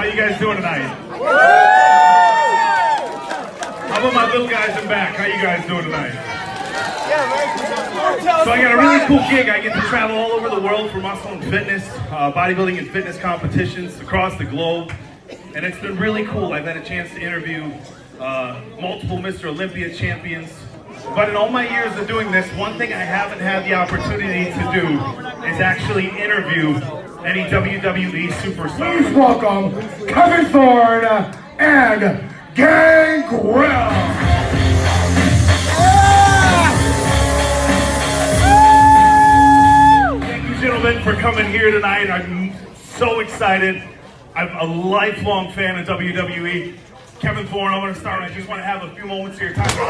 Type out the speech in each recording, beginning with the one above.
you guys doing tonight? How about my little guys in back? How you guys doing tonight? So I got a really cool gig. I get to travel all over the world for muscle and fitness, bodybuilding and fitness competitions across the globe. And it's been really cool. I've had a chance to interview multiple Mr. Olympia champions. But in all my years of doing this, one thing I haven't had the opportunity to do is actually interview any WWE superstars. Please welcome Kevin Thorne and Gangrel. Thank you, gentlemen, for coming here tonight. I'm so excited. I'm a lifelong fan of WWE. Kevin Thorne, I'm going to start. I just want to have a few moments here. Time for,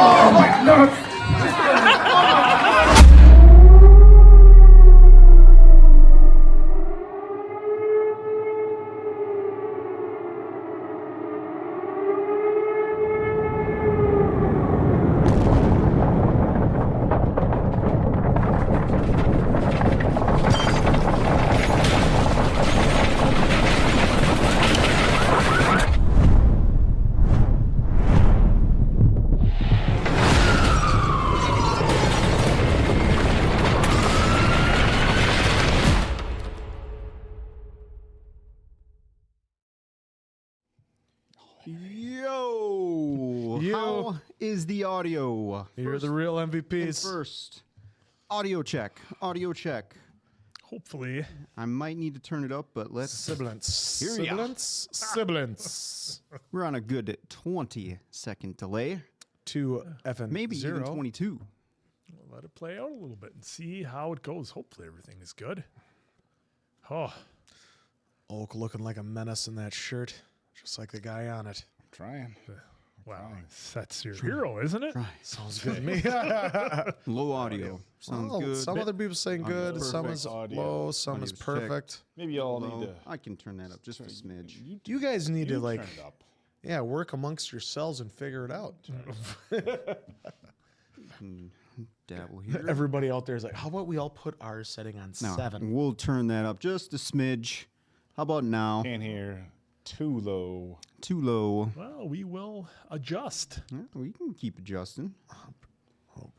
Oh my nuts! How is the audio? You're the real MVPs. First, audio check. Audio check. Hopefully. I might need to turn it up, but let's... Sibilance. Here we are. Sibilance. We're on a good 20-second delay. To FM Maybe 0. even 22. We'll let it play out a little bit and see how it goes. Hopefully everything is good. Oh. Oak looking like a menace in that shirt. Just like the guy on it. I'm trying. Wow. That's your hero, isn't it? Right. Sounds good to me. Low audio. Sounds good. Some other people saying good. Perfect. Some is low. Some is Audio's perfect. Maybe y'all Low. need to. I can turn that up just a smidge. You guys need to like, turn it up. yeah, work amongst yourselves and figure it out. Dabble here. Everybody out there is like, how about we all put our setting on No, 7? we'll turn that up just a smidge. How about now? Can't hear. Too low. Too low. Well, we will adjust. Yeah, we can keep adjusting.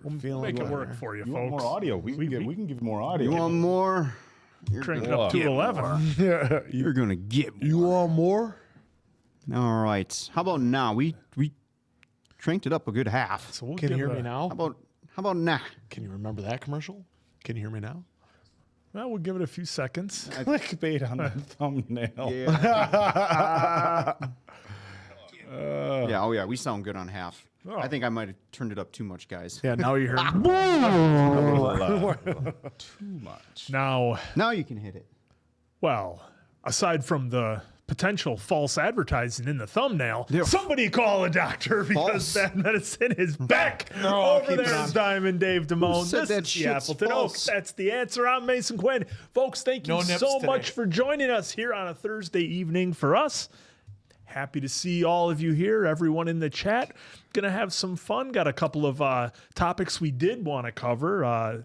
We'll make it work for you, You folks. want more audio? We can give more audio. You want more? You're Crank it gonna up to get 11. more. Yeah. You're gonna get more. You want more? All right. How about now? We cranked it up a good half. So we'll Can you give hear me a- now? How about now? Can you remember that commercial? Can you hear me now? Well, we'll give it a few seconds. Clickbait on the thumbnail. Yeah. Yeah. Oh yeah. We sound good on half. Oh. I think I might have turned it up too much, guys. Yeah, now you hear. Too much. Now, Now you can hit it. well, aside from the potential false advertising in the thumbnail, Yeah. somebody call a doctor because False. bad medicine is back. No, Over keep it there on. is Diamond Dave Damone. said This that is the shit's Appleton Oak. false? That's the answer. I'm Mason Quinn. Folks, thank you No nips so today. much for joining us here on a Thursday evening for us. Happy to see all of you here, everyone in the chat. Gonna have some fun. Got a couple of topics we did want to cover.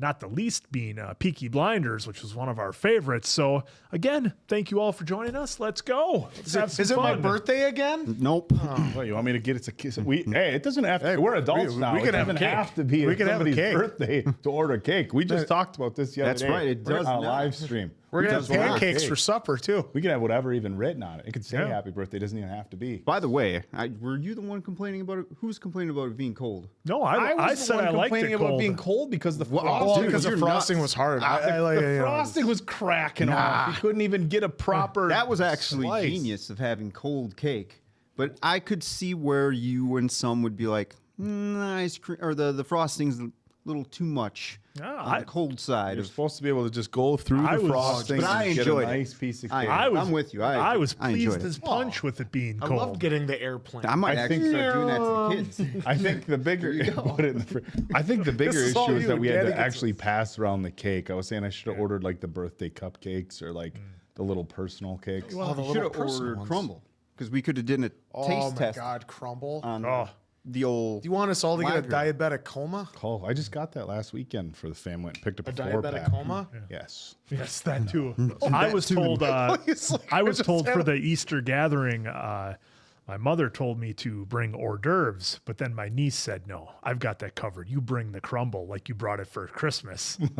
Not the least being Peaky Blinders, which was one of our favorites. So again, thank you all for joining us. Let's go. Let's have some Is it my fun. birthday again? Nope. What, you want me to get it to kiss? Hey, it doesn't have to. We're adults now. we can it have doesn't cake. have to be We can have a somebody's cake. birthday to order cake. We just talked about this the other That's day. right, it does on a not. live stream. We're going to have does not. pancakes for supper, too. We can have whatever even written on it. It could say Yeah. happy birthday. It doesn't even have to be. By the way, were you the one complaining about it? Who's complaining about it being cold? No, I was the said one I liked complaining it about cold. being cold because the Well, dude, because the you're frosting nuts. was hard. The frosting was cracking off. You couldn't even get a proper. That was actually slice. genius of having cold cake. But I could see where you and some would be like, ice cream or the frosting's a little too much on the cold side. You're Of, supposed to be able to just go through I the was- frosting but I and get enjoyed a it. nice piece of I- cake. I'm with you. I was I enjoyed pleased it. as punch with it being I cold. love getting the airplane. I might I actually think- start doing that to the kids. I think the bigger put it in the I think the bigger This is all issue is you. that we had Daddy to gets actually pass around the cake. I was saying I should have ordered like the birthday cupcakes or like the little personal cakes. Oh, the Should little have personal ordered ones. crumble because we could have done a Oh taste my test God, crumble. on Oh, the old. Do you want us all to get a Lager. diabetic coma? Oh, I just got that last weekend for the family. Went and picked up A a diabetic 4-pack. coma? Yes. Yes, that too. I was told. He's like, I was just told had for a- the Easter gathering. My mother told me to bring hors d'oeuvres, but then my niece said, "No, I've got that covered. You bring the crumble like you brought it for Christmas." Just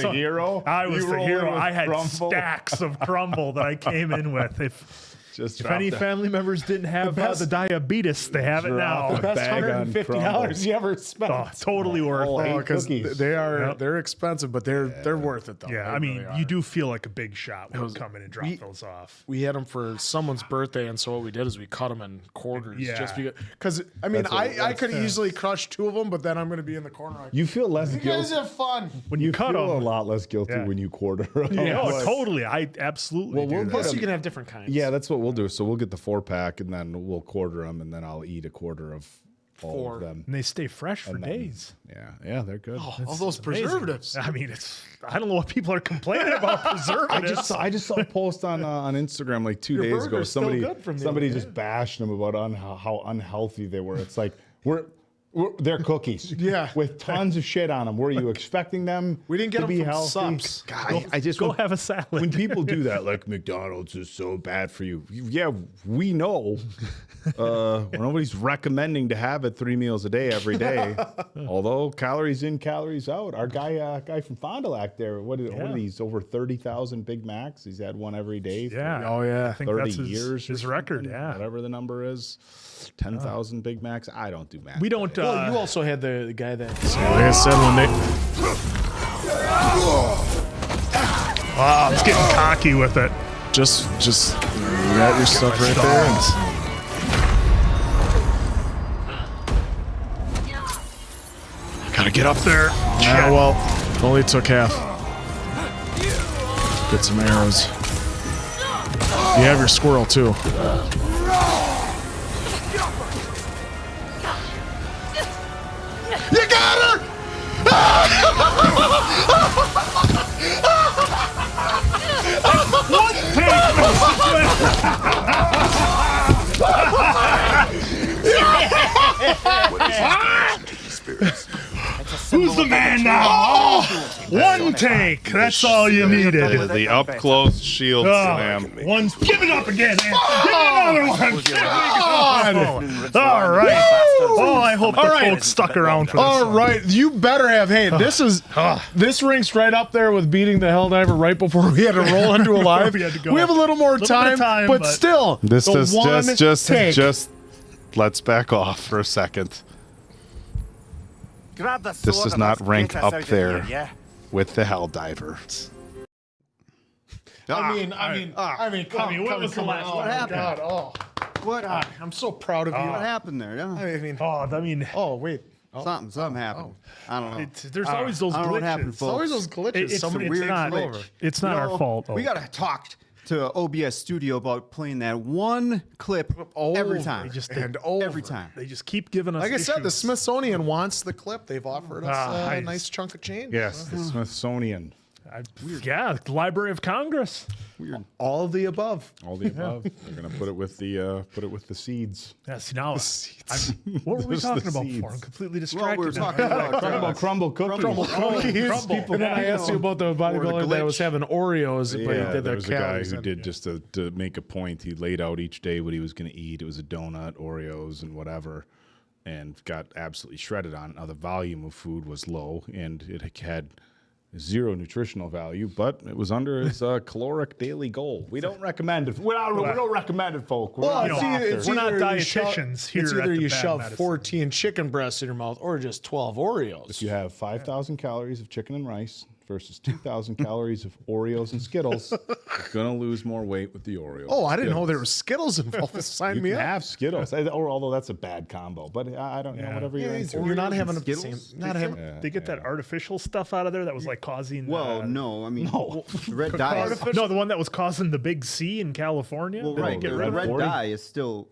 the hero? I was You the rolled hero. in with I had crumble? stacks of crumble that I came in with. If any family members didn't have the diabetes, they have it now. Drop it. Best Bag on $150 crumble. you ever spent. Oh, totally worth Oh, it. Because cookies. they are Yep. they're expensive, but they're worth it though. Yeah, They I mean, really are. you do feel like a big shot when you come in and drop those off. We had them for someone's birthday, and so what we did is we cut them in quarters. Yeah. Just because I mean, That's what- I could easily crush 2 of them, but then I'm going to be in the corner. Like, You feel less you guys guilty. have fun. When you cut feel them, a lot less guilty Yeah. when you quarter. yeah, oh, But- totally. I absolutely Well, do we'll that. Plus, you can have different kinds. Yeah, that's what we'll do. So we'll get the 4-pack, and then we'll quarter them, and then I'll eat a quarter of all 4. of them. And they stay fresh for And then- days. Yeah, they're good. all those Amazing. preservatives. I mean, I don't know what people are complaining about preservatives. I just saw a post on Instagram like 2 Your days ago. burger's still Somebody good from the other day. just bashed them about how unhealthy they were. It's like they're cookies. Yeah. with tons of shit on them. Were you expecting them? We didn't get to them be from healthy? Sups. God, I just Go when- have a salad. When people do that, like McDonald's is so bad for you. Yeah, we know. Nobody's recommending to have it 3 meals a day every day. Although calories in, calories out. Our guy from Fond du Lac there, what are these? Over 30,000 Big Macs. He's had one every day. For yeah. Oh, yeah. I think 30 that's years. or his record. something, Yeah. Whatever the number is. 10,000 Big Macs. I don't do math. We don't. Well, you also had the guy that. Like I said, when they. Oh, I was getting cocky with it. Just you got your stuff right there. Gotta get up there. Yeah, well, only took half. Get some arrows. You have your squirrel too. You got her! Who's the man now? One take. That's all you needed. The up close shield slam. One's give it up again. Give me another one. All right. Oh, I hope the folks stuck around for this. All one. right, you better have. Hey, this ranks right up there with beating the Helldiver right before we had to roll into a live. We had to go. We have a little more Little bit of time, time, but but- still, This the is one take. just let's back off for a second. This does not rank up there with the Helldiver. I mean, what was the last one? What happened? God, What? I'm so proud of you. What happened there? Yeah. I mean, Oh, wait. Something happened. I don't know. there's always those I don't know what happened, glitches. folks. Always those glitches. It's Somebody it's takes not. it over. It's not You our know, fault. We gotta talk to OBS Studio about playing that one clip every time. Every time. They just keep giving us. Like I said, the issues. Smithsonian wants the clip. They've offered us a nice. nice chunk of change. Yes, the Smithsonian. Yeah, the Library of Congress. All of the above. All the above. They're gonna put it with the seeds. Yes. Now, what were we Just the talking about seeds. before? I'm completely Well, distracted. we were now. talking about Crumble cookies. Crumble. And then I asked you about the bodybuilder that was having Oreos, but he Yeah, did there the was a guy calories. who did just to make a point. He laid out each day what he was going to eat. It was a donut, Oreos, and whatever, and got absolutely shredded on it. Now the volume of food was low, and it had zero nutritional value, but it was under his caloric daily goal. We don't recommend it. We don't recommend it, folk. We're not doctors. We're not either you shove- dietitians here It's at either the you Bad shove Medicine. 14 chicken breasts in your mouth or just 12 Oreos. If you have 5,000 calories of chicken and rice versus 2,000 calories of Oreos and Skittles, you're gonna lose more weight with the Oreos. Oh, I didn't know Skittles. there was Skittles involved. Sign You me can up. have Skittles, or although that's a bad combo. But I don't know, whatever you're into. You're not having the Skittles? same. Not having. They get that artificial stuff out of there that was like causing. Well, no, I mean, the red dye. No, the one that was causing the big C in California. Well, Did they right, get the rid of red it? dye is still.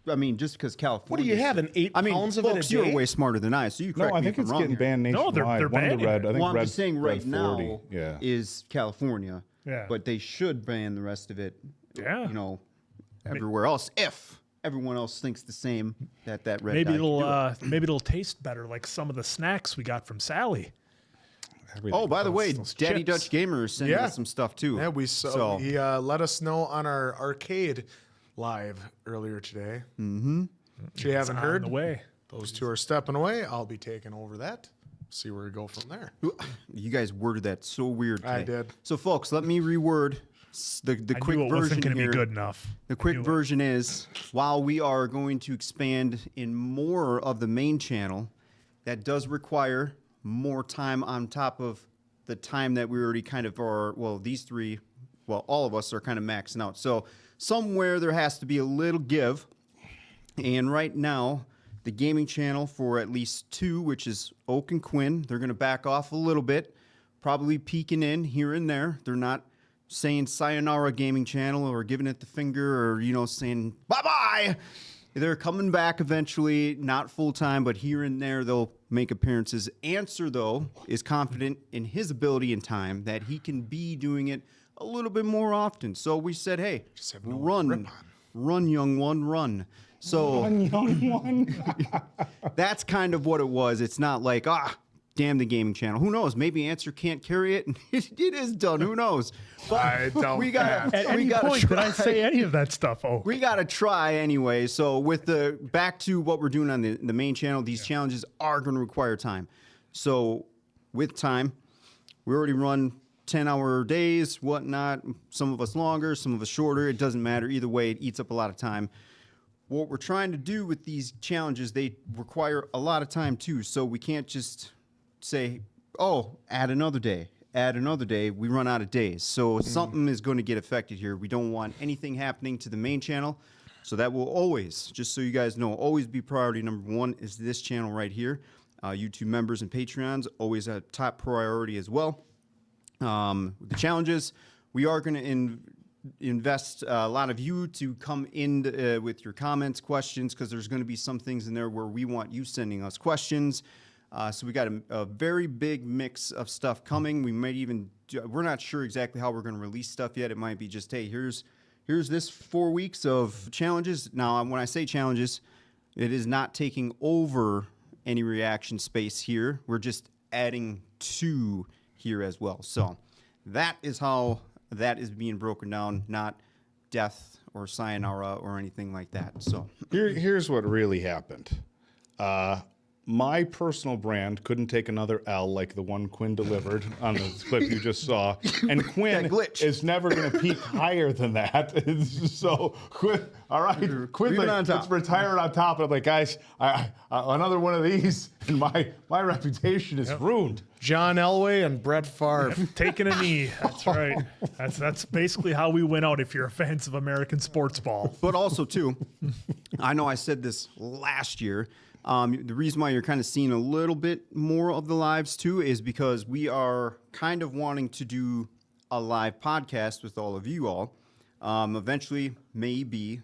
I mean, just because California. What do you have? 8 I mean, pounds of it a folks, you're day? way smarter than I, so you correct No, I me think if I'm it's wrong getting here. banned No, nationwide. they're One of the banning red, it. I think Well, I'm red, just saying red right 40. now Yeah. is California. Yeah. But they should ban the rest of it. Yeah. You know, everywhere else if everyone else thinks the same, that red Maybe dye can do it. it'll taste better, like some of the snacks we got from Sally. Oh, by the way, those Daddy chips. Dutch Gamer is sending Yeah. us some stuff too. Yeah, he let us know on our arcade live earlier today. Mm-hmm. If you haven't On heard, the way. those two are stepping away. I'll be taking over that. See where we go from there. You guys worded that so weird. I today. did. So, folks, let me reword the I quick knew it version wasn't going to here. be good enough. The quick Knew it. version is, while we are going to expand in more of the main channel, that does require more time on top of the time that we already kind of are. Well, these three, well, all of us are kind of maxing out. So somewhere there has to be a little give. And right now, the gaming channel for at least two, which is Oak and Quinn, they're going to back off a little bit, probably peeking in here and there. They're not saying sayonara gaming channel or giving it the finger or, saying bye-bye. They're coming back eventually, not full-time, but here and there they'll make appearances. Answer, though, is confident in his ability and time that he can be doing it a little bit more often. So we said, hey, have no run, young one, run. So that's kind of what it was. It's not like, damn the gaming channel. Who knows? Maybe Answer can't carry it and it is done. Who knows? But I don't we got At any point, did I say any of that stuff? Oh, we got to try anyway. So with back to what we're doing on the main channel, these challenges are going to require time. So with time, we already run 10-hour days, whatnot. Some of us longer, some of us shorter. It doesn't matter. Either way, it eats up a lot of time. What we're trying to do with these challenges, they require a lot of time too. So we can't just say, oh, add another day. We run out of days. So something is going to get affected here. We don't want anything happening to the main channel. So that will always, just so you guys know, always be priority number one is this channel right here. YouTube members and Patreons, always a top priority as well. With the challenges, we are going to invest a lot of you to come in with your comments, questions, because there's going to be some things in there where we want you sending us questions. So we got a very big mix of stuff coming. We might even, we're not sure exactly how we're going to release stuff yet. It might be just, hey, here's this 4 weeks of challenges. Now, when I say challenges, it is not taking over any reaction space here. We're just adding to here as well. So that is how that is being broken down, not death or sayonara or anything like that. So Here's what really happened. My personal brand couldn't take another L like the one Quinn delivered on the clip you just saw. And Quinn is never going to peak higher than that. So, Quinn, all right, Quinn, let's retire on top. And I'm like, guys, another one of these, and my reputation is ruined. John Elway and Brett Favre. taking a knee. That's right. That's basically how we went out if you're fans of American sports ball. But also, too, I know I said this last year. The reason why you're kind of seeing a little bit more of the lives, too, is because we are kind of wanting to do a live podcast with all of you all. Eventually, maybe,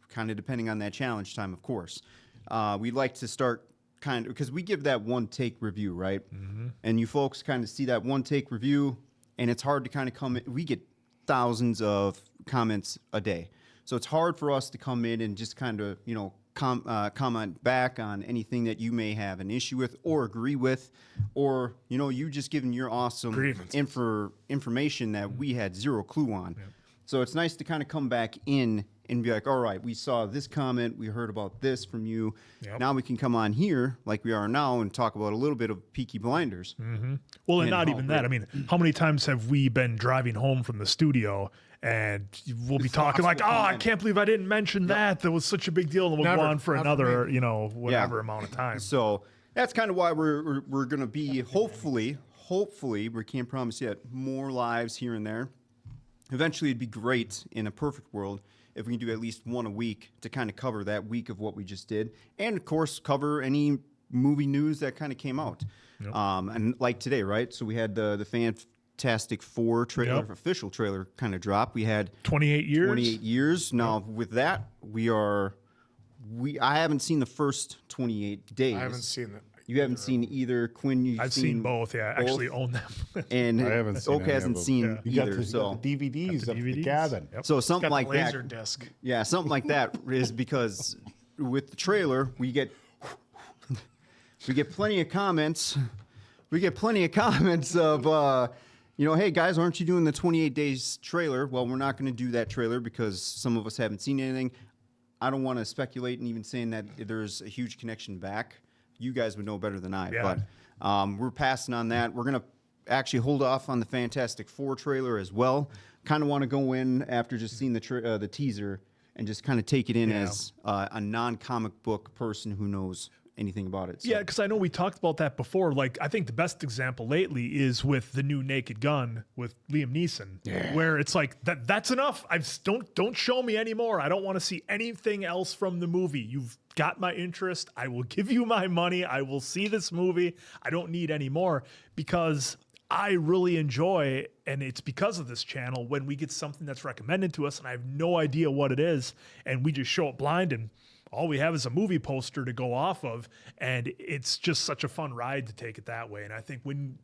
kind of depending on that challenge time, of course. We'd like to start kind of, because we give that one take review, right? Mm-hmm. And you folks kind of see that one take review, and it's hard to kind of come in. We get thousands of comments a day. So it's hard for us to come in and just kind of, comment back on anything that you may have an issue with or agree with, or, you just giving your awesome information that we had zero clue on. Yep. So it's nice to kind of come back in and be like, all right, we saw this comment, we heard about this from you. Yep. Now we can come on here like we are now and talk about a little bit of Peaky Blinders. Mm-hmm. Well, and not even that. I mean, how many times have we been driving home from the studio and we'll be talking like, I can't believe I didn't mention that. That was such a big deal. And we'll go on for another, whatever amount of time. So that's kind of why we're going to be, hopefully, we can't promise yet, more lives here and there. Eventually, it'd be great in a perfect world if we can do at least one a week to kind of cover that week of what we just did. And, of course, cover any movie news that kind of came out. Yep. And like today, right? So we had the Fantastic Four trailer, official trailer kind of drop. We had 28 years. 28 years. Now, with that, I haven't seen the first 28 days. I haven't seen that. You haven't seen either. Quinn, you've I've seen both. Yeah, I actually own them. And I haven't seen Oak any of hasn't them. seen You got either. the, So DVDs up in the DVDs. cabin. Yep. so something Got like the laser that. disc. Yeah, something like that is because with the trailer we get plenty of comments. We get plenty of comments of hey guys, aren't you doing the 28 days trailer? Well, we're not going to do that trailer because some of us haven't seen anything. I don't want to speculate and even saying that there's a huge connection back. You guys would know better than I, Yeah. but we're passing on that. We're going to actually hold off on the Fantastic Four trailer as well. Kind of want to go in after just seeing the teaser and just kind of take it in as a non-comic book person who knows anything about it. So. Yeah, because I know we talked about that before. Like, I think the best example lately is with the new Naked Gun with Liam Neeson, where it's like that's enough. Don't show me anymore. I don't want to see anything else from the movie. You've got my interest. I will give you my money. I will see this movie. I don't need any more, because I really enjoy, and it's because of this channel, when we get something that's recommended to us and I have no idea what it is, and we just show it blind, and all we have is a movie poster to go off of, and it's just such a fun ride to take it that way. And I think when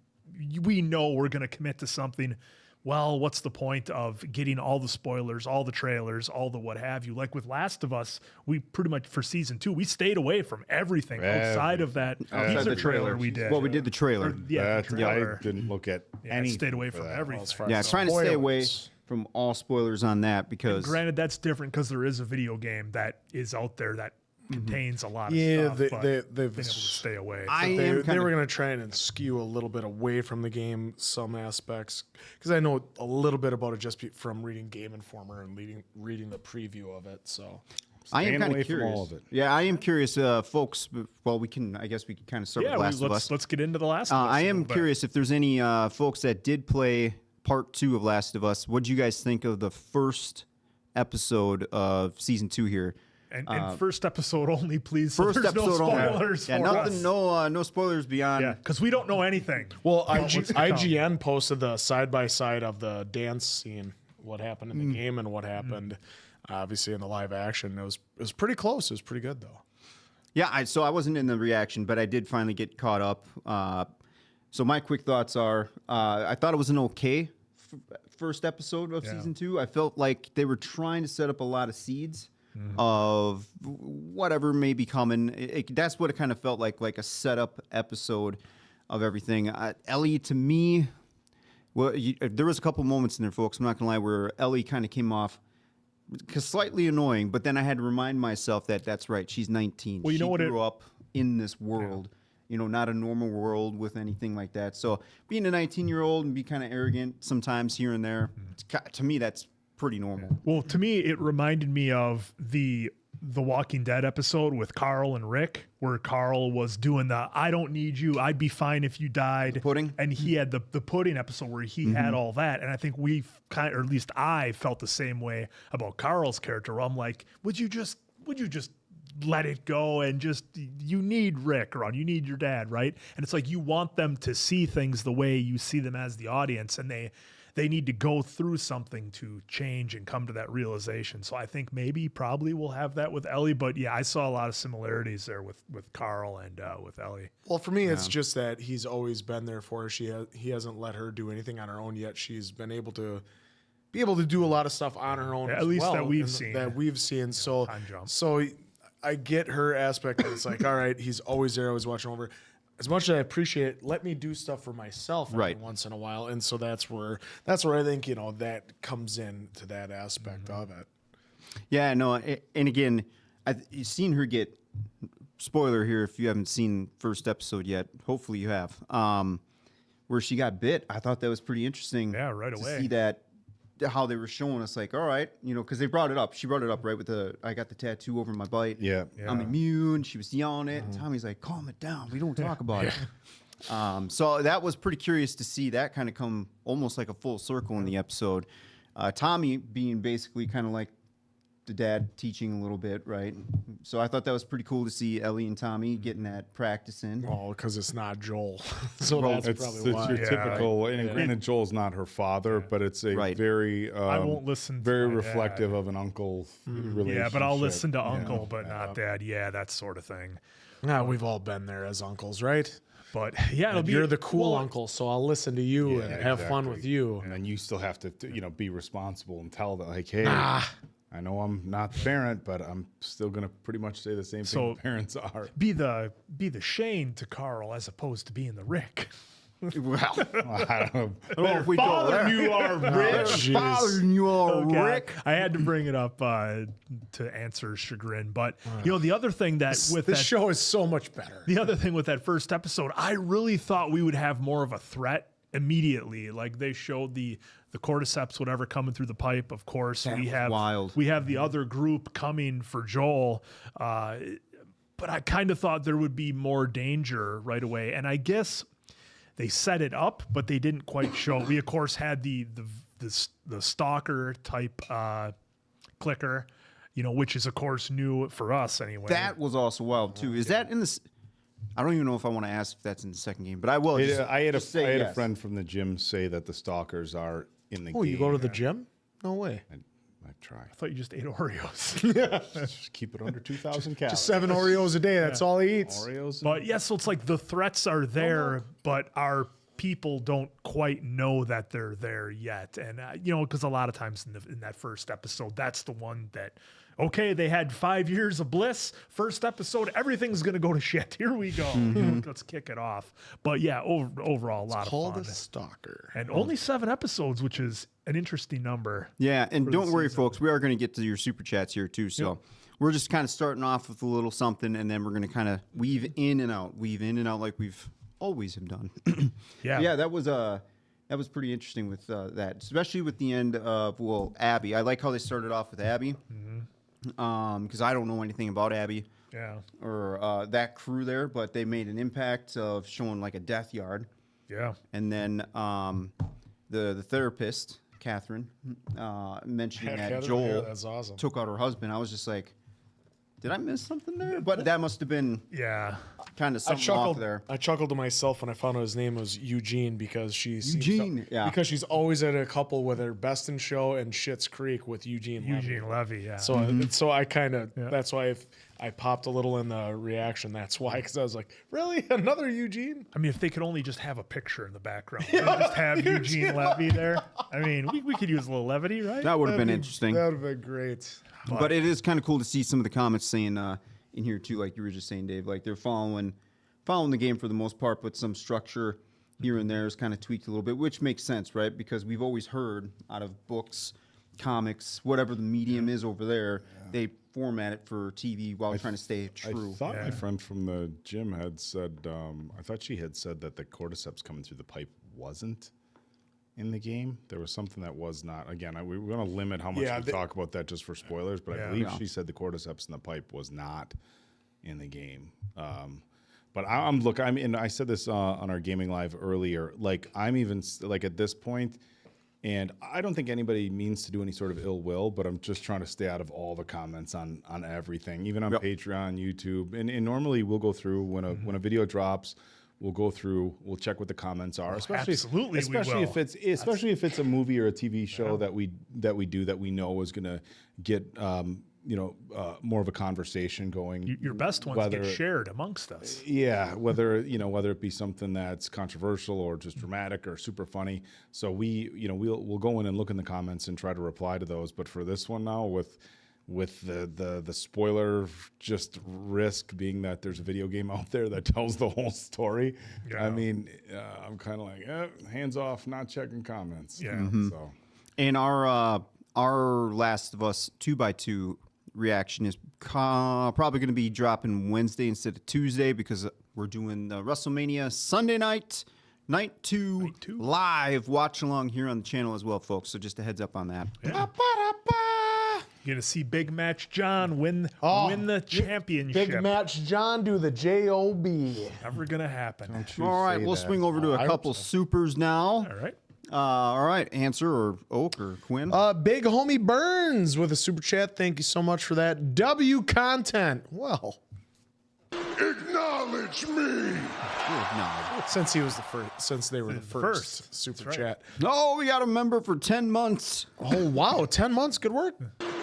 we know we're going to commit to something, well, what's the point of getting all the spoilers, all the trailers, all the what have you? Like with Last of Us, we pretty much, for season 2, we stayed away from everything outside of that teaser trailer we did. Well, we did the trailer. Yeah, the trailer. I didn't look at I stayed away for from that. everything. Yeah, trying to stay away from all spoilers on that because Granted, that's different because there is a video game that is out there that contains a lot of Yeah, stuff. but they've been able to stay away. They were going to try and skew a little bit away from the game, some aspects, because I know a little bit about it just from reading Game Informer and reading the preview of it. So I am Staying kind away of from curious. all of it. Yeah, I am curious, folks. Well, I guess we can kind of start with Last of Us. let's get into the Last of Us. I a am little bit. curious if there's any folks that did play part 2 of Last of Us. What do you guys think of the first episode of season 2 here? And first episode only, please. So First there's episode no only. spoilers Yeah, for nothing. us. No spoilers beyond. Yeah, because we don't know anything. Well, what's to come. IGN posted the side by side of the dance scene, what happened in the game and what happened, obviously in the live action. It was pretty close. It was pretty good though. Yeah, so I wasn't in the reaction, but I did finally get caught up. So my quick thoughts are, I thought it was an okay first episode of season 2. I felt like they were trying to set up a lot of seeds of whatever may be coming. That's what it kind of felt like a setup episode of everything. Ellie, to me, well, there was a couple moments in there, folks, I'm not going to lie, where Ellie kind of came off slightly annoying, but then I had to remind myself that that's right, she's 19. Well, you know what she grew up in this world. Not a normal world with anything like that. So being a 19-year-old and be kind of arrogant sometimes here and there, to me, that's pretty normal. Well, to me, it reminded me of the Walking Dead episode with Carl and Rick, where Carl was doing the "I don't need you, I'd be fine if you died" pudding? and he had the pudding episode where he had all that. And I think or at least I felt the same way about Carl's character. Where I'm like, would you just let it go and you need Rick around, you need your dad, right? And it's like you want them to see things the way you see them as the audience, and they need to go through something to change and come to that realization. So I think probably we'll have that with Ellie, but yeah, I saw a lot of similarities there with Carl and with Ellie. Well, for me, it's just that he's always been there for her. He hasn't let her do anything on her own yet. She's been able to do a lot of stuff on her own, At least well, that we've and seen. That we've seen. So time jump. I get her aspect. It's like, all right, he's always there, always watching over. As much as I appreciate it, let me do stuff for myself every once in a while. And so that's where I think, that comes in to that aspect of it. Yeah, no, and again, you've seen her get, spoiler here if you haven't seen first episode yet, hopefully you have, where she got bit. I thought that was pretty interesting. Yeah, right to away. see that, how they were showing us, like, all right, because they brought it up. She brought it up, right, with I got the tattoo over my bite. Yeah. I'm immune. She was yelling it. Tommy's like, calm it down. We don't talk about it. So that was pretty curious to see that kind of come almost like a full circle in the episode. Tommy being basically kind of like the dad teaching a little bit, right? So I thought that was pretty cool to see Ellie and Tommy getting that practice in. Well, because it's not Joel. So that's It's probably why. your typical, and granted, Joel's not her father, but it's a very, I won't listen to very my reflective dad. of an uncle relationship. Yeah, but I'll listen to uncle, but not dad. Yeah, that sort of thing. Nah, we've all been there as uncles, right? But yeah, it'll be, You're the cool well, uncle, so I'll listen to you and have fun with you. And then you still have to, be responsible and tell them, like, hey, I know I'm not the parent, but I'm still gonna pretty much say the same thing the parents are. Be the Shane to Carl as opposed to being the Rick. Well, I don't know. if we go there. You are Rich. Bothering you are, Okay, Rick. I had to bring it up to answer chagrin, but the other thing that with This that show is so much better. the other thing with that first episode, I really thought we would have more of a threat immediately. Like they showed the cordyceps, whatever, coming through the pipe. Of course, we have wild. We have the other group coming for Joel. But I kind of thought there would be more danger right away, and I guess they set it up, but they didn't quite show. We of course had the stalker type clicker, which is of course new for us anyway. That was also wild too. Is that in the? I don't even know if I want to ask if that's in the second game, but I will. I had say a yes. friend from the gym say that the stalkers are in the Oh, game. you go to the gym? No way. I try. I thought you just ate Oreos. Just keep it under 2,000 calories. Just 7 Oreos a day. That's all he eats. Oreos. But yeah, so it's like the threats are there, but our people don't quite know that they're there yet. And, because a lot of times in that first episode, that's the one that, okay, they had 5 years of bliss. First episode, everything's going to go to shit. Here we go. Let's kick it off. But yeah, overall, a lot of Called fun. a stalker. And only 7 episodes, which is an interesting number. Yeah, and don't worry, folks. We are going to get to your super chats here too. So we're just kind of starting off with a little something, and then we're going to kind of weave in and out like we've always have done. Yeah. That was pretty interesting with that, especially with the end of Abby. I like how they started off with Abby, because I don't know anything about Abby. Yeah. Or that crew there, but they made an impact of showing like a death yard. Yeah. And then the therapist, Catherine, mentioning that Catherine, Joel that's awesome. took out her husband. I was just like, did I miss something there? But that must have been kind of something off there. I chuckled to myself when I found out his name was Eugene because because she's always at a couple with her Best in Show and Schitt's Creek with Eugene Levy, yeah. So I kind of that's why I popped a little in the reaction. That's why, because I was like, really, another Eugene? I mean, if they could only just have a picture in the background, just have Eugene Levy there. I mean, we could use a little levity, right? That would have been interesting. That would have been great. But it is kind of cool to see some of the comments saying in here too, like you were just saying, Dave, like they're following the game for the most part, but some structure here and there is kind of tweaked a little bit, which makes sense, right? Because we've always heard out of books, comics, whatever the medium is over there, they format it for TV while trying to stay true. I thought my friend from the gym had said, I thought she had said that the cordyceps coming through the pipe wasn't in the game. There was something that was not. Again, we're going to limit how much we talk about that just for spoilers, but I believe she said the cordyceps in the pipe was not in the game. But I said this on our Gaming Live earlier, like I'm even like at this point, and I don't think anybody means to do any sort of ill will, but I'm just trying to stay out of all the comments on everything, even on Patreon, YouTube. And normally we'll go through when a video drops, we'll go through, we'll check what the commenments are, especially if it's a movie or a TV show that we do that we know is going to get more of a conversation going. Your best ones get shared amongst us. Yeah, whether it be something that's controversial or just dramatic or super funny. So we'll go in and look in the comments and try to reply to those. But for this one now, with the spoiler just risk being that there's a video game out there that tells the whole story. Yeah. I mean, I'm kind of like, hands off, not checking comments. Yeah. So, and our Last of Us 2x2 reaction is probably going to be dropping Wednesday instead of Tuesday because we're doing the WrestleMania Sunday night 2 live watch along here on the channel as well, folks. So just a heads up on that. Yeah. You're going to see Big Match John win the championship. Big Match John do the JOB. Never going to happen. All right, we'll swing over to a couple supers now. All right. All right, Answer or Oak or Quinn? Big Homie Burns with a super chat. Thank you so much for that. W content. Well, Acknowledge me. since he was the first, since they were the first super chat. No, we got a member for 10 months. Oh wow, 10 months. Good work.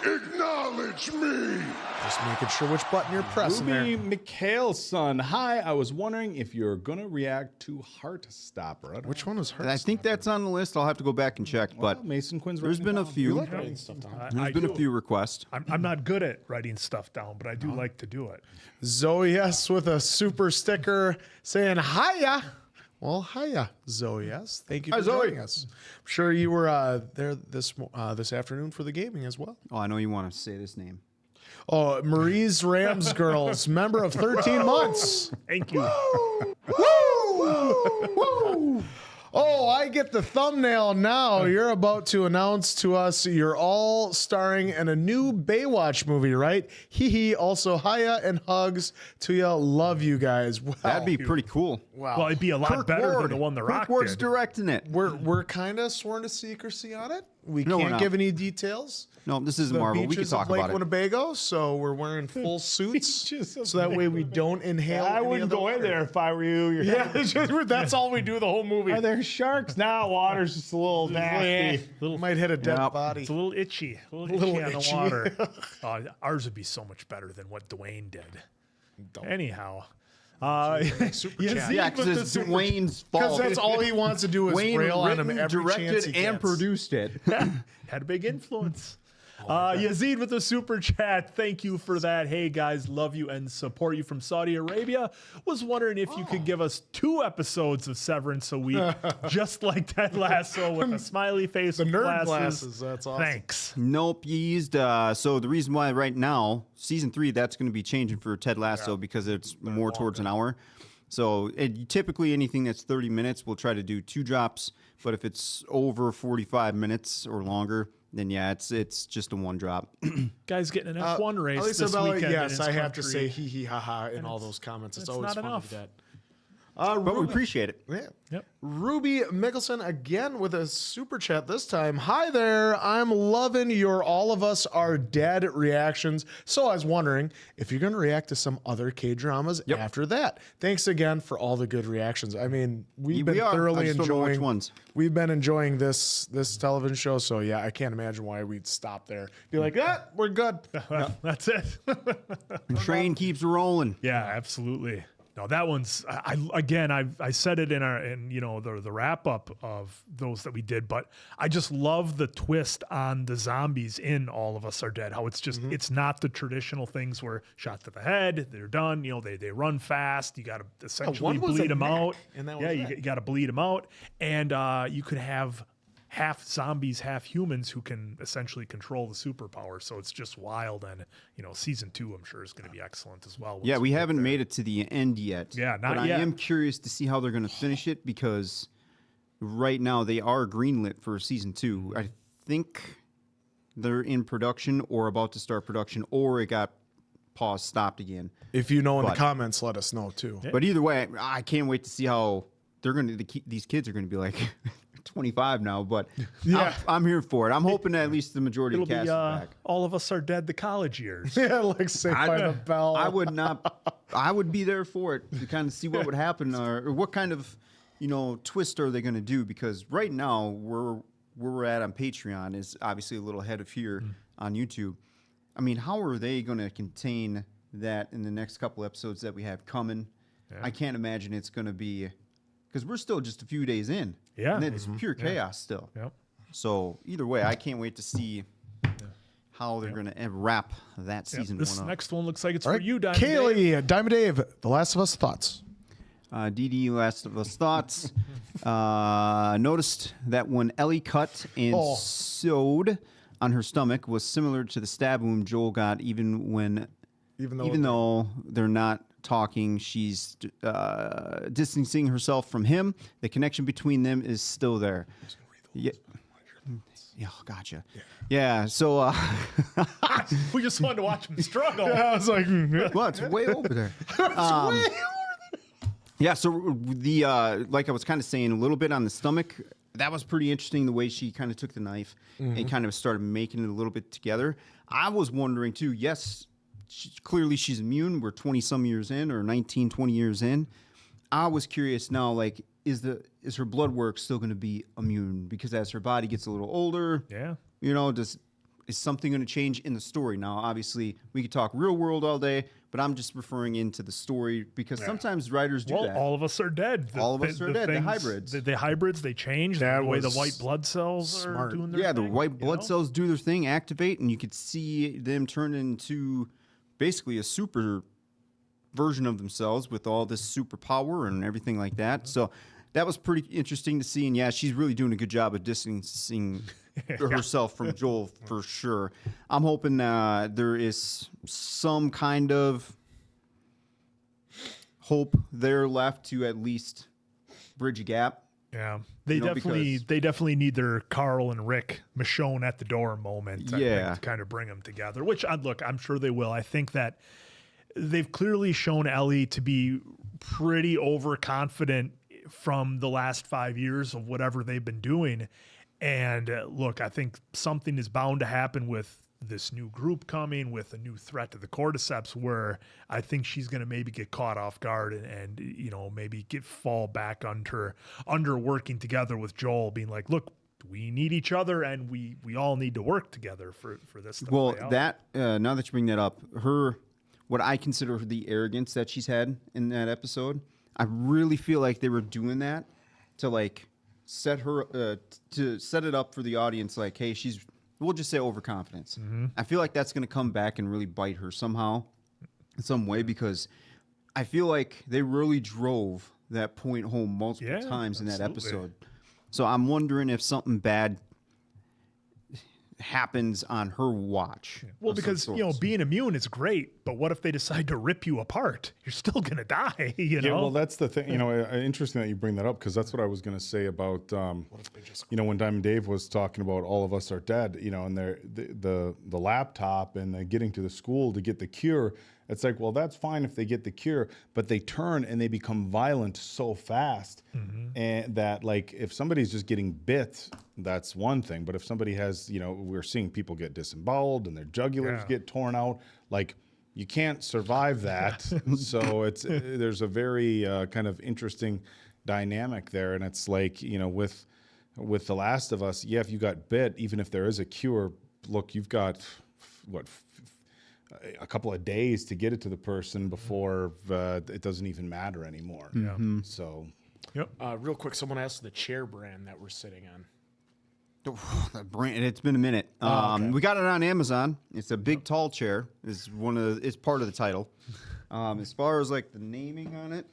Acknowledge me. Just making sure which button you're pressing Ruby there. McHale's son. Hi, I was wondering if you're going to react to Heartstopper. I don't Which know. one was her? I think that's on the list. I'll have to go back and check, Well, but Mason Quinn's there's writing been it a down. few. like writing stuff down. There's been a few requests. I'm not good at writing stuff down, but I do like to do it. Zoe S with a super sticker saying hiya. Well, hiya, Zoe S. Thank you for joining us. I'm sure you were there this afternoon for the gaming as well. Oh, I know you want to say this name. Oh, Marie's Rams girls, member of 13 months. Thank you. Woo! Oh, I get the thumbnail now. You're about to announce to us you're all starring in a new Baywatch movie, right? Hee hee. Also, hiya and hugs to you. Love you guys. Wow. That'd be pretty cool. Wow. Well, it'd be a lot better than the one The Rock Kirk Ward's did. directing it. We're kind of sworn to secrecy on it. We No, we're can't not. give any details. No, this isn't The Marvel. We can beaches talk of Lake about it. Winnebago, so we're wearing full suits, so that way we don't inhale. I any wouldn't of the go in water. there if I were you. You're Yeah, that's all we do the whole movie. Are there sharks? Now water's just a little nasty. Might hit a dead Yep. body. It's a little itchy. A little itchy on the water. Ours would be so much better than what Dwayne did. Anyhow. Super Yazid chat. Yeah, with because the it's super- Dwayne's Because fault. that's all he wants to do is Wayne rail on him written, every chance he directed, and gets. produced it. Had a big influence. Yazid with the super chat. Thank you for that. Hey guys, love you and support you from Saudi Arabia. Was wondering if you could give us 2 episodes of Severance a week, just like Ted Lasso with a smiley face, The with nerd glasses. That's awesome. Thanks. Nope, you used. So the reason why right now, season 3, that's going to be changing for Ted Lasso because it's more towards an hour. So typically anything that's 30 minutes, we'll try to do 2 drops. But if it's over 45 minutes or longer, then yeah, it's just a 1 drop. Guys getting an F1 race Elisa this Bella, weekend. yes, in I his have to country. say hee hee ha ha in all those comments. It's it's always not fun enough. to do that. But we appreciate it. Yeah. Yep. Ruby Mickelson again with a super chat this time. Hi there. I'm loving your All of Us Are Dead reactions. So I was wondering if you're going to react to some other K-dramas after that. Thanks again for all the good reactions. I mean, we've been We are. I thoroughly just don't know which enjoying ones. We've been enjoying this television show. So yeah, I can't imagine why we'd stop there. Be like, we're good. That's it. The train keeps rolling. Yeah, absolutely. No, that one's I said it in the wrap up of those that we did, but I just love the twist on the zombies in All of Us Are Dead. How it's just it's not the traditional things where shot to the head, they're done. You know, they run fast. You got to essentially one was a bleed them neck, out. and that was Yeah, it. you got to bleed them out, and you could have half zombies, half humans who can essentially control the superpower. So it's just wild. And, season 2, I'm sure, is going to be excellent as well. Yeah, we haven't made it to the end yet. Yeah, not but yet. I am curious to see how they're going to finish it because right now they are greenlit for season 2. I think they're in production or about to start production, or it got paused, stopped again. If you know in the But- comments, let us know too. But either way, I can't wait to see how they're going to. These kids are going to be like 25 now. But Yeah. I'm here for it. I'm hoping that at least the majority It'll of the cast be is back. All of Us Are Dead, the college years. Yeah, like Saved by the Bell. I would not. I would be there for it to kind of see what would happen or what kind of, twist are they going to do? Because right now where we're at on Patreon is obviously a little ahead of here on YouTube. I mean, how are they going to contain that in the next couple episodes that we have coming? Yeah. I can't imagine it's going to be because we're still just a few days in. Yeah. and it's pure chaos still. Yep. So either way, I can't wait to see how they're going to wrap that season This one up. next one looks like it's All for right, you, Diamond Dave. Kaylee, Diamond Dave, The Last of Us thoughts. DD Last of Us thoughts. Noticed that when Ellie cut and sewed on her stomach was similar to the stab wound Joel got, even though they're not talking, she's distancing herself from him. The connection between them is still there. Yeah. Yeah, gotcha. Yeah, so We just wanted to watch him struggle. I was like, well, it's way over there. Yeah, so the like I was kind of saying, a little bit on the stomach. That was pretty interesting, the way she kind of took the knife and kind of started making it a little bit together. I was wondering too, yes, clearly she's immune. We're 20-some years in, or 19, 20 years in. I was curious now, like, is her blood work still going to be immune? Because as her body gets a little older, Yeah. is something going to change in the story? Now, obviously, we could talk real world all day, but I'm just referring into the story because sometimes writers do that. All of us are dead. All of us are dead. The hybrids. The hybrids, they change. That The way the was white blood cells smart. are doing their Yeah, the thing, white blood know? cells do their thing, activate, and you could see them turn into basically a super version of themselves with all this superpower and everything like that. So that was pretty interesting to see. And yeah, she's really doing a good job of distancing herself from Joel for sure. I'm hoping there is some kind of hope there left to at least bridge a gap. Yeah, they You know, definitely need their Carl and Rick Michonne at the door moment. I think, Yeah. to kind of bring them together. Which look, I'm sure they will. I think that they've clearly shown Ellie to be pretty overconfident from the last 5 years of whatever they've been doing. And look, I think something is bound to happen with this new group coming, with a new threat to the cordyceps, where I think she's going to maybe get caught off guard and you know, maybe fall back under working together with Joel, being like, look, we need each other and we all need to work together for this. Well, that now that you bring that up, what I consider the arrogance that she's had in that episode, I really feel like they were doing that to like set her to set it up for the audience. Like, hey, we'll just say overconfidence. I feel like that's going to come back and really bite her somehow, in some way, because I feel like they really drove that point home multiple times in that episode. So I'm wondering if something bad happens on her watch. Well, because you know, being immune is great, but what if they decide to rip you apart? You're still gonna die. You know. Yeah, well, that's the thing. You know, interesting that you bring that up, because that's what I was going to say about, you know, when Diamond Dave was talking about all of us are dead. You know, and the laptop and the getting to the school to get the cure. It's like, well, that's fine if they get the cure, but they turn and they become violent so fast, and that, like, if somebody's just getting bit, that's one thing. But if somebody has, you know, we're seeing people get disemboweled and their jugulars get torn out, like, you can't survive that. So there's a very kind of interesting dynamic there, and it's like, you know, with The Last of Us, yeah, if you got bit, even if there is a cure, look, you've got a couple of days to get it to the person before it doesn't even matter anymore. Yeah. So, Yep. Real quick, someone asked the chair brand that we're sitting on. That brand, it's been a minute. We got it on Amazon. It's a big, tall chair. It's part of the title. As far as like the naming on it,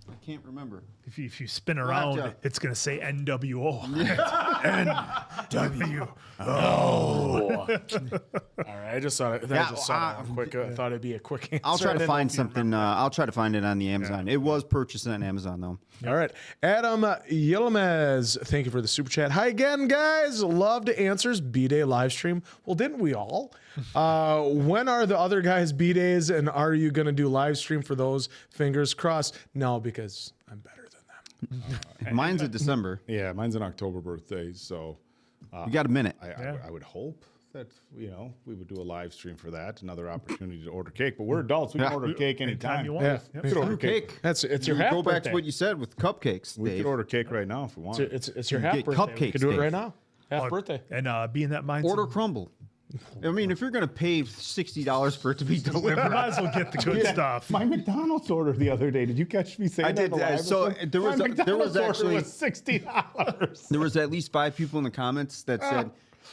I can't remember. If you spin around, it's gonna say NWO. NWO. All right, I just saw it. I thought it'd be a quick answer. I'll try I to didn't know find if you something. I'll try to find it on the Amazon. It was purchased on Amazon though. All right. Adam Yilmaz, thank you for the super chat. Hi again, guys. Loved answers. B-Day live stream. Well, didn't we all? When are the other guys' B-Days, and are you going to do live stream for those? Fingers crossed. No, because I'm better than them. Mine's in December. yeah, mine's an October birthday, so You got a minute. I would hope that, you know, we would do a live stream for that. Another opportunity to order cake, but we're adults. We can order cake anytime. you want. Yeah. Yep. We could order cake. Cake. It's your half Go back birthday. to what you said with cupcakes, We Dave. could order cake right now if we want. It's your half Get birthday. We cupcakes, could do it Dave. right now. Half birthday. And being that mindset, Order crumble. I mean, if you're gonna pay $60 for it to be delivered, might as well get the good stuff. My McDonald's order the other day. Did you catch me saying I did. that? live So with them? there was My there was McDonald's order actually was $60. there was at least 5 people in the comments that said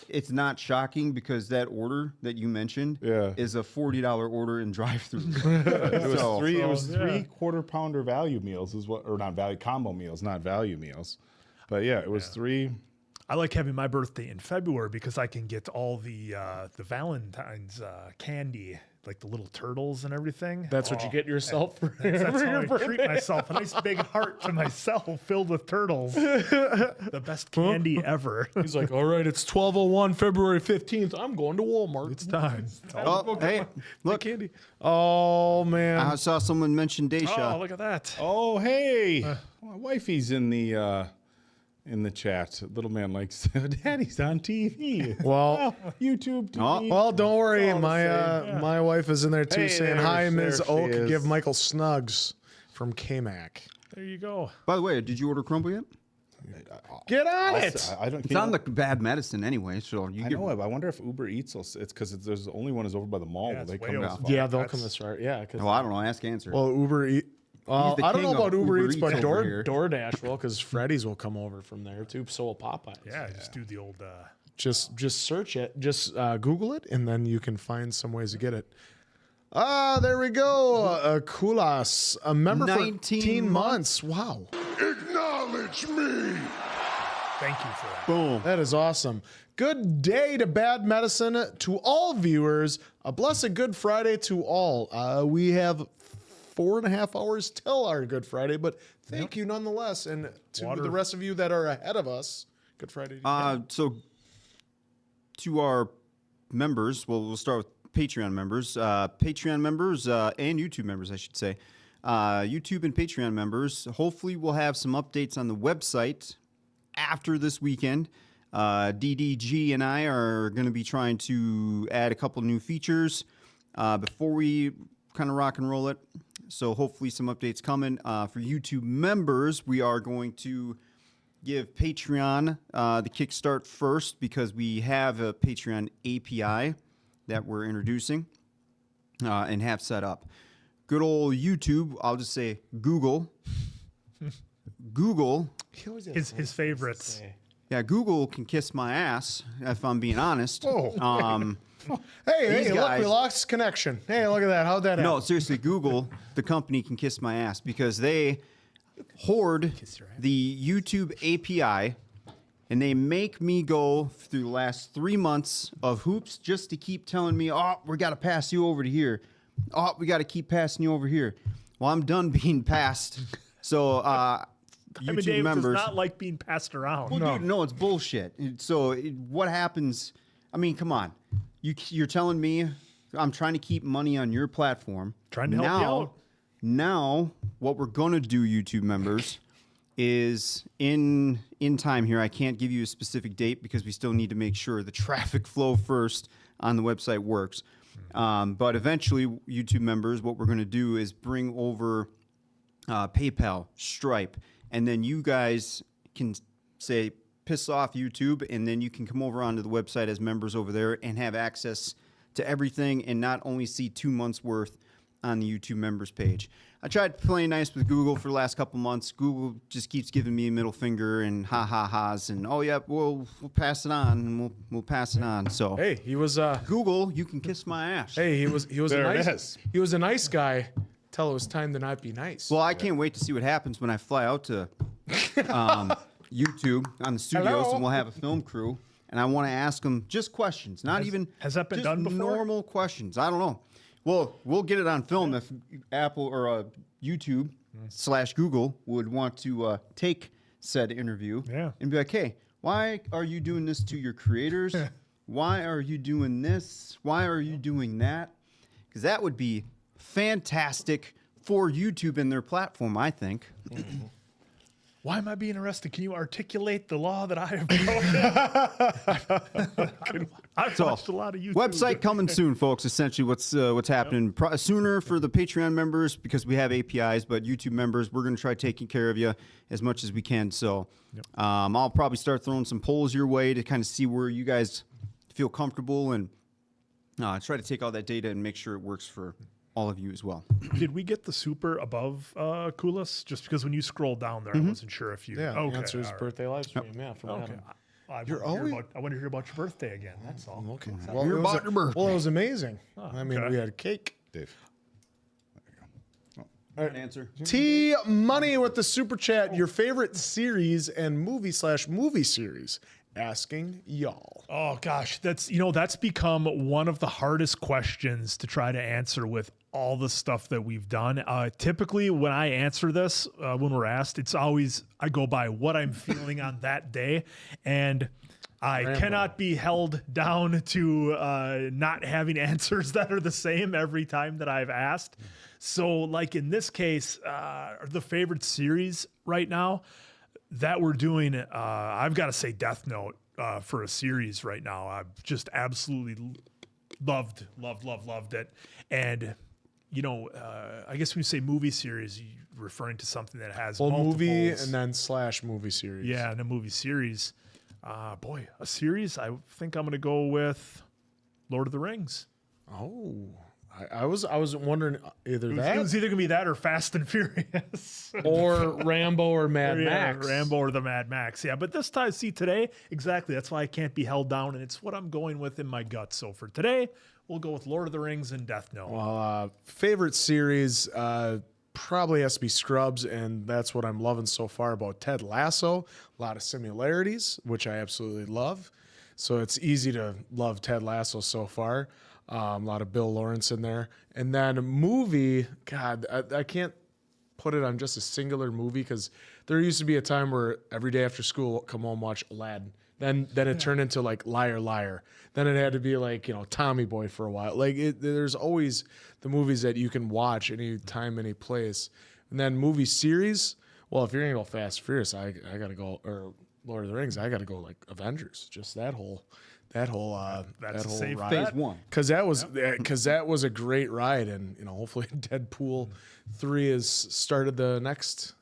it's not shocking because that order that you mentioned is a $40 order in drive-through. It was three quarter pounder value meals or not value combo meals, not value meals. But yeah, it was three. I like having my birthday in February because I can get all the Valentine's candy, like the little turtles and everything. That's what you get yourself for That's how your I birthday. treat myself. A nice big heart to myself filled with turtles. The best candy ever. He's like, all right, it's 12:01, February 15th. I'm going to Walmart. It's time. Oh, hey, look! Candy. Oh man. I saw someone mention Oh, Daisha. look at that. Oh hey, my wifey's in the chat. Little man likes Daddy's on TV. Well, YouTube TV. Oh. well, don't worry. all the same, My wife is in there too, Hey, saying there hi, Ms. she Oak. is. Give Michael Snugs from K-Mac. There you go. By the way, did you order crumble yet? Get on it. I don't. It's on the bad medicine anyway, so you I get. know. I wonder if Uber Eats will. It's because there's the only one is over by the mall. Yeah, Will they it's come way this over. far? Yeah, they'll That's- come this far. Yeah, because Oh, I don't know. Ask answer. well, Uber Eats. Well, the I don't know king about of Uber Uber Eats, but Eats over here. DoorDash will, because Freddy's will come over from there too. So will Popeyes. Yeah, just do the old. Just search it. Just Google it, and then you can find some ways to get it. There we go. Kulas, a member for 19 18 months. Wow, Acknowledge me. Thank you for that. Boom. that is awesome. Good day to Bad Medicine to all viewers. A blessed Good Friday to all. We have 4.5 hours till our Good Friday, but thank you nonetheless, and to the rest of you that are ahead of us. Good Friday. To you. So to our members, well, we'll start with Patreon members, and YouTube members, I should say. YouTube and Patreon members. Hopefully, we'll have some updates on the website after this weekend. DDG and I are going to be trying to add a couple new features before we kind of rock and roll it. So hopefully some updates coming. For YouTube members, we are going to give Patreon the kickstart first because we have a Patreon API that we're introducing and have set up. Good old YouTube, I'll just say Google. Google. His favorites. Yeah, Google can kiss my ass, if I'm being honest. Hey, look, guys- we lost connection. Hey, look at that. How'd that happen? No, seriously, Google, the company, can kiss my ass because they hoard the YouTube API and they make me go through the last 3 months of hoops just to keep telling me, oh, we got to pass you over to here. Oh, we got to keep passing you over here. Well, I'm done being passed. So, YouTube Dave members. does not like being passed around. Well, dude, no, it's bullshit. So what happens? I mean, come on. You're telling me I'm trying to keep money on your platform. Trying to help you out. Now, what we're gonna do, YouTube members, is in time here. I can't give you a specific date because we still need to make sure the traffic flow first on the website works. But eventually, YouTube members, what we're gonna do is bring over PayPal, Stripe, and then you guys can say, piss off YouTube, and then you can come over onto the website as members over there and have access to everything and not only see 2 months worth on the YouTube members page. I tried playing nice with Google for the last couple months. Google just keeps giving me a middle finger and ha-ha-has and, oh, yeah, we'll pass it on and we'll pass it on. So Hey, he was Google, you can kiss my ass. Hey, he was There a it nice is. he was a nice guy till it was time to not be nice. Well, I can't wait to see what happens when I fly out to YouTube on the studios, Hello? and we'll have a film crew. And I want to ask them just questions, not even has that been just done before? normal questions. I don't know. Well, we'll get it on film if Apple or YouTube / Google would want to take said interview and be like, hey, why are you doing this to your creators? Why are you doing this? Why are you doing that? Because that would be fantastic for YouTube and their platform, I think. Why am I being arrested? Can you articulate the law that I have broken? I've watched a lot of YouTube. Website coming soon, folks. Essentially, what's happening sooner for the Patreon members because we have APIs, but YouTube members, we're going to try taking care of you as much as we can. So, I'll probably start throwing some polls your way to kind of see where you guys feel comfortable and try to take all that data and make sure it works for all of you as well. Did we get the super above Kulas? Just because when you scroll down there, I wasn't sure if you. yeah, okay, answer his all right. birthday live stream. Yeah, from Okay. Adam. I You're want always- to hear about your birthday again. That's all. Okay. You're about your birthday. Well, it was amazing. I mean, okay. we had cake. Dave. Answer. T Money with the super chat. Your favorite series and movie series. Asking y'all. Oh gosh, that's become one of the hardest questions to try to answer with all the stuff that we've done. Typically, when I answer this, when we're asked, it's always I go by what I'm feeling on that day, and I cannot be held down to not having answers that are the same every time that I've asked. So, like in this case, the favorite series right now that we're doing, I've got to say Death Note for a series right now. I've just absolutely loved it. And, I guess when you say movie series, referring to something that has Well, movie multiples. and then slash movie series. Yeah, and a movie series. Boy, a series. I think I'm gonna go with Lord of the Rings. Oh, I was wondering either It that was either gonna be that or Fast and Furious. or Rambo or Mad Yeah, Max. Rambo or the Mad Max. Yeah, but this time, see, today, exactly. That's why I can't be held down, and it's what I'm going with in my gut. So for today, we'll go with Lord of the Rings and Death Note. Well, favorite series probably has to be Scrubs, and that's what I'm loving so far about Ted Lasso. A lot of similarities, which I absolutely love. So it's easy to love Ted Lasso so far. A lot of Bill Lawrence in there. And then a movie, God, I can't put it on just a singular movie because there used to be a time where every day after school, come home, watch Aladdin. Then it turned into like Liar Liar. Then it had to be like, Tommy Boy for a while. Like there's always the movies that you can watch any time, any place. And then movie series, well, if you're gonna go Fast and Furious, I gotta go, or Lord of the Rings, I gotta go like Avengers. Just that whole That's that a whole safe ride. Phase 1. Because that was a great ride, and hopefully Deadpool 3 has started the next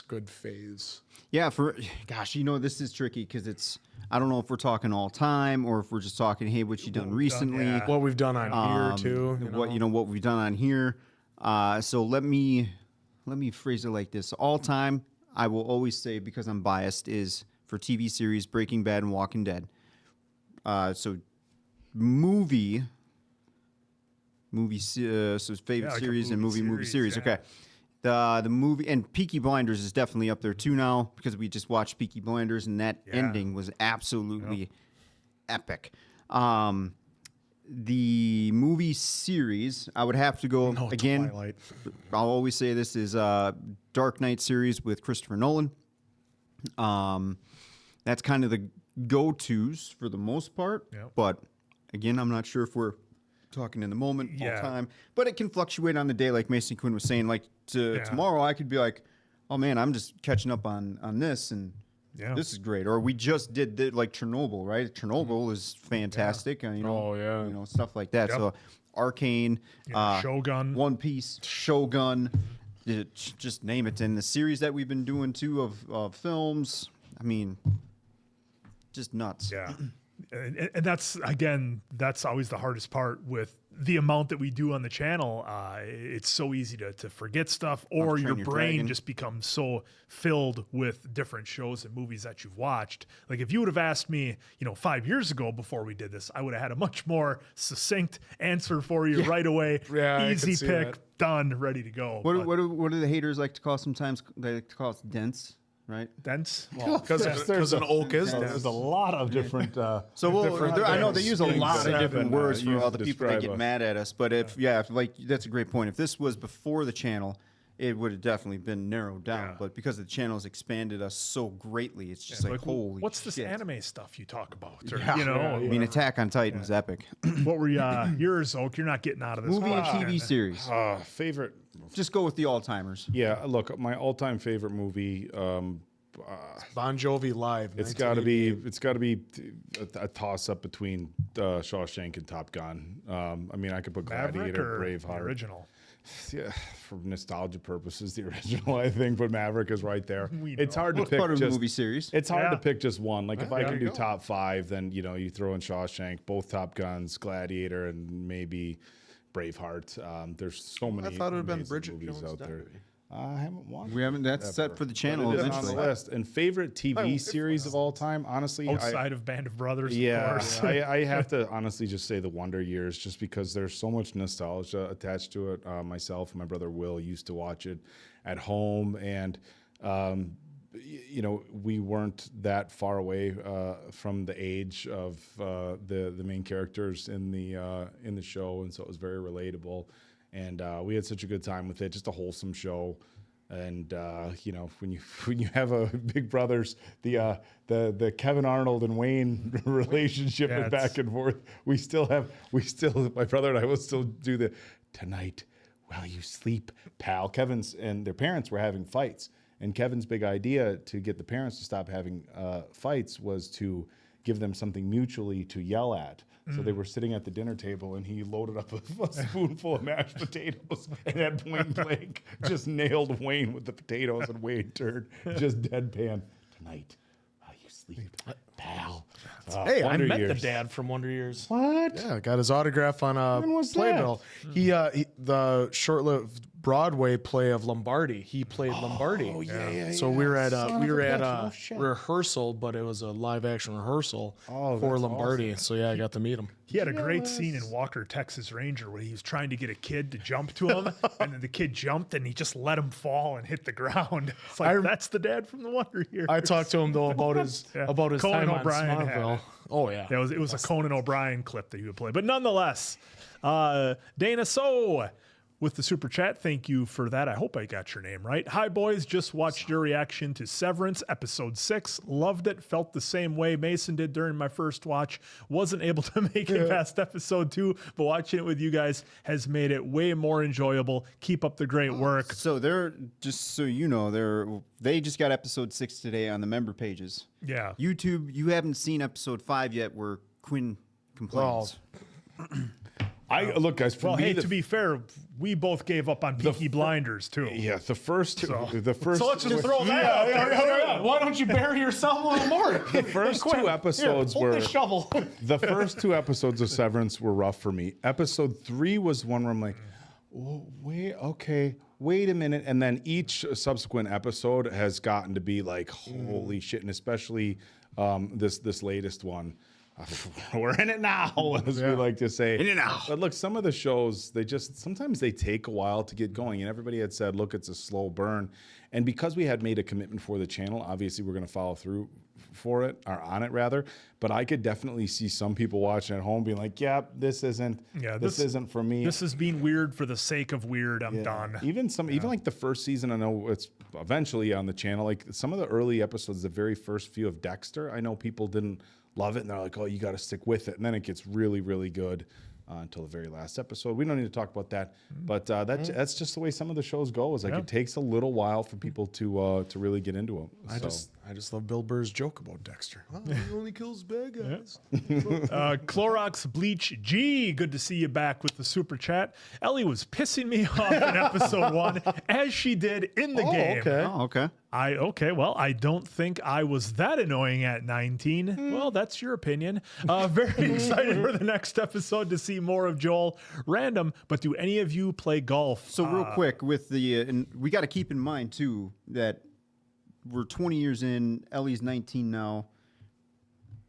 good phase. Yeah, this is tricky because I don't know if we're talking all time or if we're just talking, hey, what you done recently. yeah. What we've done on here too. What we've done on here. So let me phrase it like this. All time, I will always say, because I'm biased, is for TV series Breaking Bad and Walking Dead. So movie so favorite like a series and movie movie series, series. yeah. Okay. The movie, and Peaky Blinders is definitely up there too now because we just watched Peaky Blinders and that ending was absolutely epic. The movie series, I would have to go again. Twilight. I'll always say this is Dark Knight series with Christopher Nolan. That's kind of the go-tos for the most part. Yep. But again, I'm not sure if we're talking in the moment all Yeah. time. But it can fluctuate on the day, like Mason Quinn was saying. Like tomorrow, I could be like, "Oh man, I'm just catching up on this, and this is great." Or we just did like Chernobyl, right? Chernobyl is fantastic. And, stuff like that. Yep. So Arcane, Shogun. One Piece, Shogun, just name it. And the series that we've been doing too of films, I mean, just nuts. Yeah. And that's always the hardest part with the amount that we do on the channel. It's so easy to forget stuff, or Train your Your brain Dragon. just becomes so filled with different shows and movies that you've watched. Like if you would have asked me, 5 years ago before we did this, I would have had a much more succinct answer for you right away. Yeah, I Easy can see pick, that. done, ready to go. What But do the haters like to call sometimes? They like to call us dense, right? dense? Because an oak is There's dense. a lot of different. So I know they use a lot of different words for used all to the people that describe get us. mad at us. But if that's a great point. If this was before the channel, it would have definitely been narrowed down. Yeah. But because the channel's expanded us so greatly, it's just like holy. what's this shit. anime stuff you talk about? Or, I mean, Attack on Titan is epic. what were yours, Oak? You're not getting out of this. Movie and question. TV series. Favorite. Just go with the all timers. Yeah, look, my all-time favorite movie. Bon Jovi live. It's got to be a toss-up between Shawshank and Top Gun. I mean, I could put Maverick Gladiator, or the Braveheart. original? Yeah, for nostalgia purposes, the original, I think, but Maverick is right there. It's hard to It's pick part of the just movie series. It's hard Yeah. to pick just one. Like if I there could you do go. top five, then you throw in Shawshank, both Top Guns, Gladiator, and maybe Braveheart. There's so many. I thought it would have been amazing Bridget movies Jones' out there. Diary. I haven't watched. We haven't. That's ever, set for the but channel it is eventually. on the list. And favorite TV series of all time, honestly, Outside of Band of Brothers, of yeah, course. I have to honestly just say the Wonder Years, just because there's so much nostalgia attached to it. Myself and my brother Will used to watch it at home, and we weren't that far away from the age of the main characters in the show, and so it was very relatable. And we had such a good time with it, just a wholesome show. And when you have a Big Brothers, the Kevin Arnold and Wayne relationship Yeah, and back and forth, we still my brother and I will still do the tonight while you sleep, pal. Kevin's and their parents were having fights, and Kevin's big idea to get the parents to stop having fights was to give them something mutually to yell at. So they were sitting at the dinner table, and he loaded up a spoonful of mashed potatoes, and at point blank just nailed Wayne with the potatoes, and Wayne turned just deadpan. Tonight, while you sleep, pal. Hey, I Wonder met the Years. dad from Wonder Years. What? Yeah, I got his autograph on a When was playbill. He the short-lived Broadway play of Lombardi. He played Lombardi. Oh yeah. So we were at Son we of were a at bitch, a no shit. rehearsal, but it was a live action rehearsal Oh, for that's Lombardi. So yeah, I got to meet him. He had a great scene in Walker, Texas Ranger, where he was trying to get a kid to jump to him, and then the kid jumped, and he just let him fall and hit the ground. It's like, that's the dad from the Wonder Years. I talked to him though about his Conan time on O'Brien had Smallville. it. Oh yeah. It was a Conan O'Brien clip that he would play. But nonetheless, Dana So with the super chat, thank you for that. I hope I got your name right. Hi, boys. Just watched your reaction to Severance, episode 6. Loved it. Felt the same way Mason did during my first watch. Wasn't able to make it past episode 2, but watching it with you guys has made it way more enjoyable. Keep up the great work. So they're just so you know, they just got episode 6 today on the member pages. Yeah. YouTube, you haven't seen episode 5 yet where Quinn complains. Look, guys. For Well, me, hey, to be fair, we both gave up on Peaky Blinders, too. yeah, the first two. So two let's just throw that out there. Why don't you bury yourself a little more? the first two episodes Hold were the shovel. the first two episodes of Severance were rough for me. Episode 3 was one where I'm like, oh, wait a minute, and then each subsequent episode has gotten to be like, holy shit, and especially this latest one. We're in it now, as we like to say. In it now. But look, some of the shows, sometimes they take a while to get going. And everybody had said, look, it's a slow burn. And because we had made a commitment for the channel, obviously we're going to follow through for it, or on it rather. But I could definitely see some people watching at home being like, yeah, this isn't for me. This is being weird for the sake of weird. I'm done. Even like the first season, I know it's eventually on the channel. Like some of the early episodes, the very first few of Dexter, I know people didn't love it, and they're like, oh, you got to stick with it. And then it gets really, really good until the very last episode. We don't need to talk about that, but that's just the way some of the shows go. Is like it takes a little while for people to really get into them. I just love Bill Burr's joke about Dexter. Oh, he only kills bad guys. Clorox Bleach G, good to see you back with the super chat. Ellie was pissing me off in episode 1, as she did in the game. Okay. Oh, okay. Well, I don't think I was that annoying at 19. Well, that's your opinion. Very excited for the next episode to see more of Joel. Random, but do any of you play golf? So real quick with and we got to keep in mind too that we're 20 years in. Ellie's 19 now.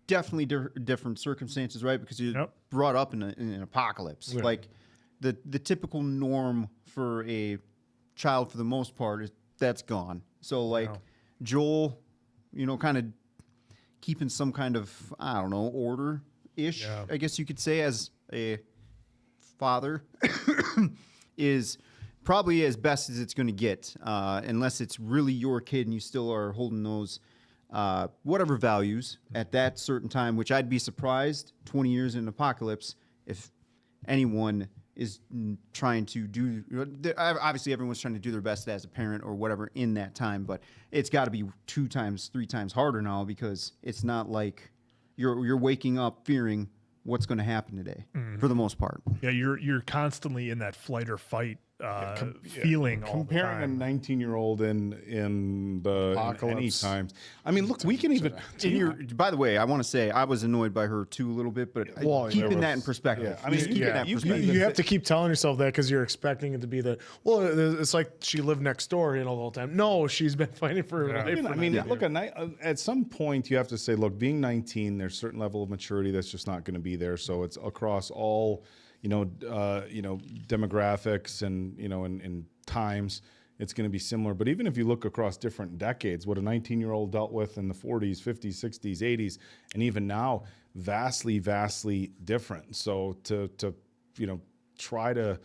Definitely different circumstances, right? Because you're brought up in an apocalypse. Yeah. Like the typical norm for a child, for the most part, is that's gone. So like Joel, kind of keeping some kind of, I don't know, order-ish, I guess you could say, as a father is probably as best as it's going to get, unless it's really your kid and you still are holding those whatever values at that certain time, which I'd be surprised 20 years in an apocalypse if anyone is trying to do, obviously everyone's trying to do their best as a parent or whatever in that time, but it's got to be 2 times, 3 times harder now, because it's not like you're waking up fearing what's going to happen today for the most part. Yeah, you're constantly in that flight or fight feeling all the comparing time. a 19-year-old in the any times. I mean, look, we can even. By the way, I want to say I was annoyed by her too a little bit, but keeping that in perspective. I mean, you have to keep telling yourself that, because you're expecting it to be it's like she lived next door, the whole time. No, she's been fighting for her life. I mean, look, at some point you have to say, look, being 19, there's a certain level of maturity that's just not going to be there. So it's across all, demographics and and times, it's going to be similar. But even if you look across different decades, what a 19-year-old dealt with in the 40s, 50s, 60s, 80s, and even now, vastly, vastly different. So to try to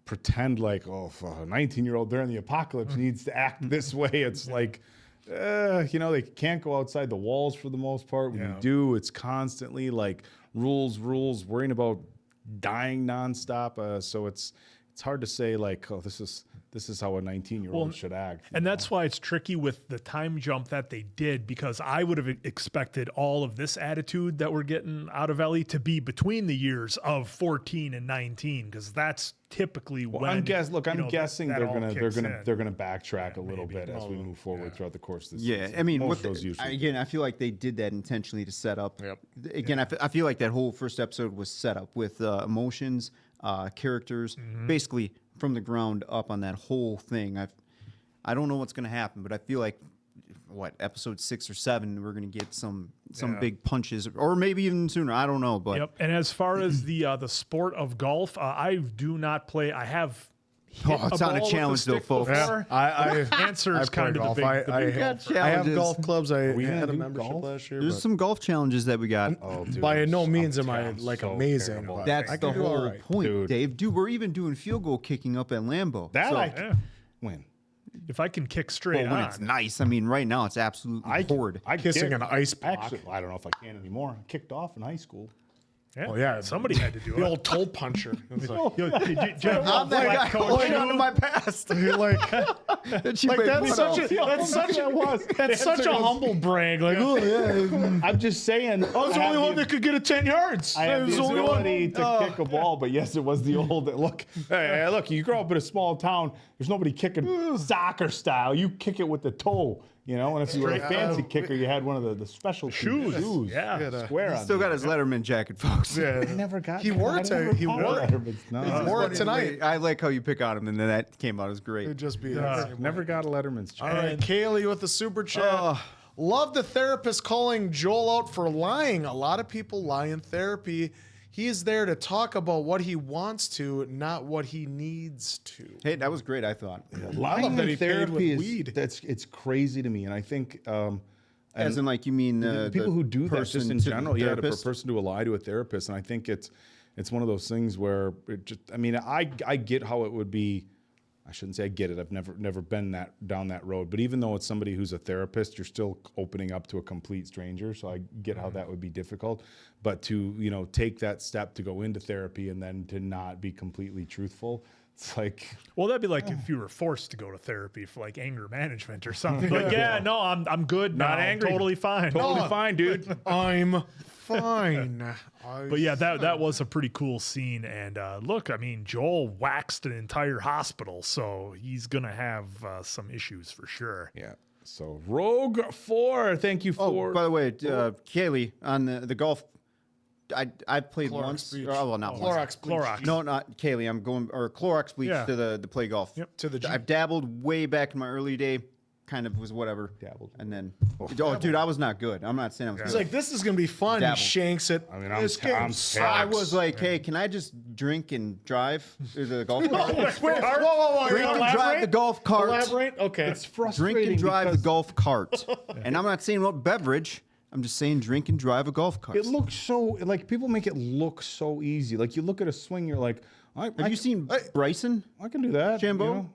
pretend like, a 19-year-old during the apocalypse needs to act this way, it's like, they can't go outside the walls for the most part. When you do, it's constantly like rules, worrying about dying nonstop. So it's it's hard to say like, oh, this is how a 19-year-old should act. And that's why it's tricky with the time jump that they did, because I would have expected all of this attitude that we're getting out of Ellie to be between the years of 14 and 19, because that's typically when. I'm guessing that they're all gonna kicks in. they're gonna backtrack a little bit as we move forward throughout the course of this Yeah, season. I mean, Most of those usually. again, I feel like they did that intentionally to set up. Yep. Again, I feel like that whole first episode was set up with emotions, characters, basically from the ground up on that whole thing. I don't know what's going to happen, but I feel like episode 6 or 7, we're going to get some big punches, or maybe even sooner. I don't know, but Yep. And as far as the sport of golf, I do not play. I have. hit it's a not a ball with challenge though, stick folks. before. I Answer is play kind of golf. the big. I have challenges. golf clubs. I we had gonna a do membership golf? last year. there's but some golf challenges that we got. Oh, dude, by no I'm means am I I'm like so amazing. terrible. But That's I the can do all whole right. point, Dude. Dave. Dude, we're even doing field goal kicking up at Lambeau. That So- I Yeah. win. If I can kick straight Well, when on, it's nice. I mean, right now it's absolutely horrid. I Kissing kick- an ice block. Actually, I don't know if I can anymore. I kicked off in high school. Oh yeah, somebody had to do the it. old toe puncher. It's like, Yo, did you have I'm that black guy coat holding shoe? on to my past. you're like, That you like made that's fun such of. a that's such a humble brag. Like, oh yeah, I'm just saying. I was the only one that could get it 10 yards. I have was the the only one. ability to kick a ball, but yes, it was the old. Look, hey, look, you grow up in a small town. There's nobody kicking soccer style. You kick it with the toe, you know. And if you were a fancy kicker, you had one of the special shoes. Yeah. Square on. Still got his Letterman jacket, folks. Yeah. I never got. He wore it I never he caught wore a it. Letterman. No, Wore it tonight. I like how you pick on him, and then that came out as great. It'd just be. never got a Letterman's. All right, Kaylee with the super chat. Love the therapist calling Joel out for lying. A lot of people lie in therapy. He is there to talk about what he wants to, not what he needs to. Hey, that was great. I thought, Lying that in he paid with therapy is weed. it's crazy to me, and I think as in like you mean the people who do that just person in to the general, yeah, the therapist? person to lie to a therapist, and I think it's one of those things where it just. I mean, I get how it would be. I shouldn't say I get it. I've never been down that road. But even though it's somebody who's a therapist, you're still opening up to a complete stranger. So I get how that would be difficult. But to take that step to go into therapy and then to not be completely truthful, it's like. Well, that'd be like if you were forced to go to therapy for like anger management or something. Like, yeah, no, I'm good. Not now. angry. Totally fine. Totally fine, dude. I'm fine. But yeah, that was a pretty cool scene. And look, I mean, Joel waxed an entire hospital, so he's gonna have some issues for sure. Yeah. So Rogue 4, thank you for. Oh, by the way, Kaylee on the golf. I played Clorox once. bleach. Well, not once. Clorox bleach. Clorox. No, not Kaylee. I'm going or Clorox bleach Yeah. to the play golf. Yep. To the Jeep. I've dabbled way back in my early day. Kind of was whatever. Dabbled. And then, dude, I was not good. I'm not saying I was He's good. like, this is gonna be fun. Dabble. He shanks it. I mean, This game I'm sucks. I was like, hey, can I just drink and drive to the golf cart? Whoa. Drink and drive the golf cart. Elaborate. Okay. It's Drink frustrating and drive the because golf cart. And I'm not saying what beverage. I'm just saying drink and drive a golf cart. it looks so like people make it look so easy. Like you look at a swing, you're like, Have you seen Bryson, I can do that. Jambo? you know?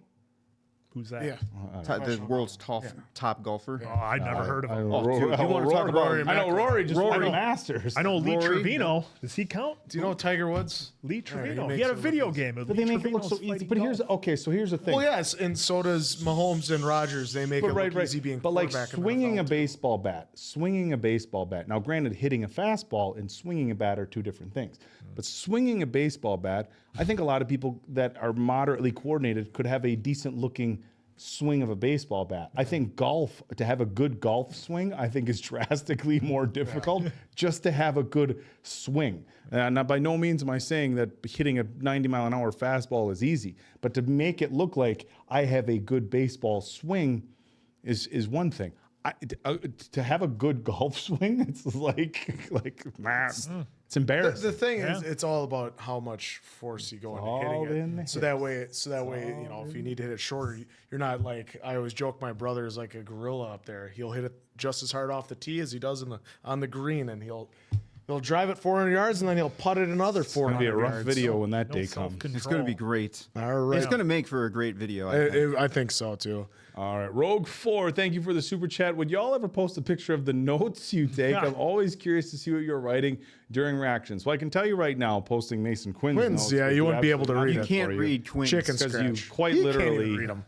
Who's that? Yeah. The world's top golfer? Oh, I'd never heard of him. Oh, dude, you want to talk about I know Rory just won the Masters. I know Lee Rory. Trevino. Does he count? Do you know Tiger Woods? Lee Trevino. he He had a makes it video look game. With But Lee they make it look so Trevino's easy. fighting But here's golf. okay. So here's the thing. Well, yes, and so does Mahomes and Rodgers. They make But it right. look easy being But like quarterback in the swinging a NFL. baseball bat. Now, granted, hitting a fastball and swinging a bat are two different things. But swinging a baseball bat, I think a lot of people that are moderately coordinated could have a decent looking swing of a baseball bat. I think golf, to have a good golf swing, I think is drastically more difficult just to have a good swing. Now, by no means am I saying that hitting a 90-mile-an-hour fastball is easy, but to make it look like I have a good baseball swing is one thing. To have a good golf swing, it's like man, it's embarrassing. The thing is, it's all about how much force you go into all hitting in it. the So that way, if you need to hit it shorter, you're not like I always joke. My brother is like a gorilla up there. He'll hit it just as hard off the tee as he does on the green, and he'll He'll drive it 400 yards and then he'll putt it another It's gonna 400 be a rough yards. video when that No day comes. self-control. It's going to be great. All right. It's going to make for a great video. I think. I think so too. All right, Rogue 4, thank you for the super chat. Would y'all ever post a picture of the notes you take? I'm always curious to see what you're writing during reactions. Well, I can tell you right now, posting Mason Quinn's notes yeah, would you wouldn't be able to absolutely read nothing it. You can't for read Quinn's. Chicken because you scratch. quite You can't even literally read 'em.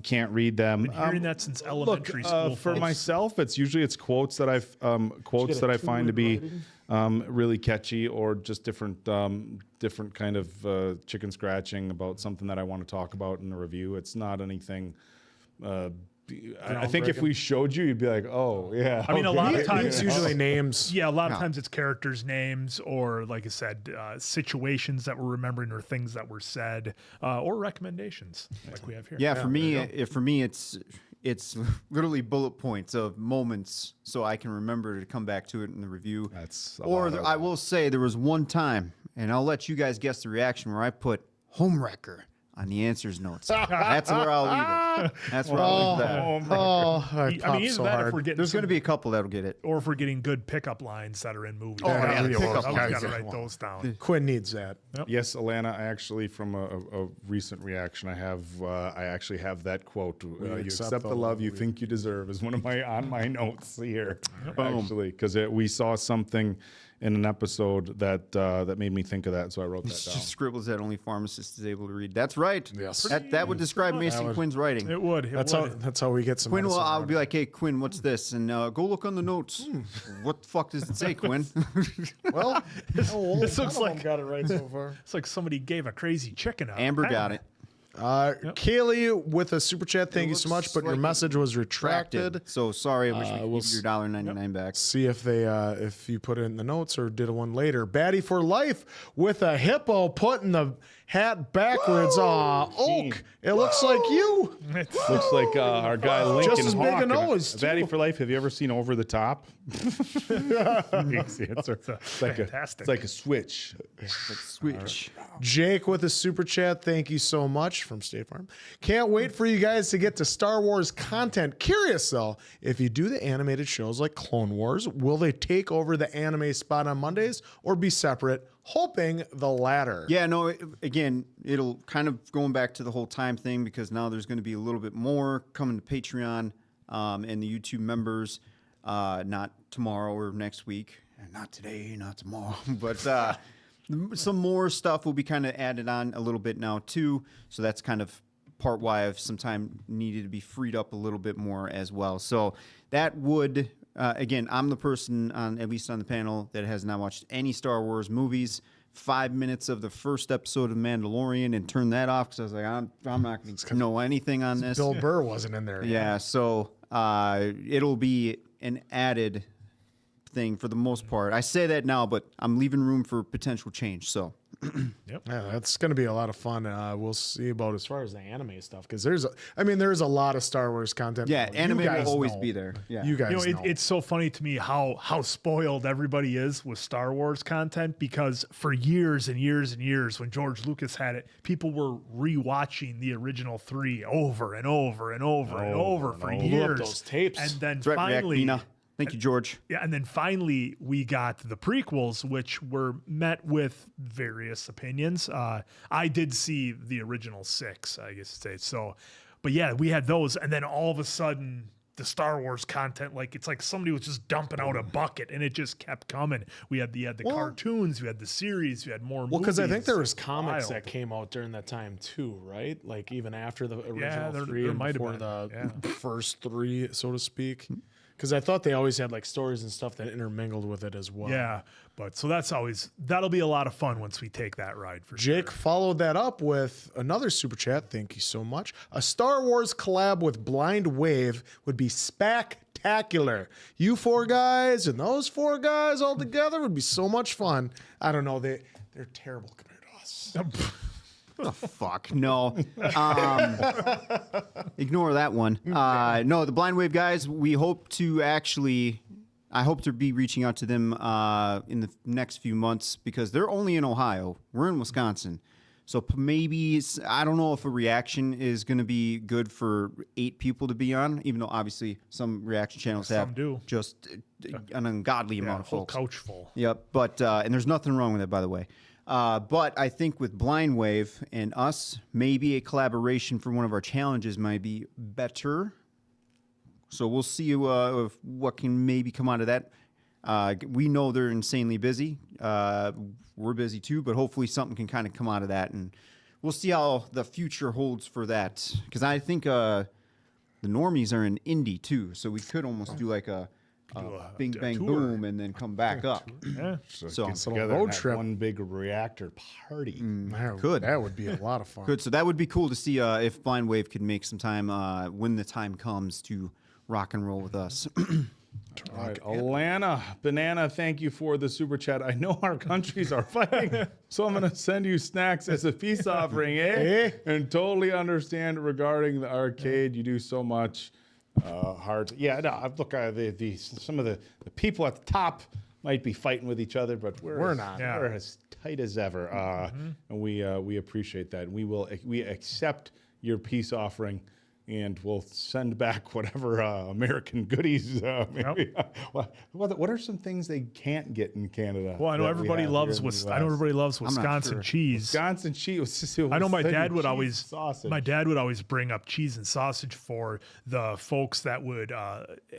can't read them. Hearing that since elementary school. For folks. myself, it's usually quotes that I find to be really catchy, or just different kind of chicken scratching about something that I want to talk about in the review. It's not anything. I think if we showed you, you'd be like, "Oh, yeah." I mean, a lot of times It's usually names. Yeah, a lot of times it's characters' names, or like I said, situations that we're remembering, or things that were said, or recommendations like we have here. Yeah, for me, it's literally bullet points of moments, so I can remember to come back to it in the review. That's I will say there was one time, and I'll let you guys guess the reaction, where I put homewrecker on the answers notes. That's where I'll leave it. That's where I'll leave that. Oh, I I mean, popped either so that, hard. if we're getting There's going to be a couple that'll get it. or if we're getting good pickup lines that are in movies. Oh, yeah, the pickup I lines, got to yeah. write those down. Quinn needs that. Yes, Alana. I actually, from a recent reaction, I actually have that quote. You accept the love you think you deserve is one of my on my notes here. Actually, because we saw something in an episode that made me think of that, so I wrote that down. Just scribbles that only pharmacist is able to read. That's right. Yes. That would describe Mason Quinn's writing. It would. That's how we get some. Quinn will, medicine I'll around be like, hey, Quinn, what's this? And go look on the notes. What the fuck does it say, Quinn? Well, this looks like got it right so far. it's like somebody gave a crazy chicken out. Amber got it. Kaylee with a super chat. Thank you so much, but your like message was retracted. So sorry, I wish we could we'll give you your $1.99 back. See if they if you put it in the notes or did one later. Batty for life with a hippo putting the hat backwards. Oak. It looks like you. Looks like our guy Lincoln Just as big a Hawk. nose, too. Batty for life. Have you ever seen Over the Top? It's like fantastic. it's like a switch. Switch. Jake with a super chat. Thank you so much from State Farm. Can't wait for you guys to get to Star Wars content. Curious though, if you do the animated shows like Clone Wars, will they take over the anime spot on Mondays or be separate? Hoping the latter. Yeah, no, again, it'll kind of going back to the whole time thing, because now there's going to be a little bit more coming to Patreon and the YouTube members, not tomorrow or next week. And not today, not tomorrow. But some more stuff will be kind of added on a little bit now, too. So that's kind of part why I've some time needed to be freed up a little bit more as well. So that would... again, I'm the person, at least on the panel, that has not watched any Star Wars movies. 5 minutes of the first episode of Mandalorian and turned that off because I was like, I'm not going to know anything on this. Bill Burr wasn't in there. Yeah, so it'll be an added thing for the most part. I say that now, but I'm leaving room for potential change. So, Yeah, that's going to be a lot of fun. We'll see about as far as the anime stuff, because there's a lot of Star Wars content. yeah, You anime guys will always know. be there. Yeah, You guys know. It's so funny to me how spoiled everybody is with Star Wars content, because for years and years and years, when George Lucas had it, people were rewatching the original 3 over and over and over and over for Blew up years. those tapes. And then That's right, finally, React, Nina. Thank you, George. yeah, and then finally we got the prequels, which were met with various opinions. I did see the original 6, I guess to say. So, but yeah, we had those, and then all of a sudden the Star Wars content, like it's like somebody was just dumping out a bucket, and it just kept coming. We had the cartoons, we had the series, we had more. Well, because I think there was It's comics wild. that came out during that time too, right? Like even after the original there 3 there and might have before been, the first 3, so to speak. Because I thought they always had like stories and stuff that intermingled with it as well. Yeah, but so that'll be a lot of fun once we take that ride for Jake sure. followed that up with another super chat. Thank you so much. A Star Wars collab with Blind Wave would be spectacular. You 4 guys and those 4 guys all together would be so much fun. I don't know. They're terrible compared to us. The fuck no. Ignore that one. No, the Blind Wave guys. We hope to I hope to be reaching out to them in the next few months, because they're only in Ohio. We're in Wisconsin, So maybe I don't know if a reaction is going to be good for 8 people to be on, even though obviously some reaction channels have do. just an ungodly amount of Whole folks. couch full. Yep, but and there's nothing wrong with it, by the way. But I think with Blind Wave and us, maybe a collaboration for one of our challenges might be better. So we'll see if what can maybe come out of that. We know they're insanely busy. We're busy too, but hopefully something can kind of come out of that, and we'll see how the future holds for that. Because I think the normies are in Indy too, so we could almost do like a bing bang tour. boom and then come back up. Yeah. So Get together road and have trip. one big reactor party. Could. That would be a lot of fun. Good. So that would be cool to see if Blind Wave could make some time when the time comes to rock and roll with us. All right, Alana Banana, thank you for the super chat. I know our countries are fighting, so I'm going to send you snacks as a peace offering, eh? And totally understand regarding the arcade. You do so much hard. Yeah, no, look, some of the people at the top might be fighting with each other, but we're not. Yeah. We're as tight as ever, and we appreciate that. We accept your peace offering. And we'll send back whatever American goodies. Maybe. What are some things they can't get in Canada? Well, I know that we everybody have loves here in the I know US? everybody loves not Wisconsin sure. cheese. Wisconsin cheese. I know my dad would cheese always sausage. my dad would always bring up cheese and sausage for the folks that would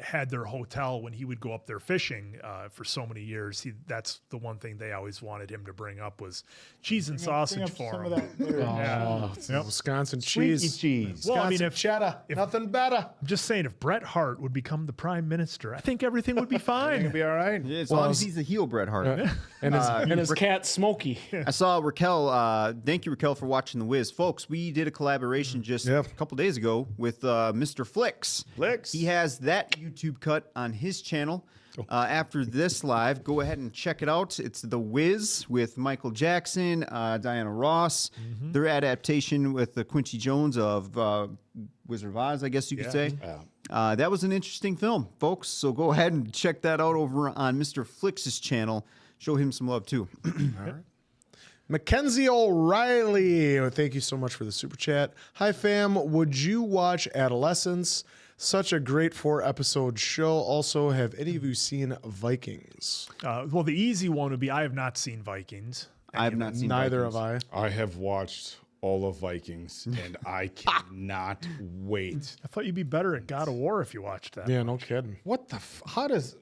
had their hotel when he would go up there fishing for so many years. That's the one thing they always wanted him to bring up was cheese and sausage for some him. of that there. Oh, Yep. Wisconsin Sweetie cheese. cheese. Well, I mean, Wisconsin cheddar. Nothing better. I'm just saying, if Bret Hart would become the prime minister, I think everything would be It'll fine. be all right. As long as he's a heel, Bret Hart. And his cat Smokey. I saw Raquel. Thank you, Raquel, for watching The Wiz. Folks, we did a collaboration just a couple days ago with Mr. Flicks. Flicks. He has that YouTube cut on his channel. After this live, go ahead and check it out. It's The Wiz with Michael Jackson, Diana Ross. Their adaptation with Quincy Jones of Wizard of Oz, I guess you could say. That was an interesting film, folks. So go ahead and check that out over on Mr. Flicks' channel. Show him some love, too. Mackenzie O'Reilly, thank you so much for the super chat. Hi, fam. Would you watch Adolescence? Such a great 4-episode show. Also, have any of you seen Vikings? Well, the easy one would be I have not seen Vikings. I have not seen Neither Vikings. have I. I have watched all of Vikings, and I cannot wait. I thought you'd be better at God of War if you watched that. Yeah, no kidding. What the? How does?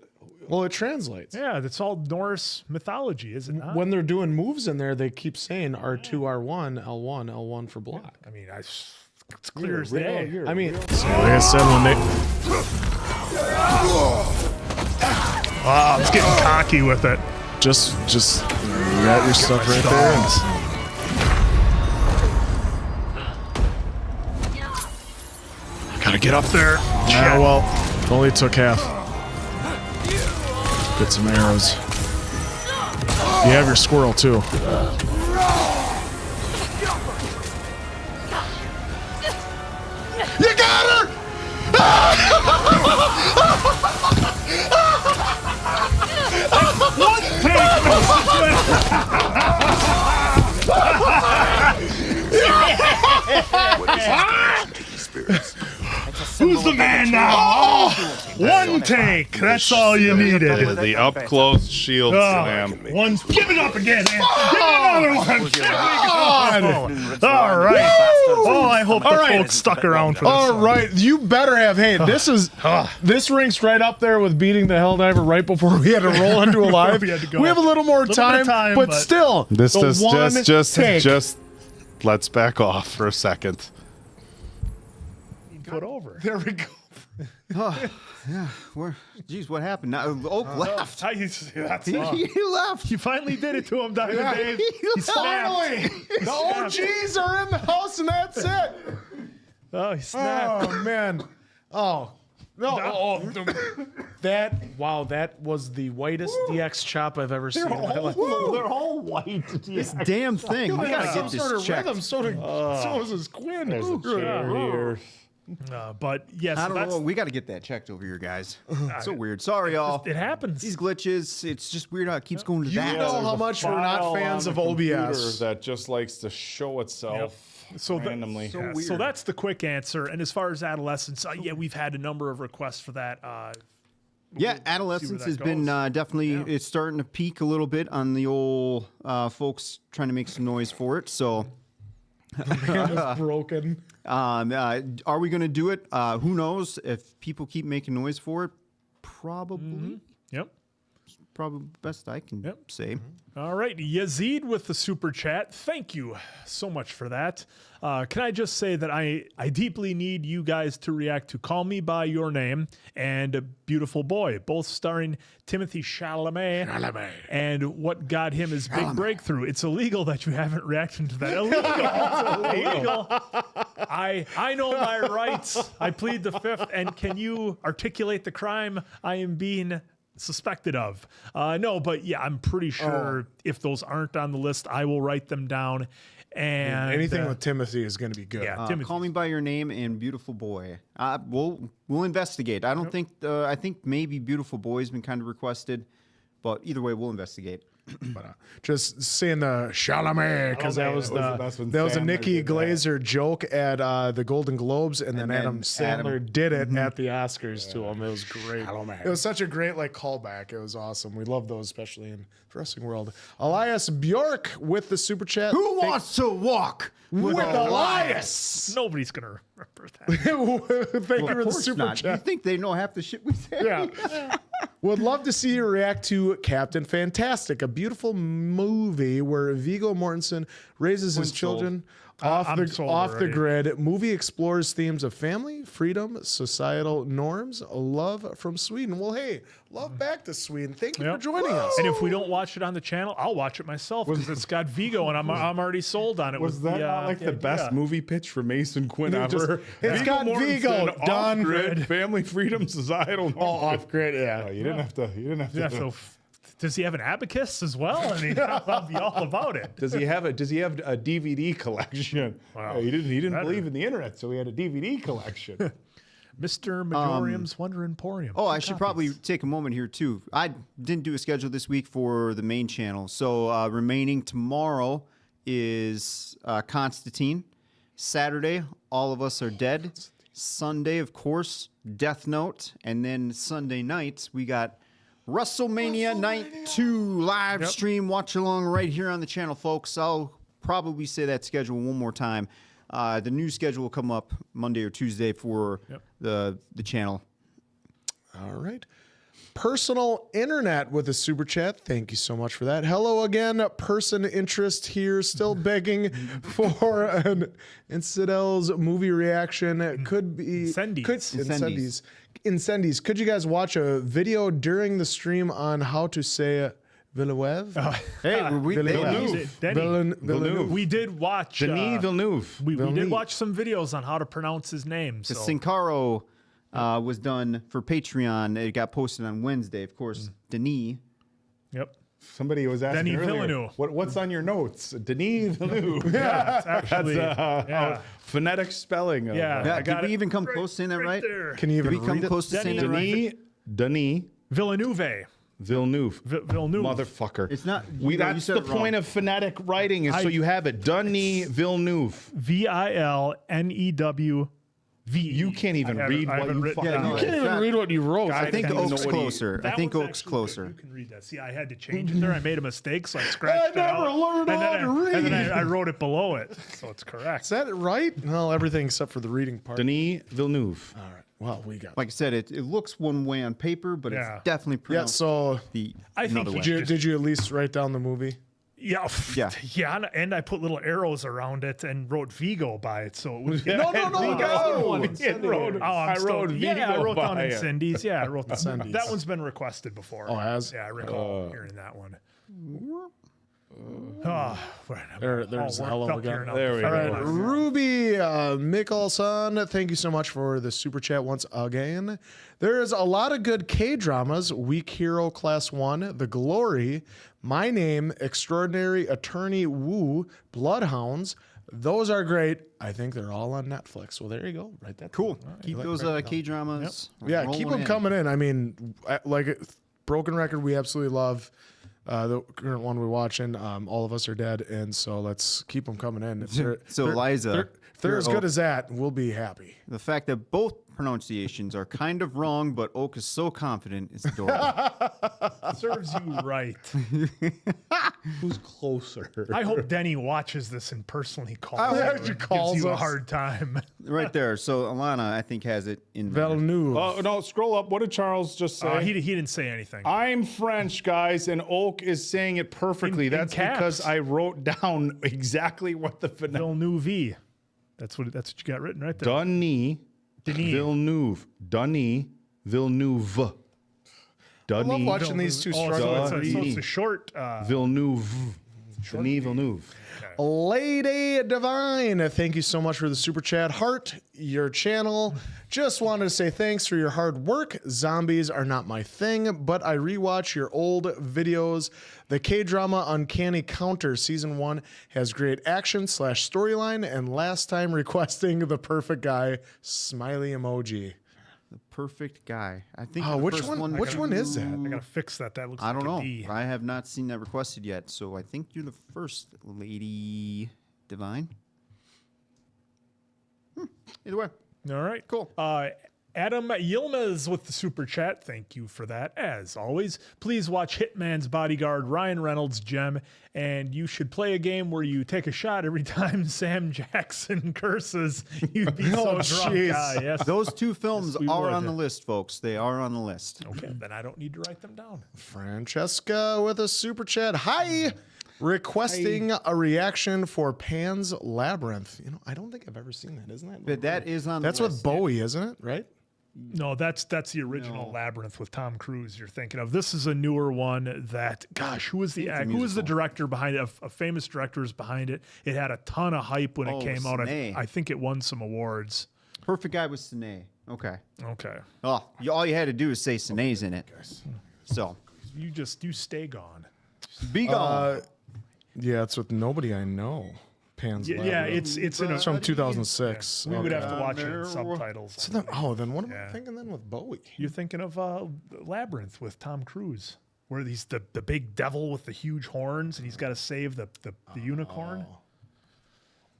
Well, it translates. Yeah, that's all Norse mythology, is it not? When they're doing moves in there, they keep saying R2, R1, L1, L1 for block. I mean, it's clear as day. I mean, like I said, when they Oh, it's getting cocky with it. just you got your stuff right there. And Gotta get up there. yeah, well, only took half. Get some arrows. You have your squirrel too. You got her! Who's the man now? One take. That's all you needed. The up close shield slam. One's give it up again. Man. Give me another one. All right. Oh, I hope the folks stuck around for this. All right, you better have. Hey, this ranks right up there with beating the Helldiver right before we had to roll into a live. We had to go. We have a little more Little bit time, of time, but but- still, This the does one take. just let's back off for a second. Put over. There we go. Geez, what happened? Now, Oak left. That's He left. You finally did it to him, Diamond Dave. He snapped. Finally, the OGs are in the house, and that's it. Oh, he snapped. Oh man. Oh. No. That was the whitest DX chop I've ever seen in my life. They're all white. This damn thing. We gotta get Some this sort of checked. rhythm. So is his Quinn. There's a chair here. But yes, I don't know. We got to get that checked over here, guys. So weird. Sorry, y'all. it happens. These glitches. It's just weird how it keeps going to You that. know how much we're not File fans on of the computer OBS. that just likes to show itself randomly. So that's the quick answer. And as far as adolescence, yeah, we've had a number of requests for that. Yeah, adolescence that has been goes. definitely, it's starting to peak a little bit on the old folks trying to make some noise for it. So It's broken. are we going to do it? Who knows? If people keep making noise for it, probably. Yep. Probably best I can say. All right, Yazid with the super chat. Thank you so much for that. Can I just say that I deeply need you guys to react to Call Me By Your Name and A Beautiful Boy, both starring Timothy Chalamet. And what got him his big breakthrough. It's illegal that you haven't reacted to that. Illegal. I know my rights. I plead the fifth. And can you articulate the crime I am being suspected of? No, but yeah, I'm pretty sure if those aren't on the list, I will write them down. And Anything with Timothy is going to be good. yeah, Timothy. Call Me By Your Name and Beautiful Boy. We'll investigate. I don't think I think maybe Beautiful Boy has been kind of requested, but either way, we'll investigate. But just saying the Chalamet because that was That's when a Sandler Nikki did that. Glazer joke at the Golden Globes, and then then Adam Sandler did it Mm-hmm. at the Oscars to him. It was great. It was such a great callback. It was awesome. We love those, especially in the wrestling world. Elias Bjork with the super chat. Who wants to walk with Elias? Nobody's going to remember that. Thank you for the course super not. You chat. think they know half the shit we say? Yeah. Would love to see you react to Captain Fantastic, a beautiful movie where Viggo Mortensen raises his children off I'm sold the already. grid. Movie explores themes of family, freedom, societal norms, love from Sweden. Well, hey, love back to Sweden. Thank you for Yep. joining us. And if we don't watch it on the channel, I'll watch it myself because it's got Vigo, and I'm already sold on it. Was with that not like the best movie pitch for Mason Quinn ever? It's got Viggo, done. Off-grid, family, freedom, societal. Oh, off grid, yeah. You didn't have to. Yeah. So, does he have an abacus as well? I mean, I'll be all about it. Does he have a DVD collection? Wow. He didn't Better. believe in the internet, so he had a DVD collection. Mr. Majorium's Wonder Emporium. Oh, I should probably take a moment here too. I didn't do a schedule this week for the main channel, so remaining tomorrow is Constantine. Saturday, All of Us Are Dead. Sunday, of course, Death Note, and then Sunday nights we got WrestleMania Night 2 live stream watch along right here on the channel, folks. I'll probably say that schedule one more time. The new schedule will come up Monday or Tuesday for the channel. All right. Personal Internet with a super chat. Thank you so much for that. Hello again. Person interest here. Still begging for an Incidentals movie reaction. Could be Incendies. Incendies. Could you guys watch a video during the stream on how to say Villeneuve? Hey, Villeneuve. We did watch Denis Villeneuve. we did watch some videos on how to pronounce his name. The So Sin Caro was done for Patreon. It got posted on Wednesday, of course. Denis. yep. Somebody was asking Denis earlier, Villeneuve. what's on your notes? Denis Villeneuve. Yeah, it's actually yeah. Phonetic spelling. Of, Yeah. Yeah, I did got we it even come close to saying that right? there. Can you Did even we come read it? close to saying that right? Denis Villeneuve. Villeneuve. Villeneuve. Motherfucker. It's not. We, you that's said the it wrong. point of phonetic writing is so you have it. Denis Villeneuve. Vilnew. You can't even read what you fucking Yeah, no, You it's can't even not- read what you wrote. I think don't even Oak's know what he- closer. I That think one's Oak's actually closer. good. You can read that. See, I had to change it there. I made a mistake, so I scratched it never out. learned and how then to And then read. I wrote it below it, so it's correct. Is that right? No, everything except for the reading part. Denis Villeneuve. All right. Well, we got. Like I said, it looks one way on paper, but Yeah. it's definitely Yeah. pronounced So, I think another he way. did you at least write down the movie? Yeah, Yeah. yeah, and I put little arrows around it and wrote Vigo by it, so it was. No. Oh, I'm still, wrote yeah, I Vigo wrote down by it. Incendies. Yeah, I wrote Incendies. that one's been requested before. Oh, has? Yeah, I recall hearing that one. There's hello again. There we All go. right, Ruby Mickelson, thank you so much for the super chat once again. There is a lot of good K-dramas. Weak Hero Class 1, The Glory, My Name, Extraordinary Attorney Woo, Bloodhounds, Those are great. I think they're all on Netflix. Well, there you go. Write that. Cool. down. Keep those K-dramas. Yeah, keep rolling them in. coming in. I mean, like Broken Record, we absolutely love. The current one we're watching, All of Us Are Dead, and so let's keep them coming in. If Liza, if they're as good as that, we'll be happy. the fact that both pronunciations are kind of wrong, but Oak is so confident is adorable. Serves you right. Who's closer? I hope Denny watches this and personally calls I you hope and she gives calls you a us. hard time. Right there. So Alana, I think, has it in there. Villeneuve. Oh no! Scroll up. What did Charles just say? He didn't say anything. I'm French, guys, and Oak is saying it perfectly. In That's caps. because I wrote down exactly what the Villeneuve. That's what you got written right there. Denis Villeneuve. Denis Villeneuve. I love Denis watching these two Oh, struggle. so it's a short. Villeneuve. Denis Villeneuve. Lady Divine, thank you so much for the super chat. Heart your channel. Just wanted to say thanks for your hard work. Zombies are not my thing, but I rewatch your old videos. The K-drama Uncanny Counter season 1 has great action / storyline, and last time requesting the perfect guy smiley emoji. The perfect guy. I think. Oh, the which first one? Which one is that? I gotta fix that. That looks. I don't like know. a D. I have not seen that requested yet, so I think you're the first, Lady Divine. Either way, All right. cool. Adam Yilmaz with the super chat. Thank you for that. As always, please watch Hitman's Bodyguard, Ryan Reynolds' gem, and you should play a game where you take a shot every time Sam Jackson curses. You'd be so drunk. jeez. Yes. Those two films we are would. on the list, folks. They are on the list. Okay, then I don't need to write them down. Francesca with a super chat. Hi. Requesting a reaction for Pan's Labyrinth. You know, I don't think I've ever seen that. Isn't that? But that is on That's the with list. Bowie, isn't it? Right? No, that's the original Labyrinth with Tom Cruise you're thinking of. This is a newer one that, gosh, who was the director behind it? A famous director is behind it. It had a ton of hype when it came out. I think it won some awards. Perfect guy was Sine. Okay. Okay. Oh, all you had to do is say Sine's in it. So, You stay gone. be gone. Yeah, it's with nobody I know. Pan's Yeah, Labyrinth. it's in a. It's from 2006. We would have to Okay. watch it in subtitles. So then what am I thinking then with Bowie? You're thinking of Labyrinth with Tom Cruise, where he's the big devil with the huge horns, and he's got to save the unicorn.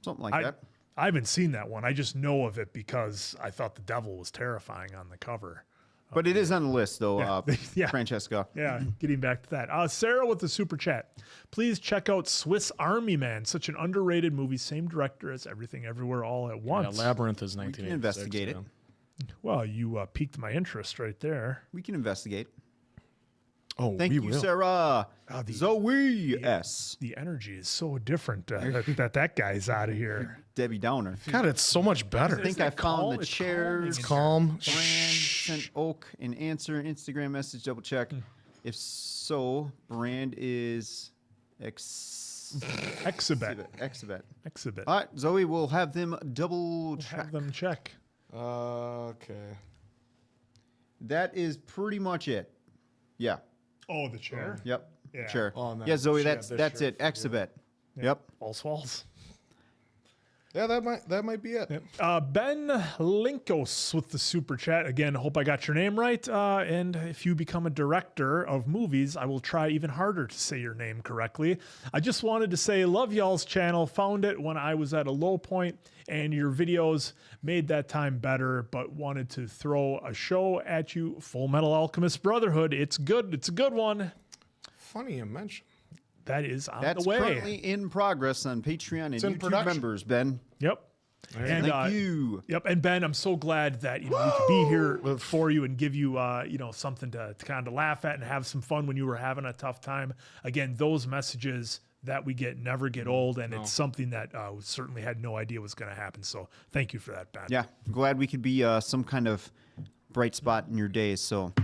Something like that. I haven't seen that one. I just know of it because I thought the devil was terrifying on the cover. But it is on the list, though, Yeah. Francesca. Yeah, getting back to that. Sarah with the super chat. Please check out Swiss Army Man. Such an underrated movie. Same director as Everything Everywhere All at Once. Yeah, Labyrinth is 1986. investigate it. man. Well, you piqued my interest right there. We can investigate. Oh, Thank we you, will. Sarah. Zoe S. The energy is so different that guy's out of here. Debbie Downer. God, it's so much better. I think I found the chairs. Calm. Brand sent Oak an answer, Instagram message, double check. If so, Brand is Exhibit. Exhibit. All right, Zoe, we'll have them double check. Have them check. Okay. That is pretty much it. Yeah. Oh, the chair. Yep. Yeah. Sure. Oh, and Yeah, Zoe, she had that's this it. shirt for Exhibit. Yep. False walls. Yeah, that might be it. Ben Linkos with the super chat. Again, hope I got your name right. And if you become a director of movies, I will try even harder to say your name correctly. I just wanted to say, love y'all's channel. Found it when I was at a low point, and your videos made that time better, but wanted to throw a show at you. Full Metal Alchemist Brotherhood. It's good. It's a good one. Funny you mention. That is on That's the way. currently in progress on Patreon and in YouTube production. members, Ben. Yep. And, Thank you. Yep. And Ben, I'm so glad that we could be here for you and give you something to kind of laugh at and have some fun when you were having a tough time. Again, those messages that we get never get old, and it's something that we certainly had no idea was going to happen. So thank you for that, Ben. Yeah, glad we could be some kind of bright spot in your days. So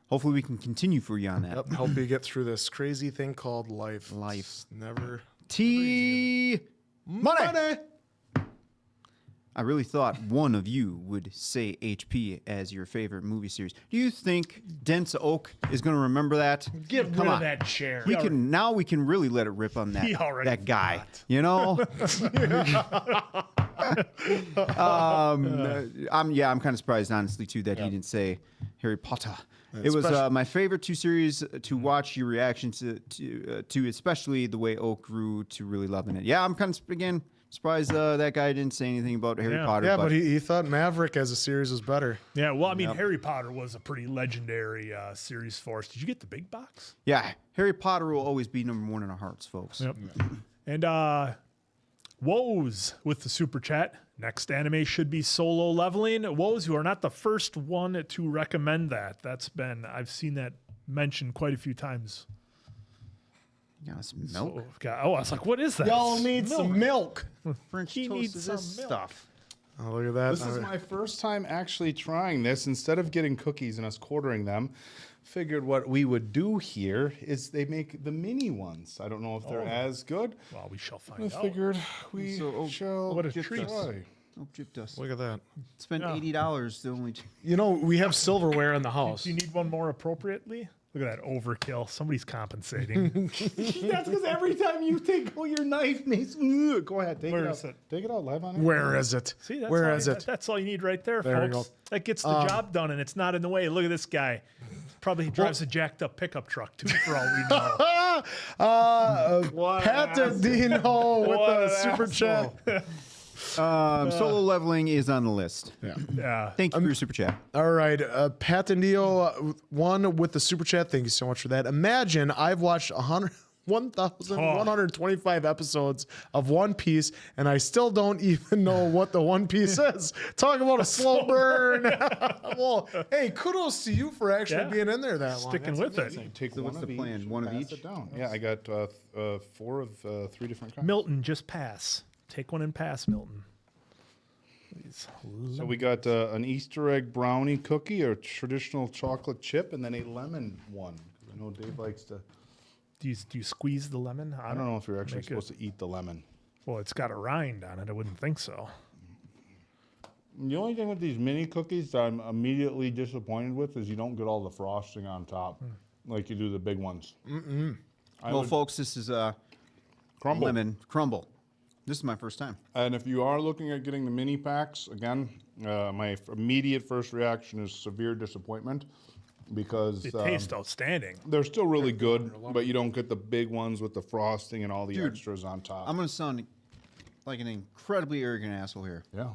hopefully we can continue for you on that. Yep, help you get through this crazy thing called life. Life. It's never T money. I really thought one of you would say HP as your favorite movie series. Do you think Dense Oak is going to remember that? Get rid of that chair. We can really let it rip on He already that guy. forgot. You know. I'm kind of surprised, honestly, too, that he didn't say Harry Potter. It was my favorite 2 series to watch. Your reaction to especially the way Oak grew to really loving it. Yeah, I'm kind of again surprised that guy didn't say anything about Harry Potter. Yeah, but he thought Maverick as a series was better. Yeah, well, I mean, Harry Potter was a pretty legendary series for us. Did you get the big box? Yeah, Harry Potter will always be number 1 in our hearts, folks. Yep. And Woes with the super chat. Next anime should be Solo Leveling. Woes, you are not the first one to recommend that. I've seen that mentioned quite a few times. Yeah, it's milk. I was like, what is that? Y'all need some milk. French He toast needs is some this milk. stuff. Oh, look at that. This is my first time actually trying this. Instead of getting cookies and us quartering them, figured what we would do here is they make the mini ones. I don't know if they're as good. Well, we shall I find out. figured we shall what a get treat. try. Oh, Jip dust. Look at that. Spent $80 to only. You know, we have silverware in the house. Do you need one more appropriately? Look at that overkill. Somebody's compensating. That's because every time you take your knife, Mason. Go ahead, take Where it is out. it? Take it out live on it. Where is it? See, Where is it? That's all you need right there, There you folks. go. That gets the job done, and it's not in the way. Look at this guy. Probably drives a jacked up pickup truck, too, for all we know. Pat Dino with the super chat. Solo leveling is on the list. Yeah. Thank you for your super chat. All right, Pat Dino, one with the super chat. Thank you so much for that. Imagine I've watched 1,125 episodes of One Piece, and I still don't even know what the One Piece is. Talk about a slow burn. Well, hey, kudos to you for actually being in there that long. Sticking That's with it. amazing. Take So one what's of the each plan? and One of pass each? it down. Yeah, I got 4 of 3 different kinds. Milton, just pass. Take one and pass, Milton. So we got an Easter egg brownie cookie, a traditional chocolate chip, and then a lemon one. I know Dave likes to. Do you squeeze the lemon? I don't know if you're actually Make it- supposed to eat the lemon. Well, it's got a rind on it. I wouldn't think so. The only thing with these mini cookies that I'm immediately disappointed with is you don't get all the frosting on top like you do the big ones. Well, folks, this is Crumble. lemon crumble. This is my first time. And if you are looking at getting the mini packs, again, my immediate first reaction is severe disappointment because It tastes outstanding. they're still really good, but you don't get the big ones with the frosting and all the Dude, extras on top. I'm going to sound like an incredibly arrogant asshole here. Yeah,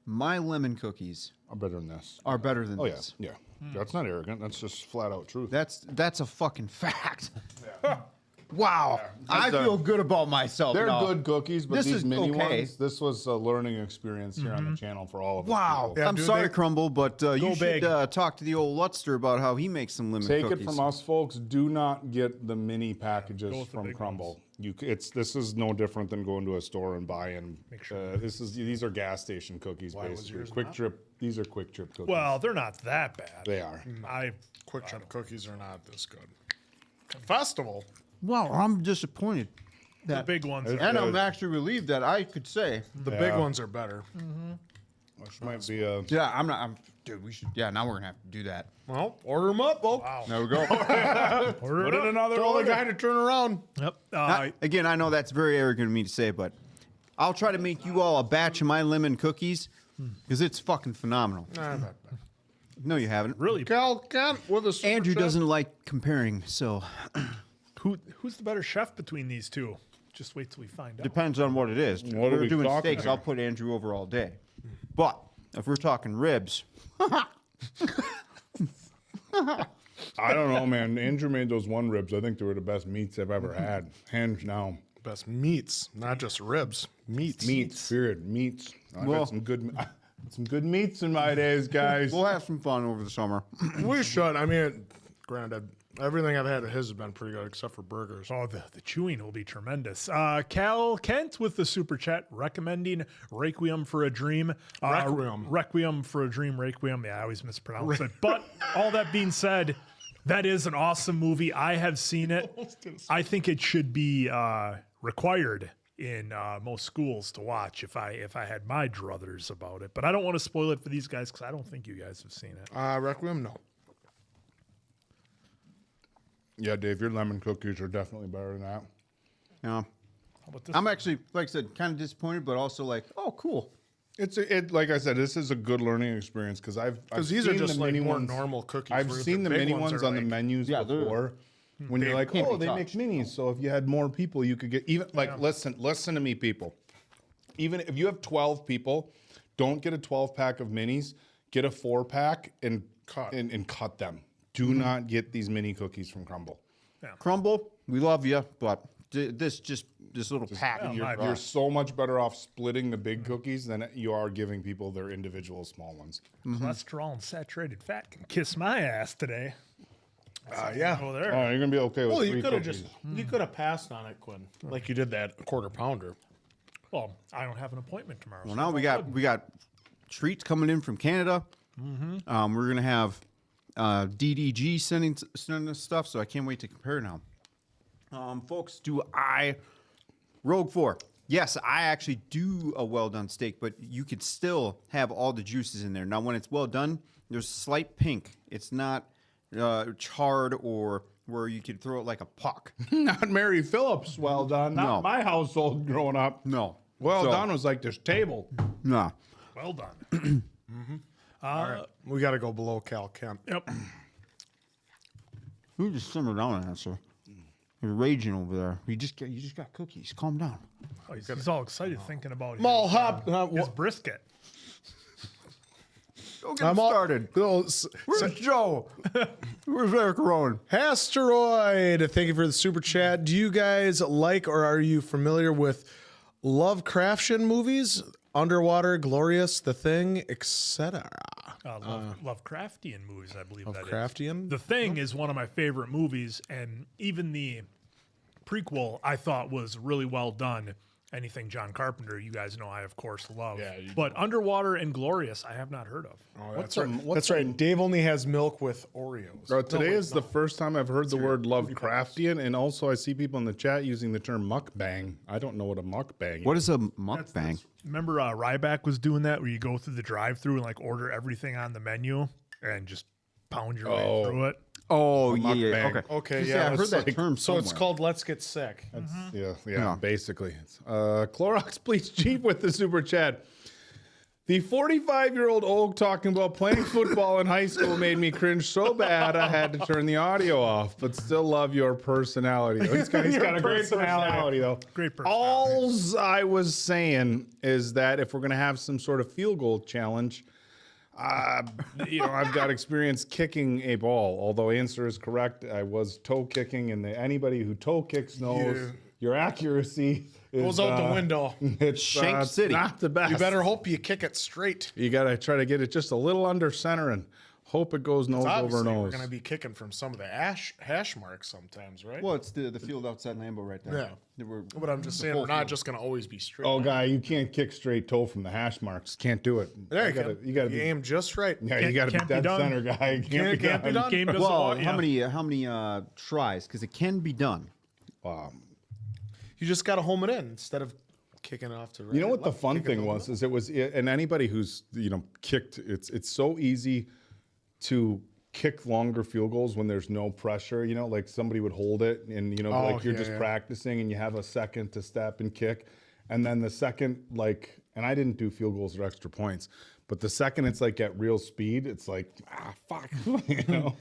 My lemon cookies are better than this. are better than Oh yeah, this. yeah. That's not arrogant. That's just flat out truth. That's a fucking fact. Wow. I feel good about myself. They're now. good cookies, but This these is mini okay. ones, this was a learning experience here on the channel for all of us. Wow. people. I'm dude, sorry, they- Crumble, but you big. should talk to the old Lutster about how he makes some lemon Take cookies. it from us, folks. Do not get the mini packages with the from big Crumble. This is no different than going to a store and buying. These are gas station cookies basically. These are quick trip cookies. Well, they're not that bad. they are. Quick Trip cookies are not this good. Festival. Wow, I'm disappointed. The big ones. And I'm actually relieved that I could say. The big ones are better. Which might be a. Yeah, dude, we should. Yeah, now we're going to have to do that. Well, order them up, folks. Wow. There we go. Order it up. Tell the guy to turn around. Yep. Again, I know that's very arrogant of me to say, but I'll try to make you all a batch of my lemon cookies because it's fucking phenomenal. No, you haven't. Really? Cal Kent with a super Andrew chat. doesn't like comparing, so Who's the better chef between these two? Just wait till we find out. depends on what it is. If What are we're we doing talking steaks, here? I'll put Andrew over all day. But if we're talking ribs, I don't know, man. Andrew made those one ribs. I think they were the best meats I've ever had, hands down. Best meats, not just ribs. Meats. Meats, period. Meats. I've Well- had some good meats in my days, guys. we'll have some fun over the summer. We should. I mean, granted, everything I've had of his has been pretty good except for burgers. Oh, the chewing will be tremendous. Cal Kent with the super chat recommending Requiem for a Dream. Requiem for a Dream. Requiem. Yeah, I always mispronounce it. But all that being said, that is an awesome movie. I have seen it. I think it should be required in most schools to watch if I had my druthers about it. But I don't want to spoil it for these guys because I don't think you guys have seen it. Requiem, no. Yeah, Dave, your lemon cookies are definitely better than that. Yeah. How about this? I'm actually, like I said, kind of disappointed, but also like, oh, cool. It like I said, this is a good learning experience because I've These are seen just the like mini more ones. normal cookies. I've where seen the big mini ones are on the like- menus Yeah, they're- before. When you're like, can't oh, be they make touched. minis, so if you had more people, you could get even like listen to me, people. Even if you have 12 people, don't get a 12-pack of minis. Get a 4-pack and cut them. Do not get these mini cookies from Crumble. Crumble, we love you, but this little pack. You're so much better off splitting the big cookies than you are giving people their individual small ones. Cholesterol and saturated fat can kiss my ass today. Yeah. Go there. Oh, you're gonna be okay with Well, three you could have cookies. just you could have passed on it, Quinn, like you did that quarter pounder. Well, I don't have an appointment tomorrow. Well, so now we got treats coming in from Canada. We're gonna have DDG sending us stuff, so I can't wait to compare now. Folks, Rogue 4? Yes, I actually do a well done steak, but you could still have all the juices in there. Now, when it's well done, there's slight pink. It's not charred or where you could throw it like a puck. Not Mary Phillips. Well done. Not No. my household growing up. No. Well So- done was like this table. No. Well done. We got to go below Cal Kemp. Yep. You just simmer down on that, sir. You're raging over there. You just got cookies. Calm down. Oh, he's all excited thinking about Mall his, hop. his brisket. Don't get started. Where's Joe? Where's Eric Rowan? Asteroid, thank you for the super chat. Do you guys like or are you familiar with Lovecraftian movies? Underwater, Glorious, The Thing, etc. Lovecraftian movies, I believe that is. Lovecraftian? The Thing is one of my favorite movies, and even the prequel I thought was really well done. Anything John Carpenter, you guys know I, of course, love. Yeah, but Underwater and Glorious, I have not heard of. Oh, that's right. Dave only has milk with Oreos. Today is the first time I've heard the word Lovecraftian, and also I see people in the chat using the term mukbang. I don't know what a mukbang What is. is a mukbang? Remember Ryback was doing that where you go through the drive-thru and like order everything on the menu and just pound your way through it? Oh, A yeah. mukbang. Okay. Okay, Just yeah, I heard it's that like- term So it's somewhere. called Let's Get Sick. Yeah, basically. Clorox Bleach Jeep with the super chat. The 45-year-old Oak talking about playing football in high school made me cringe so bad I had to turn the audio off, but still love your personality. He's got a great personality, though. Great personality. Alls I was saying is that if we're going to have some sort of field goal challenge, I've got experience kicking a ball. Although answer is correct, I was toe kicking, and anybody who toe kicks knows your accuracy Goes out the window. It's Shank City. not the best. You better hope you kick it straight. You got to try to get it just a little under center and hope it goes nose over Obviously, we're nose. going to be kicking from some of the hash marks sometimes, right? Well, it's the field outside Lambeau right there. Yeah. We're- But I'm just saying, we're not just going to always be straight. Oh, guy, you can't kick straight toe from the hash marks. Can't do it. there you gotta, go. You got to You be. aim just right. Yeah, you got to be can't be dead done. center, guy. Can't be done. Game doesn't Well, want- yeah. how many tries? Because it can be done. You just got to home it in instead of kicking off to right. You know what the left, fun kick it thing over. was? And anybody who's kicked, it's so easy to kick longer field goals when there's no pressure. Like somebody would hold it, and like you're just practicing, and you have a second to step and kick, and then the second, and I didn't do field goals or extra points, but the second it's like at real speed, it's like fuck,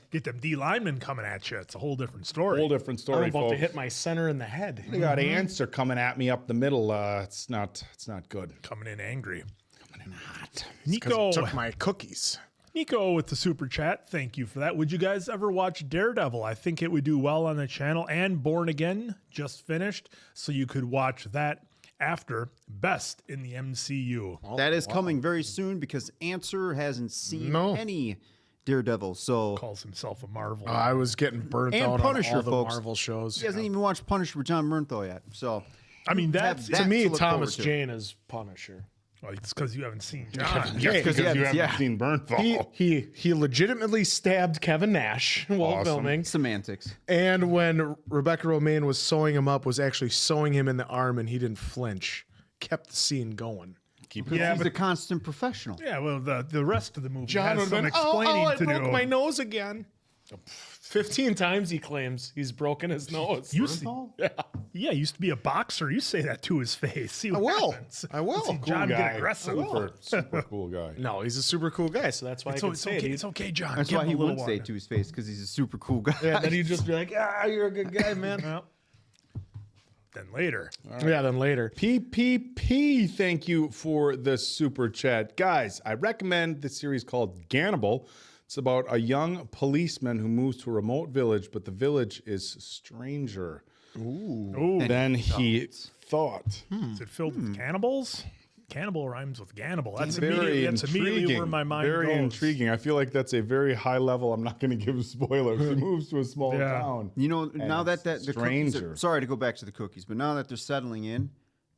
Get them D linemen coming at you. It's a whole different story. whole different I'm story, about to folks. hit my center in the head. I got answer coming at me up the middle. It's not good. Coming in angry. Coming in hot. Nico. Took my cookies. Nico with the super chat. Thank you for that. Would you guys ever watch Daredevil? I think it would do well on the channel. And Born Again just finished, so you could watch that after Best in the MCU. That is coming very soon because Answer hasn't seen No. any Daredevil. So Calls himself a Marvel. I was getting burnt And out Punisher, on all the folks. Marvel shows. he hasn't even watched Punisher with John Bernthal yet. So I mean, that's that To me, to look Thomas forward to. Jane is Punisher. Well, it's because you haven't seen John. Yeah, because you haven't yeah. seen Burnfall. He legitimately stabbed Kevin Nash while Awesome. filming. Semantics. And when Rebecca Romaine was sewing him up, was actually sewing him in the arm, and he didn't flinch. Kept the scene going. Yeah, He's but a constant professional. yeah, well, the rest of the movie John has would some have been, explaining I to broke do. my nose again. 15 times he claims he's broken his nose. You see, yeah, he used to be a boxer. You say that to his face. See what I will. happens. I will. See John get aggressive. Super cool guy. No, he's a super cool guy, so that's why I So can it's say okay. it. It's okay, John. That's Give why him he a little wouldn't say one. it to his face because he's a super cool guy. Yeah, then he'd just be like, you're a good guy, man. Well, then later. Yeah, then later. PPP, thank you for the super chat. Guys, I recommend the series called Gannibal. It's about a young policeman who moves to a remote village, but the village is stranger Ooh, than he thought. is it filled with cannibals? Cannibal rhymes with Gannibal. That's Very immediately intriguing. where my mind Very goes. intriguing. I feel like that's a very high level. I'm not going to give spoilers. He moves to a small Yeah. town. You know, now that the cookies stranger. are, sorry to go back to the cookies, but now that they're settling in,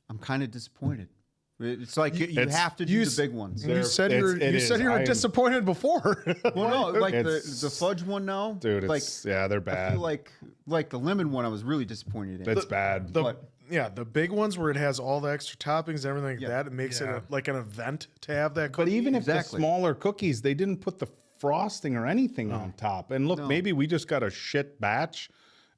I'm kind of disappointed. It's like you It's- have to do the big ones. You said you were disappointed before. Well, no, like the It's- fudge one now, Dude, like it's, yeah, they're I bad. feel like the lemon one, I was really disappointed in. That's bad. The big ones where it has all the extra toppings and everything like Yeah. that, it makes Yeah. it like an event to have that But cookie. even if Exactly. the smaller cookies, they didn't put the frosting or anything on top. And look, maybe we just got a shit batch.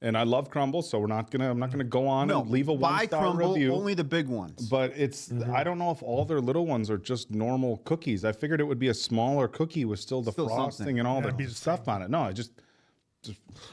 And I love crumble, so I'm not gonna go on and leave a buy 1-star crumble, review. only the big ones. But it's I don't know if all their little ones are just normal cookies. I figured it would be a smaller cookie with still the Still frosting something. and all it'd be the the stuff on it. No, I just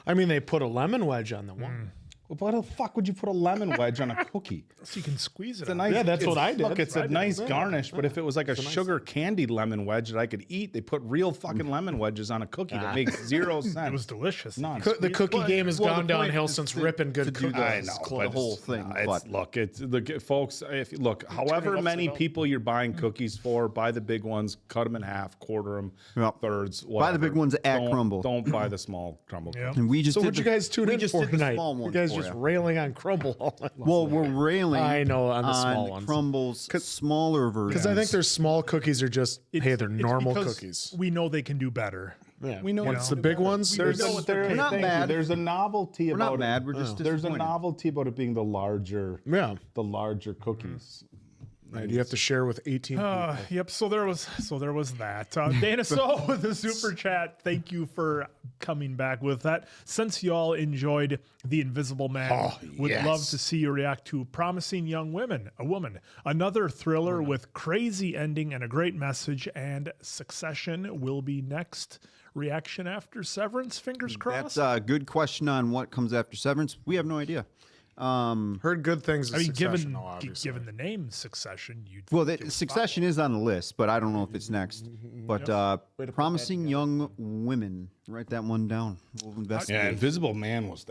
I mean, they put a lemon wedge on the one. why the fuck would you put a lemon wedge on a cookie? So you can squeeze it. It's a out. nice, Yeah, that's it's- what I did. Look, it's a nice Yeah. garnish, but if it was like a sugar candied lemon wedge that I could eat, they put real fucking lemon wedges on a cookie. That makes zero sense. It was delicious. None. The cookie game has well, gone the point downhill is since to- ripping good to do cookies. the- I know, but but whole it's- thing, It's, but- look, folks. If look, however many people you're buying cookies for, buy the big ones, cut them in half, quarter them, Yep. thirds. Buy the big whatever. ones at Don't- Crumble. Don't buy the small crumble. Yeah. And we just So did what you the- guys tune we in just for did the tonight? small You ones guys for just ya. railing on crumble all night long. Well, we're railing. I know, on the small ones. Crumble's smaller versions. Because I think their small cookies are just, hey, they're It's normal because cookies. We know they can do better. Yeah. We know Once they the do big better. ones, There's know a, what they're there- We're not thank you. mad. There's a novelty We're about not mad. We're just There's a disappointed. novelty about it being the larger. Yeah. The larger cookies. Right, you have to share with 18 people. Yep. So there was that. Dana So with the super chat. Thank you for coming back with that. Since y'all enjoyed The Invisible Man, would love to see you react to Promising Young Women, a Woman, another thriller with crazy ending and a great message. And Succession will be next. Reaction after Severance. Fingers crossed. That's a good question on what comes after Severance. We have no idea. Heard good things. I mean, Succession, though, obviously. given the name Succession, you'd Well, give a Succession is on the list, but I don't know if it's next. But Promising Young Women, write that one down. We'll investigate. Yeah, Invisible Man was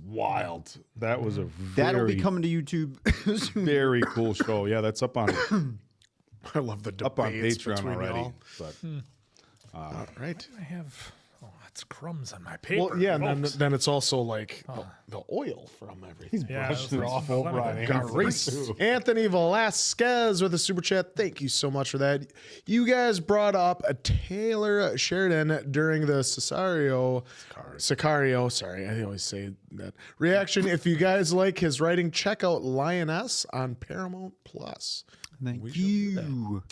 wild. That was a That'll be very, coming to YouTube soon. very cool show. Yeah, that's up on I love the up on debates Patreon between already. y'all. But All right. I have that's crumbs on my paper. Well, yeah, and folks. then it's also like the oil from everything. Yeah, brushed it it was off like- over on Amazon, too. Anthony Velasquez with a super chat. Thank you so much for that. You guys brought up a Taylor Sheridan during the Sicario. Sorry, I always say that reaction. If you guys like his writing, check out Lioness on Paramount Plus. Thank you.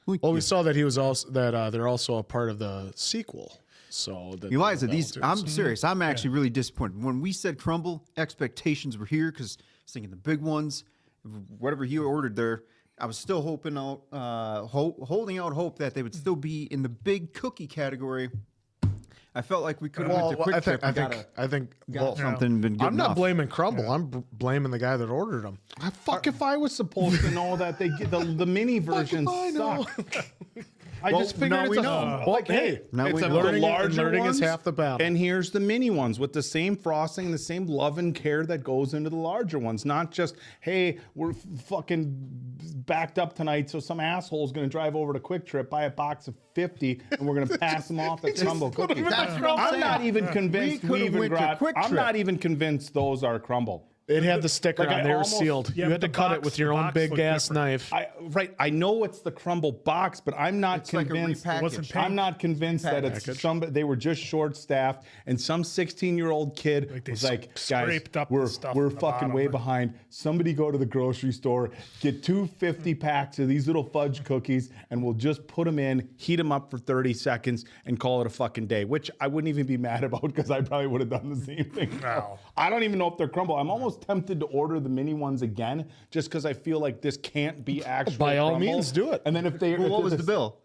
Well, we saw that he was also that they're also a part of the sequel. So that Eliza, that'll these do. I'm serious. I'm actually really disappointed. When we said crumble, expectations were here because I was thinking the big ones, whatever he ordered there. I was still hoping out, holding out hope that they would still be in the big cookie category. I felt like we could have went to Quick Trip and got something. Been good I'm not enough. blaming Crumble. I'm blaming the guy that ordered them. fuck if I was supposed to know that they get the mini version suck. I just figured now it's we a, know. like, hey, Now it's we a, know. the larger Learning is ones, half the battle. and here's the mini ones with the same frosting, the same love and care that goes into the larger ones. Not just, hey, we're fucking backed up tonight, so some asshole's going to drive over to Quick Trip, buy a box of 50, and we're going to pass them off as crumble cookies. That's what I'm I'm saying. not even convinced We could've we even went to got. Quick I'm Trip. not even convinced those are crumble. It had the sticker Like, on. I They were almost- sealed. Yeah, You but had to the cut it box- with the your own box big looked ass different. knife. I know it's the crumble box, but I'm not It's like a convinced. repackaged. wasn't I'm not convinced that it's somebody. They were just short staffed, and some 16-year-old kid Like they was like, "Guys, scraped up the we're stuff we're in the fucking bottom." way behind. Somebody go to the grocery store, get 250 packs of these little fudge cookies, and we'll just put them in, heat them up for 30 seconds, and call it a fucking day." Which I wouldn't even be mad about because I probably would have done the same thing. No. I don't even know if they're crumble. I'm almost tempted to order the mini ones again, just because I feel like this can't be actual. By all crumble. means, do it. And then if they, Well, if what was it's- the bill?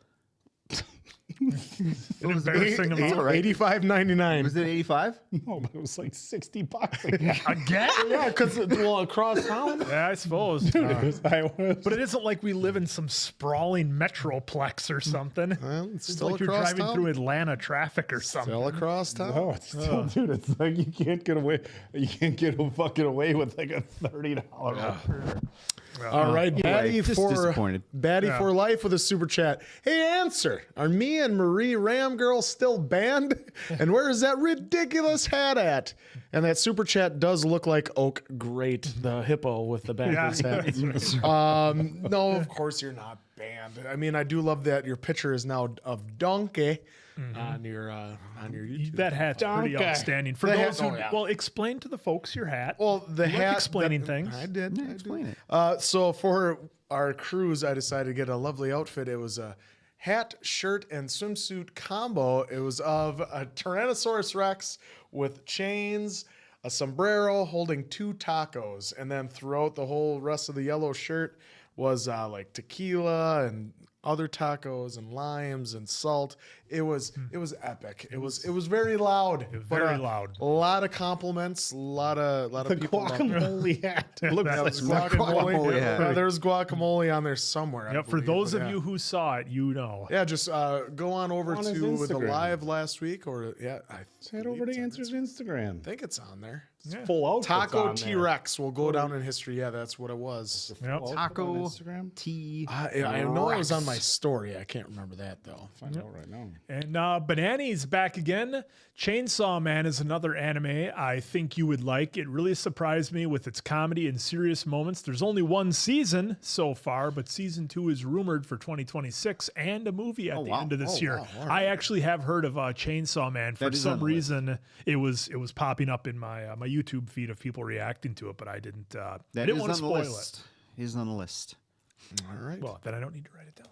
An embarrassing amount. $85.99. Was it 85? No, but it was like $60. Again? Yeah, because across town. Yeah, I suppose. But it isn't like we live in some sprawling metroplex or something. Well, it's It's still like you're across driving town. through Atlanta traffic or something. Still across town. No, it's still, dude. It's like you can't get away. You can't get fucking away with like a $30. All right, Batty just for disappointed. Batty for life with a super chat. Hey, answer: are me and Marie Ram Girl still banned? And where is that ridiculous hat at? And that super chat does look like Oak Great, the hippo with the backwards hat. No, of course you're not banned. I mean, I do love that your picture is now of Donkey on your YouTube. That hat's pretty Donkey. outstanding. For The those hat- who, oh, yeah. well, explain to the folks your hat. Well, the You like hat explaining that- things. I did. I Explain did. it. So for our cruise, I decided to get a lovely outfit. It was a hat, shirt, and swimsuit combo. It was of a Tyrannosaurus Rex with chains, a sombrero holding 2 tacos, and then throughout the whole rest of the yellow shirt was like tequila and other tacos and limes and salt. It was epic. It was very loud. But, very loud. A lot of compliments. A lot of The people. loved it. guacamole hat. Look, That that's was guacamole hat. Yeah, there's guacamole on there somewhere. I Yeah, for believe, those but of yeah. you who saw it, you know. Yeah, just go on over On his to the Instagram. live last week, or Head over to Answer's Instagram. I think it's on there. Full outfits Taco on there. T-Rex will go down in history. Yeah, that's what it was. Yep. Full outfit on Taco Instagram. T. I know it was on my story. I can't remember that though. Find out right now. And Banani's back again. Chainsaw Man is another anime I think you would like. It really surprised me with its comedy and serious moments. There's only 1 season so far, but season 2 is rumored for 2026 and a movie at the wow. end of this Oh, year. wow. All I actually have heard of Chainsaw Man. For That is on some the list. reason, it was popping up in my my YouTube feed of people reacting to it, but I didn't. I That didn't is want on to the spoil list. Is on the list. All right. Well, then I don't need to write it down.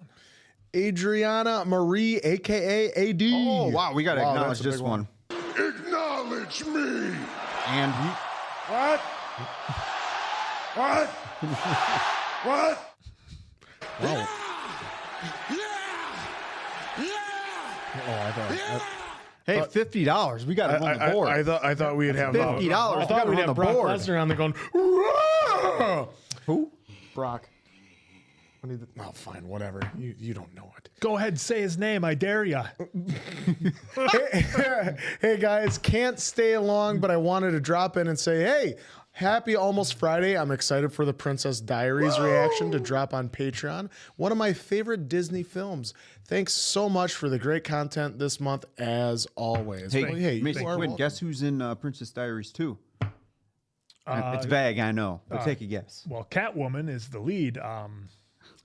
Adriana Marie, aka AD. Oh wow, we got to Wow, acknowledge that's a this big one. Acknowledge me. And What? What? What? hey, $50. We got to run the board. I thought we'd have $50. I We thought gotta we'd run have the Brock board. Lesnar on there going. "Whoa!" Who? Brock. Oh, fine, whatever. You don't know it. Go ahead, say his name. I dare ya. Hey guys, can't stay long, but I wanted to drop in and say, hey, happy almost Friday. I'm excited for the Princess Diaries reaction to drop on Patreon. One of my favorite Disney films. Thanks so much for the great content this month, as always. Hey, Well, hey, Mason you are Quinn, welcome. guess who's in Princess Diaries 2? It's vague, I know, but take a guess. Well, Catwoman is the lead.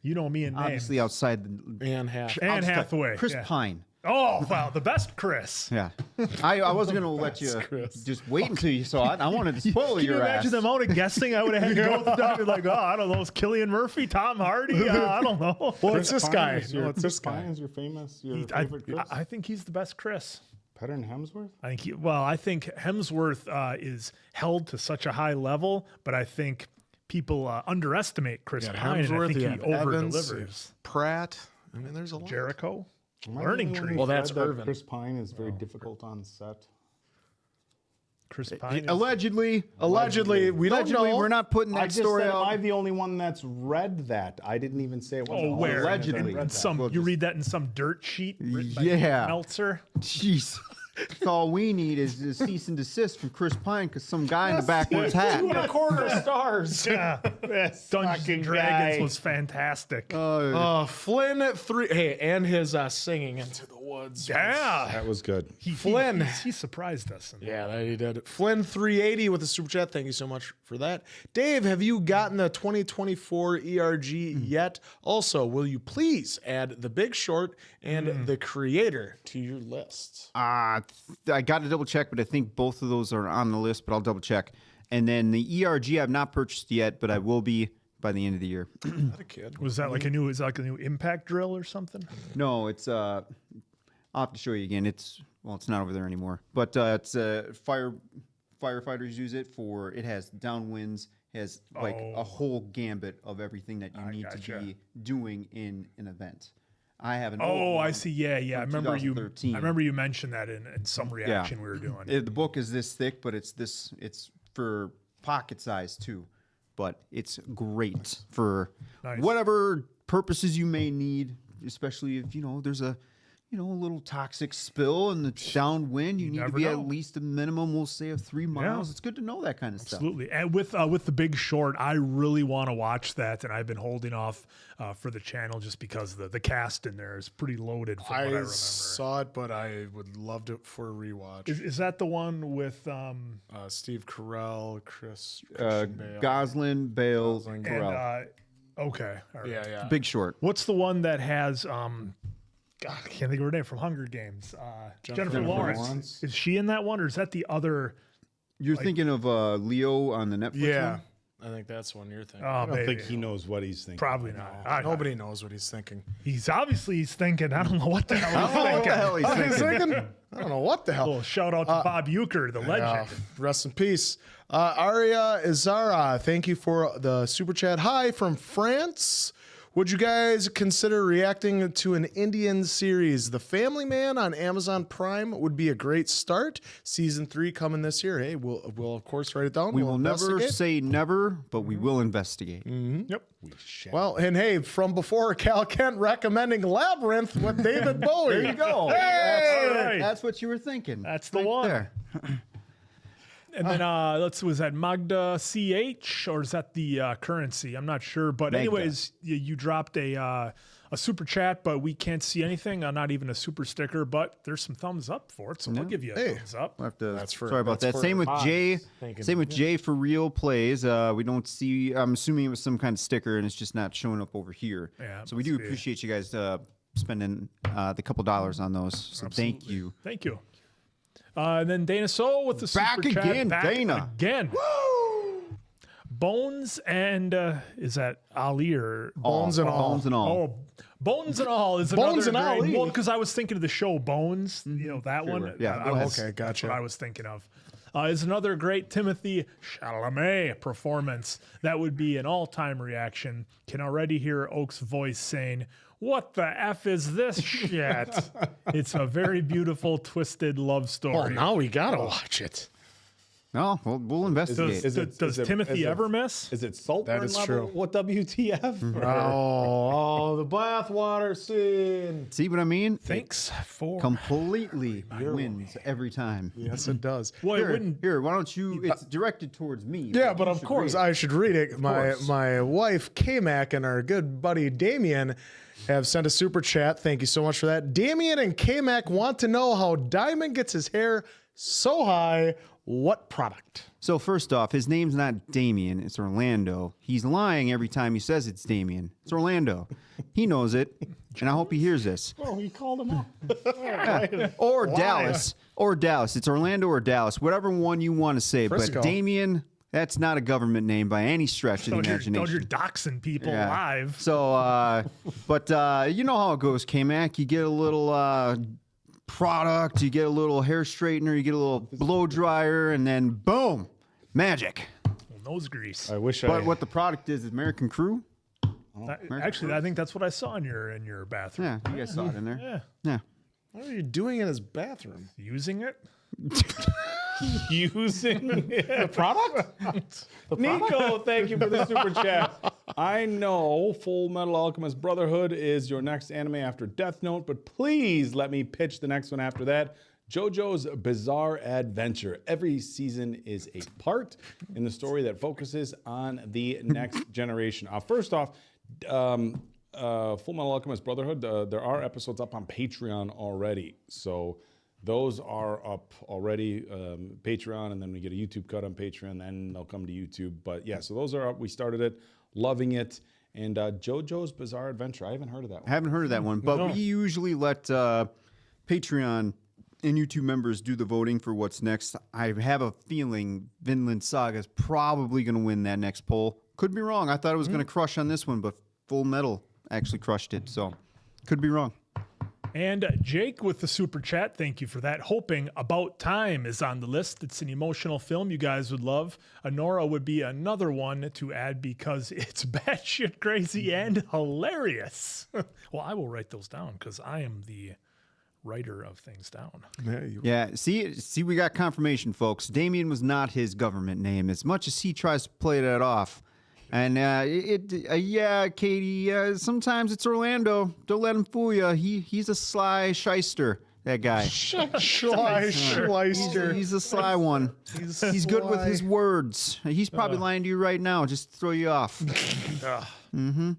You know me and names. Obviously outside the... Anne Hathaway. Anne outside- Hathaway. Chris yeah. Pine. Oh, wow, the best Chris. Yeah. I wasn't going to let you just wait until you saw it. I wanted to spoil Can you your ass. imagine the amount of guessing I would have had to go through? I'd be like, oh, I don't know, it's Killian Murphy, Tom Hardy, I don't know. Well, it's this guy. Is your, No, it's this Chris Pine guy. is your famous, your I, favorite Chris? I think he's the best Chris. Better than Hemsworth? I think Hemsworth is held to such a high level, but I think people underestimate Chris Pine, and I think he over delivers. Pratt. I mean, there's a lot. Jericho, Am I the Learning only one Tree. who Well, that's said that Irvin. Chris Pine is very difficult on set. Chris Pine. is- Allegedly, We don't allegedly, know. we're not putting I that just story said, am out. I the only one that's read that? I didn't even say it wasn't. Oh, where? Allegedly. In some, We'll you just- read that in some dirt sheet written by Yeah. Meltzer. Jeez. That's all we need is a cease and desist from Chris Pine because some guy in the backwards hat. 2.25 stars. Yeah. Dungeons and Dragons was fantastic. Flynn 3. Hey, and his singing into the Woods. Yeah. That was good. Flynn. He surprised us. Yeah, that he did. Flynn 380 with a super chat. Thank you so much for that. Dave, have you gotten the 2024 ERG yet? Also, will you please add The Big Short and The Creator to your list? I got to double check, but I think both of those are on the list, but I'll double check. And then the ERG I've not purchased yet, but I will be by the end of the year. Not a kid. Was that like a new impact drill or something? No, it's I'll have to show you again. It's not over there anymore. But it's firefighters use it for. It has downwinds, has like a whole gambit of everything that you need to be doing in an event. I have an. Oh, I see. Yeah. I remember you. 2013. I remember you mentioned that in some reaction we were doing. The book is this thick, but it's for pocket size too. But it's great for whatever purposes you may need, especially if there's a little toxic spill and it's downwind. You need to be at least a minimum, we'll say, of 3 miles. It's good to know that kind of stuff. Absolutely. And with The Big Short, I really want to watch that, and I've been holding off for the channel just because the cast in there is pretty loaded from what I remember. I saw it, but I would love it for a rewatch. Is that the one with Steve Carell, Christian Bale. Goslin, Bale, Carell. okay. All right. Yeah. Big Short. What's the one that has God, I can't think of her name from Hunger Games. Jennifer Lawrence. Is she in that one, or is that the other? You're thinking of Leo on the Netflix one? I think that's one you're thinking. I don't think he knows what he's thinking. Probably not. Nobody knows what he's thinking. He's thinking. I don't know what the hell he's thinking. I don't know what the hell. Well, shout out to Bob Uecker, the legend. Rest in peace. Aria Izara, thank you for the super chat. Hi from France. Would you guys consider reacting to an Indian series? The Family Man on Amazon Prime would be a great start. Season 3 coming this year. Hey, we'll of course write it down. We will never say never, but we will investigate. Yep. Well, and hey, from before, Cal Kent recommending Labyrinth with David Bowie. There you go. Hey! That's what you were thinking. That's the one. There. And then was that Magda CH or is that the currency? I'm not sure. But Magda. anyways, you dropped a super chat, but we can't see anything. Not even a super sticker, but there's some thumbs up for it. So we'll give you a thumbs up. We'll have to, for- sorry about that's that. for Same with Bob. Jay. Thinking. Same with Jay for Real Plays. We don't see. I'm assuming it was some kind of sticker, and it's just not showing up over here. Yeah, so we do appreciate you guys spending the couple dollars on those. So thank you. Thank you. And then Dana Soul with the Back super chat. again, Back Dana. again. Bones and is that Ali or Bones and all. Bones and all. Oh, Bones and All is Bones another and great, Ali. well, because I was thinking of the show Bones, that one. Yeah, I was, okay, gotcha. That's what I was thinking of. Is another great Timothy Chalamet performance. That would be an all-time reaction. Can already hear Oak's voice saying, "What the F is this shit?" It's a very beautiful, twisted love story. Oh, now we gotta watch it. No, we'll investigate. Does Timothy ever miss? Is it Saltburn That is level? true. What WTF? Oh, the bathwater scene. See what I mean? Thanks for Completely wins every time. Yes, it does. Well, it wouldn't. Here, why don't you? It's directed towards me. Yeah, but you of should course read it. I should read it. My wife K-Mac and our good buddy Damien have sent a super chat. Thank you so much for that. Damien and K-Mac want to know how Diamond gets his hair so high. What product? So first off, his name's not Damien, it's Orlando. He's lying every time he says it's Damien. It's Orlando. He knows it, and I hope he hears this. Oh, you called him up. Or Dallas. Or Dallas. It's Orlando or Dallas. Whatever one you want to say. Frisco. But Damien, that's not a government name by any stretch of the Don't imagination. you're doxing people Yeah. live. So, but you know how it goes, K-Mac. You get a little product, you get a little hair straightener, you get a little blow dryer, and then boom, magic. Nose grease. I wish But what the product is American Crew. Actually, I think that's what I saw in your bathroom. Yeah, you guys saw it in there. Yeah. Yeah. What are you doing in his bathroom? Using it. using the product? Nico, thank you for the super chat. I know Full Metal Alchemist Brotherhood is your next anime after Death Note, but please let me pitch the next one after that. JoJo's Bizarre Adventure. Every season is a part in the story that focuses on the next generation. First off, Full Metal Alchemist Brotherhood, there are episodes up on Patreon already. So those are up already, Patreon, and then we get a YouTube cut on Patreon, then they'll come to YouTube. But yeah, so those are up. We started it, loving it. And JoJo's Bizarre Adventure, I haven't heard of that one. I haven't heard of that one, but we usually let Patreon and YouTube members do the voting for what's next. I have a feeling Vinland Saga is probably going to win that next poll. Could be wrong. I thought it was going to crush on this one, but Full Metal actually crushed it. So could be wrong. And Jake with the super chat, thank you for that. Hoping About Time is on the list. It's an emotional film you guys would love. Honora would be another one to add because it's batshit crazy and hilarious. Well, I will write those down because I am the writer of things down. Yeah, see, we got confirmation, folks. Damien was not his government name, as much as he tries to play that off. And yeah, Katie, sometimes it's Orlando. Don't let him fool you. He's a sly shyster, that guy. Schleister. He's a sly one. He's good with his words. He's probably lying to you right now just to throw you off.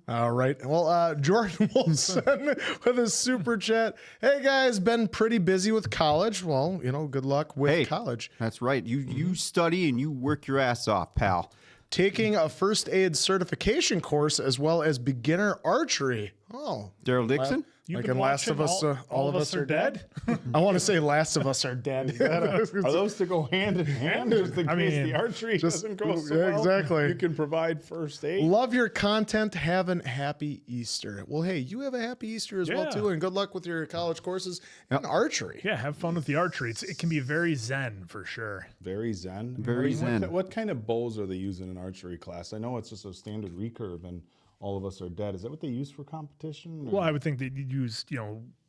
All right. Well, Jordan Wilson with a super chat. Hey guys, been pretty busy with college. Well, good luck with college. That's right. You study and you work your ass off, pal. Taking a first aid certification course as well as beginner archery. Oh, Daryl Dixon? You've like been in Last of Us, watching all of us are dead. I want to say Last of Us are dead. Are those to go hand in hand? Just in case the archery doesn't go so well, exactly. You can provide first aid. Love your content. Have a happy Easter. Well, hey, you have a happy Easter as well too, and good luck with your college courses and archery. Yeah, have fun with the archery. It can be very zen for sure. Very zen. Very zen. What kind of bows are they using in archery class? I know it's just a standard recurve and all of us are dead. Is that what they use for competition? Well, I would think they'd use,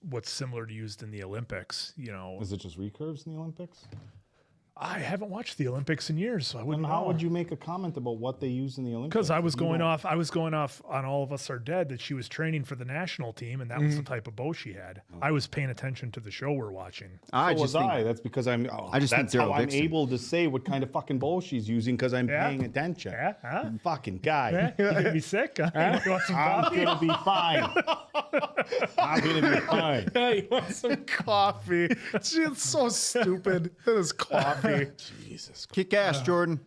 what's similar to used in the Olympics, Is it just recurves in the Olympics? I haven't watched the Olympics in years, so I wouldn't know. How would you make a comment about what they use in the Olympics? Because I was going off on All of Us Are Dead that she was training for the national team, and that was the type of bow she had. I was paying attention to the show we're watching. That's because that's how I'm able to say what kind of fucking bow she's using because I'm paying attention. Yeah? Huh? Fucking guy. You gonna be sick? You want some I'm coffee? gonna be fine. I'm gonna be fine. Hey, you want some coffee? Gee, it's so stupid. That is coffee. Jesus. Kick ass, Jordan.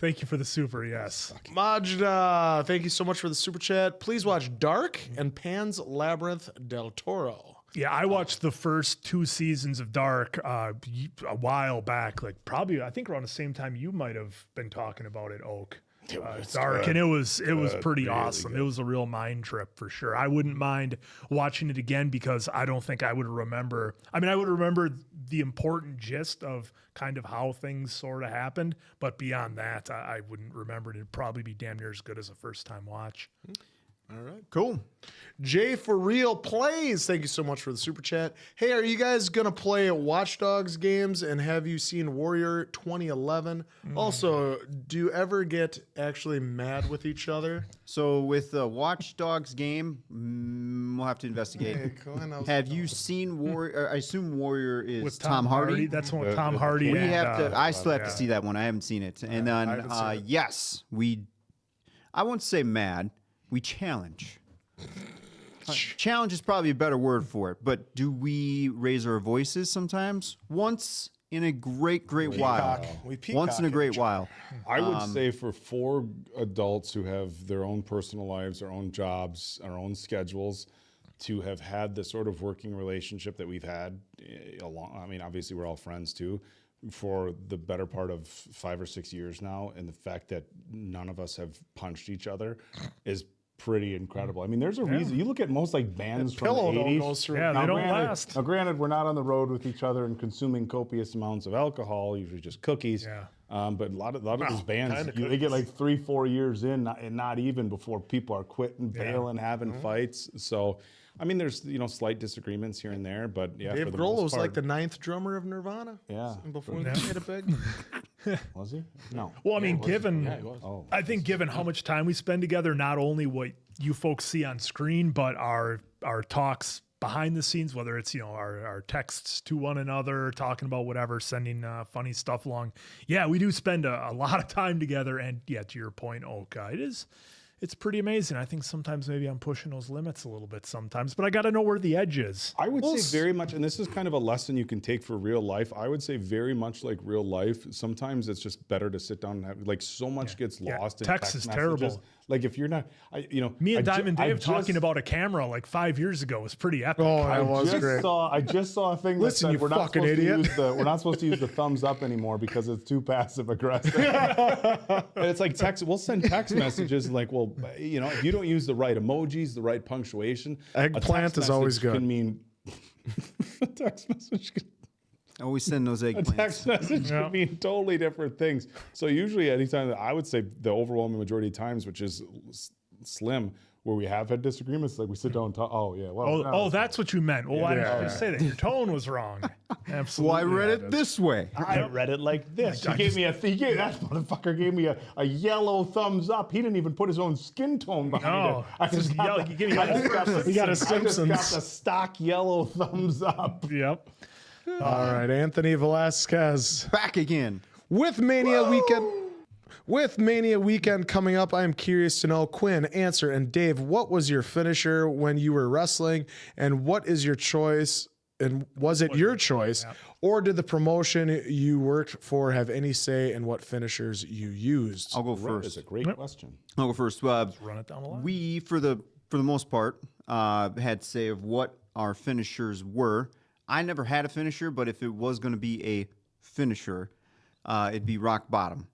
Thank you for the super, yes. Majda, thank you so much for the super chat. Please watch Dark and Pan's Labyrinth del Toro. Yeah, I watched the first 2 seasons of Dark a while back, probably I think around the same time you might have been talking about it, Oak. Dark, and it was pretty awesome. It was a real mind trip for sure. I wouldn't mind watching it again because I don't think I would remember. I mean, I would remember the important gist of kind of how things sort of happened, but beyond that, I wouldn't remember it. It'd probably be damn near as good as a first time watch. All right. Cool. Jay for Real Plays. Thank you so much for the super chat. Hey, are you guys going to play Watch Dogs games? And have you seen Warrior 2011? Also, do you ever get actually mad with each other? So with the Watch Dogs game, we'll have to investigate. Hey, go on, Have you seen Warrior? I assume Warrior is With Tom Hardy. That's one with Tom Hardy. We and, have to. I still have to see that one. I haven't seen it. And then haven't seen it. yes, I won't say mad. We challenge. Challenge is probably a better word for it. But do we raise our voices sometimes? Once in a great while. Once in a great while. I would say for 4 adults who have their own personal lives, their own jobs, our own schedules, to have had the sort of working relationship that we've had obviously we're all friends too, for the better part of 5 or 6 years now, and the fact that none of us have punched each other is pretty incredible. I mean, there's a reason. You look at most bands from the 80s. They don't last. Now, granted, we're not on the road with each other and consuming copious amounts of alcohol, usually just cookies. Yeah. But a lot of these bands, they get 3-4 years in, and not even before people are quitting, bailing, having fights. So, I mean, there's slight disagreements here and there, but yeah. Dave Grohl was like the 9th drummer of Nirvana. Yeah. Before they made it big. Was he? No. Well, I mean, given how much time we spend together, not only what you folks see on screen, but our talks behind the scenes, whether it's our texts to one another, talking about whatever, sending funny stuff along. Yeah, we do spend a lot of time together, and yeah, to your point, Oak, it's pretty amazing. I think sometimes maybe I'm pushing those limits a little bit sometimes, but I got to know where the edge is. I would say very much, and this is kind of a lesson you can take for real life. I would say very much like real life. Sometimes it's just better to sit down and have, like, so much gets lost in Text text is messages. terrible. Like if you're not, Me and Diamond Dave I talking about a camera like 5 years ago was pretty epic. Oh, that was great. I just saw a thing that Listen, said you we're not fucking supposed to idiot. use we're not supposed to use the thumbs up anymore because it's too passive aggressive. And it's like text. We'll send text messages like, well, if you don't use the right emojis, the right punctuation, a Eggplant text is always message good. Can mean a text message. Always send those A eggplants. text message can mean totally different things. So usually, anytime that I would say the overwhelming majority of times, which is slim, where we have had disagreements, like we sit down and talk. Oh yeah, well. Oh, that's what you meant. Well, why didn't you say that? Your tone was wrong. Absolutely. Well, I read it this way. I read it like this. He gave me that motherfucker gave me a yellow thumbs up. He didn't even put his own skin tone behind No, it. I just got he gave me all You got a I just got Simpsons. the stock yellow thumbs up. Yep. All right, Anthony Velasquez. Back again. With Mania Weekend coming up, I am curious to know, Quinn, Answer, and Dave, what was your finisher when you were wrestling, and what is your choice? And was it your choice, or did the promotion you worked for have any say in what finishers you used? I'll go That's first. a great question. I'll go first. Run it down the line. We, for the most part, had say of what our finishers were. I never had a finisher, but if it was going to be a finisher, it'd be rock bottom.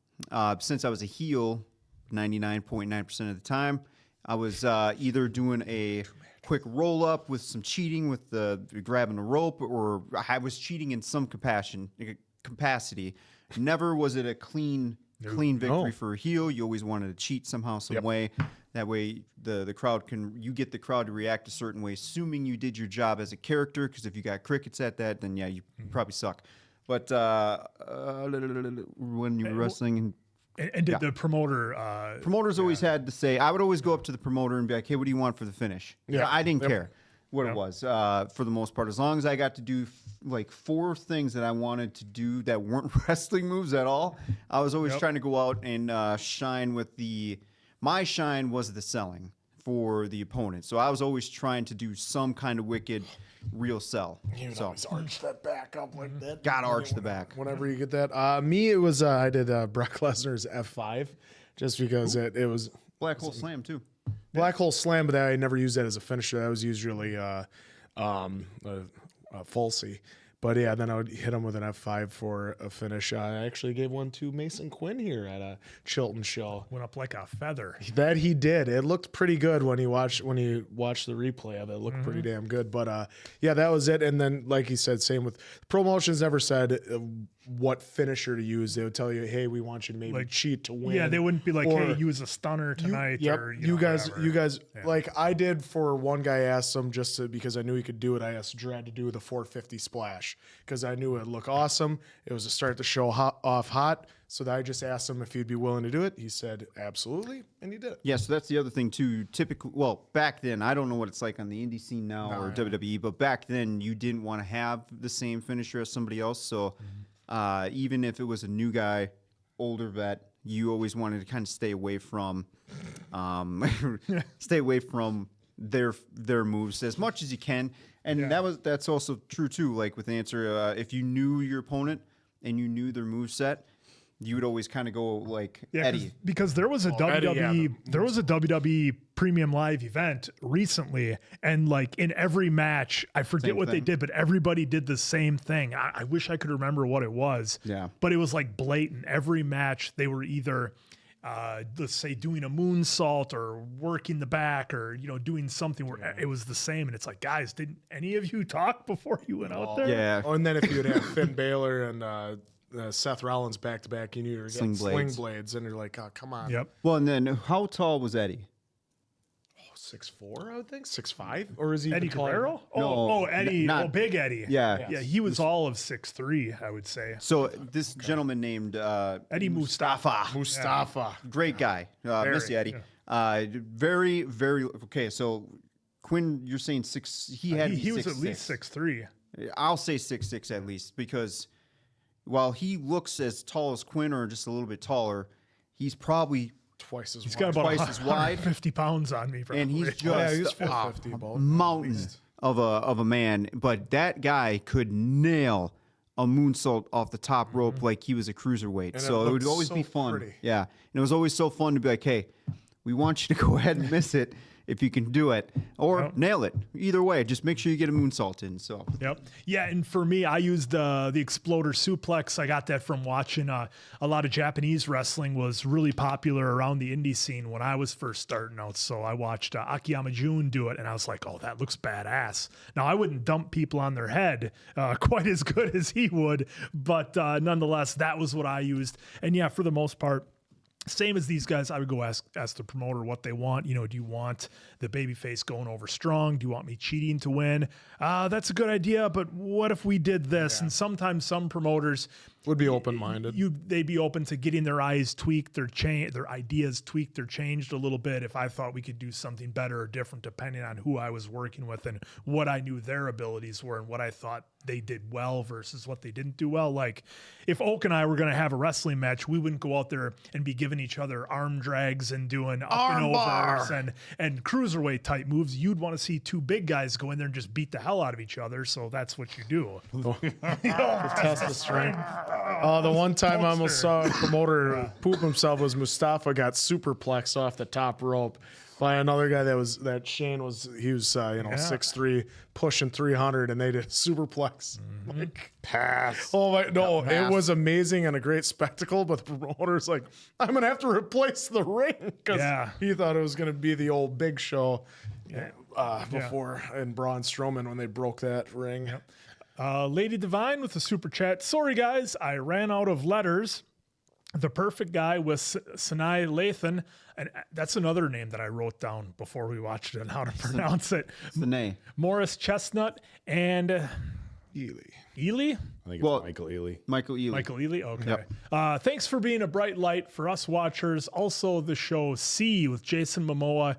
Since I was a heel 99.9% of the time, I was either doing a quick roll up with some cheating with the grabbing a rope, or I was cheating in some capacity. Never was it a clean victory for a heel. You always wanted to cheat somehow, some way. That way, the crowd you get the crowd to react a certain way, assuming you did your job as a character. Because if you got crickets at that, then yeah, you probably suck. But when you were wrestling, And did the promoter? promoters always had to say. I would always go up to the promoter and be like, "Hey, what do you want for the finish?" Yeah. I didn't care what it was for the most part, as long as I got to do like 4 things that I wanted to do that weren't wrestling moves at all. I was always trying to go out and shine with my shine was the selling for the opponent. So I was always trying to do some kind of wicked real sell. So Always arch that back up like that. gotta arch the back. Whenever you get that. Me, it was I did Brock Lesnar's F5, just because it was Black hole slam too. Black Hole Slam, but I never used that as a finisher. That was usually falsy. But yeah, then I would hit him with an F5 for a finish. I actually gave one to Mason Quinn here at a Chilton show. Went up like a feather. That he did. It looked pretty good when you watched the replay of it. It looked pretty damn good. But yeah, that was it. And then, like he said, same with promotions. Never said what finisher to use. They would tell you, "Hey, we want you to maybe cheat to win." Yeah, they wouldn't be like, Or "Hey, use a stunner tonight." Or, you guys, whatever. like I did for one guy. I asked him because I knew he could do it. I asked Dredd to do the 450 splash because I knew it'd look awesome. It was to start the show off hot. So I just asked him if he'd be willing to do it. He said absolutely, and he did it. Yeah, so that's the other thing too. Typically, well, back then, I don't know what it's like on the indie scene now or WWE, but back then you didn't want to have the same finisher as somebody else. So even if it was a new guy, older vet, you always wanted to kind of stay away from their moves as much as you can. And that's also true too. Like with Answer, if you knew your opponent and you knew their move set, you would always kind of go like Eddie. Because there was a WWE Premium Live event recently, and like in every match, I forget what they did, but everybody did the same thing. I wish I could remember what it was. Yeah. But it was like blatant. Every match, they were either let's say doing a moonsault or working the back or doing something where it was the same. And it's like, guys, didn't any of you talk before you went out there? Yeah. Oh, and then if you'd have Finn Balor and Seth Rollins back to back, you knew you were getting sling blades, and you're like, oh, come on. Yep. Well, and then how tall was Eddie? 6'4", I would think, 6'5", or is he Eddie even taller? Guerrero? No, Eddie. Big Eddie. Yeah. Yeah, he was all of 6'3", I would say. So this gentleman named Eddie Mustafa. Mustafa. Great guy. Miss you, Eddie. Very, very okay. So Quinn, you're saying 6? He had He was 6'6". at least 6'3". I'll say 6'6" at least, because while he looks as tall as Quinn or just a little bit taller, he's probably twice as He's wide. got about Twice as wide. 50 pounds on me. And he's probably. just Yeah, he's a 450 about, mountain of a man. But that guy could nail a moonsault off the top rope like he was a cruiserweight. And So it it would looks always so be fun. pretty. Yeah. And it was always so fun to be like, hey, we want you to go ahead and miss it if you can do it, or nail it. Either way, just make sure you get a moonsault in. So Yep. Yeah, and for me, I used the exploder suplex. I got that from watching a lot of Japanese wrestling was really popular around the indie scene when I was first starting out. So I watched Akiyama Jun do it, and I was like, oh, that looks badass. Now, I wouldn't dump people on their head quite as good as he would, but nonetheless, that was what I used. And yeah, for the most part, same as these guys, I would go ask the promoter what they want. You know, do you want the babyface going over strong? Do you want me cheating to win? That's a good idea, but what if we did this? And sometimes some promoters Would be open-minded. they'd be open to getting their eyes tweaked, their ideas tweaked or changed a little bit if I thought we could do something better or different depending on who I was working with and what I knew their abilities were and what I thought they did well versus what they didn't do well. Like if Oak and I were going to have a wrestling match, we wouldn't go out there and be giving each other arm drags and doing up and overs and cruiserweight type moves. You'd want to see two big guys go in there and just beat the hell out of each other. So that's what you do. Testosterone. The one time I almost saw a promoter poop himself was Mustafa got superplexed off the top rope by another guy that Shane was 6'3", pushing 300, and they did a superplex. Like, Pass. oh my no, it was amazing and a great spectacle. But the promoter's like, I'm gonna have to replace the ring because he thought it was gonna be the old Big Show before and Braun Strowman when they broke that ring. Lady Divine with the super chat. Sorry, guys, I ran out of letters. The perfect guy was Sinai Lathan. And that's another name that I wrote down before we watched it and how to pronounce it. Sinai. Morris Chestnut and Ely. Ely? I think it's Michael Ely. Michael Ely. Michael Ely? Okay. Thanks for being a bright light for us watchers. Also, the show C with Jason Momoa.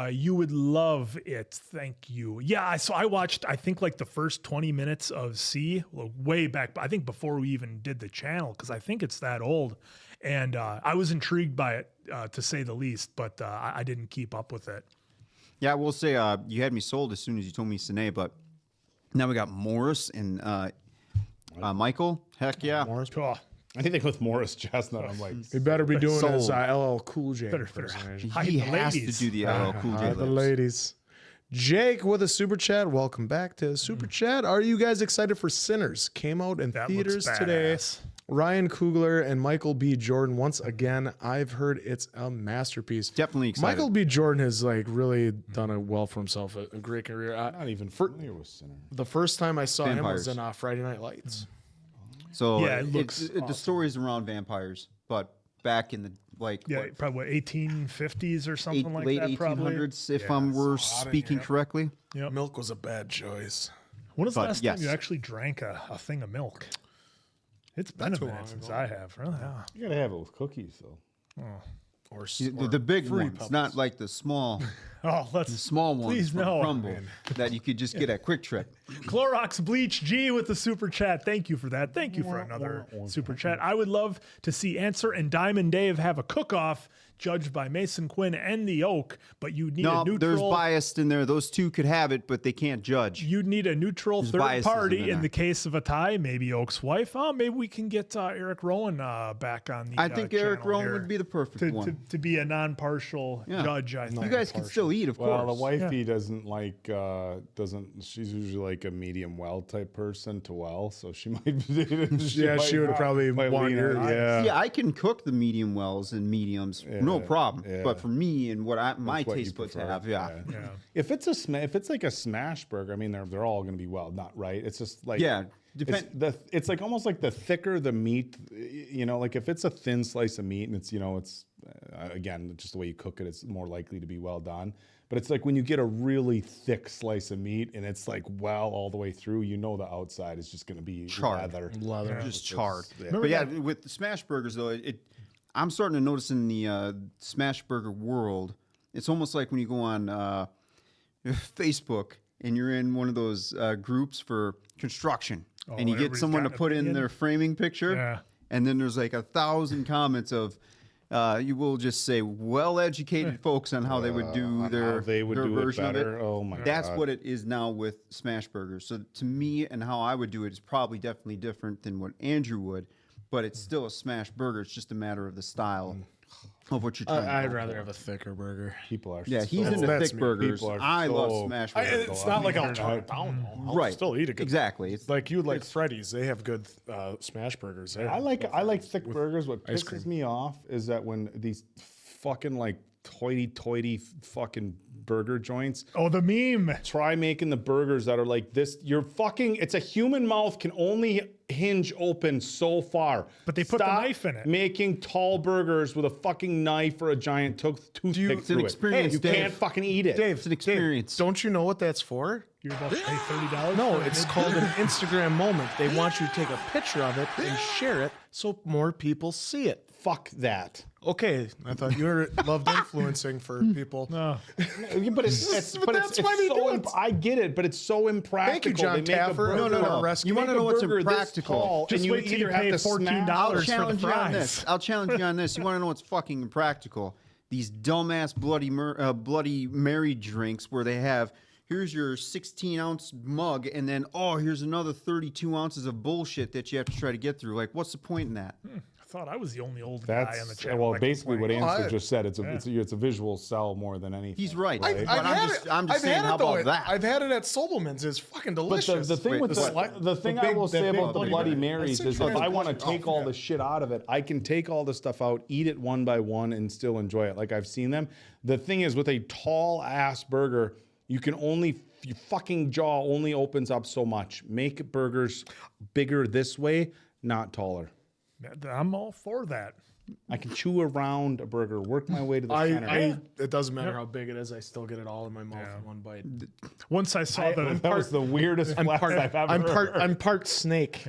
You would love it. Thank you. Yeah, so I watched, I think, like the first 20 minutes of C, way back, I think before we even did the channel, because I think it's that old. And I was intrigued by it, to say the least, but I didn't keep up with it. Yeah, I will say you had me sold as soon as you told me Sinai, but now we got Morris and Michael. Heck yeah. Morris. Oh, Anything with Morris Chestnut, I'm like, He better be doing his Sold. LL Cool J better impersonation. hide He the has ladies. to do the LL Cool J The lips. ladies. Jake with a super chat. Welcome back to super chat. Are you guys excited for Sinners? Came out in That theaters looks today. badass. Ryan Coogler and Michael B. Jordan. Once again, I've heard it's a masterpiece. Definitely excited. Michael B. Jordan has like really done it well for himself. A great career. not even familiar with Sinner. The first time I saw him was Vampires. in Friday Night Lights. So Yeah, it looks the story's around vampires, but back in the Probably what, 1850s or something like late that, probably. 1800s, if we're speaking correctly. Yep. Milk was a bad choice. When was the But last yes. time you actually drank a thing of milk? It's been a minute since I have. Really? Yeah. You gotta have it with cookies, though. Or The big Fruity ones, Pebbles. not like the small Oh, ones Please from no. Crumble that you could just get at Quick Trip. Clorox Bleach G with the super chat. Thank you for that. Thank you for another super chat. I would love to see Answer and Diamond Dave have a cook-off judged by Mason Quinn and the Oak, but you need a No, neutral. there's bias in there. Those two could have it, but they can't judge. You'd need a neutral There's third biases party in in there. the case of a tie. Maybe Oak's wife. Oh, maybe we can get Eric Rowan back on the. I think Eric channel Rowan here would be the perfect one. to be a non-partial Yeah. judge. I think. You guys can still eat, of Well, the course. wifey doesn't like, she's usually like a medium well type person to well, so she might she would probably might want lean your- her, yeah. Yeah, I can cook the medium wells and mediums, no problem. yeah. But for me and what my what you taste buds prefer, have, yeah. If it's if it's like a smash burger, I mean they're all going to be well, not right. It's just like Yeah, it's like almost like the thicker the meat, like if it's a thin slice of meat and it's again just the way you cook it, it's more likely to be well done. But it's like when you get a really thick slice of meat and it's like well all the way through, the outside is just going to be Charred. leather, Just charred. Yeah. But yeah, with the smash burgers though, I'm starting to notice in the smash burger world, it's almost like when you go on Facebook and you're in one of those groups for construction, and you get everybody's someone got to an put in opinion. their framing picture, Yeah. and then there's like 1,000 comments of, You will just say well-educated folks on how they would do their version of it. Oh my That's God. what it is now with smash burgers. So to me, and how I would do it is probably definitely different than what Andrew would, but it's still a smash burger. It's just a matter of the style of what you're trying to I'd go rather for. have a thicker burger. People are. Yeah, he's so, into that's thick me. burgers. People are I love so- smash I, burgers. it's not like I'll turn it down. I'll Right. still eat a good. Exactly. It's Like you would like Freddy's. They have good smash burgers there. I like thick burgers. What ice pisses cream. me off is that when these fucking like hoity-toity fucking burger joints Oh, the meme. try making the burgers that are like this, it's a human mouth can only hinge open so far. But they put the Stop knife in it. making tall burgers with a fucking knife or a giant toothpick It's an through experience, it. You Dave. can't fucking eat it. Dave, It's an experience. Don't you know what that's for? You're about to pay $30. No, for a it's mid- called an Instagram moment. They want you to take a picture of it and share it so more people see it. Fuck that. Okay, I thought you loved influencing for people. No. Yeah, but it's But that's why they do it. I get it, but it's so impractical. Thank you, John They make a Taffer. burger- No. Rescue. You want to know what's burger this impractical? tall, Just and you wait till you either have pay to $14 snap- I'll for the challenge you on fries. this. I'll challenge you on this. You want to know what's fucking impractical? These dumbass Bloody Mary drinks where they have, here's your 16-ounce mug, and then, here's another 32 ounces of bullshit that you have to try to get through. Like, what's the point in that? I thought I was the only old guy on the That's channel. well, that basically what complained. Answer just said. It's a visual sell more than anything. He's right. right? But I'm just saying, how about that? I've had it at Sobelman's. It's fucking But delicious. the thing with the thing I will say about the Bloody Marys is if I want to take all the shit out of it, I can take all the stuff out, eat it one by one, and still enjoy it. Like I've seen them. The thing is, with a tall ass burger, you can only your fucking jaw only opens up so much. Make burgers bigger this way, not taller. I'm all for that. I can chew around a burger, work my way to the center. It doesn't matter how big it is. I still get it all in my mouth in one bite. Once I saw that was the weirdest flex I've ever heard. I'm part snake.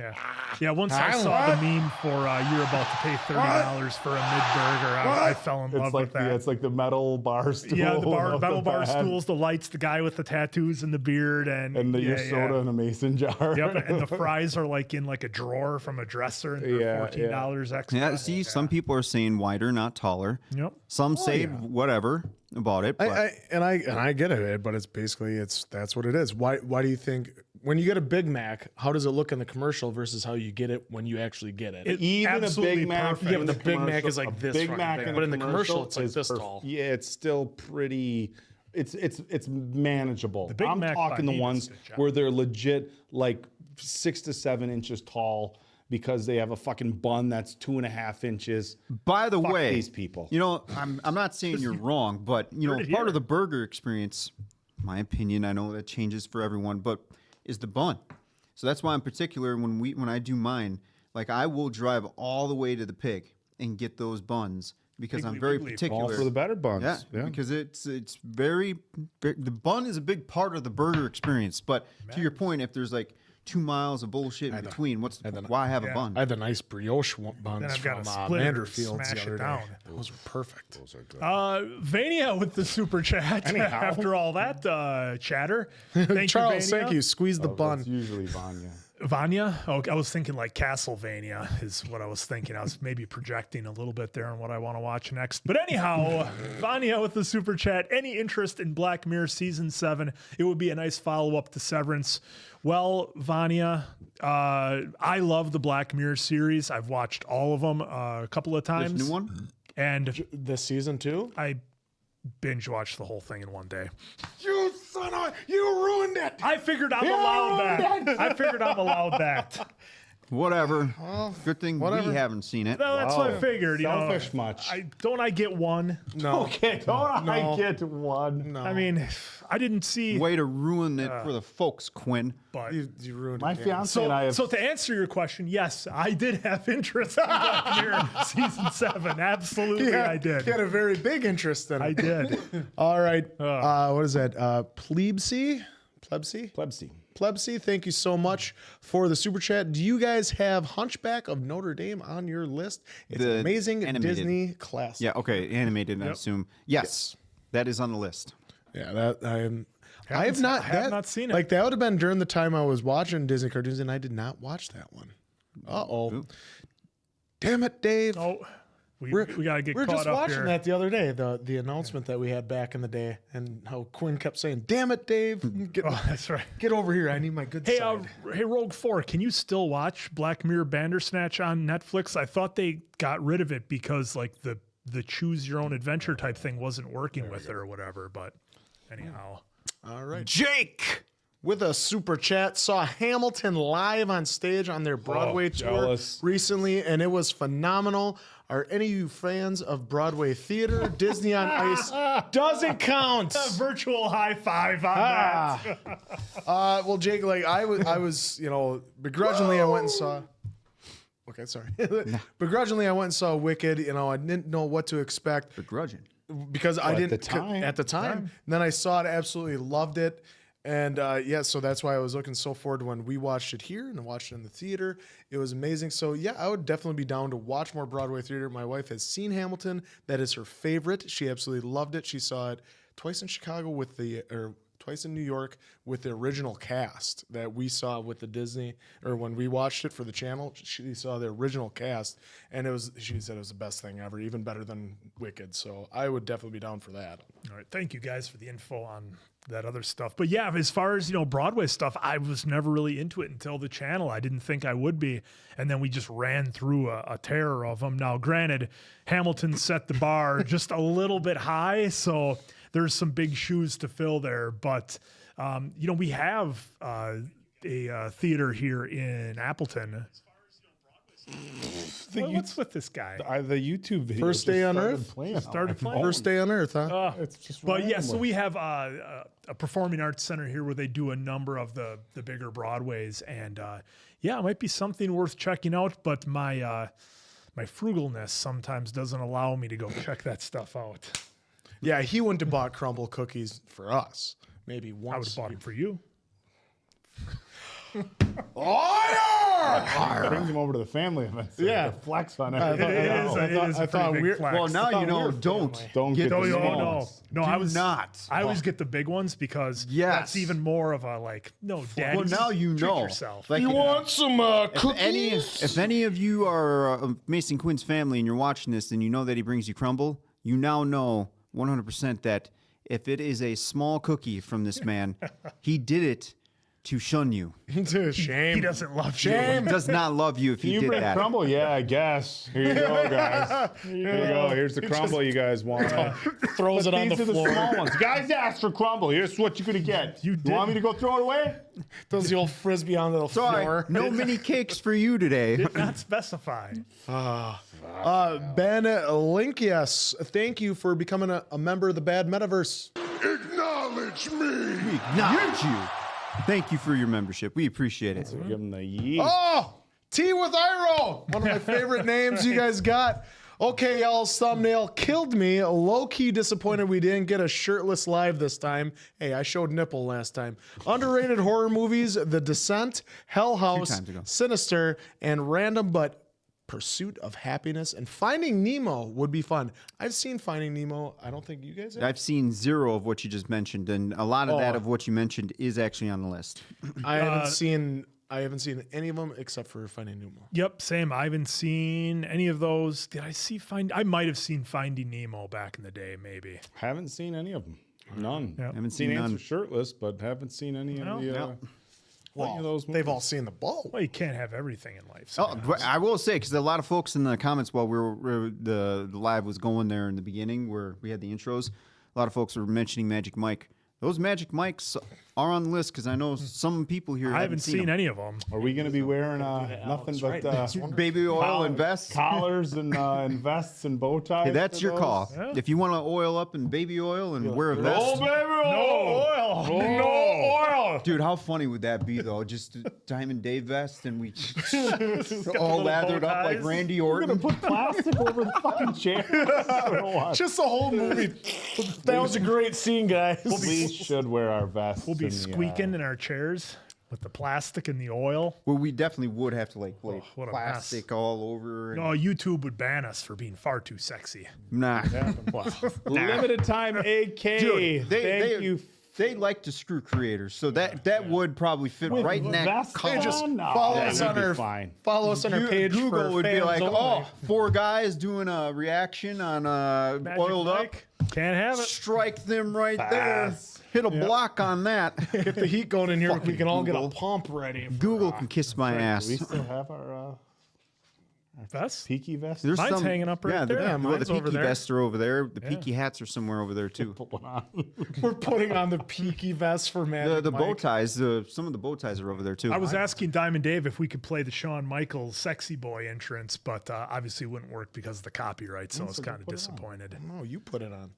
Yeah, once I saw the meme for you're about to pay $30 for a mid burger, I fell in love It's like with that. it's like the metal bar stool. Yeah, the of metal bar band. stools, the lights, the guy with the tattoos and the beard, and your soda in a mason jar. Yep, and the fries are like in like a drawer from a dresser, and they're $14 extra. Yeah, see, some people are saying wider, not taller. Yep. Some say whatever about it. But I get it, but it's basically that's what it is. Why do you think when you get a Big Mac, how does it look in the commercial versus how you get it when you actually get it? Even a absolutely Big Mac, perfect. Yeah, but in the Big Mac is like a this Big fucking Mac, thing. in But in the commercial, it's like is this tall. Yeah, it's still pretty. It's manageable. The Big I'm Mac talking by the me ones does a good job. where they're legit like 6 to 7 inches tall because they have a fucking bun that's 2.5 inches. by the Fuck way, these people. You know, I'm not saying you're wrong, but you know, Heard it part here. of the burger experience, my opinion, I know that changes for everyone, but is the bun. So that's why in particular when I do mine, like I will drive all the way to the Pig and get those buns because I'm Piggly very Wiggly. particular. All for the better buns. Yeah, because it's very the bun is a big part of the burger experience. But to your point, if there's like 2 miles of bullshit in between, why have a bun? I had the nice brioche buns Then I've got from a splitter, Manderfields smash the it other down. day. Those were perfect. Those are good. Vania with the super chat. After all that chatter, thank Charles, you, Vania. thank you. Squeeze the bun. It's usually Vanya. Vanya? Oh, I was thinking like Castlevania is what I was thinking. I was maybe projecting a little bit there on what I want to watch next. But anyhow, Vanya with the super chat. Any interest in Black Mirror season 7? It would be a nice follow-up to Severance. Well, Vanya, I love the Black Mirror series. I've watched all of them a couple of times. There's a new one? And This season too? I binge watched the whole thing in one day. You son of you ruined it! I figured I'm allowed that. I figured I'm allowed that. Whatever. Good thing whatever. we haven't seen it. No, that's what I figured. Selfish You know, much. I get one? No. Okay, don't I get one? No. I mean, I didn't see. Way to ruin it for the folks, Quinn. But You ruined My it. fiance and I have so to answer your question, yes, I did have interest in Black Mirror season 7. Absolutely, I did. He had a very big interest in it. I did. All right. What is that? Plebsy? plebsy. Plebsy, thank you so much for the super chat. Do you guys have Hunchback of Notre Dame on your list? It's The an amazing animated. Disney classic. Yeah, okay, animated, I assume. Yes, that is on the list. Yeah, that I have not seen it. Like that would have been during the time I was watching Disney cartoons, and I did not watch that one. Uh-oh. Damn it, Dave. Oh, We got to get We were caught just up watching here. that the other day, the announcement that we had back in the day, and how Quinn kept saying, "Damn it, Dave, get, Oh, that's right. get over here. I need my good Hey, side." hey, Rogue 4, can you still watch Black Mirror Bandersnatch on Netflix? I thought they got rid of it because like the choose your own adventure type thing wasn't working with it or whatever. But anyhow, All right. Jake. With a super chat, saw Hamilton live on stage on their Broadway tour jealous. recently, and it was phenomenal. Are any of you fans of Broadway theater? Disney on Ice doesn't count. virtual high five on that. Well, Jake, like I was, begrudgingly I went and saw. Okay, sorry. Begrudgingly I went and saw Wicked. I didn't know what to expect Begrudging. because I didn't at the time? And then I saw it, absolutely loved it. And so that's why I was looking so forward to when we watched it here and watched it in the theater. It was amazing. So yeah, I would definitely be down to watch more Broadway theater. My wife has seen Hamilton. That is her favorite. She absolutely loved it. She saw it twice in Chicago or twice in New York with the original cast that we saw with the Disney, or when we watched it for the channel. She saw the original cast, and she said it was the best thing ever, even better than Wicked. So I would definitely be down for that. All right, thank you guys for the info on that other stuff. But yeah, as far as Broadway stuff, I was never really into it until the channel. I didn't think I would be, and then we just ran through a terror of them. Now, granted, Hamilton set the bar just a little bit high, so there's some big shoes to fill there. But we have a theater here in Appleton. What's with this guy? The YouTube video. First Day on Earth? Started playing. First Day on Earth, huh? It's just But yeah, randomly. so we have a performing arts center here where they do a number of the bigger Broadways, and it might be something worth checking out. But my frugalness sometimes doesn't allow me to go check that stuff out. Yeah, he wouldn't have bought crumble cookies for us. Maybe I would once. have bought them for you. brings him over to the family event. So Yeah. yeah, flex on it. It is a pretty big flex. Well, now you know. Don't Get get the the small small ones. ones. No, Do I was not. I always get the big ones because Yes. that's even more of a daddy. Well, now you treat know. yourself. Like, some if any of you are Mason Quinn's family and you're watching this and you know that he brings you crumble, you now know 100% that if it is a small cookie from this man, he did it to shun you. Shame. He doesn't love He you. does not love you if he You did bring that. crumble? Yeah, I guess. Here you go, guys. Here you go. Here's the crumble you guys want. Throws it on the These are the floor. small ones. Guys asked for crumble. Here's what you're going to get. You want me to go throw it away? Throws the old frisbee on the Sorry, floor. no mini cakes for you today. Did not specify. Ben Linkias, thank you for becoming a member of the Bad Metaverse. Acknowledge me. Acknowledge you. Thank you for your membership. We appreciate it. Give him the yeet. Oh, T with Iro, one of my favorite names you guys got. Okay, y'all's thumbnail killed me. Low-key disappointed we didn't get a shirtless live this time. Hey, I showed nipple last time. Underrated horror movies, The Descent, Hell House, times ago. Sinister, and Random But Pursuit of Happiness. And Finding Nemo would be fun. I've seen Finding Nemo. I don't think you guys have. I've seen zero of what you just mentioned, and a lot of that of what you mentioned is actually on the list. I haven't seen any of them except for Finding Nemo. Yep, same. I haven't seen any of those. Did I see I might have seen Finding Nemo back in the day, maybe. Haven't seen any of them. None. Yep. Haven't seen none. Answer shirtless, but haven't seen any of the. Any of those They've all movies. seen the ball. Well, you can't have everything in life. Oh, sometimes. but I will say, because a lot of folks in the comments while the live was going there in the beginning, where we had the intros, a lot of folks were mentioning Magic Mike. Those Magic Mics are on the list because I know some people here I haven't seen them. any of them. Are we going to be wearing nothing but Baby oil and vests. collars and vests and bow ties? Hey, that's for your those? call. Yeah. If you want to oil up in baby oil and wear a Oh, vest, baby, oil. No oil. dude, how funny would that be though? Just a Diamond Dave vest and we all lathered up like ties. Randy We're Orton. going to put plastic over the fucking chair. Just the whole movie. That was a great scene, guys. We should wear our vests. We'll be in the, squeaking in our chairs with the plastic and the oil. Well, we definitely would have to like lay what a plastic all over. And, No, YouTube would ban us for being far too sexy. nah. Limited time AK. Dude, Thank you they like to screw creators, so that would probably fit right in that Vest column. on? Just No, follow that us would on be our fine. follow us on our page. Google for would be fans like, only. oh, 4 guys doing a reaction on Magic oiled Mike. Can't have up. it. Strike them right there. Hit a block on that. Get the heat going in here. We can all get a Google. pump ready. For, Google can kiss my ass. Do we still have our Vest? peaky vest? There's Mine's hanging up right there. Yeah, well, the Mine's over peaky there. vests are over there. The peaky hats are somewhere over there too. We're putting on the peaky vest for Magic The bow Mike. ties, some of the bow ties are over there too. I was asking Diamond Dave if we could play the Shawn Michaels sexy boy entrance, but obviously it wouldn't work because of the copyright, so I was kind of disappointed. No, you put it on.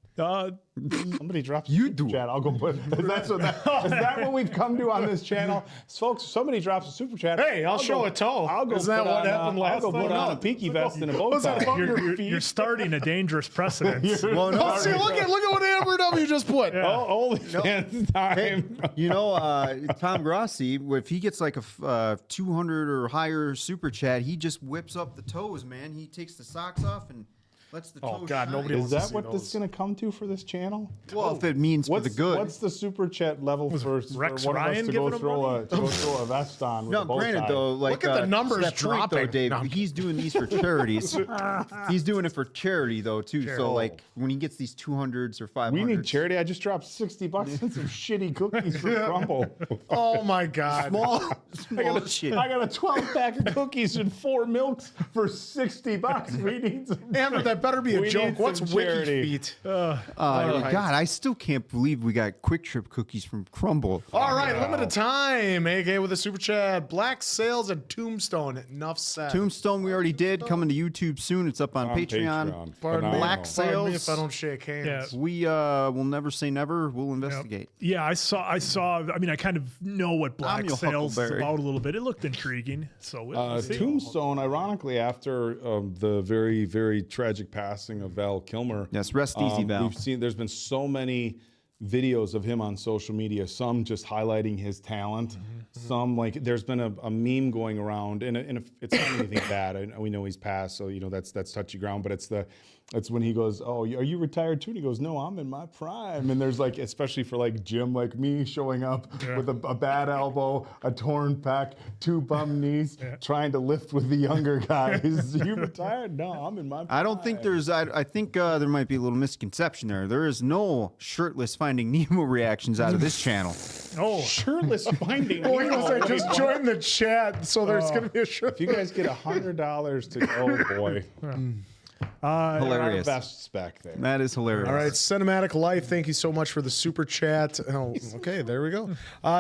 Somebody drops You a super do it. chat. I'll go put. Is that what we've come to on this channel, folks? Somebody drops a super chat. Hey, I'll show a toe. I'll go. Isn't that put what on, happened last I'll go put time? on a peaky vest and a bow Was tie. that on You're starting a dangerous precedent. Well, no, Oh, see, look at what Amber W just put. Oh, holy fans time! you know, Tom Grossi, if he gets like a 200 or higher super chat, he just whips up the toes, man. He takes the socks off and lets the toes Oh God, shine. nobody Is wants to that see what this those. is going to come to for this channel? Well, if it means for the good. What's the super chat level for Rex one Ryan of us to go giving him throw a vest on? With No, a bow granted tie? though, like Look at the numbers to that point, though, dropping. Dave. No, I'm He's doing these for charities. He's doing it for charity though too. So like when he gets these 200s or 500s, We need charity. I just dropped $60 on some shitty cookies for Crumble. Oh my God. Small shit. I got a 12-pack of cookies and 4 milks for $60. We need some. Amber, that better be a We joke. need What's some Wiki charity. feet? God, I still can't believe we got Quick Trip cookies from Crumble. All right, limited time. AK with a super chat. Black Sails and Tombstone. Enough said. Tombstone we already did. Coming to YouTube soon. It's up on Patreon. Pardon me, Black pardon me Sails. if I don't shake hands. Yeah. We will never say never. We'll investigate. Yeah, I saw. I mean, I kind of know what Black your Sails is Huckleberry. about a little bit. It looked intriguing. So we'll see. Tombstone, ironically, after the very, very tragic passing of Val Kilmer. Yes, rest easy, Val. We've seen there's been so many videos of him on social media, some just highlighting his talent, some like there's been a meme going around, and it's not anything bad. We know he's passed, so that's touchy ground. But it's when he goes, "Oh, are you retired too?" And he goes, "No, I'm in my prime." And there's like, especially for like Jim, like me, showing up with a bad elbow, a torn pec, 2 bum knees, trying to lift with the younger guys. You retired? No, I'm in my prime. I don't think there's. I think there might be a little misconception there. There is no shirtless Finding Nemo reactions out of this channel. Oh, Shirtless Finding Well, Nemo. I just joined the chat, so there's going to be a shirt. If you guys get $100 to oh boy, Hilarious. vests back there. That is hilarious. All right, Cinematic Life, thank you so much for the super chat. Oh, okay, there we go.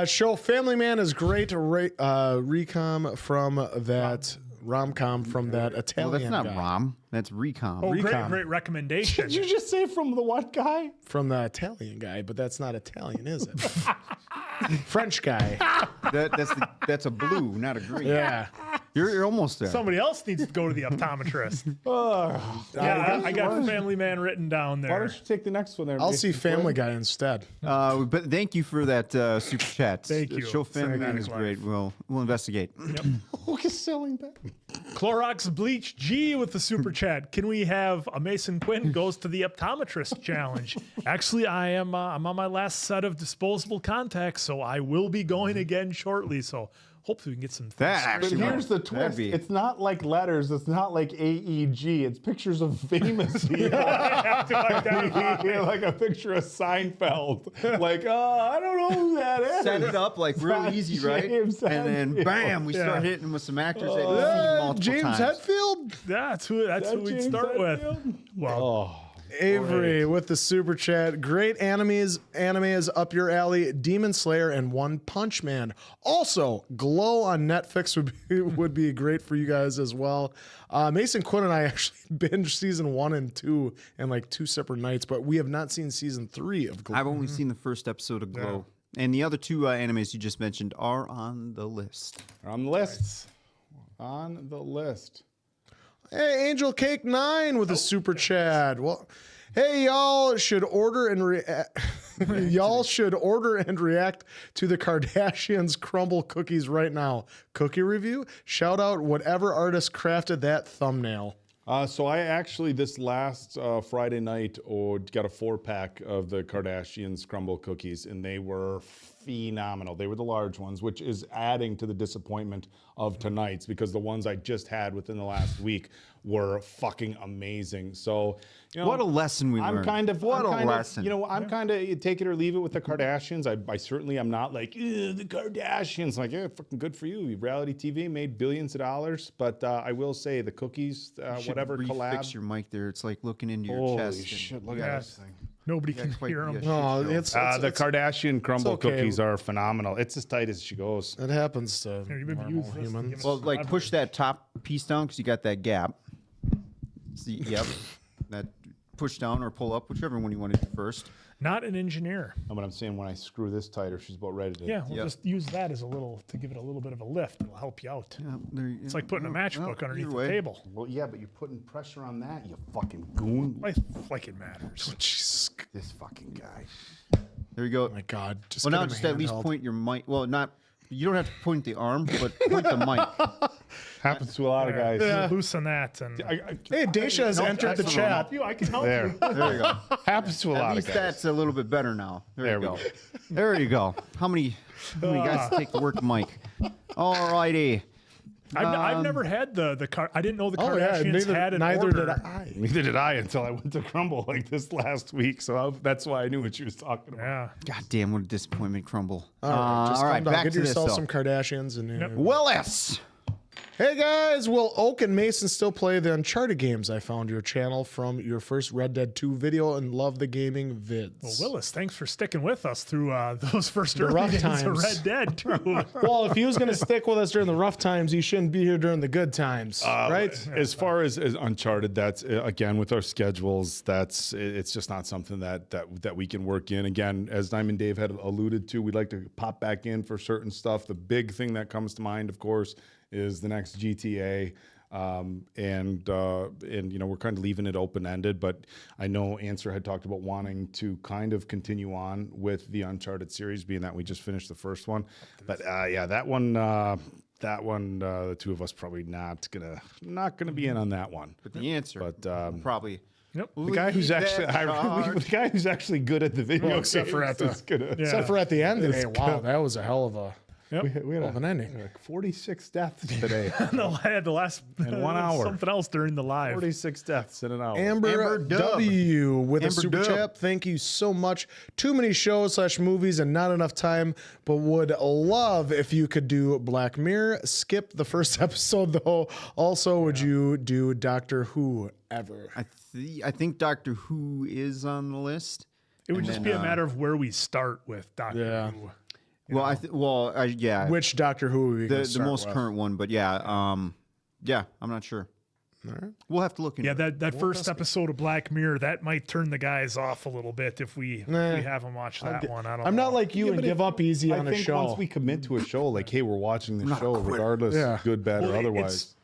Show Family Man is great. Recom from that rom-com from that Well, Italian that's not guy. Rom. That's Recom. oh, Recom. great recommendation. Did you just say from the what guy? From the Italian guy, but that's not Italian, is it? French guy. That's a blue, not a green. Yeah. You're almost there. Somebody else needs to go to the optometrist. I got Family Man written down Why there. don't you take the next one there? I'll Mason? see Family Guy instead. But thank you for that super chat. Thank you. Show Family Man Cinematic is Life. great. We'll investigate. Look at selling back. Clorox Bleach G with the super chat. Can we have a Mason Quinn goes to the optometrist challenge? Actually, I'm on my last set of disposable contacts, so I will be going again shortly. So hopefully we can get some. That But actually. here's the that'd twist. be- It's not like letters. It's not like AEG. It's pictures of famous people. Like a picture of Seinfeld. Like, I don't know who that is. Set it up like real That's easy, right? James And then Hetfield. bam, we start Yeah. hitting with some actors that you've seen multiple James times. Hetfield? That's who we'd James start with. Hetfield? Well, Avery with the super chat. Great anime is up your alley. Demon Slayer and One Punch Man. Also, Glow on Netflix would be great for you guys as well. Mason Quinn and I actually binged season 1 and 2 in like 2 separate nights, but we have not seen season 3 of Glow. I've only seen the first episode of Glow. And the other 2 animes you just mentioned are on the list. On the list. On the list. Hey, Angel Cake 9 with a super chat. Well, hey, y'all should order and react to the Kardashians crumble cookies right now. Cookie review? Shout out whatever artist crafted that thumbnail. So I actually this last Friday night got a 4-pack of the Kardashians crumble cookies, and they were phenomenal. They were the large ones, which is adding to the disappointment of tonight's because the ones I just had within the last week were fucking amazing. So, What a lesson we learned. I'm kind of lesson. I'm kind of take it or leave it with the Kardashians. I certainly am not like the Kardashians. Like, yeah, fucking good for you. Reality TV made billions of dollars, but I will say the cookies, whatever collab. Fix your mic there. It's like looking into your Holy chest. shit! Look Yeah. at this thing. Nobody can quite hear be them. a No, shit show. it's The Kardashian crumble okay. cookies are phenomenal. It's as tight as she goes. it happens to Here, you maybe normal use this to humans. give us Well, some like leverage. push that top piece down because you got that gap. See, yep. That push down or pull up, whichever one you want to do first. Not an engineer. No, but I'm saying when I screw this tighter, she's about ready to. Yeah, we'll Yep. just use that as a little to give it a little bit of a lift. It'll help you out. Yeah, It's like putting a matchbook underneath the table. Well, yeah, but you're putting pressure on that, you fucking goon. Like it matters. Jesus, This fucking guy. There you go. my God! Just Well, get now him a just at least handheld. point your mic. Well, not. You don't have to point the arm, but point the mic. Happens to a lot of guys. Loosen that and Hey, Daisha has entered the chat. I can help There. you. There you go. Happens to a At lot of least guys. that's a little bit better now. There There you we go. go. There you go. How many guys take the work mic? All righty. I've never had the car. I didn't know the Oh yeah, Kardashians had an neither order. did I. Neither did I until I went to Crumble like this last week. So that's why I knew what she was talking about. Yeah. God damn, what a disappointment, Crumble. All right, just all calm right, down. back Get to this, yourself though. some Kardashians and. Willis. Hey guys, will Oak and Mason still play the Uncharted games? I found your channel from your first Red Dead 2 video and love the gaming vids. Well, Willis, thanks for sticking with us through those first The early rough days of times. Red Dead too. Well, if he was going to stick with us during the rough times, he shouldn't be here during the good times, right? As far as Uncharted, that's again with our schedules. It's just not something that we can work in. Again, as Diamond Dave had alluded to, we'd like to pop back in for certain stuff. The big thing that comes to mind, of course, is the next GTA. And we're kind of leaving it open-ended, but I know Answer had talked about wanting to kind of continue on with the Uncharted series, being that we just finished the first one. But that one, the two of us probably not gonna be in on that one. But the answer, probably. Yep. The guy who's actually good at the video, Well, except for games at the- is gonna- Except for at the end today. Wow, that was a hell of a We had an ending. like 46 deaths today. I had the last In 1 hour. something else during the live. 46 deaths in an hour. Amber Dub. W with a Amber super Dub. chat. Thank you so much. Too many shows / movies and not enough time, but would love if you could do Black Mirror. Skip the first episode though. Also, would you do Doctor Who ever? I think Doctor Who is on the list. It would just be a matter of where we start with Doctor Yeah. Who. Well, yeah. Which Doctor Who are we gonna the start most with? current one, but yeah, I'm not sure. We'll have to look into Yeah, it. that first episode of Black Mirror, that might turn the guys off a little bit if we have them watch that one. I don't I'm know. not like you and give up easy on a think show. once we commit to a show, like, hey, we're watching the show, regardless, good, bad, or otherwise.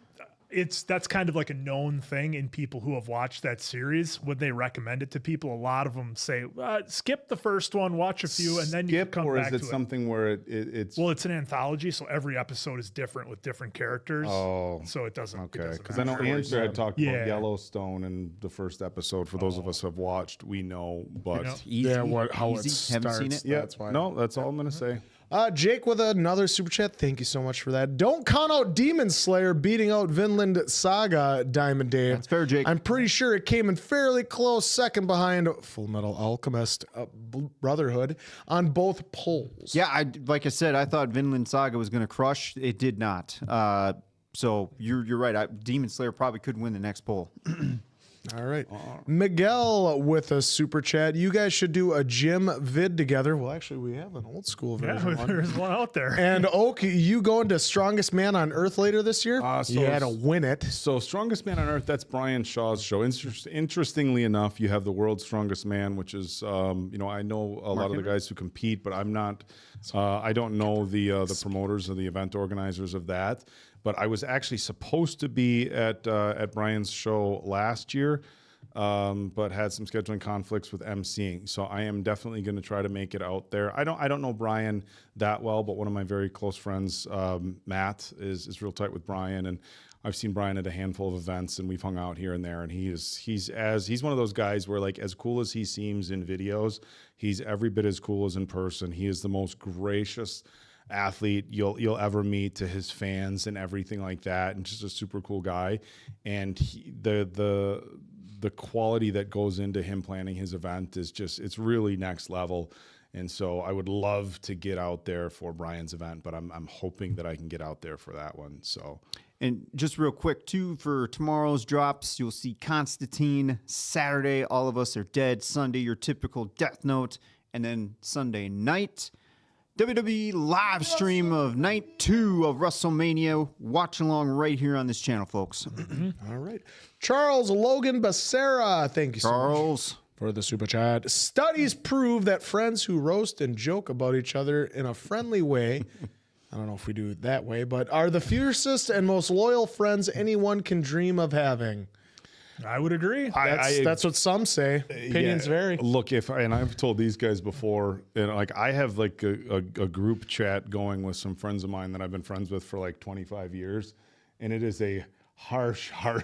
That's kind of like a known thing in people who have watched that series. When they recommend it to people, a lot of them say, skip the first one, watch a few, and then you can Skip, come or back is to it it. something where it's Well, it's an anthology, so every episode is different with different characters. Oh, so it doesn't. okay? Because I know Answer had talked Yeah. about Yellowstone in the first episode. For those of us who have watched, we know, but know. Easy, how it easy. Haven't seen starts. it. yeah, That's why. no, that's all I'm gonna say. Jake with another super chat. Thank you so much for that. Don't count out Demon Slayer beating out Vinland Saga, Diamond Dave. That's fair, Jake. I'm pretty sure it came in fairly close second behind Full Metal Alchemist Brotherhood on both polls. Yeah, like I said, I thought Vinland Saga was going to crush. It did not. So you're right. Demon Slayer probably could win the next poll. All right. Miguel with a super chat. You guys should do a gym vid together. Well, actually, we have an old school version. Yeah, one. there's one out there. And Oak, you going to Strongest Man on Earth later this year? So you had to win it. So, Strongest Man on Earth, that's Brian Shaw's show. Interestingly enough, you have the World's Strongest Man, which is, I know a lot of the guys who compete, but I'm not, I don't know the promoters or the event organizers of that. But I was actually supposed to be at Brian's show last year, but had some scheduling conflicts with emceeing. So I am definitely going to try to make it out there. I don't know Brian that well, but one of my very close friends, Matt, is real tight with Brian, and I've seen Brian at a handful of events, and we've hung out here and there. And he's one of those guys where, like, as cool as he seems in videos, he's every bit as cool as in person. He is the most gracious athlete you'll ever meet to his fans and everything like that, and just a super cool guy. And the quality that goes into him planning his event is just, it's really next level. And so I would love to get out there for Brian's event, but I'm hoping that I can get out there for that one. So, and just real quick too, for tomorrow's drops, you'll see Constantine. Saturday, All of Us Are Dead. Sunday, your typical Death Note, and then Sunday night, WWE live stream of night 2 of WrestleMania. Watch along right here on this channel, folks. All right. Charles Logan Becerra, thank you so much Charles. for the super chat. Studies prove that friends who roast and joke about each other in a friendly way, I don't know if we do it that way, but are the fiercest and most loyal friends anyone can dream of having. I would agree. That's what some say. Opinions vary. Look, and I've told these guys before, and like I have like a group chat going with some friends of mine that I've been friends with for like 25 years, and it is a harsh chat.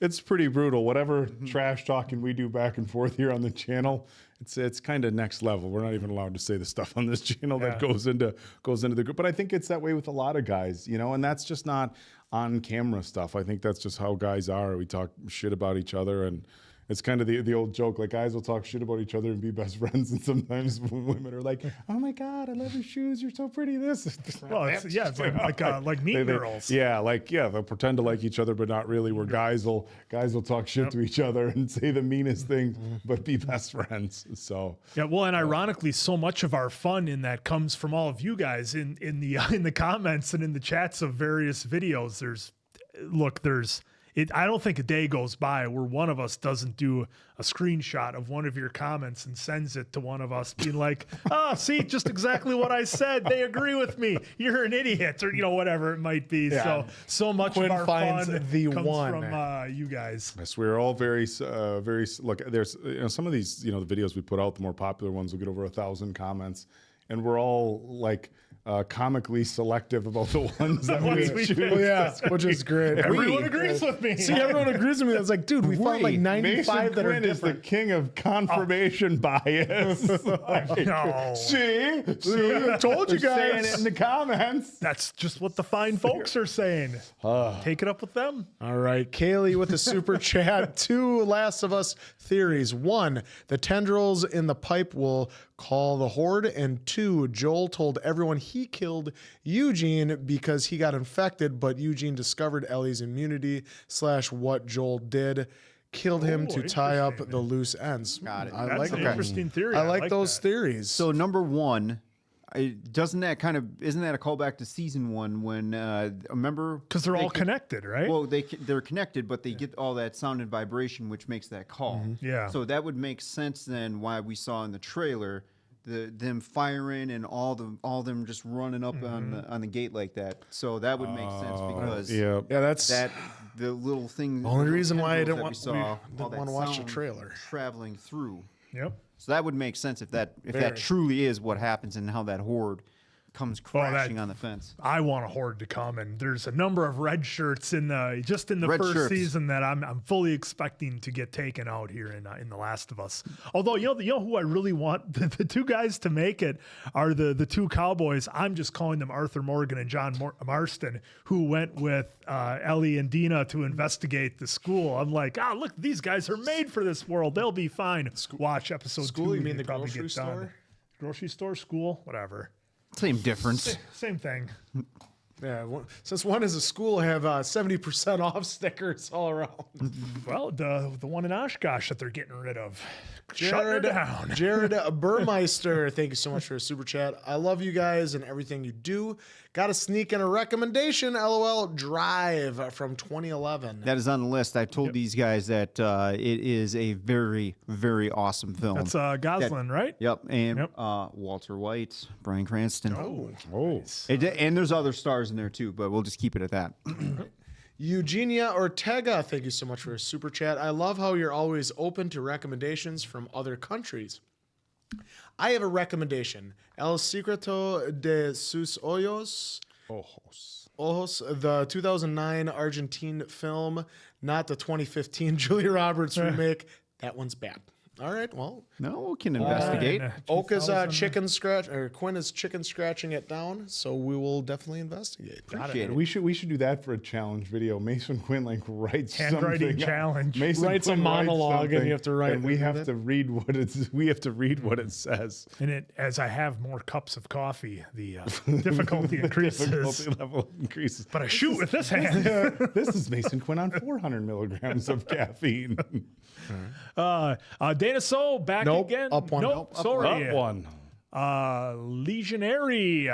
It's pretty brutal. Whatever trash talking we do back and forth here on the channel, it's kind of next level. We're not even allowed to say the stuff on this channel that goes into the group. But I think it's that way with a lot of guys, and that's just not on camera stuff. I think that's just how guys are. We talk shit about each other, and it's kind of the old joke, like guys will talk shit about each other and be best friends, and sometimes women are like, "Oh my God, I love your shoes. You're so pretty." This, Well, it's like Mean Girls. They'll pretend to like each other, but not really. Where guys will talk shit to each other and say the meanest things, but be best friends. So yeah, well, and ironically, so much of our fun in that comes from all of you guys in the comments and in the chats of various videos. I don't think a day goes by where one of us doesn't do a screenshot of one of your comments and sends it to one of us being like, see, just exactly what I said. They agree with me. You're an idiot, or, whatever it might be. Yeah. So much Quinn of our finds fun the comes one. from you guys. yes, we're all very look, there's, some of these, the videos we put out, the more popular ones will get over 1,000 comments, and we're all like, comically selective about the ones that we choose. Yeah, which is great. Everyone agrees with me. See, everyone agrees with me. It's like, dude, we found like 95 that are Quinn is the different. king of confirmation bias. No. See, I told you guys. saying it in the comments. That's just what the fine folks are saying. Take it up with them. All right, Kaylee with the super chat. 2 Last of Us theories. 1, the tendrils in the pipe will call the horde, and 2, Joel told everyone he killed Eugene because he got infected, but Eugene discovered Ellie's immunity / what Joel did killed him to tie up the loose ends. Got it. I That's like an that. interesting theory. I like those that. theories. So number 1, isn't that a callback to season 1 when remember, Because they're all connected, right? Well, they're connected, but they get all that sound and vibration, which makes that call. Yeah. So that would make sense then why we saw in the trailer them firing and all them just running up on the gate like that. So that would make sense because yeah, that's the little thing. only reason why I tendrils didn't that want we saw, didn't all that want to watch the sound trailer. traveling through. Yep. So that would make sense if that Very. truly is what happens and how that horde comes crashing on the fence. I want a horde to come, and there's a number of red shirts in the Red first shirts. season that I'm fully expecting to get taken out here in The Last of Us. Although you know who I really want the 2 guys to make it are the 2 cowboys. I'm just calling them Arthur Morgan and John Marston, who went with Ellie and Dina to investigate the school. I'm like, look, these guys are made for this world. They'll be fine. Watch episode 2. School, you mean the probably grocery get done. store? Grocery store, school, whatever. Same difference. Same thing. Yeah, since one is a school, I have 70% off stickers all around. Well, the one in Oshkosh that they're getting rid of. Shut her down. Jared Burmeister, thank you so much for a super chat. I love you guys and everything you do. Got to sneak in a recommendation, LOL, Drive from 2011. That is on the list. I told these guys that it is a very, very awesome film. That's Gosling, right? Yep, and Walter White, Bryan Cranston. Oh, And there's other stars in there too, but we'll just keep it at that. Eugenia Ortega, thank you so much for a super chat. I love how you're always open to recommendations from other countries. I have a recommendation. El Secreto de sus Ojos. Ojos, the 2009 Argentine film, not the 2015 Julia Roberts remake. That one's bad. All right, well. No, we can investigate. Oak is chicken scratch, or Quinn is chicken scratching it down, so we will definitely investigate. Appreciate it. We should do that for a challenge video. Mason Quinn writes Handwriting something. challenge. Mason Writes a Quinn monologue and you have to write and we with have it. to read what it's. We have to read what it says. And as I have more cups of coffee, the difficulty increases. Difficulty level increases. But I shoot with this hand. This is Mason Quinn on 400 milligrams of caffeine. Dana So back Nope, again. up one. Nope, Nope, sorry. Up one. Legionary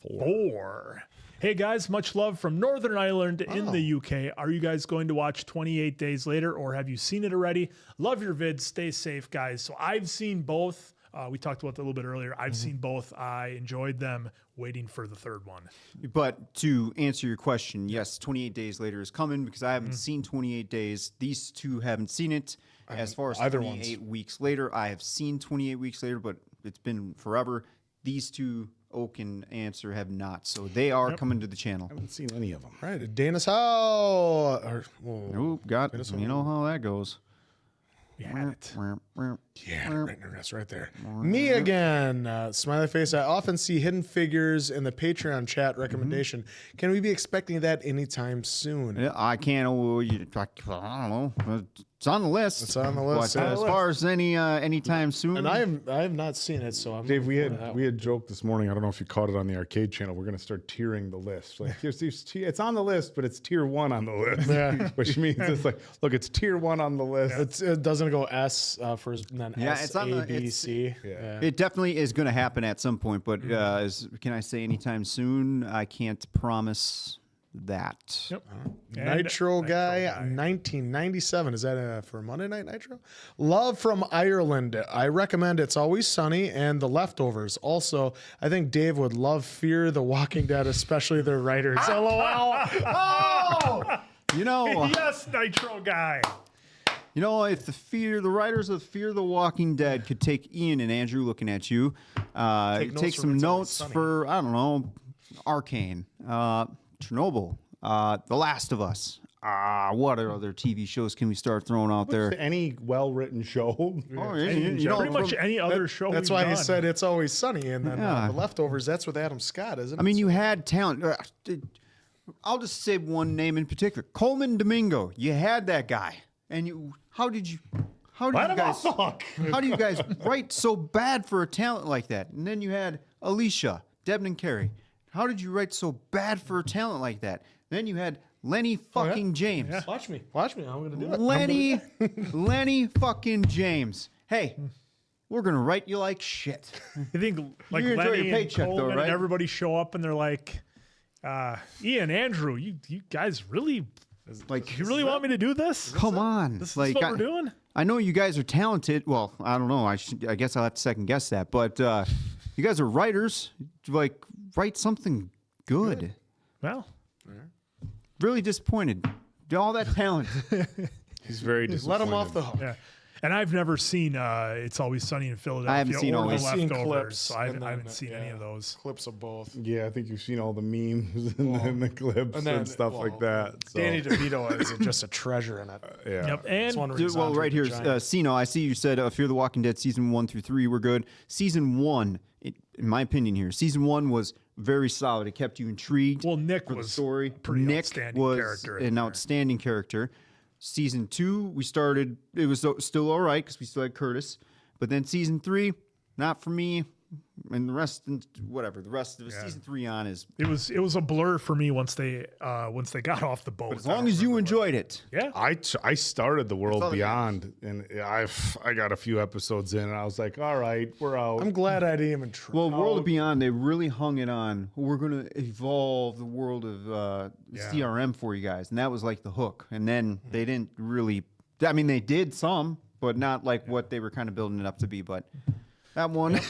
4. Hey guys, much love from Northern Ireland in the UK. Are you guys going to watch 28 Days Later, or have you seen it already? Love your vids. Stay safe, guys. So I've seen both. We talked about that a little bit earlier. I've seen both. I enjoyed them. Waiting for the third one. But to answer your question, yes, 28 Days Later is coming because I haven't seen 28 Days. These two haven't seen it. As far as either 28 Weeks Later, I have seen 28 Weeks Later, but it's been forever. These two, Oak and Answer, have not. So they are coming to the channel. I haven't seen any of them. All right, Dana's how? Oop, you know how that goes. We had it. Yeah, that's right there. Me again. Smiley face. I often see Hidden Figures in the Patreon chat recommendation. Can we be expecting that anytime soon? Yeah, I can't. I don't know. It's on the list. It's on the list. But as far as anytime soon, And I have not seen it, so I'm Dave, we had joked this morning. I don't know if you caught it on the arcade channel. We're going to start tiering the list. Like it's on the list, but it's tier 1 on the list. Yeah. Which means it's like, look, it's tier 1 on the list. It doesn't go S first, and then S, it's on A, the- B, it's- C. Yeah. it definitely is going to happen at some point. But can I say anytime soon? I can't promise that. Yep. Nitro Guy, 1997. Is that for Monday Night Nitro? Love from Ireland. I recommend It's Always Sunny and The Leftovers. Also, I think Dave would love Fear the Walking Dead, especially their writers. LOL. You know, Yes, Nitro Guy. if the writers of Fear the Walking Dead could take Ian and Andrew looking at you, notes take from some It's Always notes Sunny. for I don't know, Arcane, Chernobyl, The Last of Us. What other TV shows can we start throwing out there? Any well-written show. Oh, you know, Pretty much any other show. That's we've why he done. said It's Always Sunny, and then Yeah. The Leftovers, that's with Adam Scott, isn't it? I mean, you had talent. I'll just say one name in particular, Coleman Domingo. You had that guy, and how do you guys write so bad for a talent like that? And then you had Alicia, Debden and Carey. How did you write so bad for a talent like that? Then you had Lenny fucking James. Watch me. I'm going to do it. Lenny fucking James. Hey, we're gonna write you like shit. I think like You enjoy Lenny your paycheck, and though, Coleman right? and everybody show up and they're like, Ian, Andrew, you guys really, Like, you really want me to do this? come on. This is like, what we're doing? I know you guys are talented. Well, I don't know. I guess I'll have to second guess that. But you guys are writers. Like, write something good. Well, Really disappointed. All that talent. He's very disappointed. Let him off the hook. yeah. And I've never seen It's Always Sunny in Philadelphia haven't seen or Always. The I've seen Leftovers. clips, So I and then, haven't seen any yeah. of those. Clips of both. Yeah, I think you've seen all the memes and the clips and, then, stuff like that. So, Danny DeVito is just a treasure in it. yeah. Yep. It's one And where he's Well, Andre right the here, Giant. Sino, I see you said Fear the Walking Dead season 1 through 3 were good. Season 1, in my opinion here, season 1 was very solid. It kept you intrigued. well, Nick for the was story. pretty Nick outstanding was character. an outstanding character. Season 2, we started. It was still all right because we still had Curtis. But then season 3, not for me. And the rest, whatever. The rest of season 3 on is. It was a blur for me once they got off the boat. As long as you enjoyed it. Yeah. I started The World all that Beyond, and I got a few episodes in, and I was like, all right, we're out. I'm glad I didn't even try. Well, World Beyond, they really hung it on. We're going to evolve the world of CRM for you guys. And that was like the hook. And then they didn't really, I mean, they did some, but not like what they were kind of building it up to be. But that one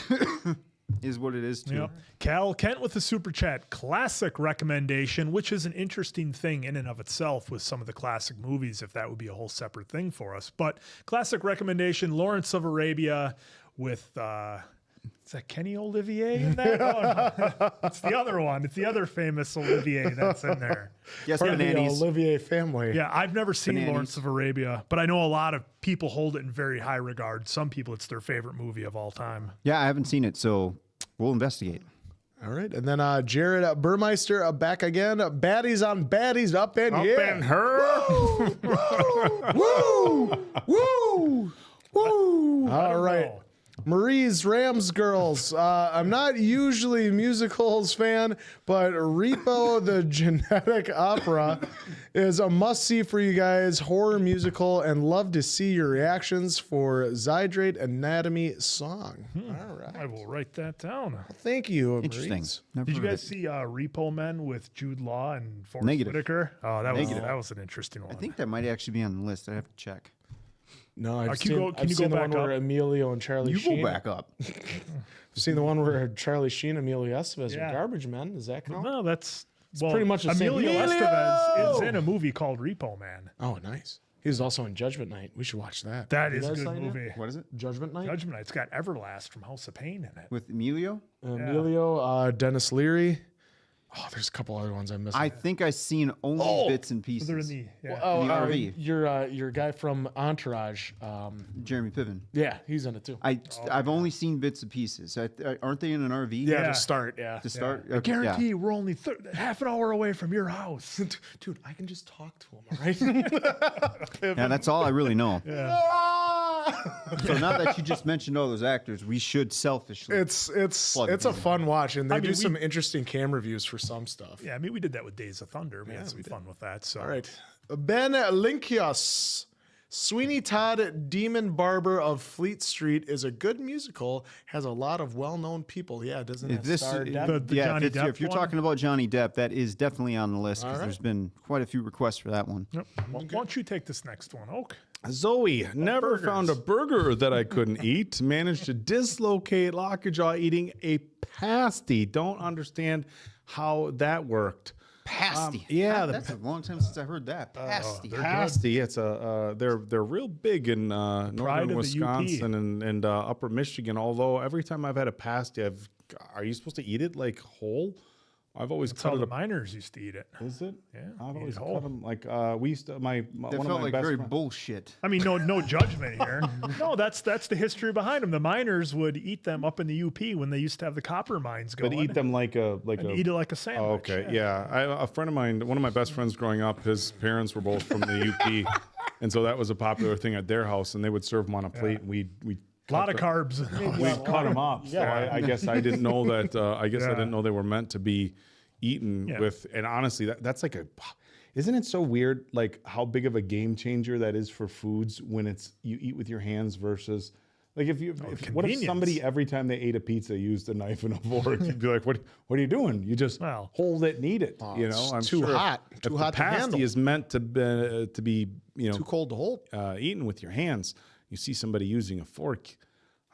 is what it is, too. Yep. Cal Kent with the super chat. Classic recommendation, which is an interesting thing in and of itself with some of the classic movies, if that would be a whole separate thing for us. But classic recommendation, Lawrence of Arabia. with is that Kenny Olivier in that? Oh, no. It's the other one. It's the other famous Olivier that's in there. Yes, Part of the bananas. Olivier family. Yeah, I've never seen Bananas. Lawrence of Arabia, but I know a lot of people hold it in very high regard. Some people, it's their favorite movie of all time. Yeah, I haven't seen it, so we'll investigate. All right. And then Jared Burmeister back again. Baddies on baddies up in here. And her. Woo! Woo! Woo! All right. know. Marie's Rams Girls. I'm not usually musicals fan, but Repo the Genetic Opera is a must-see for you guys. Horror musical, and love to see your reactions for Zydrate Anatomy song. All right. I will write that down. Thank you, Interesting. Maurice. Never Did you heard guys of it. see Repo Men with Jude Law and Forrest Negative. Whitaker? Oh, that was an interesting one. I think that might actually be on the list. I have to check. No, I've can you seen, go- can I've you seen go the one back where up? Emilio and Charlie You Sheen. go back up. I've seen the one where Charlie Sheen and Emilio Estevez Yeah. are garbage men. Does that count? No, that's pretty much the same. Emilio Emilio! Estevez is in a movie called Repo Man. Oh, nice. He was also in Judgment Night. We should watch that. That You is a guys good saw that? movie. What is it? Judgment Night? Judgment Night's got Everlast from House of Pain in it. With Emilio? Emilio, Dennis Leary. Oh, there's a couple other ones I'm missing. I think I've seen only bits and pieces. They're in the yeah. Oh, the RV. your guy from Entourage. Jeremy Piven. Yeah, he's in it too. I've only seen bits and pieces. Aren't they in an RV? yeah, Yeah. to start. Yeah. To start? I guarantee we're only half an hour away from your house. Dude, I can just talk to him, all right? Yeah, that's all I really know. So now that you just mentioned all those actors, we should selfishly. It's Plug a it in. fun watch, and they I mean, do some interesting cam reviews for some stuff. Yeah, I mean, we did that with Days of Thunder. We had some fun with that. So All right. Ben Linkius. Sweeney Todd, Demon Barber of Fleet Street is a good musical, has a lot of well-known people. Yeah, doesn't If it this, star yeah, Depp? The Johnny if Depp you're one? talking about Johnny Depp, that is definitely on the list because right. there's been quite a few requests for that one. Yep. Why don't you take this next one, Oak? Zoe never burgers. found a burger that I couldn't eat. Managed to dislocate lockjaw eating a pasty. Don't understand how that worked. Pasty. yeah, that's a long time since I heard that. Pasty. Pasty. It's they're real big in Pride of northern the Wisconsin and upper Michigan. Although every time I've had a pasty, are you supposed to eat it like whole? I've always That's how cut the it. miners used to eat it. Is it? Yeah, I've eat always it cut whole. them like we used to. That one of felt my like best very friends. bullshit. I mean, no judgment here. No, that's the history behind them. The miners would eat them up in the UP when they used to have the copper mines going. But eat them like a and eat it like a sandwich. Oh, okay, yeah. A friend of mine, one of my best friends growing up, his parents were both from the UP, and so that was a popular thing at their house, and they would serve them on a plate, and we A lot of carbs. we cut them up. So I guess I didn't know that. I guess I didn't know they were meant to be eaten with. And honestly, that's like isn't it so weird, like how big of a game changer that is for foods when it's you eat with your hands versus. Like what if convenience. somebody every time they ate a pizza used a knife and a fork? You'd be like, what are you doing? You just hold it and eat it. You know, it's too hot. Too hot to pasty handle. is meant to be Too cold to hold. eaten with your hands. You see somebody using a fork.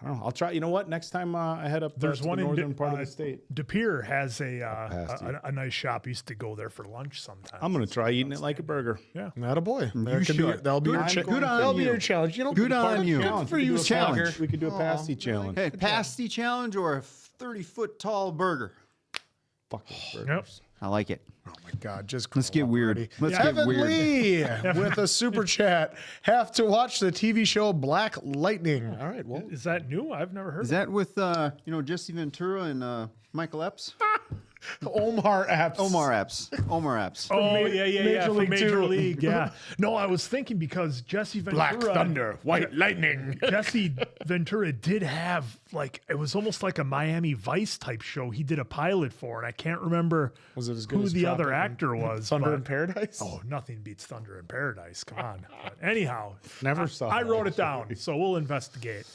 I don't know. I'll try. You know what? Next time I head up There's to one the in northern part of the state, De Pere has a nice shop. Used to go there for lunch sometimes. I'm going to try eating it like a burger. Yeah. Not a boy. should. That'll be your Good on that'll be you. your challenge. You know, Good on you. Good for you, Challenge. Stalker. We could do a pasty challenge. Hey, pasty challenge or a 30-foot tall burger? Fuck those Yep. burgers. I like it. Oh my God! Just Let's get weird. already. Let's get Evan weird. Lee with a super chat. Have to watch the TV show Black Lightning. All right. Well, Is that new? I've never heard. Is that with Jesse Ventura and Michael Epps? Omar Epps. Omar Epps. Oh Ma- yeah, Major for League Major Two. League. Yeah. No, I was thinking because Jesse Ventura, White Lightning. Jesse Ventura did have it was almost like a Miami Vice type show. He did a pilot for, and I can't remember Was it as good who as the other Tropic actor was. Thunder but- in Paradise. Oh, nothing beats Thunder in Paradise. Come on. But anyhow, Never saw I that, wrote it down, so we'll investigate.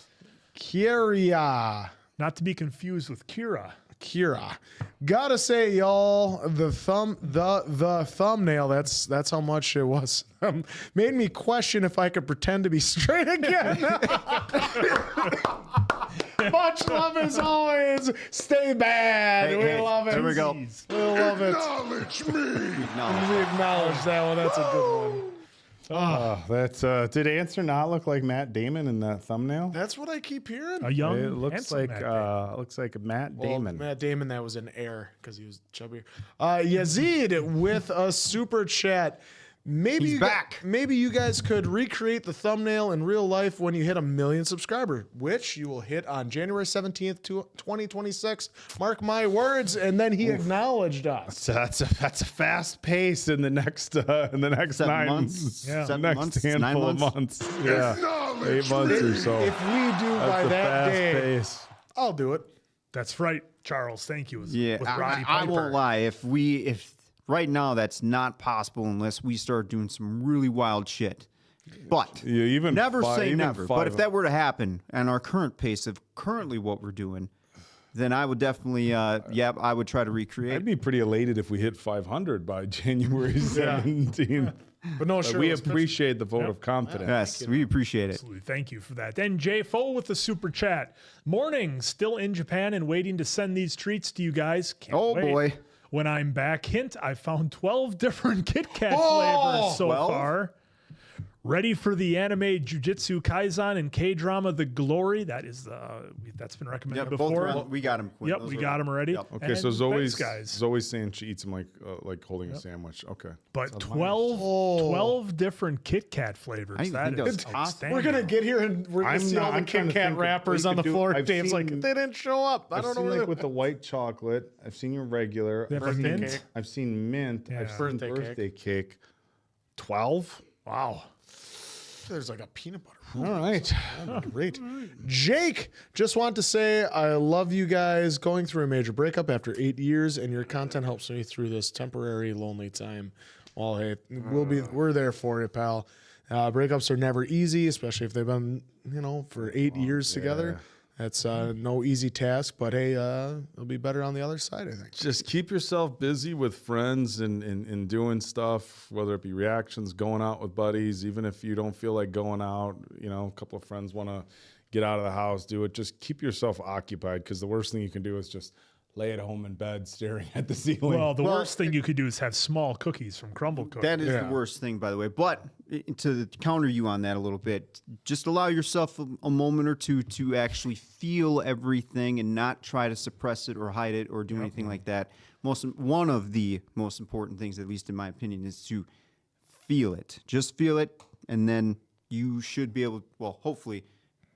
Kyria. Not to be confused with Kira. Kira. Gotta say, y'all, the thumbnail, that's how much it was. Made me question if I could pretend to be straight again. Much love as always. Stay bad. Hey, we hey, love it. there we go. We love it. Acknowledge me. We acknowledge that one. That's a good one. That's did Answer not look like Matt Damon in that thumbnail? That's what I keep hearing. A young, It looks handsome like Matt Damon. looks like Matt Well, Damon. Matt Damon, that was an air because he was chubbier. Yazid with a super chat. Maybe He's back. Maybe you guys could recreate the thumbnail in real life when you hit 1 million subscribers, which you will hit on January 17th, 2026. Mark my words. And then he acknowledged us. So that's a fast pace in the next 7 9 months. Yeah. 7 next months, handful 9 of months. months. Yeah, Acknowledge 8 months or so. If we do by That's a that fast day, pace. I'll do it. That's right, Charles. Thank you. Yeah, With Roddy I Piper. won't lie. If right now that's not possible unless we start doing some really wild shit. But Yeah, even never five- say even never. But if 5 that were to happen and our current pace of currently what we're doing, then I would definitely, I would try to recreate. I'd be pretty elated if we hit 500 by January 17th. But no, sure. We appreciate the vote of confidence. Yes, we appreciate it. Absolutely. Thank you for that. Then Jay Foe with the super chat. Morning, still in Japan and waiting to send these treats to you guys. Can't Oh, wait. boy. When I'm back, hint, I found 12 different Kit Kat Oh, flavors so 12? far. Ready for the anime Jujutsu Kaisen and K-drama The Glory. That is that's been recommended Yeah, before. both we got him. Yep, we got them already. Yep. Okay, so And Zoe's thanks, guys. Zoe's saying she eats them like holding a sandwich. Okay, But 12 different Kit Kat flavors. I didn't That think that is was possible. outstanding. We're going to get here and we're going to see all the I'm trying Kit to Kat think wrappers we on the could do- floor. I've Dave's like, seen- they didn't show up. I I've don't know seen where like they with the white chocolate. I've seen your regular. They have a I've seen, mint? I've seen mint. Yeah. I've seen Birthday birthday cake. 12. Wow. There's like a peanut butter. All right. Great. Jake, just want to say I love you guys going through a major breakup after 8 years, and your content helps me through this temporary lonely time. Well, hey, we're there for you, pal. Breakups are never easy, especially if they've been, for 8 years together. That's no easy task, but hey, it'll be better on the other side, I think. Just keep yourself busy with friends and doing stuff, whether it be reactions, going out with buddies, even if you don't feel like going out, a couple of friends want to get out of the house, do it. Just keep yourself occupied, because the worst thing you can do is just lay at home in bed staring at the ceiling. Well, the worst thing you could do is have small cookies from Crumble Cookie. That is the worst thing, by the way. But to counter you on that a little bit, just allow yourself a moment or two to actually feel everything and not try to suppress it or hide it or do anything like that. One of the most important things, at least in my opinion, is to feel it. Just feel it, and then you should be able, hopefully,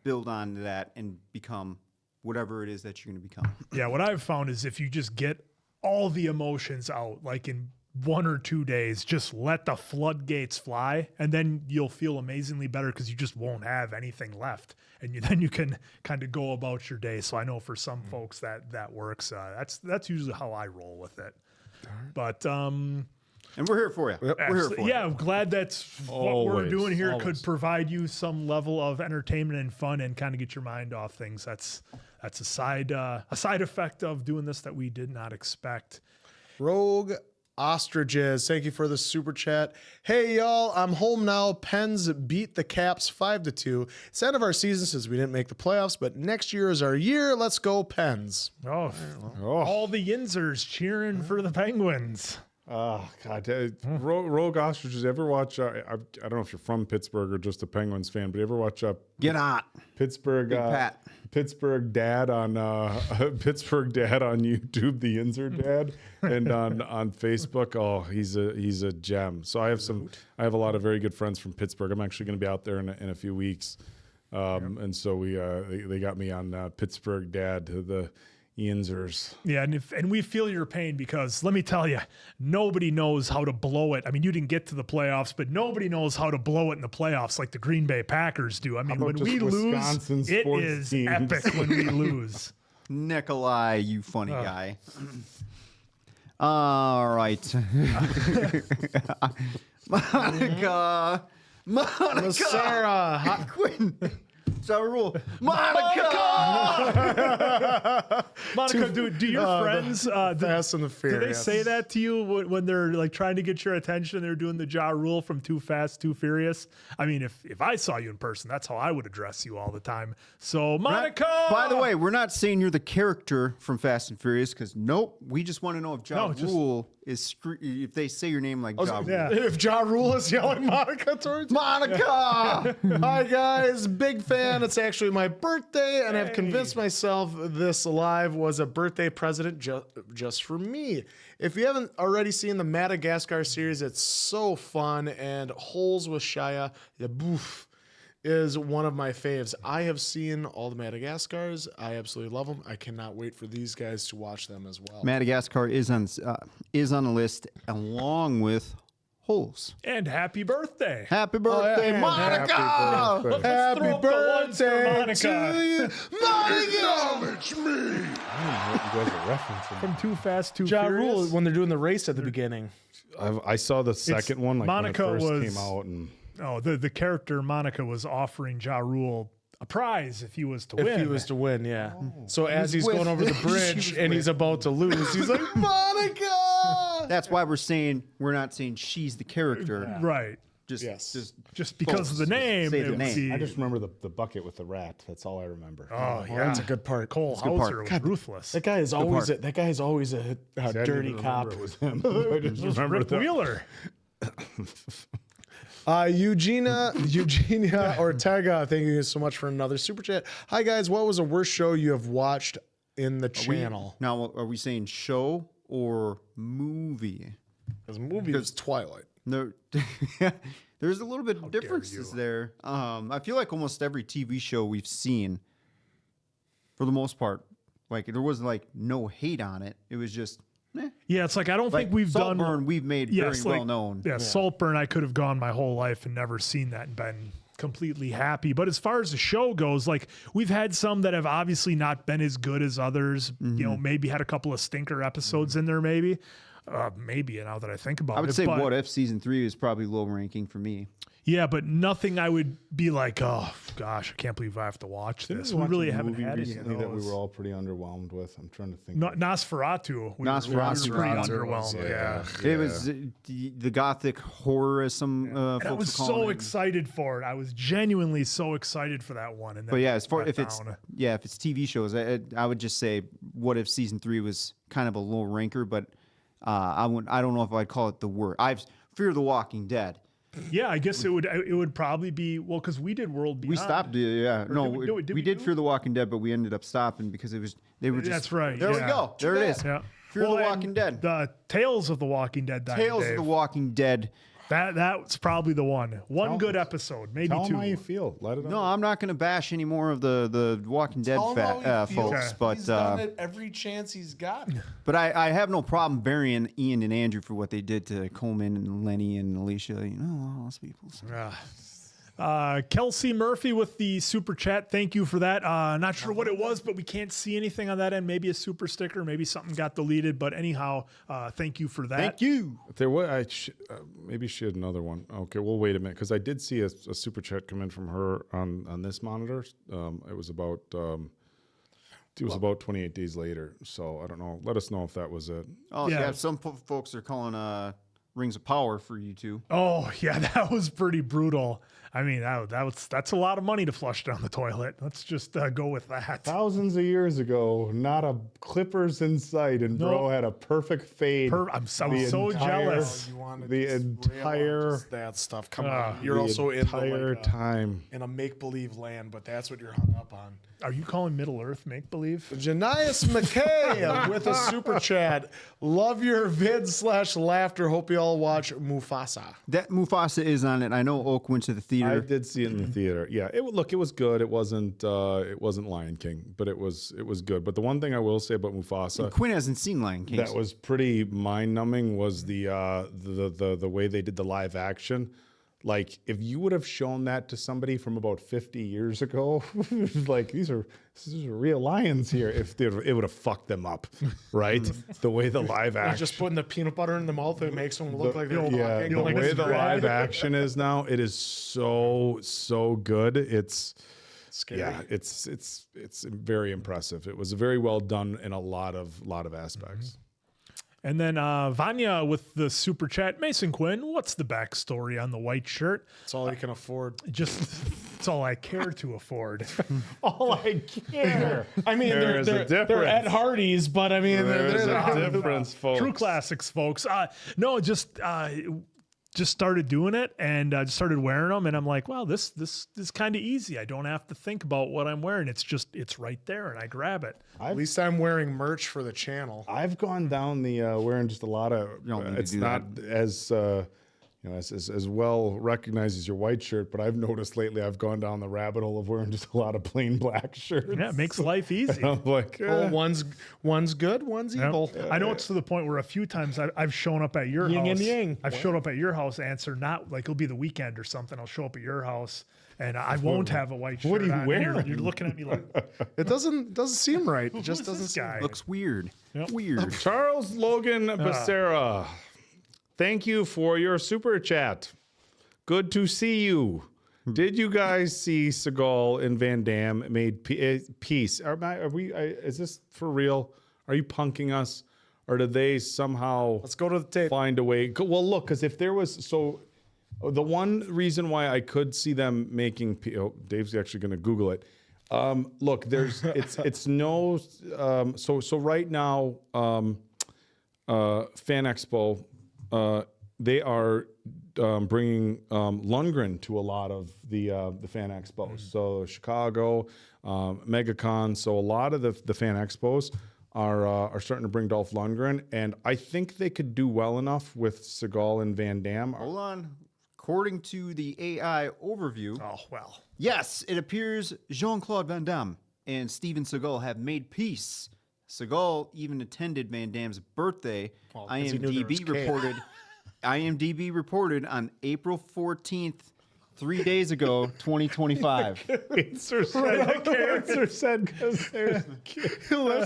build on to that and become whatever it is that you're going to become. Yeah, what I've found is if you just get all the emotions out, like in 1 or 2 days, just let the floodgates fly, and then you'll feel amazingly better because you just won't have anything left, and then you can kind of go about your day. So I know for some folks that works. That's usually how I roll with it. But And we're here for you. We're here for you. yeah, I'm glad that's what we're Always, doing here always. could provide you some level of entertainment and fun and kind of get your mind off things. That's a side effect of doing this that we did not expect. Rogue Ostriches, thank you for the super chat. Hey y'all, I'm home now. Pens beat the Caps 5-2. It's the end of our season since we didn't make the playoffs, but next year is our year. Let's go Pens. Oh, all the Yinzers cheering for the Penguins. Oh, God. Rogue Ostriches, ever watch, I don't know if you're from Pittsburgh or just a Penguins fan, but you ever watch Get on. Pittsburgh Pat. Pittsburgh Dad on Pittsburgh Dad on YouTube, the Inzer Dad, and on Facebook? Oh, he's a gem. So I have a lot of very good friends from Pittsburgh. I'm actually going to be out there in a few weeks, and so they got me on Pittsburgh Dad to the Yinzers. Yeah, and we feel your pain because let me tell you, nobody knows how to blow it. I mean, you didn't get to the playoffs, but nobody knows how to blow it in the playoffs like the Green Bay Packers do. I mean, when about we just lose, Wisconsin it sports is teams? epic when we lose. Nikolai, you funny guy. All right. Monica. Sarah, Quinn. Ja Rule. Monica! Monica, do your friends Fast and the do Furious. they say that to you when they're like trying to get your attention? They're doing the Ja Rule from Too Fast, Too Furious. I mean, if I saw you in person, that's how I would address you all the time. So, Monica. By the way, we're not saying you're the character from Fast and Furious because nope, we just want to know if Ja Rule is if they say your name like Ja Rule. yeah. If Ja Rule is yelling Monica towards you. Monica! Hi guys, big fan. It's actually my birthday, and I've convinced myself this live was a birthday present just for me. If you haven't already seen the Madagascar series, it's so fun, and Holes with Shia LaBeouf is one of my faves. I have seen all the Madagascars. I absolutely love them. I cannot wait for these guys to watch them as well. Madagascar is on the list along with Holes. And happy birthday. Happy birthday, and Monica! happy birthday. Let's throw up the ones for Monica to you, Monica! Acknowledge me. I don't know what you guys are referencing. From Too Fast, Too Ja Furious. Rule when they're doing the race at the beginning. I saw the second one, like Monica when it first was- came out, and Oh, the character Monica was offering Ja Rule a prize if he was to win. If he was to win, yeah. So as he's with- going over the She bridge was and he's about to lose, he's like, Monica! That's why we're not saying she's the character. Right. Just, Yes. Just because of the name. Say the it would name. be- I just remember the bucket with the rat. That's all I remember. Oh, yeah. That's a good part. Cole good part. Hauser was ruthless. That guy is always a I didn't dirty even cop. remember It was him. I just remember Rick that. Wheeler. Eugenia Ortega, thank you so much for another super chat. Hi guys, what was the worst show you have watched in the channel? Now, are we saying show or movie? Because the movie was Twilight. No, there's a little bit of differences there. I feel like almost every TV show we've seen, for the most part, like there was like no hate on it. It was just Yeah, it's like I don't think we've done. Saltburn. We've made very well known. Yeah, Saltburn. I could have gone my whole life and never seen that and been completely happy. But as far as the show goes, like we've had some that have obviously not been as good as others. You know, maybe had a couple of stinker episodes in there. Maybe now that I think about it. I would say but, What If season 3 is probably low ranking for me. Yeah, but nothing I would be like, oh gosh, I can't believe I have to watch this. We watch really a haven't movie had any of recently that we those. were all pretty underwhelmed with. I'm trying to think. Nosferatu. We were Nosferatu pretty was underwhelmed. Yeah. It was the gothic horror, as some And I folks was are calling so it. excited for it. I was genuinely so excited for that one. And then But yeah, as far let if it's down. if it's TV shows, I would just say What If season 3 was kind of a low ranker, but I don't know if I'd call it the worst. I've Fear the Walking Dead. Yeah, I guess it would probably be because we did World Beyond. We stopped. Yeah, no, did we did do Fear the Walking Dead, but we ended up stopping because they were just. That's right. There we yeah. go. There it is. Yeah. Fear the and Walking Dead. The Tales of the Walking Dead. Tales of the Walking Dead. That's probably the one. One good episode, maybe Tell two. them how you feel. Let it No, out. I'm not going to bash any more of the Walking Dead Tell him how he feels. folks, but he's done it every chance he's got. but I have no problem burying Ian and Andrew for what they did to Coleman and Lenny and Alicia. You know, all those people. So. Kelsey Murphy with the super chat. Thank you for that. Not sure what it was, but we can't see anything on that end. Maybe a super sticker, maybe something got deleted. But anyhow, thank you for that. Thank you. There was maybe she had another one. Okay, we'll wait a minute because I did see a super chat come in from her on this monitor. It was about 28 days later. So I don't know. Let us know if that was it. Oh Yeah. yeah, some folks are calling Rings of Power for you too. Oh yeah, that was pretty brutal. I mean, that's a lot of money to flush down the toilet. Let's just go with that. Thousands of years ago, not a clippers in sight, and bro had a perfect fade. I'm so the entire- jealous. You wanted The to spray on entire- just that stuff. Come on. You're the also in entire the, time. in a make-believe land, but that's what you're hung up on. Are you calling Middle Earth make believe? Janias McKay with a super chat. Love your vid/laughter. Hope you all watch Mufasa. That Mufasa is on it. I know Oak went to the theater. I did see it in the theater. Yeah, it was good. It wasn't Lion King, but it was good. But the one thing I will say about Mufasa Quinn hasn't seen Lion King. that was pretty mind numbing was the way they did the live action. Like if you would have shown that to somebody from about 50 years ago, like these are real lions here. It would have fucked them up, right? The way the live action, Just putting the peanut butter in the mouth, it makes them look like they're talking. the Like way it's the great. live action is now, it is so good. It's Scary. Yeah, it's very impressive. It was very well done in a lot of aspects. And then Vanya with the super chat. Mason Quinn, what's the backstory on the white shirt? It's all you can afford. It's all I care to afford. All I care. I mean, There is a they're difference. at Hardee's, but I mean, There's they're a difference, folks. True classics, folks. No, just started doing it and just started wearing them, and I'm like, wow, this is kind of easy. I don't have to think about what I'm wearing. It's right there, and I grab it. At least I'm wearing merch for the channel. I've gone down the wearing just a lot of. don't need to It's do not as as well recognized as your white shirt, but I've noticed lately I've gone down the rabbit hole of wearing just a lot of plain black shirts. Yeah, it makes life easy. I'm like, Oh, one's good, one's Yep. evil. I know it's to the point where a few times I've shown up at your Yin house. and yang. I've showed up at your house, answer not like it'll be the weekend or something. I'll show up at your house and I won't have a white shirt. What are you on. wearing? You're looking at me like, It doesn't seem right. It just who's doesn't this seem guy? right. Looks weird. Yep. Weird. Charles Logan Becerra, thank you for your super chat. Good to see you. Did you guys see Seagal and Van Damme made peace? Is this for real? Are you punking us? Or did they somehow Let's go to the tape. find a way? Well, look, because if there was, the one reason why I could see them making, Dave's actually going to Google it. Look, it's no, so right now, Fan Expo, they are bringing Lundgren to a lot of the Fan Expos. So Chicago, MegaCon. So a lot of the Fan Expos are starting to bring Dolph Lundgren, and I think they could do well enough with Seagal and Van Damme. Hold on. According to the AI overview, oh well. yes, it appears Jean-Claude Van Damme and Steven Seagal have made peace. Seagal even attended Van Damme's birthday. 'cause he knew there was cake. IMDb reported on April 14th, 3 days ago, 2025. Answer said because there's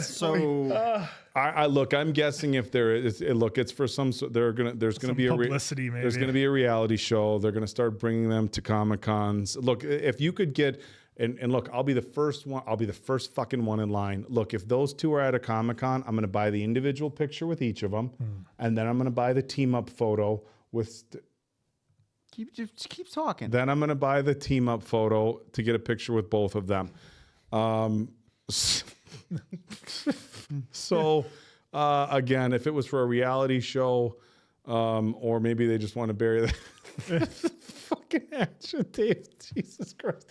So I look. I'm guessing if there is, look, it's for some. There's gonna be publicity, maybe. There's gonna be a reality show. They're gonna start bringing them to Comic Cons. Look, if you could get. And look, I'll be the first one. I'll be the first fucking one in line. Look, if those two are at a Comic-Con, I'm going to buy the individual picture with each of them, and then I'm going to buy the team-up photo with. just keep talking. Then I'm going to buy the team-up photo to get a picture with both of them. So again, if it was for a reality show, or maybe they just want to bury the fucking action tape. Jesus Christ.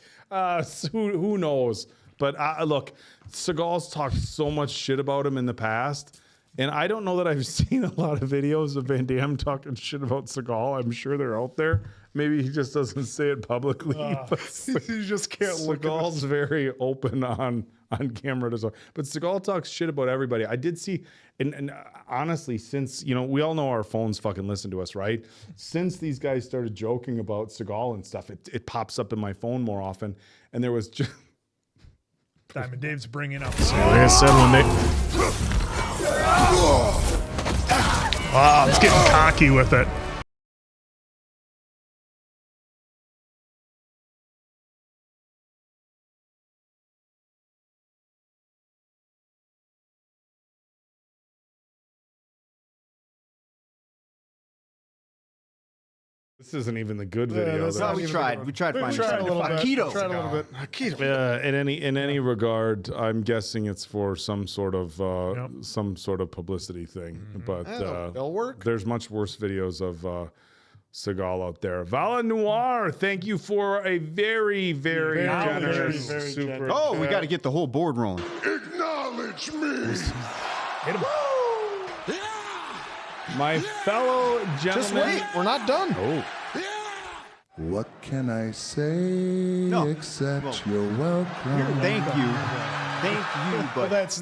Who knows? But look, Seagal's talked so much shit about him in the past, and I don't know that I've seen a lot of videos of Van Damme talking shit about Seagal. I'm sure they're out there. Maybe he just doesn't say it publicly. But You just can't look at Seagal's very open on camera. But Seagal talks shit about everybody. I did see, and honestly, since, we all know our phones fucking listen to us, right? Since these guys started joking about Seagal and stuff, it pops up in my phone more often. And there was just... Diamond Dave's bringing up. Like I said, when they Wow, it's getting cocky with it. This isn't even the good video. that's though. not we even tried. good. We tried finding tried a little bit. Keto. Tried a little bit. Keto. In any regard, I'm guessing it's for some sort of publicity thing. But they'll work. There's much worse videos of Seagal out there. Vala Noir, thank you for a very, very generous very super. generous. Oh, we got to get the whole board rolling. Acknowledge me. Hit him. My fellow gentlemen. Just wait. We're not done. Oh, What can I say except you're welcome? Thank you. Thank you. Well, But that's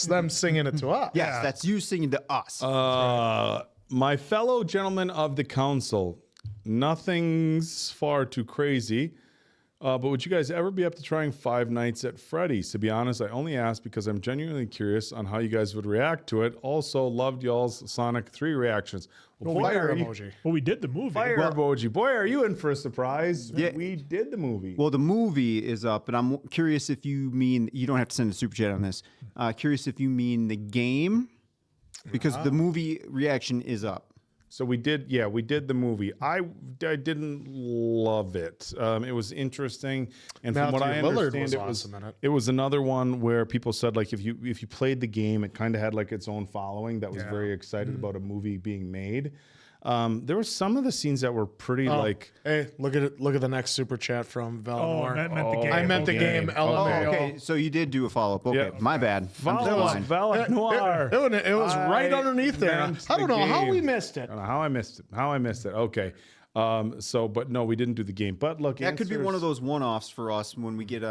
them singing it to us. yes, that's you singing to us. my fellow gentlemen of the council, nothing's far too crazy. But would you guys ever be up to trying Five Nights at Freddy's? To be honest, I only asked because I'm genuinely curious on how you guys would react to it. Also, loved y'all's Sonic 3 reactions. Well, Fire are you- emoji. Well, we did the movie. Fire emoji. Boy, are you in for a surprise? Yeah. We did the movie. Well, the movie is up, but I'm curious if you mean you don't have to send a super chat on this. Curious if you mean the game, because the movie reaction is up. So we did the movie. I didn't love it. It was interesting, and from what I Matthew Lillard understand, was awesome in it. it was another one where people said like if you played the game, it kind of had like its own following that was very excited about a movie being made. There were some of the scenes that were pretty like. Hey, look at it! Look at the next super chat from Valinor. I meant the game. I meant the game. Oh, LMAO. okay. So you did do a follow up. Okay, Yeah. my bad. I'm just blind. Valak Noir. It was right underneath there. meant I don't the know how we game. missed it. I don't know how I missed it. Okay. But no, we didn't do the game. But look, That could be one of answers- those one offs for us when we get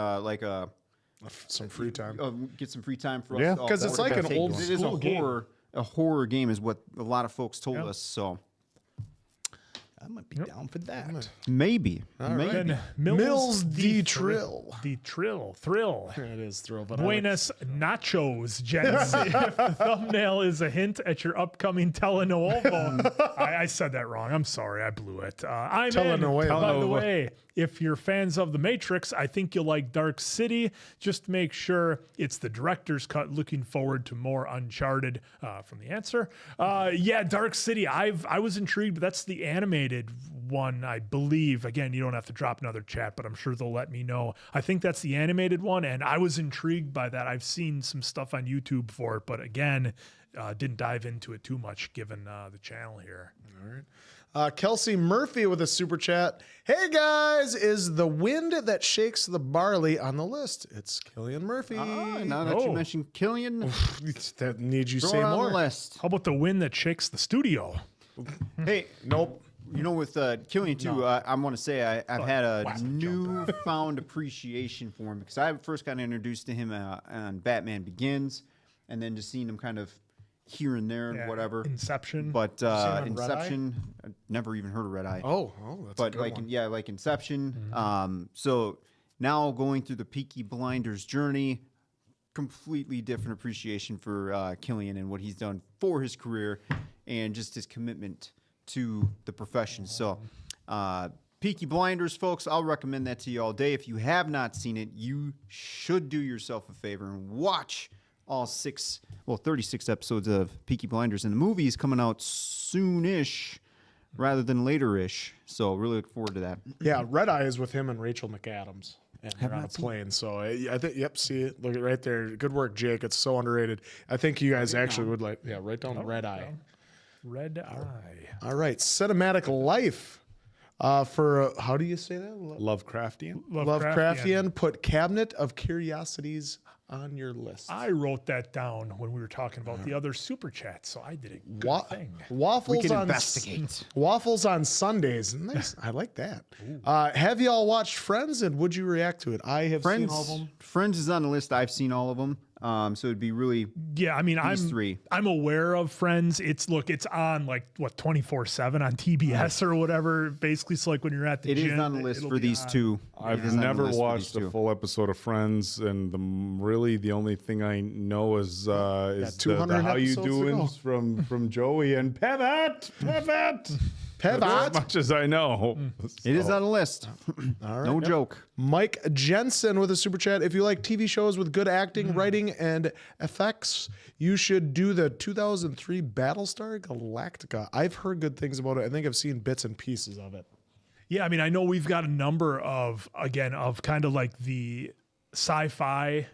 Some free time. get some free time for us. Yeah, to all 'cause it's like an partake. old It is school game. a horror game is what a lot of folks told us. So I might be down for that. maybe. Then Mills the the Trill. The Thrill. It is thrill, but Buenos nachos, gents. If the thumbnail is a hint at your upcoming telenovela, I said that wrong. I'm sorry, I blew it. I'm in. Telenovela. By the way, if you're fans of The Matrix, I think you'll like Dark City. Just make sure it's the director's cut. Looking forward to more Uncharted from the answer. Yeah, Dark City. I was intrigued, but that's the animated one, I believe. Again, you don't have to drop another chat, but I'm sure they'll let me know. I think that's the animated one, and I was intrigued by that. I've seen some stuff on YouTube for it, but again, didn't dive into it too much given the channel here. All right. Kelsey Murphy with a super chat. Hey guys, is the wind that shakes the barley on the list? It's Killian Murphy. Now that you mentioned Killian, That needs you throw say it on more. the list. How about the wind that shakes the studio? Hey, Nope. you know, with Killian too, I want to say I've had a newfound appreciation for him because I first got introduced to him on Batman Begins, and then just seeing him kind of here and there and Yeah, whatever. Inception. But on Red Inception, I never even heard of Red Eye. Oh, that's a but good like one. like Inception. So now going through the Peaky Blinders journey, completely different appreciation for Killian and what he's done for his career and just his commitment to the profession. So Peaky Blinders, folks, I'll recommend that to you all day. If you have not seen it, you should do yourself a favor and watch all 36 episodes of Peaky Blinders. And the movie is coming out soonish rather than later-ish. So really look forward to that. Yeah, Red Eye is with him and Rachel McAdams. And they're on a plane. So I think, yep, see it. Look at right there. Good work, Jake. It's so underrated. I think you guys actually would like, write down Red Eye. Red Eye. All right, Cinematic Life. For, how do you say that? Lovecraftian. Lovecraftian. Put Cabinet of Curiosities on your list. I wrote that down when we were talking about the other super chats, so I did a good thing. Waffles We can on investigate. Waffles on Sundays. Nice. I like that. Have y'all watched Friends and would you react to it? I have seen all of them. Friends is on the list. I've seen all of them. So it'd be really Yeah, I mean, three. I'm aware of Friends. It's on like what 24/7 on TBS or whatever. Basically, it's like when you're at the It gym. is on the list it'll for be these on. two. It I've is on the never list for watched these a two. full episode of Friends, and really the only thing I know is the 200 how you episodes to doings from Joey and Pivot. As much as I know, It is on the list. No joke. Mike Jensen with a super chat. If you like TV shows with good acting, writing, and effects, you should do the 2003 Battlestar Galactica. I've heard good things about it. I think I've seen bits and pieces of it. Yeah, I mean, I know we've got a number of kind of like the sci-fi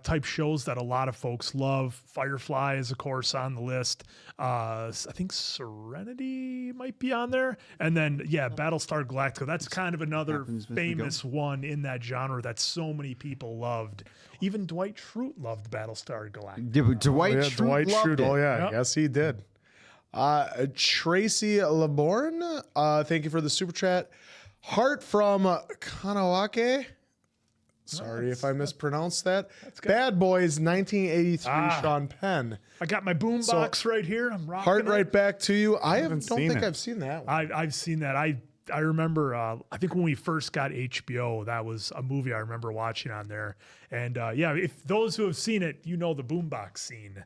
type shows that a lot of folks love. Firefly is, of course, on the list. I think Serenity might be on there. And then, Battlestar Galactica. That's kind of another Happens as we famous one in that genre that so many people loved. Even Dwight Schrute loved Battlestar Galactica. Dwight Yeah, Schrute Dwight loved Schrute. it. Oh, yeah. Yep. Yes, he did. Tracy Laborn, thank you for the super chat. Heart from Kanawake. Sorry if I mispronounced that. Bad Boys 1983, Sean Penn. I got my boombox right here. I'm rocking Heart it. right back to you. I don't seen think it. I've seen that one. I've seen that. I I remember, I think when we first got HBO, that was a movie I remember watching on there. And yeah, if those who have seen it, you know the boombox scene.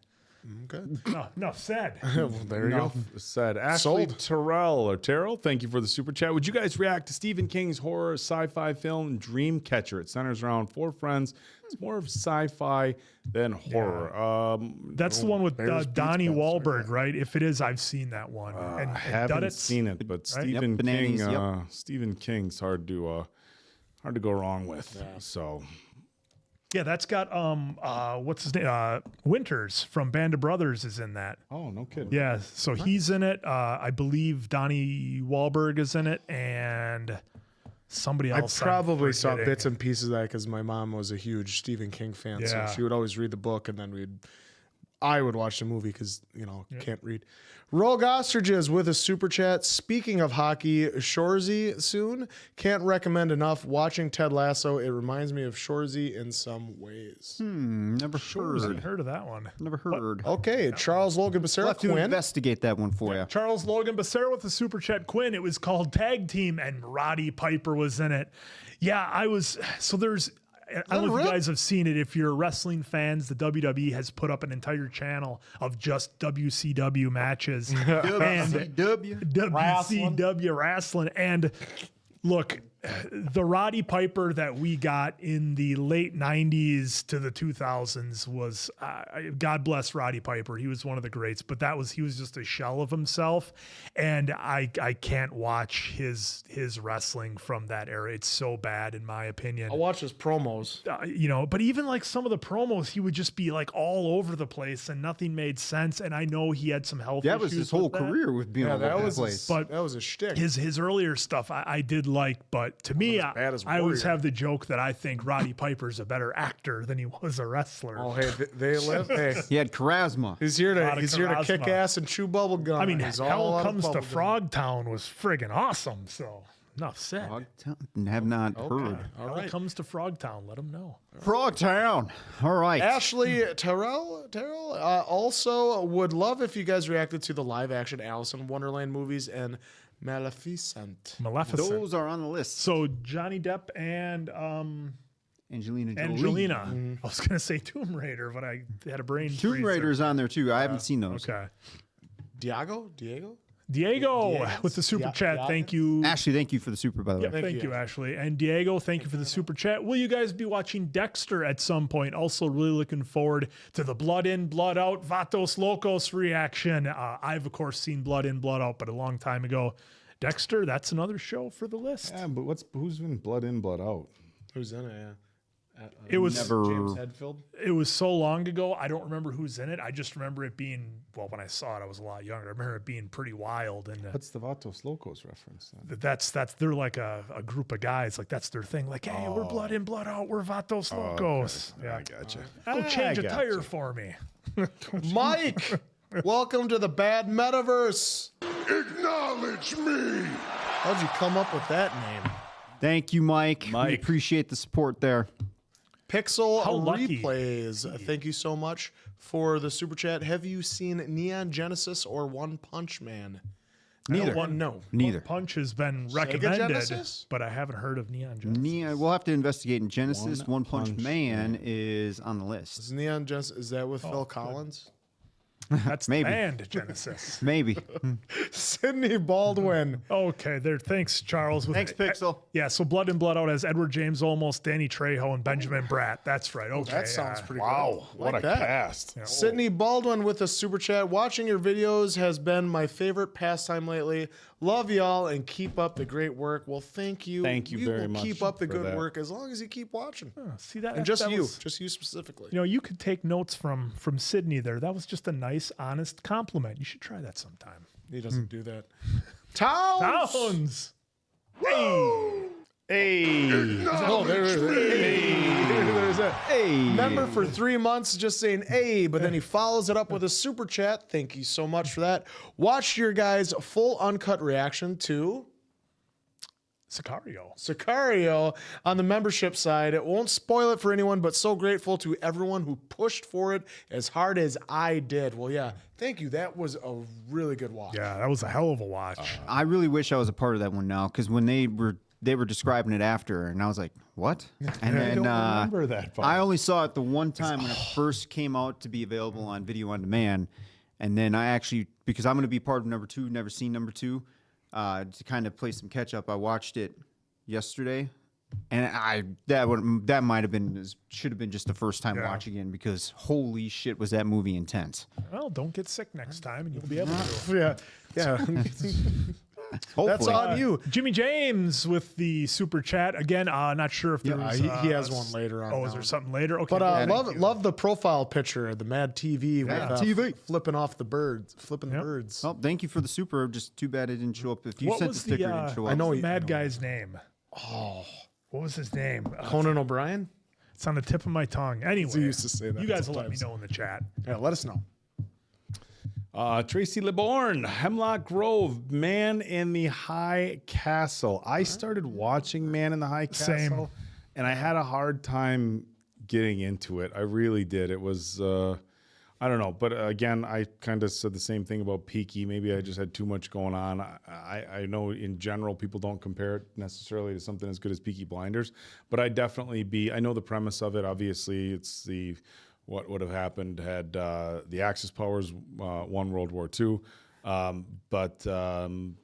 Okay. No, enough said. Well, there you go. Enough said. Ashley Terrell, thank you for the super chat. Would you guys react to Stephen King's horror sci-fi film Dreamcatcher? It centers around 4 friends. It's more of sci-fi than horror. That's the one with Bears, Donnie Beats, Wahlberg, right? If it is, I've seen that one. And I haven't Duddits, seen it, but right? Stephen Yep, King. Bananas, yep. Stephen King's hard to go wrong with. So Yeah, that's got what's his name? Winters from Band of Brothers is in that. oh, no kidding. Yeah, so he's in it. I believe Donnie Wahlberg is in it, and somebody I else. probably saw forgetting. bits and pieces of that because my mom was a huge Stephen King fan, Yeah. so she would always read the book, and then I would watch the movie because can't read. Rogue Ostriches with a super chat. Speaking of hockey, Shorzy soon. Can't recommend enough. Watching Ted Lasso, it reminds me of Shorzy in some ways. Never I haven't heard. heard of that one. Never heard. Okay, Charles Logan We'll Becerra, have to Quinn. investigate that one for you. Charles Logan Becerra with the super chat. Quinn. It was called Tag Team, and Roddy Piper was in it. Yeah, I was. So there's. I don't know if you guys have seen it. If you're wrestling fans, the WWE has put up an entire channel of just WCW matches and WCW wrestling. And look, the Roddy Piper that we got in the late 90s to the 2000s was, God bless Roddy Piper. He was one of the greats, but he was just a shell of himself. And I can't watch his wrestling from that era. It's so bad, in my opinion. I'll watch his promos. But even like some of the promos, he would just be like all over the place and nothing made sense. And I know he had some health That issues was his whole with that. career with being all that over the was place. But that was a shtick. his earlier stuff I did like, but to me, bad as I always Warrior. have the joke that I think Roddy Piper's a better actor than he was a wrestler. Oh, hey, they live. Hey, He had charisma. he's here Lot to of kick charisma. ass and chew bubble gum. I mean, He's all Hell out of Comes to bubble gum. Frogtown was friggin' awesome. So enough said. Have not heard. All Hell right. Comes to Frogtown. Let him know. Frogtown. All right. Ashley Terrell also would love if you guys reacted to the live action Alice in Wonderland movies and Maleficent. Maleficent. Those are on the list. So Johnny Depp and Angelina Jolie. Angelina. I was gonna say Tomb Raider, but I had a brain. Tomb freeze Raider's on there too. I haven't seen there. those. Okay. Diego? Diego with the super chat. Thank you. Ashley, thank you for the super, by the way. Yeah, thank you, Ashley. And Diego, thank you for the super chat. Will you guys be watching Dexter at some point? Also, really looking forward to the Blood In, Blood Out, Vatos Locos reaction. I've, of course, seen Blood In, Blood Out, but a long time ago. Dexter, that's another show for the list. Yeah, but who's been blood in, blood out? Who's in it? Yeah. It was James Hetfield. It was so long ago. I don't remember who's in it. I just remember it being, well, when I saw it, I was a lot younger. I remember it being pretty wild. And What's the Vatos Locos reference then? that's they're like a group of guys. Like that's their thing. Like, hey, we're Blood In, Blood Out. We're Vatos Locos. Yeah, I gotcha. Go change a gotcha. tire for me. Mike, welcome to the Bad Metaverse. Acknowledge me. How'd you come up with that name? Thank you, Mike. We Mike. appreciate the support there. Pixel How lucky. Replays. Thank you so much for the super chat. Have you seen Neon Genesis or One Punch Man? Neither. No. Neither. Punch has been recommended, Genesis? but I haven't heard of Neon Genesis. We'll have to investigate in Genesis. One Punch Punch Man is on the list. Is Neon Genesis? Is that with Phil Collins? That's Maybe. the band Genesis. Maybe. Sidney Baldwin. Okay, there. Thanks, Charles. Thanks, Pixel. Yeah, so Blood In, Blood Out has Edward James Olmos, Danny Trejo, and Benjamin Bratt. That's right. Okay, That sounds pretty Wow, good. what Like a that. cast. Sydney Baldwin with a super chat. Watching your videos has been my favorite pastime lately. Love y'all and keep up the great work. Well, thank you. Thank you We very will much keep up the for good that. work as long as you keep watching. See that? And just that you. was- Just you specifically. you know, you could take notes from Sydney there. That was just a nice, honest compliment. You should try that sometime. He doesn't do that. Towns. Towns. Hey. Hey, Oh, there it is. Hey. There's that. Hey. Member for 3 months just saying, hey, but then he follows it up with a super chat. Thank you so much for that. Watched your guys' full uncut reaction to Sicario on the membership side. It won't spoil it for anyone, but so grateful to everyone who pushed for it as hard as I did. Well, yeah, thank you. That was a really good watch. Yeah, that was a hell of a watch. I really wish I was a part of that one now, because when they were describing it after, and I was like, what? And then don't remember that part. I only saw it the one time when it first came out to be available on video on demand. And then I actually, because I'm going to be part of number 2, never seen number 2, to kind of play some catch up, I watched it yesterday. And that might have been, should have been just the first time watching it, because holy shit, was that movie intense. Well, don't get sick next time and you'll be able to. Yeah. That's on you. Jimmy James with the super chat again. Not sure if there was. He has one later on. Oh, is there something later? Okay, but love the profile picture, the Mad TV with flipping off the birds, flipping the birds. Well, thank you for the super. Just too bad it didn't show up. If you What sent the was sticker, the, it didn't show up. I know the Mad guy's name? What was his name? Conan O'Brien. It's on the tip of my tongue. Anyway, He used to say that you guys will let me sometimes. know in the chat. Yeah, let us know. Tracy LeBorn, Hemlock Grove, Man in the High Castle. I started watching Man in the High Castle, Same. and I had a hard time getting into it. I really did. It was, I don't know. But again, I kind of said the same thing about Peaky. Maybe I just had too much going on. I know in general people don't compare it necessarily to something as good as Peaky Blinders, but I definitely I know the premise of it. Obviously, it's what would have happened had the Axis powers won World War II. But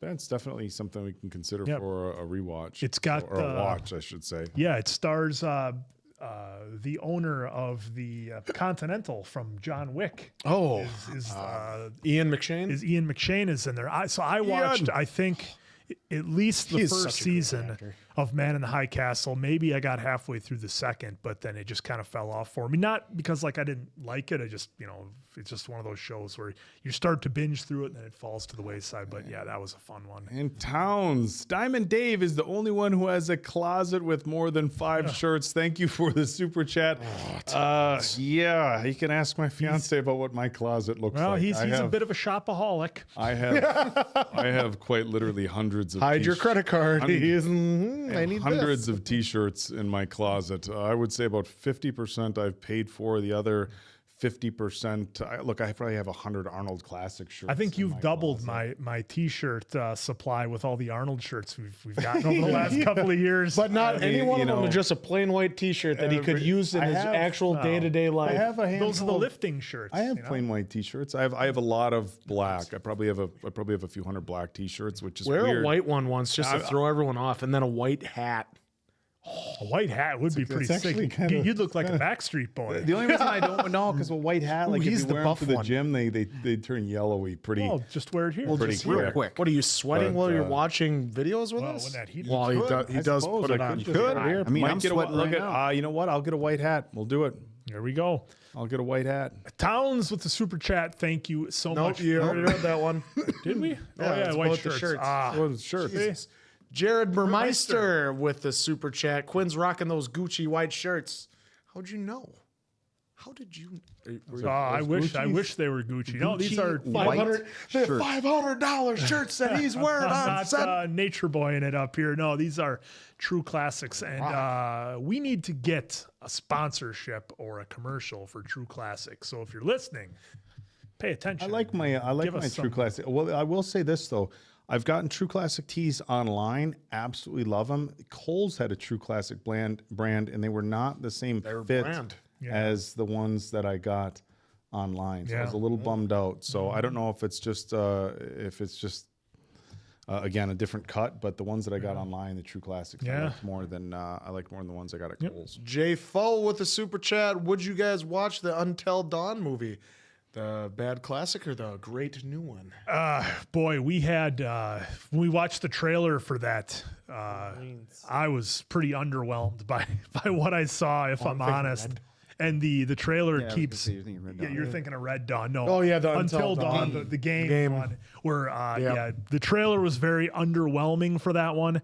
that's definitely something we can consider for a rewatch. It's got or a watch, I should say. Yeah, it stars the owner of the Continental from John Wick. Oh, Ian McShane. Ian McShane is in there. I watched, I think, at least the He's first such a great season actor. of Man in the High Castle. Maybe I got halfway through the second, but then it just kind of fell off for me. Not because I didn't like it. I just, it's just one of those shows where you start to binge through it and then it falls to the wayside. But yeah, that was a fun one. And Towns, Diamond Dave is the only one who has a closet with more than 5 shirts. Thank you for the super chat. Yeah, you can ask my fiance about what my closet looks Well, like. he's a bit of a shopaholic. I have quite literally hundreds of Hide your credit card. I I need hundreds of T-shirts in my closet. I would say about 50% I've paid for. The other 50%. I probably have 100 Arnold Classic shirts. I think you've doubled my T-shirt supply with all the Arnold shirts we've gotten over the last couple of years. But not any one of them is just a plain white T-shirt that he could use in his actual day-to-day life. I have a handful. Those are the lifting shirts. I have plain white T-shirts. I have a lot of black. I probably have a few hundred black T-shirts, which is Wear weird. a white one once just to throw everyone off, and then a white hat. A white hat would be pretty sick. You'd look like a Backstreet Boy. The only reason I don't know because a white hat, like he's if the you wear buff them to the one. gym, they turn yellowy pretty. Well, just wear it here. pretty Just real quick. What are you sweating But, while you're watching videos with us? when that heat Well, he does put it on. You could. I mean, I'm sweating right now. You know what? I'll get a white hat. We'll do it. There we go. I'll get a white hat. Towns with the super chat. Thank you so Nope, much. you already read that one. Did we? it's white about the shirts. shirts. Well, sure. Jesus. Jared Burmeister with the super chat. Quinn's rocking those Gucci white shirts. How'd you know? How did you? I wish they were Gucci. No, these are white shirts. $500 shirts that he's wearing on not set. Nature Boying it up here. No, these are true classics, and we need to get a sponsorship or a commercial for True Classics. So if you're listening, pay attention. I like my True Classic. Well, I will say this though. I've gotten True Classic tees online. Absolutely love them. Kohl's had a True Classic brand, and they were not the same fit as the ones that I got online. So I was a little bummed out. So I don't know if it's just again a different cut, but the ones that I got online, the True Classics, I liked more than the ones I got at Kohl's. Jay Foe with the super chat. Would you guys watch the Until Dawn movie? The bad classic or the great new one? Boy, we had when we watched the trailer for that. I was pretty underwhelmed by what I saw, if I'm honest. And the trailer keeps. You're thinking Red Dawn. You're thinking of Red Dawn. No. Oh, yeah, the Until Until Dawn, Dawn. the game one, where the trailer was very underwhelming for that one.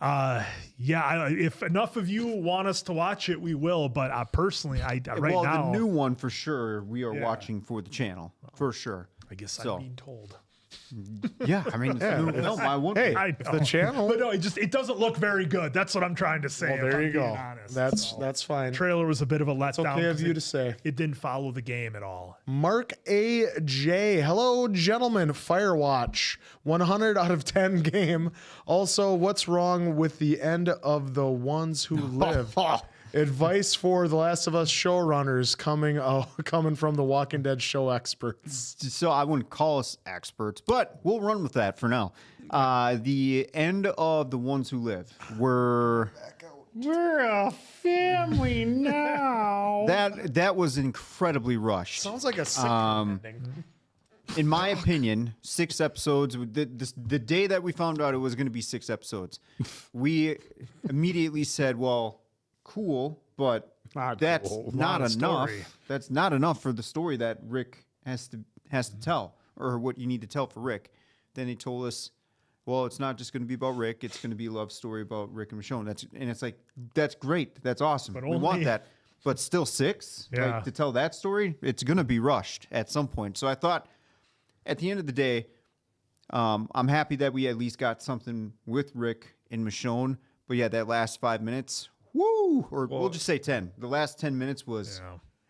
If enough of you want us to watch it, we will. But personally, now the new one for sure we are watching for the channel for sure. I guess So. I'm being told. Yeah, I mean, it's a new film. I won't. Hey, I if know. the channel. But no, it doesn't look very good. That's what I'm trying to say. Well, if there I'm you being go. honest. That's fine. Trailer was a bit of a letdown. It's okay of 'cause you to say. It didn't follow the game at all. Mark A.J. Hello, gentlemen. Firewatch. 100 out of 10 game. Also, what's wrong with the end of The Ones Who Live? Advice for The Last of Us showrunners coming from the Walking Dead show experts. So I wouldn't call us experts, but we'll run with that for now. The end of The Ones Who Live. We're a family now. that was incredibly rushed. Sounds like a sitcom ending. In my opinion, 6 episodes. The day that we found out it was going to be 6 episodes, we immediately said, "Well, cool, but that's not Long enough. story. That's not enough for the story that Rick has to tell, or what you need to tell for Rick." Then he told us, "Well, it's not just going to be about Rick. It's going to be a love story about Rick and Michonne." And it's like, that's great. That's awesome. But we want only- that. But still 6? Yeah. Like, to tell that story, it's going to be rushed at some point. So I thought, at the end of the day, I'm happy that we at least got something with Rick and Michonne. But yeah, that last 5 minutes, woo! Or we'll just say 10. The last 10 minutes was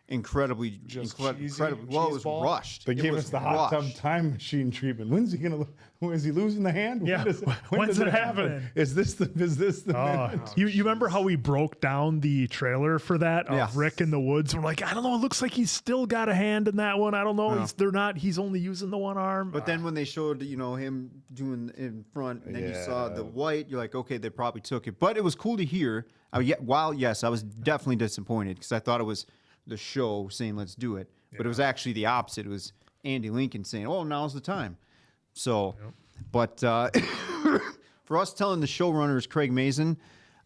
incredibly, incredibly. Well, it was cheeseball? rushed. They It gave was us the hot tub rushed. time machine treatment. When's he gonna? Is he losing the hand? Yeah. When When's does it happen? happening? Is this the? You remember how we broke down the trailer for that of Yeah. Rick in the woods? We're like, I don't know. It looks like he's still got a hand in that one. I don't know. He's only using the one arm. But then when they showed, him doing in front, and then you saw the white, you're like, okay, they probably took it. But it was cool to hear. While yes, I was definitely disappointed because I thought it was the show saying let's do it, but it was actually the opposite. It was Andy Lincoln saying, "Oh, now's the time." So, but for us telling the showrunners Craig Mazin,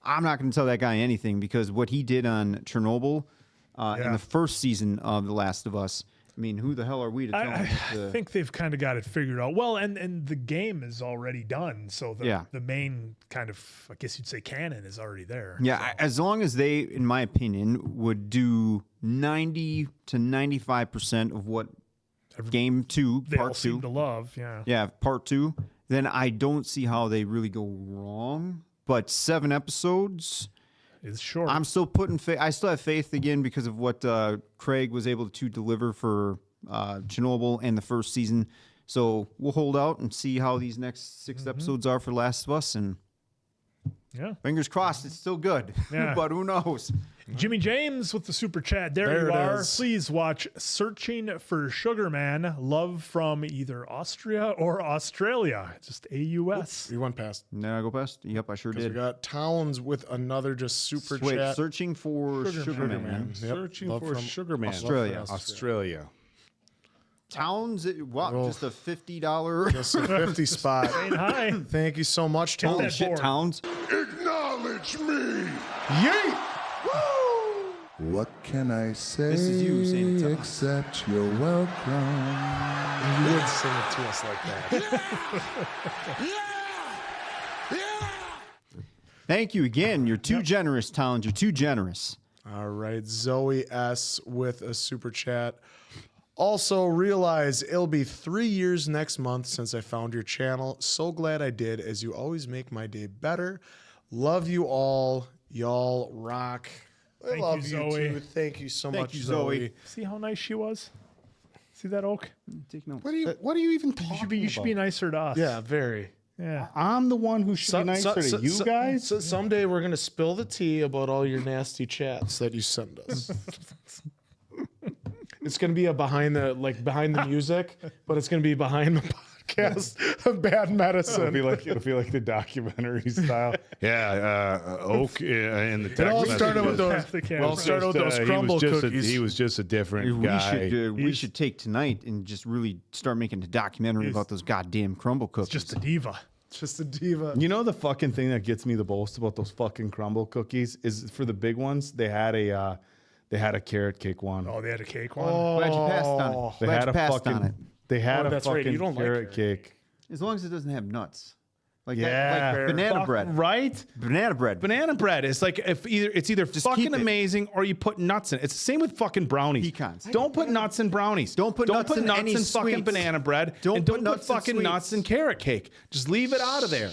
I'm not going to tell that guy anything because what he did on Chernobyl in the first season of The Last of Us. I mean, who the hell are we to tell him? I think they've kind of got it figured out. Well, and the game is already done, so the main kind of, I guess you'd say, canon is already there. Yeah, as long as they, in my opinion, would do 90 to 95% of what Game 2, They all Part seem 2, to love, yeah. Part 2, then I don't see how they really go wrong. But 7 episodes, It's short. I'm still putting faith. I still have faith again because of what Craig was able to deliver for Chernobyl and the first season. So we'll hold out and see how these next 6 episodes are for Last of Us, and fingers crossed it's still good. Yeah. But who knows? Jimmy James with the super chat. There There you it are. is. Please watch Searching for Sugar Man. Love from either Austria or Australia. Just AUS. We went past. Did I go past? Yep, I sure We did. got Towns with another just super Wait, chat. searching for Sugar Man. Yep. Searching Love for from Sugar Man. Australia. Australia. Towns, wow, Oh. just a $50. Just a 50 spot. Saying hi. Thank you so much, Holy Towns. shit, board. Towns. Acknowledge me! Yeet! What can I say This is you saying it to us. except you're welcome? You would sing it to us like that. Thank you again. You're too generous, Towns. You're too generous. All right, Zoe S with a super chat. Also, realize it'll be 3 years next month since I found your channel. So glad I did, as you always make my day better. Love you all. Y'all rock. I Thank love you, you, Zoe. too. Thank you so much, you, Zoe. Zoe. See how nice she was? See that oak? Take notes. What are you even talking You should be nicer to us. Yeah, very. Yeah. I'm the one who should be nicer to you guys. So someday we're gonna spill the tea about all your nasty chats that you send us. It's gonna be a behind the music, but it's gonna be behind the podcast of bad medicine. It'll be like the documentary style. Oak in the text. It all message started with was- those. The camera. Well, started with those crumble cookies. He was just a different guy. We should take tonight and just really start making a documentary about those goddamn crumble cookies. Just a diva. Just a diva. You know the fucking thing that gets me the most about those fucking crumble cookies is for the big ones. They had a carrot cake one. Oh, they had a cake one. Glad you passed on it. They Glad had you a passed on it. fucking. They had Oh, a that's right, you fucking don't like carrot carrot cake. As long as it doesn't have nuts. Like Yeah, like banana Fuck, bread. right? Banana bread. Banana bread is like it's either Just fucking keep it. amazing or you put nuts in it. It's the same with fucking brownies. Pecans. Don't put nuts in brownies. Don't put nuts in any fucking sweets. banana bread. Don't and put don't nuts put in fucking nuts in sweets. carrot cake. Just leave it out of there.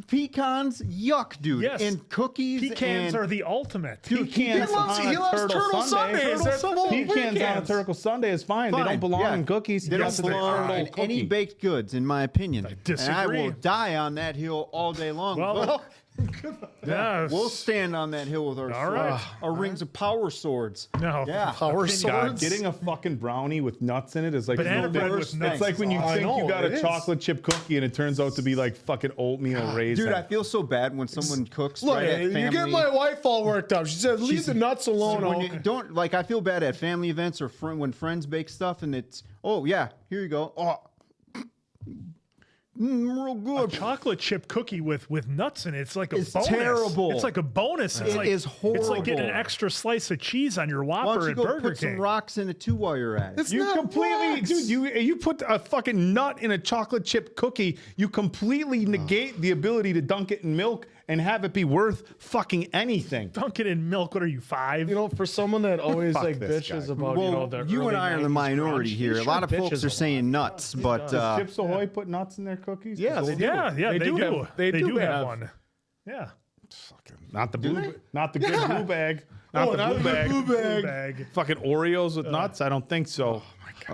Pecans, yuck, dude. Yes. And cookies. Pecans and, are the ultimate. Dude, Pecans He loves Turtle Sundays. They're full of Pecans on a pecans. Turtle Sunday is fine. They don't belong yeah. in cookies. They Yes, don't belong are. in any baked goods, in my opinion. I disagree. And I will die on that hill all day long. Well, but yeah, we'll stand on that hill with our All swords, right. our rings of power swords. no. Yeah. Power God, swords. getting a fucking brownie with nuts in it is like Banana the bread worst with thing. nuts It's like when you I think know, you got it a is. chocolate chip cookie and it turns out to be like fucking oatmeal raisin. Dude, I feel so bad when someone cooks. Look, right at you family. get my wife all worked up. She said, "Leave the nuts alone." When you don't like, I feel bad at family events or when friends bake stuff and it's, oh yeah, here you go. Oh, real good. Chocolate chip cookie with nuts in it. It's like a It's bonus. terrible. It's like a bonus. It's It like, is It's like getting an horrible. extra slice of cheese on your Why Whopper don't you at go Burger put King. some rocks in it too while you're at it? It's You not completely, wax. dude. You put a fucking nut in a chocolate chip cookie. You completely negate the ability to dunk it in milk and have it be worth fucking anything. Dunk it in milk. What are you, 5? You know, for someone that always Fuck like this bitches guy. about Well, the you early and I are the 90s minority crunch, here. he A lot sure of folks bitches are a saying lot. nuts, but Chips Ahoy put nuts in their cookies? Yeah, they do. yeah, They they do do. have- they do have have- one. Yeah. Not the blue, not the good Yeah. blue bag. Not the not blue the bag. blue Blue bag. bag. Fucking Oreos with nuts? I don't think so.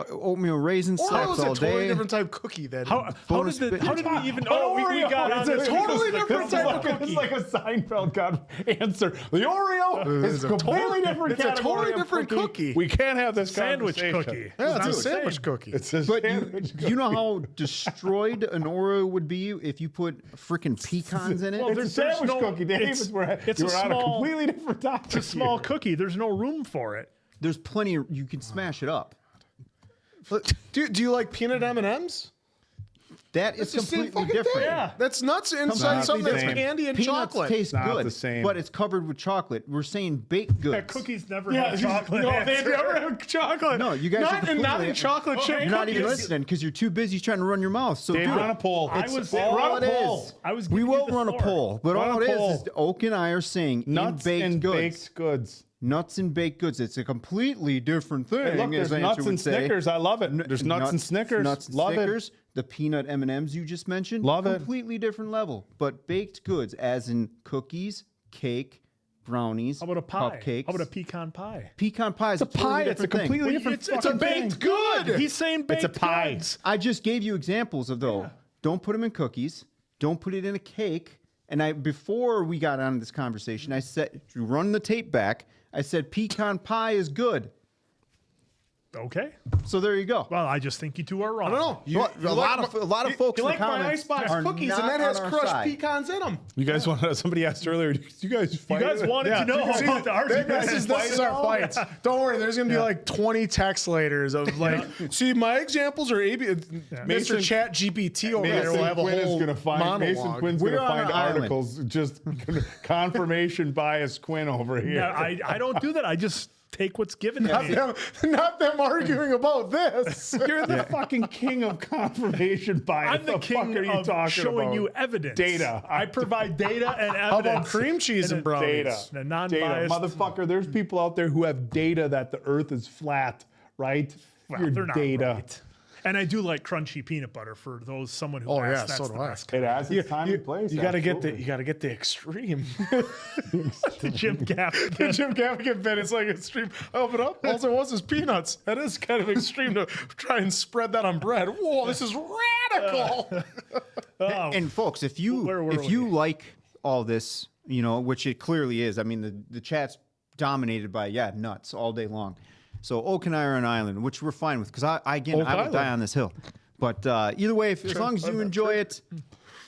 oatmeal raisin Or slaps was a all totally day. different type cookie then. How Bonus did bit- how did we even? Oh, we got on It's a this. totally because different the type of cookie. It's like a Seinfeld answer. The Oreo is a completely different it's a category totally of different cookie. We can't have this Sandwich conversation. cookie. Yeah, it's a Not the sandwich same. cookie. It's a But sandwich you know how destroyed an Oreo would be if you put freaking pecans in it? Well, It's a there's sandwich no- cookie, Dave. it's- it's a You're on a small- completely different topic. It's a small here. cookie. There's no room for it. There's plenty. You can smash it up. Do you like peanut M&Ms? That is It's the same completely fucking different. thing. Yeah. That's nuts inside Not something the that's same. candy and Peanuts chocolate. taste Not good, the same. but it's covered with chocolate. We're saying baked goods. Yeah, cookies never Yeah, have chocolate. No, in they it. never have chocolate. No, you guys are not, and not completely- in chocolate chip You're not even cookies. listening because you're too busy trying to run your mouth. So Dave, do run it. a poll. I It's was all run it a is. poll. I was We giving will you the run a floor. poll, but Run all a it is poll. Oak and I are saying Nuts in baked and goods. baked goods. Nuts and baked goods. It's a completely different thing. Hey, look, there's as Answer nuts would and say. Snickers. I love it. There's nuts and Snickers. Nuts and Love Snickers. The peanut M&Ms you just mentioned. Love it. Completely different level. But baked goods, as in cookies, cake, brownies, How about a pie? cupcakes. How about a pecan pie? pecan pie? Is It's a pie. totally It's a different thing. completely different. It's a fucking baked thing. good. He's saying baked It's a pie. goods. I just gave you examples of though. Don't put them in cookies. Don't put it in a cake. And before we got on this conversation, I said, to run the tape back, I said pecan pie is good. Okay. So there you go. Well, I just think you two are wrong. I don't know. Well, a lot of folks You in like the my comments icebox are cookies, not and that has on our crushed side. pecans in them. You guys want? Somebody asked earlier. Do you guys You fight? guys wanted to know See, about the argument. this is our fights. Don't worry, there's gonna be like 20 text laters of like, see, my examples are AB. Mr. Mason- Chat GPT over there Mason will have a Quinn is whole gonna find. Mason monologue. Quinn's We're gonna on find an island. articles. Just confirmation bias Quinn over here. Yeah, I don't do that. I just take what's given to Not me. not them arguing about this. You're the fucking king of confirmation bias. I'm the fuck king are you of talking showing about? you evidence. Data. I provide data and evidence. How about cream cheese and brownies? Data. The Data. non-biased. Motherfucker, there's people out there who have data that the earth is flat, right? Well, Your they're not data. right. And I do like crunchy peanut butter for someone who Oh, asks. yeah, That's so the do I. best. It has its time and place. You gotta get absolutely. the extreme. The Jim Gaffigan. Jim Gaffigan bit. It's like extreme. Open up. All it was is peanuts. That is kind of extreme to try and spread that on bread. Whoa, this is radical. And folks, if you Where were if you we? like all this, you know, which it clearly is. I mean, the chat's dominated by nuts all day long. So Oak and I are on an island, which we're fine with, because I Oak will Island. die on this hill. But either way, as long as you enjoy it,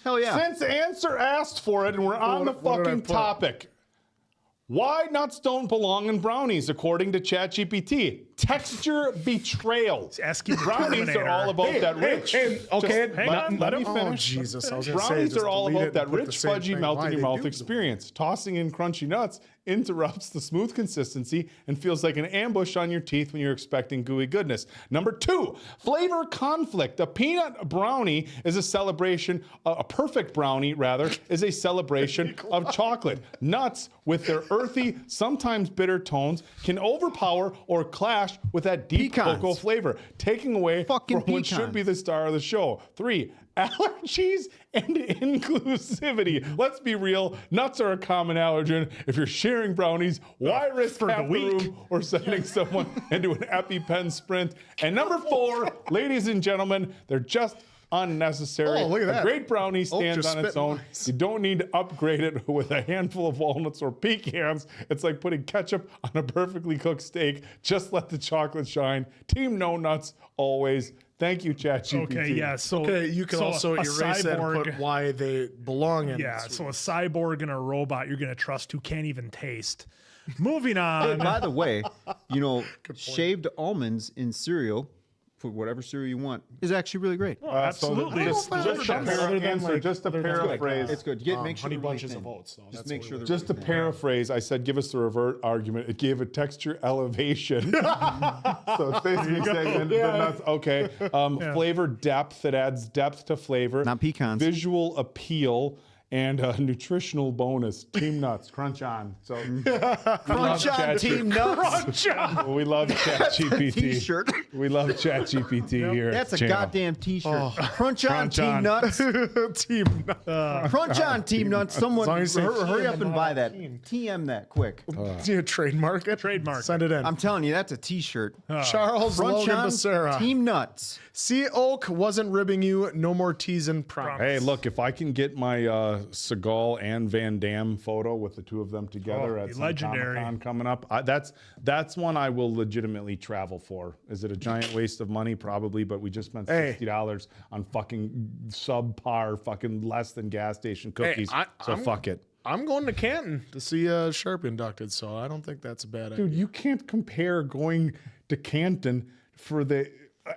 hell yeah. Since Answer asked for it and we're on the what did I fucking put? topic, why nuts don't belong in brownies according to ChatGPT? texture betrayal. Asking Brownies are all about that rich. Okay, Let me Oh, finish. Jesus. I was gonna say, Brownies just are all delete about it that and put the rich, same fudgy, thing. melt Why in your they mouth do experience. Tossing in crunchy nuts interrupts the smooth consistency and feels like an ambush on your teeth when you're expecting gooey goodness. Number 2, flavor conflict. A peanut brownie is a celebration, a perfect brownie, rather, is a celebration of chocolate. Nuts, with their earthy, sometimes bitter tones, can overpower or clash with that deep Pecans. cocoa flavor, taking away Fucking from what should be the star of the show. 3, allergies and inclusivity. Let's be real, nuts are a common allergen. If you're sharing brownies, why risk for the half the week. room or sending someone into an EpiPen sprint? And number 4, ladies and gentlemen, they're just unnecessary. Oh, look at that. A great brownie stands just on its spitting own. lines. You don't need to upgrade it with a handful of walnuts or pecans. It's like putting ketchup on a perfectly cooked steak. Just let the chocolate shine. Team No Nuts always. Thank you, ChatGPT. Okay, yeah. So Okay, you can so also a erase that and cyborg- put why they belong in. Yeah, this so a cyborg and a robot you're gonna trust who can't even taste. Moving Hey, on. by the way, shaved almonds in cereal, for whatever cereal you want, is actually really great. Absolutely. Just Other than, like, just to other than, like, paraphrase. It's good. Make sure honey they're really bunches thin. of oats, though. Just That's make what sure we they're Just to paraphrase, I said, give us the revert argument. It gave a texture elevation. So it's basically saying the nuts. Okay. Flavor depth. It adds depth to flavor. Not pecans. Visual appeal. And a nutritional bonus. Team Nuts. Crunch on. So Crunch on Team Nuts. we love ChatGPT. T-shirt. We love ChatGPT here. That's a channel. goddamn T-shirt. Crunch on Crunch Team on. Nuts. Team. Crunch on Team Nuts. Someone long as you say hurry team up and and not buy a that. team. TM that quick. Do you trademark it? Trademark Send it in. I'm telling you, that's a T-shirt. Charles Crunch Logan on Becerra. Team Nuts. See, Oak wasn't ribbing you. No more teasing. Promise. Hey, look, if I can get my Seagal and Van Damme photo with the two of them together at some legendary. Comic-Con coming up, that's one I will legitimately travel for. Is it a giant waste of money? Probably, but we just spent $60 on fucking subpar, fucking less than gas station cookies. So fuck it. I'm going to Canton to see Sharp inducted, so I don't think that's a bad idea. Dude, you can't compare going to Canton for the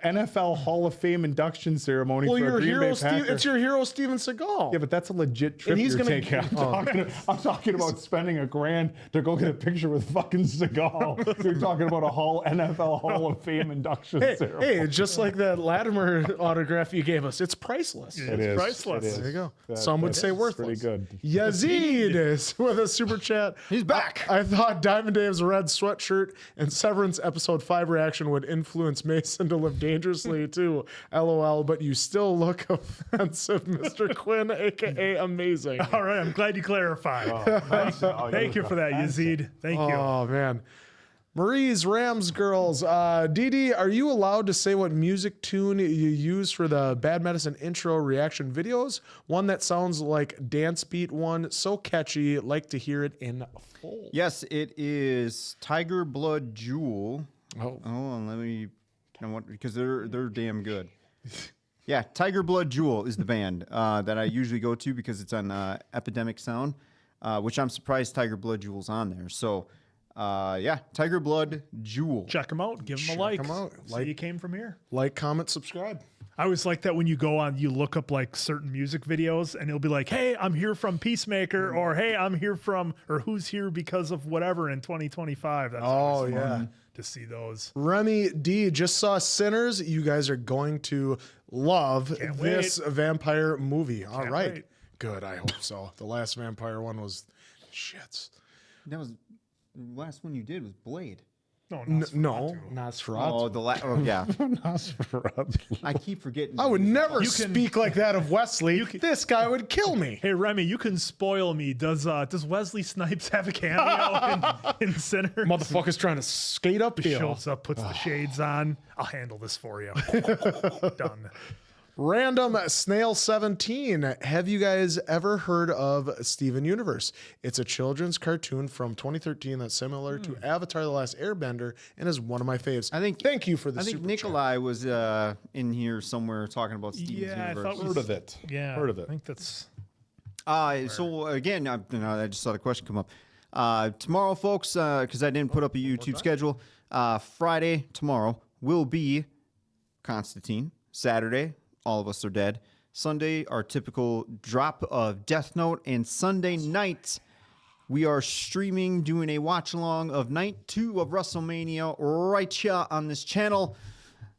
NFL Hall of Fame induction ceremony Well, for your a Green hero, Bay Packer. it's your hero, Steven Seagal. Yeah, but that's a legit trip And he's you're gonna- taking. I'm talking about spending $1,000 to go get a picture with fucking Seagal. You're talking about a NFL Hall of Fame induction ceremony. Hey, just like that Latimer autograph you gave us, it's priceless. It is. priceless. It is. There you go. Some would say worthless. Pretty good. Yazid is with a super chat. He's back. I thought Diamond Dave's red sweatshirt and Severance episode 5 reaction would influence Mason to live dangerously too. LOL, but you still look offensive, Mr. Quinn, aka amazing. All right, I'm glad you clarified. Thank you for that, Yazid. Thank you. Oh man. Marie's Rams girls. Dee, are you allowed to say what music tune you use for the Bad Medicine intro reaction videos? One that sounds like dance beat one, so catchy, like to hear it in full. Yes, it is Tiger Blood Jewel. Oh. Hold on, let me. Because they're damn good. Yeah, Tiger Blood Jewel is the band that I usually go to because it's on Epidemic Sound, which I'm surprised Tiger Blood Jewel's on there. So, yeah, Tiger Blood Jewel. Check them out. Give them a like. 'em out. Like you came from here. Like, comment, subscribe. I always like that when you go on, you look up like certain music videos and it'll be like, hey, I'm here from Peacemaker, or hey, I'm here from, or who's here because of whatever in 2025. That's always fun to see those. Remy D just saw Sinners. You guys are going to love this vampire movie. All right. wait. Good. I hope so. The last vampire one was shits. That was the last one you did was Blade. No, No, Nosferatu. Oh, yeah. I keep forgetting. I would never You can- speak like that of Wesley. This guy would kill me. Hey Remy, you can spoil me. Does Wesley Snipes have a cameo in Sinners? Motherfucker's trying to skate uphill. Shows up, puts the shades on. I'll handle this for you. Done. Random Snail 17. Have you guys ever heard of Steven Universe? It's a children's cartoon from 2013 that's similar to Avatar: The Last Airbender and is one of my faves. Thank you for the I think super Nikolai was in here somewhere talking about Steven's Yeah, I Universe. thought Heard of it. Yeah, Heard of it. I think that's. So again, I just saw the question come up. Tomorrow, folks, because I didn't put up a YouTube schedule, Friday, tomorrow, will be Constantine. Saturday, All of Us Are Dead. Sunday, our typical drop of Death Note. And Sunday night, we are streaming, doing a watch-along of Night 2 of WrestleMania right here on this channel.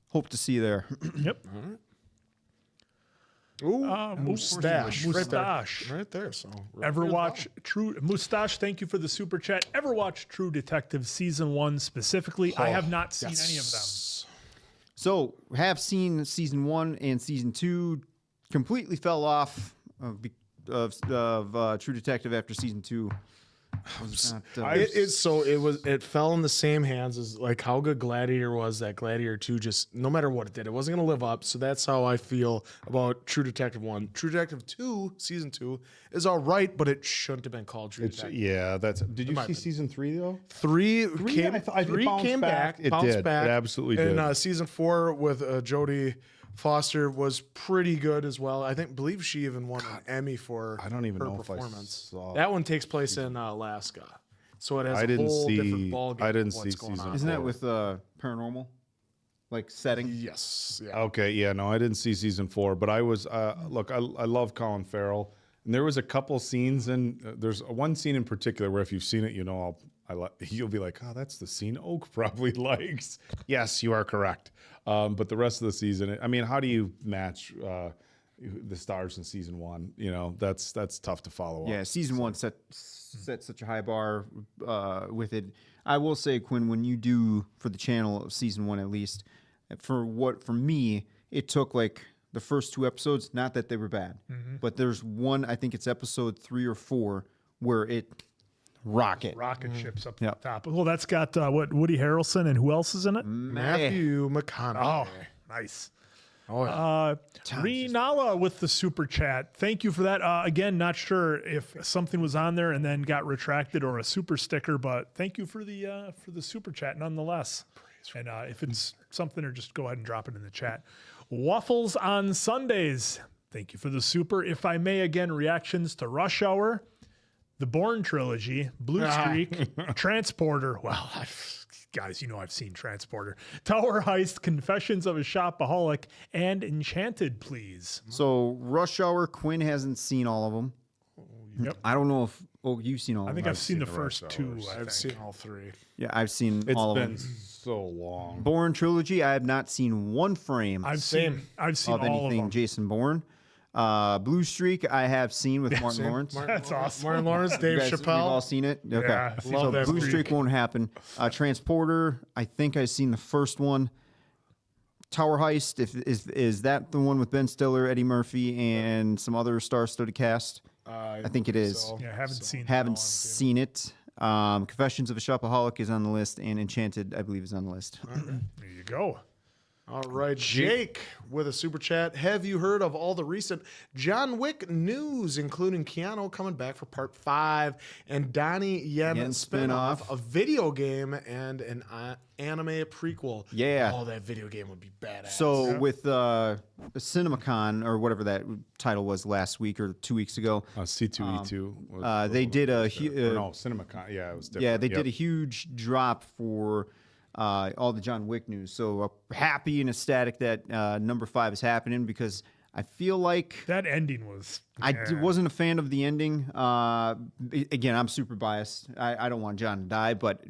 Hope to see you there. Yep. Ooh, mustache. Mustache. Right there. So Ever watch True Mustache? Thank you for the super chat. Ever watch True Detective season 1 specifically? I have not seen any of them. So, have seen season 1 and season 2. Completely fell off of True Detective after season 2. It fell in the same hands as like how good Gladiator was. That Gladiator 2 just no matter what it did, it wasn't gonna live up. So that's how I feel about True Detective 1. True Detective 2, season 2 is all right, but it shouldn't have been called True Detective. Yeah, that's. Did you see season 3 though? Three it bounced came back. It bounced did. back. It absolutely did. And season 4 with Jodie Foster was pretty good as well. Believe she even won an Emmy for I don't even her know performance. if I saw. That one takes place in Alaska, so it has I a didn't whole see- different ballgame. I didn't of what's see going season on. Isn't that with paranormal? Like setting? Yes. Yeah. Okay, yeah, no, I didn't see season 4, but I was look, I love Colin Farrell, and there was a couple scenes, and there's one scene in particular where if you've seen it, you know, you'll be like, oh, that's the scene Oak probably likes. Yes, you are correct. But the rest of the season, I mean, how do you match the stars in season 1? You know, that's tough to follow. Yeah, up. season 1 set such a high bar with it. I will say, Quinn, when you do for the channel of season 1 at least, for me, it took like the first 2 episodes. Not that they were bad, but there's one. I think it's episode 3 or 4 where it rocket ships up Yep. the top. Well, that's got Woody Harrelson and who else is in it? Matthew McConaughey. Oh, nice. Oh, yeah. Renala with the super chat. Thank you for that. Again, not sure if something was on there and then got retracted or a super sticker, but thank you for the super chat nonetheless. And if it's something, or just go ahead and drop it in the chat. Waffles on Sundays. Thank you for the super. If I may, again, reactions to Rush Hour, the Bourne trilogy, Blue Streak, Transporter. Well, guys, you know I've seen Transporter. Tower Heist, Confessions of a Shopaholic, and Enchanted, please. So Rush Hour, Quinn hasn't seen all of them. Yep. I don't know if you've seen all I of think them. I've seen the the first Rush 2. Hours. I've seen all 3. Yeah, I've seen It's all of been them. so long. Bourne trilogy, I have not seen one frame I've seen of all of anything them. Jason Bourne. Blue Streak, I have seen with Martin Lawrence. That's awesome. Martin Lawrence, Dave You guys, we've all Chappelle. seen it? Okay. Yeah, I've seen so that Blue Streak. Streak won't happen. Transporter, I think I've seen the first one. Tower Heist, is that the one with Ben Stiller, Eddie Murphy, and some other star-studded cast? I think it is. so. Yeah, haven't seen that Haven't one. seen it. Confessions of a Shopaholic is on the list, and Enchanted, I believe, is on the list. There you go. All right, Jake with a super chat. Have you heard of all the recent John Wick news, including Keanu coming back for part 5 and Donnie Yen Yen spinoff, spinoff. a video game, and an anime prequel? Yeah. Oh, that video game would be badass. So with CinemaCon, or whatever that title was last week or 2 weeks ago, C2E2. was they did a no CinemaCon. Yeah, it was different. yeah, they did a huge drop for all the John Wick news. So happy and ecstatic that number 5 is happening, because I feel like That ending was. wasn't a fan of the ending. Again, I'm super biased. I don't want John to die, but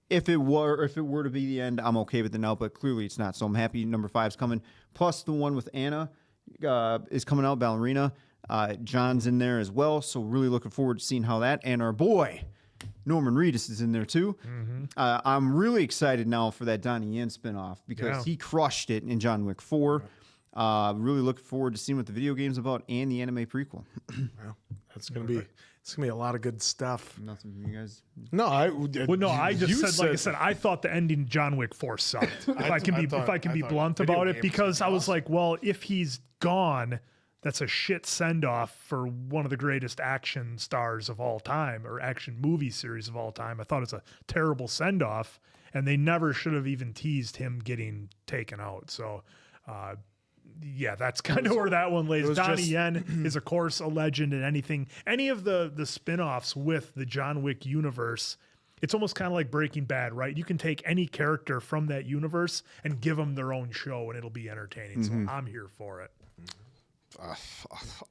if it were to be the end, I'm okay with it now. But clearly it's not. So I'm happy number 5's coming. Plus the one with Anna is coming out, Ballerina. John's in there as well. So really looking forward to seeing how that, and our boy Norman Reedus is in there too. I'm really excited now for that Donnie Yen spinoff, because he crushed it in John Wick 4. Really looking forward to seeing what the video game's about and the anime prequel. Well, it's gonna be a lot of good stuff. Nothing from you guys. No, Well, no, I just said, like I said, I thought the ending John Wick 4 sucked. If I can be blunt video about it, games because I were was like, well, if he's gone, that's a shit send off for one of the greatest action stars of all time, or action movie series of all time. I thought it's a terrible send off, and they never should have even teased him getting taken out. So, yeah, that's kind of where that one lays. Donnie Yen is, of course, a legend in any of the spin-offs with the John Wick universe. It's almost kind of like Breaking Bad, right? You can take any character from that universe and give them their own show, and it'll be entertaining. So I'm here for it.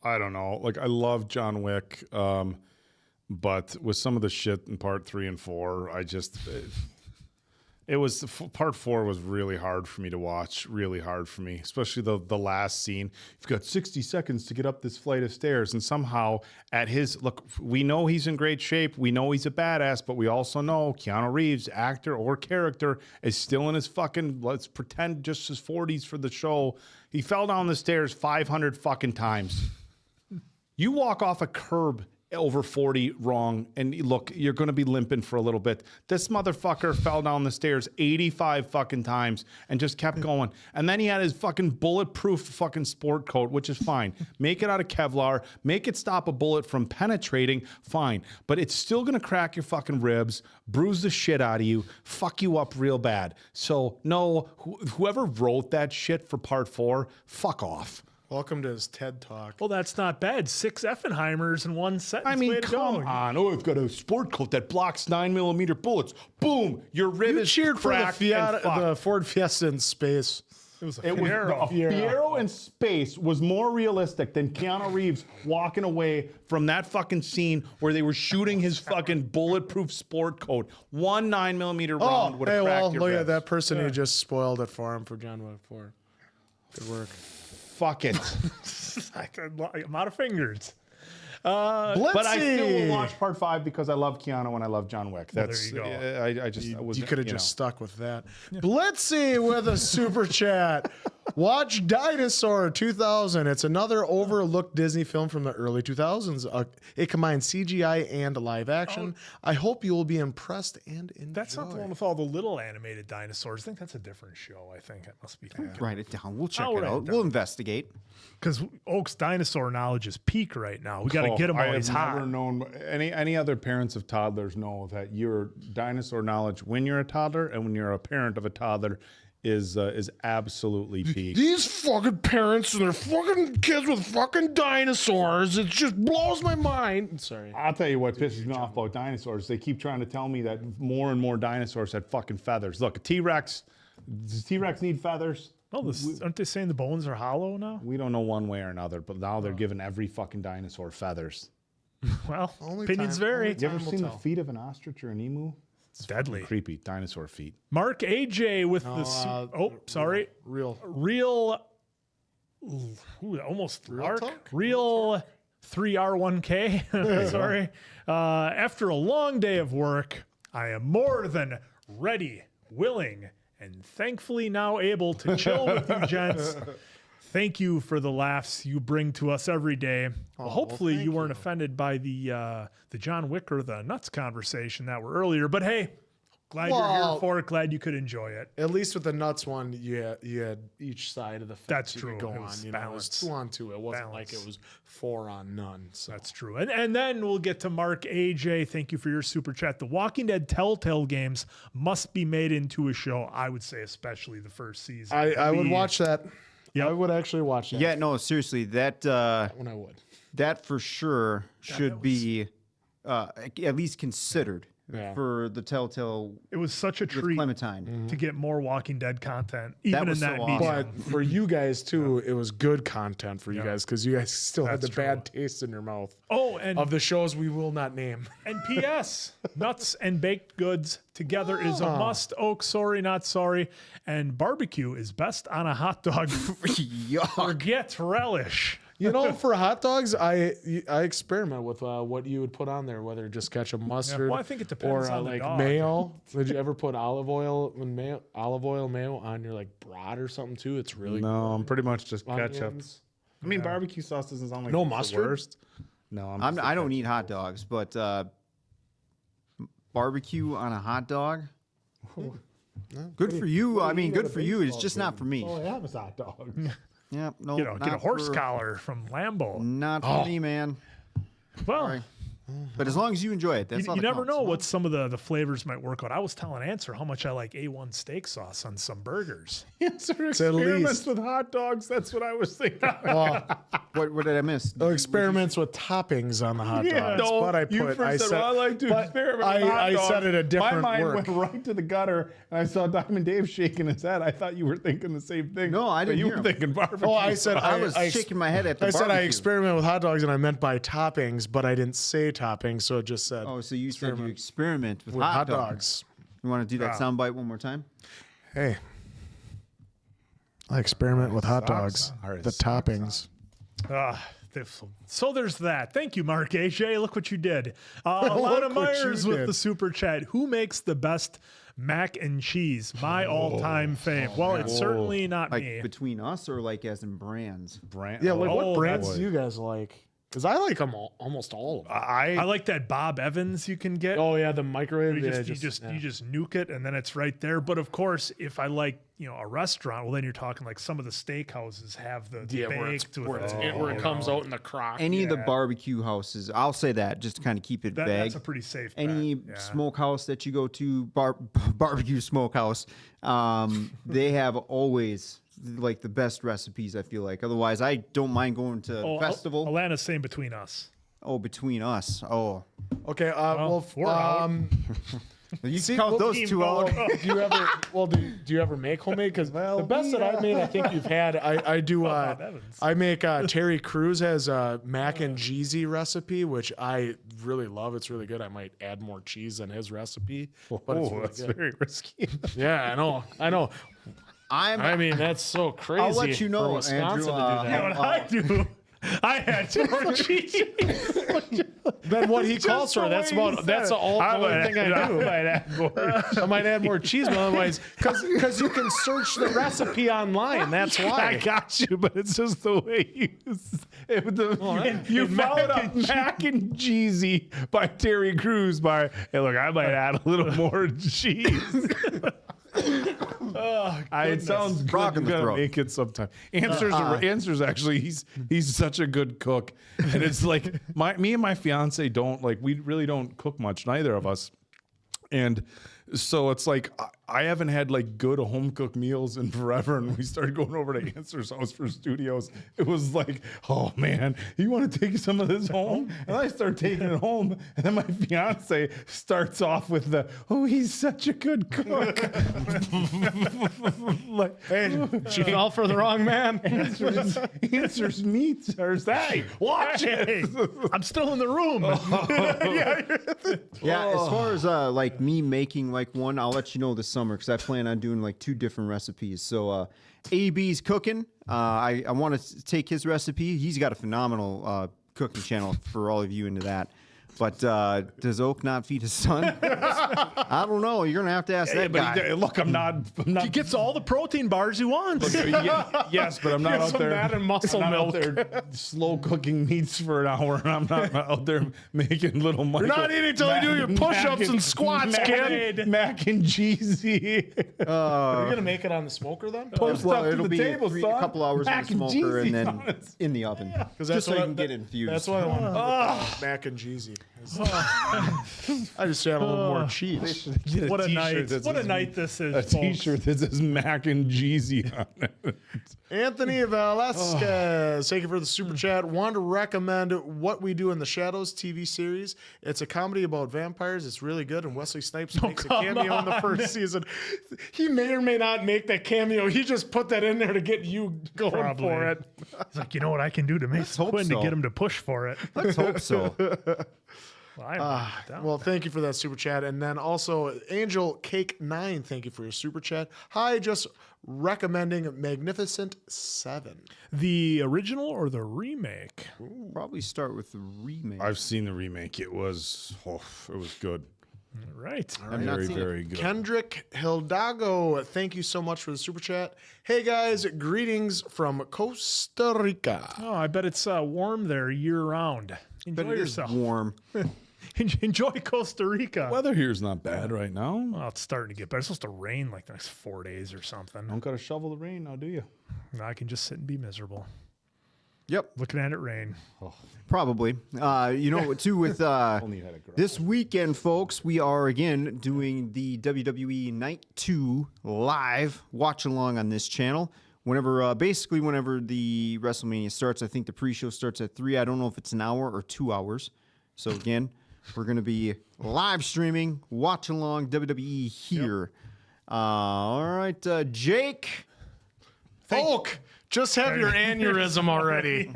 I don't know. Like, I love John Wick, but with some of the shit in part 3 and 4, it was part 4 was really hard for me to watch, really hard for me, especially the last scene. You've got 60 seconds to get up this flight of stairs, and somehow we know he's in great shape, we know he's a badass, but we also know Keanu Reeves, actor or character, is still in his fucking, let's pretend just his 40s for the show. He fell down the stairs 500 fucking times. You walk off a curb over 40 wrong, and look, you're going to be limping for a little bit. This motherfucker fell down the stairs 85 fucking times and just kept going. And then he had his fucking bulletproof fucking sport coat, which is fine. Make it out of Kevlar, make it stop a bullet from penetrating, fine. But it's still going to crack your fucking ribs, bruise the shit out of you, fuck you up real bad. So no, whoever wrote that shit for part 4, fuck off. Welcome to his TED Talk. Well, that's not bad. 6 Effenheimers in one sentence. I mean, Way to come go. on. Oh, I've got a sport coat that blocks 9mm bullets. Boom, your rib You is cheered for the, cracked and fucked. the Ford Fiesta in space. It was a It was Fiero. the Fiero in space was more realistic than Keanu Reeves walking away from that fucking scene where they were shooting his fucking bulletproof sport coat. 1 9mm round would have cracked your look ribs. at that person who just spoiled it for him for John Wick 4. Good work. Fuck it. I'm out of fingers. But I still will watch part 5 because I love Keanu and I love John Wick. That's there you go. You could have just stuck with that. Blitzy with a super chat. Watch Dinosaur 2000. It's another overlooked Disney film from the early 2000s. It combines CGI and live action. I hope you will be impressed and enjoy. That's not the one with all the little animated dinosaurs. I think that's a different show. I think it must be. Write it down. We'll check I'll it write it out. down. We'll investigate. Because Oak's dinosaur knowledge is peak right now. We got to get him while he's I have hot. never known any other parents of toddlers know that your dinosaur knowledge when you're a toddler and when you're a parent of a toddler is absolutely peak. These fucking parents and their fucking kids with fucking dinosaurs. It just blows my mind. Sorry. I'll tell you what pisses me off about dinosaurs. They keep trying to tell me that more and more dinosaurs had fucking feathers. Look, a T-Rex, does T-Rex need feathers? Oh, aren't they saying the bones are hollow now? We don't know one way or another, but now they're giving every fucking dinosaur feathers. Well, Only opinions time- vary. only You ever Time will seen the tell. feet of an ostrich or an emu? It's deadly. Creepy dinosaur feet. Mark AJ with sorry. Real. Almost Real Lark. talk? Real 3R1K. Sorry. After a long day of work, I am more than ready, willing, and thankfully now able to chill with you gents. Thank you for the laughs you bring to us every day. Well, hopefully you weren't offended by the John Wick or the nuts conversation that were earlier. But hey, glad you're here for it. Glad you could enjoy it. At least with the nuts one, you had each side of the fence That's you true. could go It on. was You know, it was balance. 2 on 2. It wasn't like Balance. it was 4 on none. So. That's true. And then we'll get to Mark AJ. Thank you for your super chat. The Walking Dead Telltale games must be made into a show. I would say especially the first season. I would watch that. Yep. I would actually watch that. Yeah, no, seriously, that When I would. that for sure should be at least considered Yeah. for the Telltale It was such a with treat Clementine. to get more Walking Dead content, even was in that so medium. awesome. But for you guys too, it was good content for you guys because you guys still had That's the bad taste in your mouth Oh, and of the shows we will not name. And P.S. nuts and baked goods together is a must. Oak, sorry, not sorry. And barbecue is best on a hot dog. Yuck. Forget relish. You know, for hot dogs, I experiment with what you would put on there, whether just ketchup, mustard, well, I think it depends or on the like dog. mayo. Did you ever put olive oil mayo on your like brat or something too? It's really No, I'm pretty much just Onions. ketchup. I mean, barbecue sauce doesn't sound like No it's the mustard? worst. No, I don't eat hot dogs, but barbecue on a hot dog. Good for you. I mean, good for you. It's just not for me. All I have is hot dog. Yeah, no. Get a not horse for- collar from Lambo. Not for me, man. Well, Sorry. But as long as you enjoy it, that's all You that never counts. know what some of the flavors might work out. I was telling Answer how much I like A1 steak sauce on some burgers. Answer at experiments least. with hot dogs. That's what I was thinking. What did I miss? Experiments with toppings on the hot dogs. No, but I you put, first I said, said, well, I like to but experiment with hot I dogs. said it a different My mind work. went right to the gutter, and I saw Diamond Dave shaking his head. I thought you were thinking the same thing. No, I But didn't you hear were him. thinking barbecue. Oh, I said I was shaking my head at the I said I barbecue. experiment with hot dogs, and I meant by toppings, but I didn't say toppings, so it just said Oh, so you said you experiment with, with hot dogs. You want to do that soundbite one more time? Hey, I experiment with hot socks dogs. are The his socks toppings. So there's that. Thank you, Mark AJ. Look what you did. Alana what you Myers with did. the super chat. Who makes the best mac and cheese? My all-time fave. Well, it's certainly not Like me. between us or like as in brands? Brand. Yeah, like Oh, what brands boy. do you guys like? Because I like them almost all of them. I like that Bob Evans you can get. Oh yeah, the microwave. You yeah, just yeah. you just nuke it and then it's right there. But of course, if I like a restaurant, well then you're talking like some of the steakhouses have the yeah, where baked with where it comes out in the crock. Any of the barbecue houses, I'll say that just to kind of keep it vague. That's a pretty safe bet. Any Yeah. smokehouse that you go to, barbecue smokehouse, they have always like the best recipes. I feel like. Otherwise, I don't mind going to festival. Alana's saying between us. Oh, between us. Oh, Okay, well, we're out. you See, count well, those team two out. do you ever? Well, do you ever make homemade? Because the best that I've made, I think you've had. I do. Bob Evans. I make. Terry Crews has a mac and cheesy recipe, which I really love. It's really good. I might add more cheese than his recipe, but it's really that's good. very risky. Yeah, I know. I mean, that's so crazy. I'll let you know, for Wisconsin Andrew, to do You know that. what I do? I had more cheese. Then what he calls for, that's the only thing I do. I might add more cheese, but otherwise, because you can search the recipe online. That's I why. got you, but it's just the way you followed up Mac and Jeezy by Terry Crews by, hey, look, I might add a little more cheese. It sounds good. Frog in I'm the gonna throat. make it sometime. Answers actually, he's such a good cook, and it's like me and my fiance don't like, we really don't cook much, neither of us, and so it's like I haven't had like good home cooked meals in forever, and we started going over to Answer's house for studios. It was like, oh man, you want to take some of this home? And I start taking it home, and then my fiance starts off with the, oh, he's such a good cook. Like, Hey, she fell for the wrong man. Answers meats or hey, watch it. I'm still in the room. Yeah, as far as like me making like one, I'll let you know this summer because I plan on doing like 2 different recipes. So AB's cooking. I want to take his recipe. He's got a phenomenal cooking channel for all of you into that. But does Oak not feed his son? I don't know. You're gonna have to ask that guy. Look, I'm not. He gets all the protein bars he wants. Yes, but I'm not out some there. that and muscle I'm not milk. out there slow cooking meats for an hour, and I'm not out there making little. You're not eating till you do your push-ups and squats, kid. Mac and cheesy. You're gonna make it on the smoker then? Post Well, up to it'll the be table, a son. couple hours Mac in the and smoker cheesy and on then it. in the oven. Because Just so you can get infused. That's why I want mac and cheesy. I just add a little more cheese. What a t-shirt night! that What a says- night this is. A folks. T-shirt that says Mac and Jeezy on it. Anthony Velasquez, thank you for the super chat. Want to recommend What We Do in the Shadows TV series. It's a comedy about vampires. It's really good, and Wesley Snipes makes a cameo in the first season. He may or may not make that cameo. He just put that in there to get you going Probably. for it. It's like, you know what I can do to Mace hope Quinn so. to get him to push for it. Let's hope so. Well, I'm writing it down. Well, thank you for that super chat. And then also, Angel Cake 9, thank you for your super chat. Hi, just recommending Magnificent 7. The original or the remake? Probably start with the remake. I've seen the remake. It was good. Right. I've not Very, seen it. very good. Kendrick Hildago, thank you so much for the super chat. Hey guys, greetings from Costa Rica. Oh, I bet it's warm there year round. Enjoy But it is yourself. warm. Enjoy Costa Rica. Weather here's not bad right now. Well, it's starting to get better. It's supposed to rain like the next 4 days or something. Don't gotta shovel the rain now, do you? Now I can just sit and be miserable. Yep. Looking at it rain. Probably. You know, too, with Only had a garage. this weekend, folks, we are again doing the WWE Night 2 live watch along on this channel. Basically, whenever the WrestleMania starts, I think the pre-show starts at 3. I don't know if it's an hour or 2 hours. So, again, we're going to be live streaming, watch along WWE here. All right, Jake. Folk, just have your aneurysm already.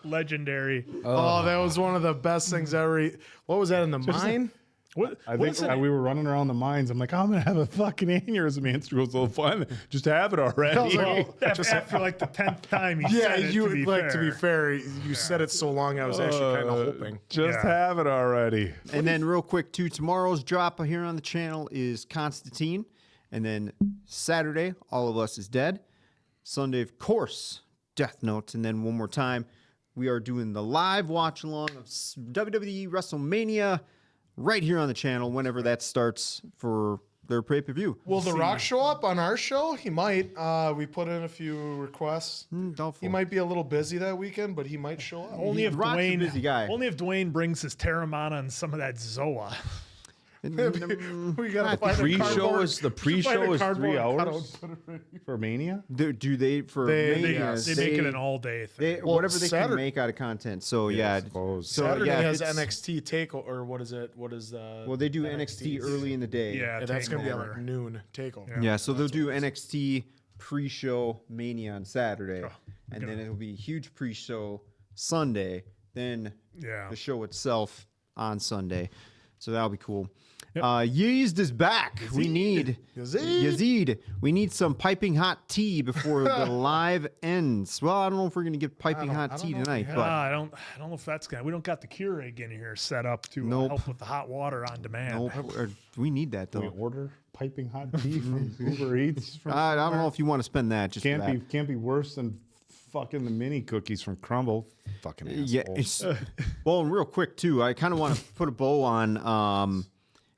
Legendary. Oh, that was one of the best things ever. What was that in the mine? What? I what think is it? we were running around the mines. I'm like, I'm gonna have a fucking aneurysm. Answer goes, "Oh, fine, just have it already." After like the 10th time he Yeah, said it, you to be like fair. to be fair. You said it so long, I was actually kind of hoping. Just Yeah. have it already. And then real quick, too, tomorrow's drop here on the channel is Constantine. And then Saturday, All of Us is Dead. Sunday, of course, Death Note. And then one more time, we are doing the live watch along of WWE WrestleMania right here on the channel whenever that starts for their pay-per-view. Will The Rock show up on our show? He might. We put in a few requests. Doubtful. He might be a little busy that weekend, but he might show up. Only if Rock's a Dwayne, busy guy. only if Dwayne brings his Terramana and some of that Zoa. We gotta find a Pre-show cardboard- is the find a pre-show is 3 cardboard hours cutout. for Mania. Do they for They- Mania, They make it an all-day thing. whatever they can Saturday- make out of content. So yeah, I suppose. so Saturday yeah, has it's- NXT take or what is it? What is the? Well, they do NXT early in the day. Yeah, Yeah, that's gonna be at takeover. like noon takeover. Yeah, so they'll do NXT pre-show Mania on Saturday, Oh, and then it'll be a huge pre-show Sunday, then Yeah. the show itself on Sunday. So that'll be cool. Yeezd is back. We need Yazid. We need some piping hot tea before the live ends. Well, I don't know if we're gonna get piping hot tea tonight, but I don't know if that's gonna. We don't got the Keurig in here set up to Nope. help with the hot water on demand. nope, we need that We though. order piping hot tea from Uber Eats. From I don't know if you want to spend that. Just for that. can't be worse than fucking the mini cookies from Crumble. Fucking assholes. Yeah. Well, and real quick too, I kind of want to put a bow on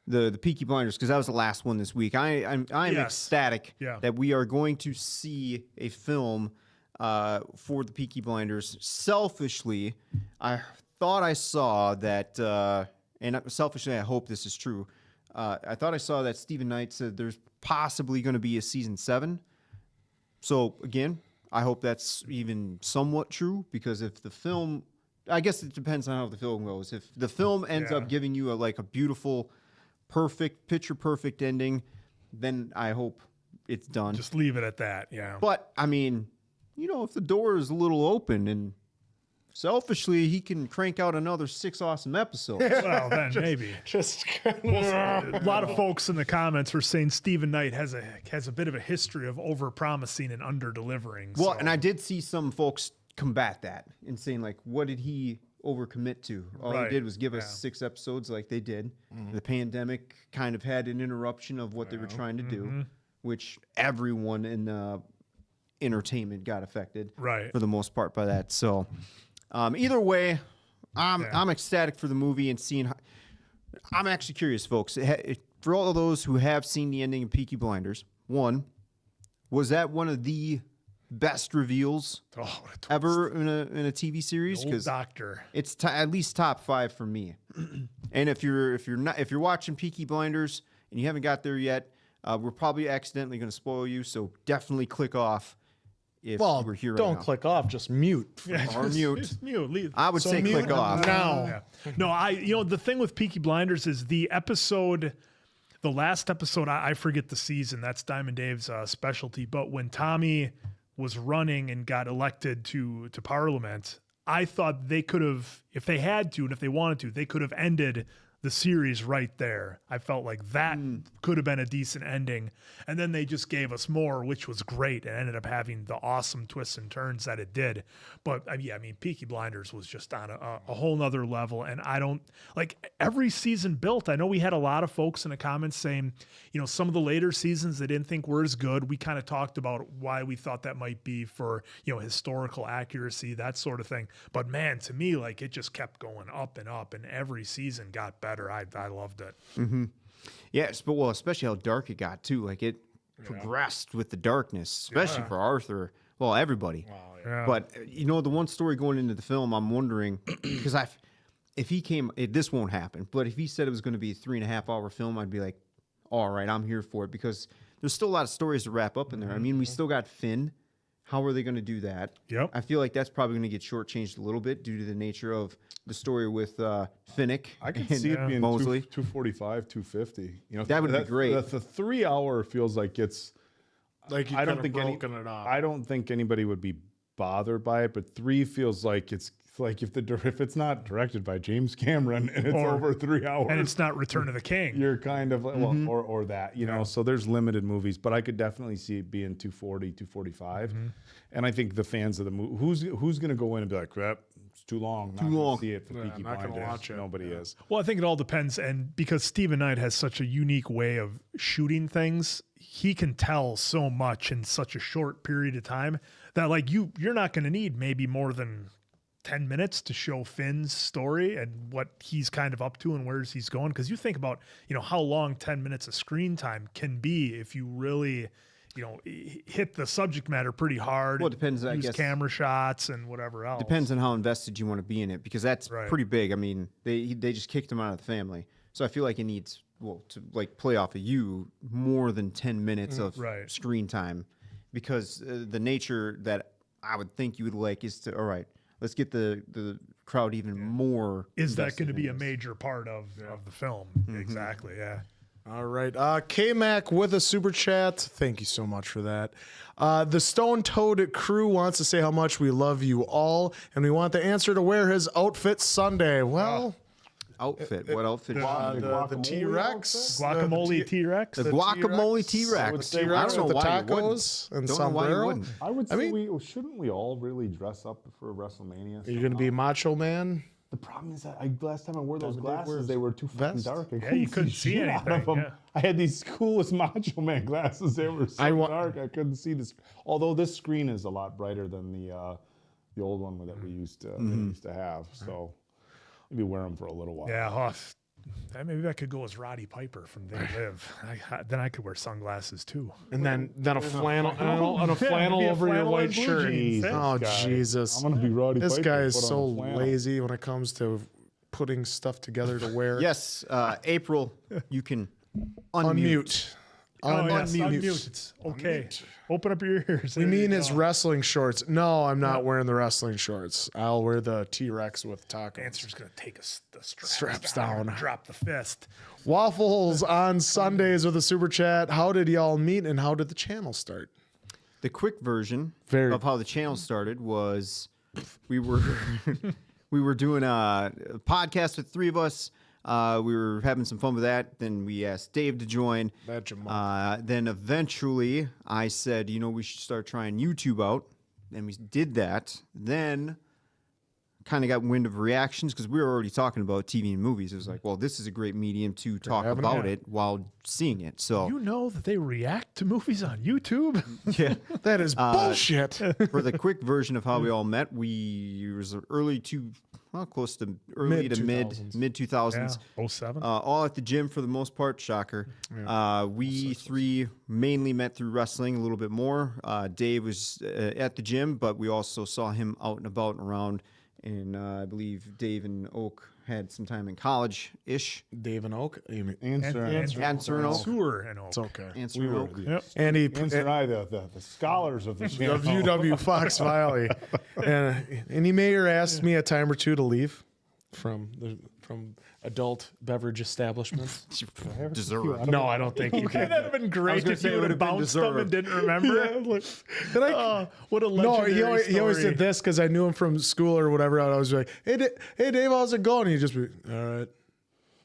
the Peaky Blinders because that was the last one this week. I'm Yes. ecstatic Yeah. that we are going to see a film for the Peaky Blinders. Selfishly, I thought I saw that, and selfishly, I hope this is true. I thought I saw that Stephen Knight said there's possibly going to be a season 7. So again, I hope that's even somewhat true because if the film, I guess it depends on how the film goes. If the film ends up giving you a beautiful, perfect, picture perfect ending, then I hope it's done. Just leave it at that. Yeah. But I mean, if the door is a little open and selfishly he can crank out another 6 awesome episodes. Well, then maybe. Just A lot of folks in the comments were saying Stephen Knight has a bit of a history of over-promising and under-delivering. Well, so. and I did see some folks combat that and saying what did he overcommit to? All Right, he did was give us 6 episodes like they did. The pandemic kind of had an interruption of what they were trying to do, which everyone in the entertainment got affected Right. for the most part by that. So either way, I'm ecstatic for the movie and seeing how, I'm actually curious, folks. For all of those who have seen the ending of Peaky Blinders, one, was that one of the best reveals Oh, what a twist. ever in a TV series? Old Because doctor. it's at least top 5 for me. And if you're watching Peaky Blinders and you haven't got there yet, we're probably accidentally going to spoil you. So definitely click off if we're here right don't now. click off, just mute. Or mute. Just mute. Leave. I would say mute click off. now. Yeah. No, the thing with Peaky Blinders is the last episode, I forget the season. That's Diamond Dave's specialty. But when Tommy was running and got elected to Parliament, I thought they could have, if they had to and if they wanted to, they could have ended the series right there. I felt like that could have been a decent ending. And then they just gave us more, which was great, and ended up having the awesome twists and turns that it did. But Peaky Blinders was just on a whole nother level. And I don't like every season built. I know we had a lot of folks in the comments saying, some of the later seasons they didn't think were as good. We kind of talked about why we thought that might be for, historical accuracy, that sort of thing. But man, to me, it just kept going up and up, and every season got better. I loved it. Yes, but especially how dark it got too. It progressed with the darkness, especially for Arthur. Well, everybody. Yeah. But the one story going into the film, I'm wondering because if he came, this won't happen. But if he said it was going to be a 3.5 hour film, I'd be like, all right, I'm here for it because there's still a lot of stories to wrap up in there. I mean, we still got Finn. How are they going to do that? Yep. I feel like that's probably going to get shortchanged a little bit due to the nature of the story with Finnick. I could and see it being Mosley. 245, 250. That would be great. The 3 hour feels like it's. Like you I could don't have think broken it off. I don't think anybody would be bothered by it, but 3 feels like it's like if it's not directed by James Cameron and it's over 3 hours and it's not Return of the King. you're kind of or that, so there's limited movies, but I could definitely see it being 240, 245. And I think the fans of the movie, who's going to go in and be like, crap, it's too long. Too long. See it for Peaky not gonna Blinders. watch it. Nobody is. Well, I think it all depends, and because Stephen Knight has such a unique way of shooting things, he can tell so much in such a short period of time that like you're not going to need maybe more than 10 minutes to show Finn's story and what he's kind of up to and where he's going. Because you think about how long 10 minutes of screen time can be if you really hit the subject matter pretty hard. Well, it depends, I use guess. camera shots and whatever else. Depends on how invested you want to be in it because that's pretty big. I mean, they just kicked him out of the family, so I feel like it needs to like play off of you more than 10 minutes of screen time because the nature that I would think you would like is to let's get the crowd even more. Is that invested going to be in a this. major part of the film? Exactly. Yeah. All right. K-Mac with a super chat. Thank you so much for that. The Stone Toad crew wants to say how much we love you all, and we want the answer to wear his outfit Sunday. Well, Outfit? What outfit? the T-Rex. Guacamole T-Rex. The guacamole T-Rex. With T-Rex with the tacos and Don't know why you sombrero. wouldn't. I would say shouldn't we all really dress up for WrestleMania? Are you going to be Macho Man? The problem is that last time I wore those glasses, they were too fucking vest. dark. You couldn't see shit out of anything, them. I had these coolest Macho Man glasses. They were so dark, I couldn't see this. Although this screen is a lot brighter than the old one that we used to have. So maybe wear them for a little while. Yeah. Maybe I could go as Roddy Piper from They Live. Then I could wear sunglasses too. And then a flannel and a flannel over your flannel white and blue shirt. jeans. Oh, guy. Jesus. I'm gonna be Roddy This Piper, guy is put on so a flannel. lazy when it comes to putting stuff together to wear. Yes, April, you can unmute. Yes, Unmute. unmute. It's okay. Open up your ears. We There you mean his go. wrestling shorts. No, I'm not wearing the wrestling shorts. I'll wear the T-Rex with tacos. Answer's gonna take the Straps down. Drop the fist. Waffles on Sundays with a super chat. How did y'all meet and how did the channel start? The quick version of how the channel started was we were we were doing a podcast with 3 of us. We were having some fun with that. Then we asked Dave to join. Then eventually I said, we should start trying YouTube out. And we did that. Then kind of got wind of reactions because we were already talking about TV and movies. It was like, well, this is a great medium to talk about it while seeing it. So You know that they react to movies on YouTube? yeah. That is bullshit. For the quick version of how we all met, we was close to early to mid 2000s. Yeah. 07. All at the gym for the most part. Shocker. We 3 mainly met through wrestling a little bit more. Dave was at the gym, but we also saw him out and about and around. And I believe Dave and Oak had some time in college-ish. Dave and Oak. Answer and Oak. Sewer and all. It's okay. Answer and Oak. Yep. And he Answer I, the scholars of the channel. of UW Fox Valley, and he may or asked me a time or two to leave from adult beverage establishments. Deserve. No, I don't think you Wouldn't can. that have been great gonna if say you it would would've have been bounced them and didn't remember? Did I? What a No, legendary he always story. did this because I knew him from school or whatever. I was like, hey, Dave, how's it going? And he'd just be, all right.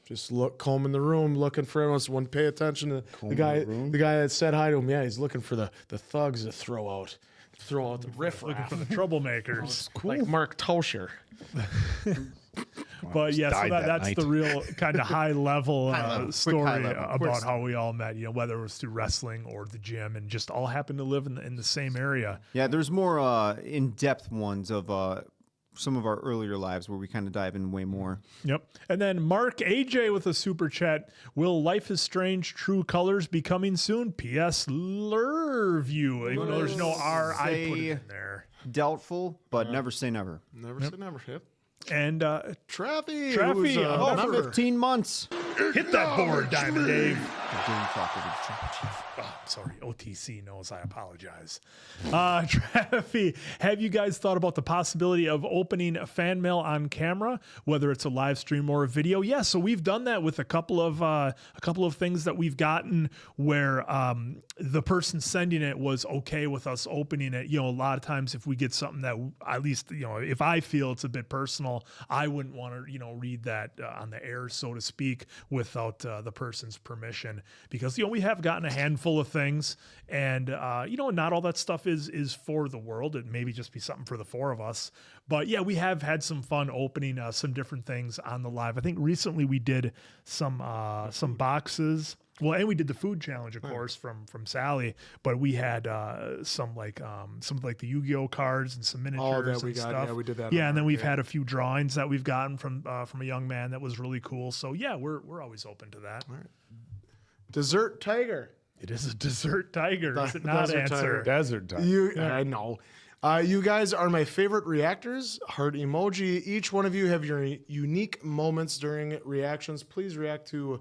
Just combing the room, looking for everyone. So pay attention to the guy that said hi to him. Yeah, he's looking for the thugs to throw out the riff Looking for the troublemakers. like Mark Tauscher. But yeah, so died that that's night. the real kind of high level quick story high level. about how we all met. Whether it was through wrestling or the gym, and just all happened to live in the same area. Yeah, there's more in-depth ones of some of our earlier lives where we kind of dive in way more. Yep. And then Mark AJ with a super chat. Will Life is Strange True Colors be coming soon? P.S. Love you. Even though there's no R, I put it in there. Doubtful, but never say never. Never say never. Yep. And Traffy. Traffy, who's, another- 15 months. hit that board, Diamond Dave. Oh, Oh, sorry, OTC knows. I apologize. Traffy, have you guys thought about the possibility of opening a fan mail on camera, whether it's a live stream or a video? Yeah, so we've done that with a couple of things that we've gotten where the person sending it was okay with us opening it. You know, a lot of times if we get something that at least, you know, if I feel it's a bit personal, I wouldn't want to, you know, read that on the air, so to speak, without the person's permission, because, you know, we have gotten a handful of things, and you know, not all that stuff is for the world. It maybe just be something for the four of us. But yeah, we have had some fun opening some different things on the live. I think recently we did some boxes. Well, and we did the food challenge, of course, from Sally. But we had some like the Yu-Gi-Oh cards and some miniatures and stuff. Yeah, we did that. Yeah, and then we've had a few drawings that we've gotten from a young man that was really cool. So yeah, we're always open to that. Dessert Tiger. It is a dessert tiger. Is it not? Desert Answer. tiger. Desert time. I know. You guys are my favorite reactors. Heart emoji. Each one of you have your unique moments during reactions. Please react to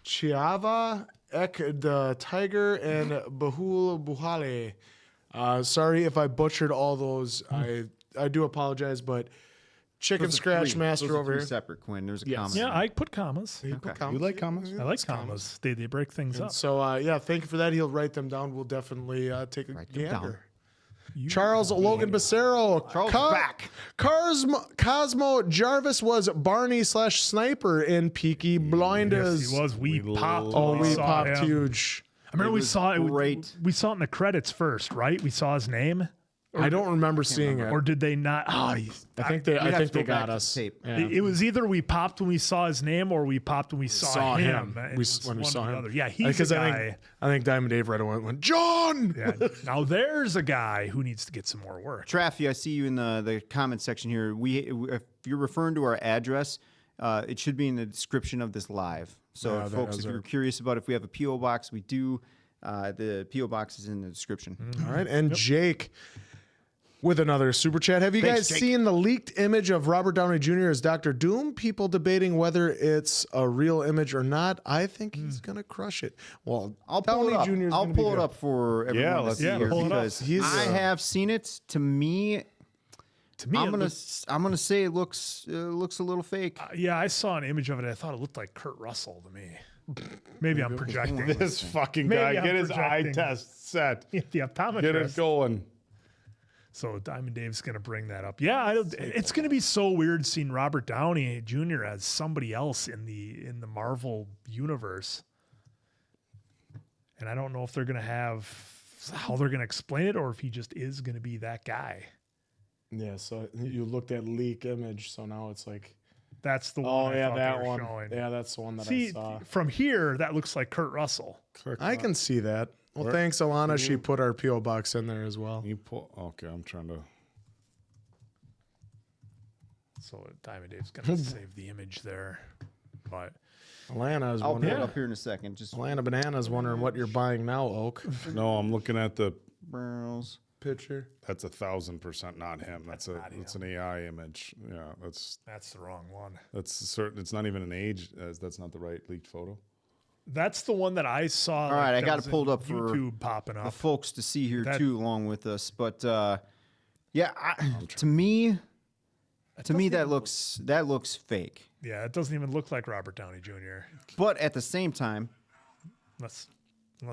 Chiava, Ek the Tiger, and Bahul Buhale. Sorry if I butchered all those. I do apologize, but Chicken Scratch Master over here. Separate, Quinn. There's a Yes. comment. Yeah, I put commas. You put commas? You like comments? I like commas. They break things up. So yeah, thank you for that. He'll write them down. We'll definitely take a Write them down. gander. Charles Logan Becerro. Charles back. Cosmo Jarvis was Barney/Sniper in Peaky Blinders. Yes, he was. We popped. Oh, when we saw popped him. huge. I remember we was saw it. great. We saw it in the credits first, right? We saw his name. I don't remember seeing it. Or did they not? Oh, I think they. We'd I have think to they go back got to us. the tape. Yeah. it was either we popped when we saw his name, or we popped when we saw him. It We, was when we one saw or the him. other. Yeah, he's because a guy. I think Diamond Dave right away went John. Yeah. Now there's a guy who needs to get some more work. Traffy, I see you in the comment section here. If you're referring to our address, it should be in the description of this live. So, Yeah, that folks, is if you're it. curious about if we have a PO box, we do. The PO box is in the description. All right, and Jake with another super chat. Have you Thanks, guys Jake. seen the leaked image of Robert Downey Jr. as Dr. Doom? People debating whether it's a real image or not. I think he's gonna crush it. Well, I'll pull Downey it up. Jr. is I'll gonna be pull it good. up for everyone to let's- see yeah, here pull it up. because He's, I have seen it. To me, To me, I'm it gonna looked- I'm gonna say it looks a little fake. yeah, I saw an image of it. I thought it looked like Kurt Russell to me. Maybe I'm projecting. This fucking Maybe guy. I'm Get his eye projecting. test set. The optometrist. Get it going. So Diamond Dave's going to bring that up. Yeah, it's going to be so weird seeing Robert Downey Jr. as somebody else in the Marvel universe. And I don't know if they're going to have how they're going to explain it, or if he just is going to be that guy. Yeah, so you looked at leak image, so now it's like, That's the one. oh I yeah, thought they that were one. showing. Yeah, that's the one that See, I saw. from here, that looks like Kurt Russell. I can see that. Well, thanks, Alana. She put our PO box in there as well. You pull. Okay, I'm trying to. So Diamond Dave's going to save the image there. But Alana is I'll pull it wondering. up here in a second. Just Alana Banana is wondering what you're buying now, Oak. No, I'm looking at the. Browse. Picture. That's 1,000% not him. That's an AI image. Yeah, that's that's the wrong one. certain. It's not even an age. That's not the right leaked photo. That's the one that I saw. All right, I that got was it pulled in up for YouTube popping the up. folks to see here That- too, along with us. But yeah, to me, that looks fake. Yeah, it doesn't even look like Robert Downey Jr. But at the same time, Unless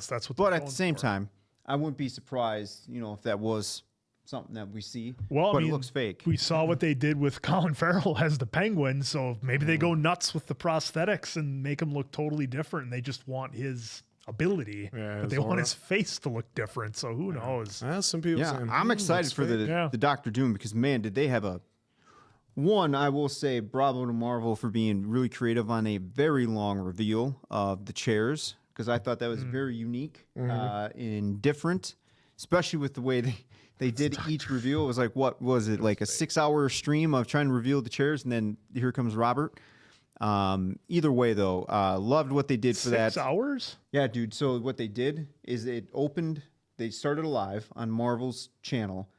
that's what. but they're at the going same for. time, I wouldn't be surprised, if that was something that we see. Well, but I mean, it looks fake. We saw what they did with Colin Farrell as the Penguin, so maybe they go nuts with the prosthetics and make him look totally different. And they just want his ability, Yeah, but his they want aura. his face to look different. So who knows? Some people Yeah, saying, I'm excited looks for fake." the Doctor Doom because man, did they have one, I will say bravo to Marvel for being really creative on a very long reveal of the chairs because I thought that was very unique and different. especially with the way they did each reveal. It was like, what was it, like a 6-hour stream of trying to reveal the chairs, and then here comes Robert. Either way, though, loved what they did for that. 6 hours? Yeah, dude. So what they did is they started live on Marvel's channel,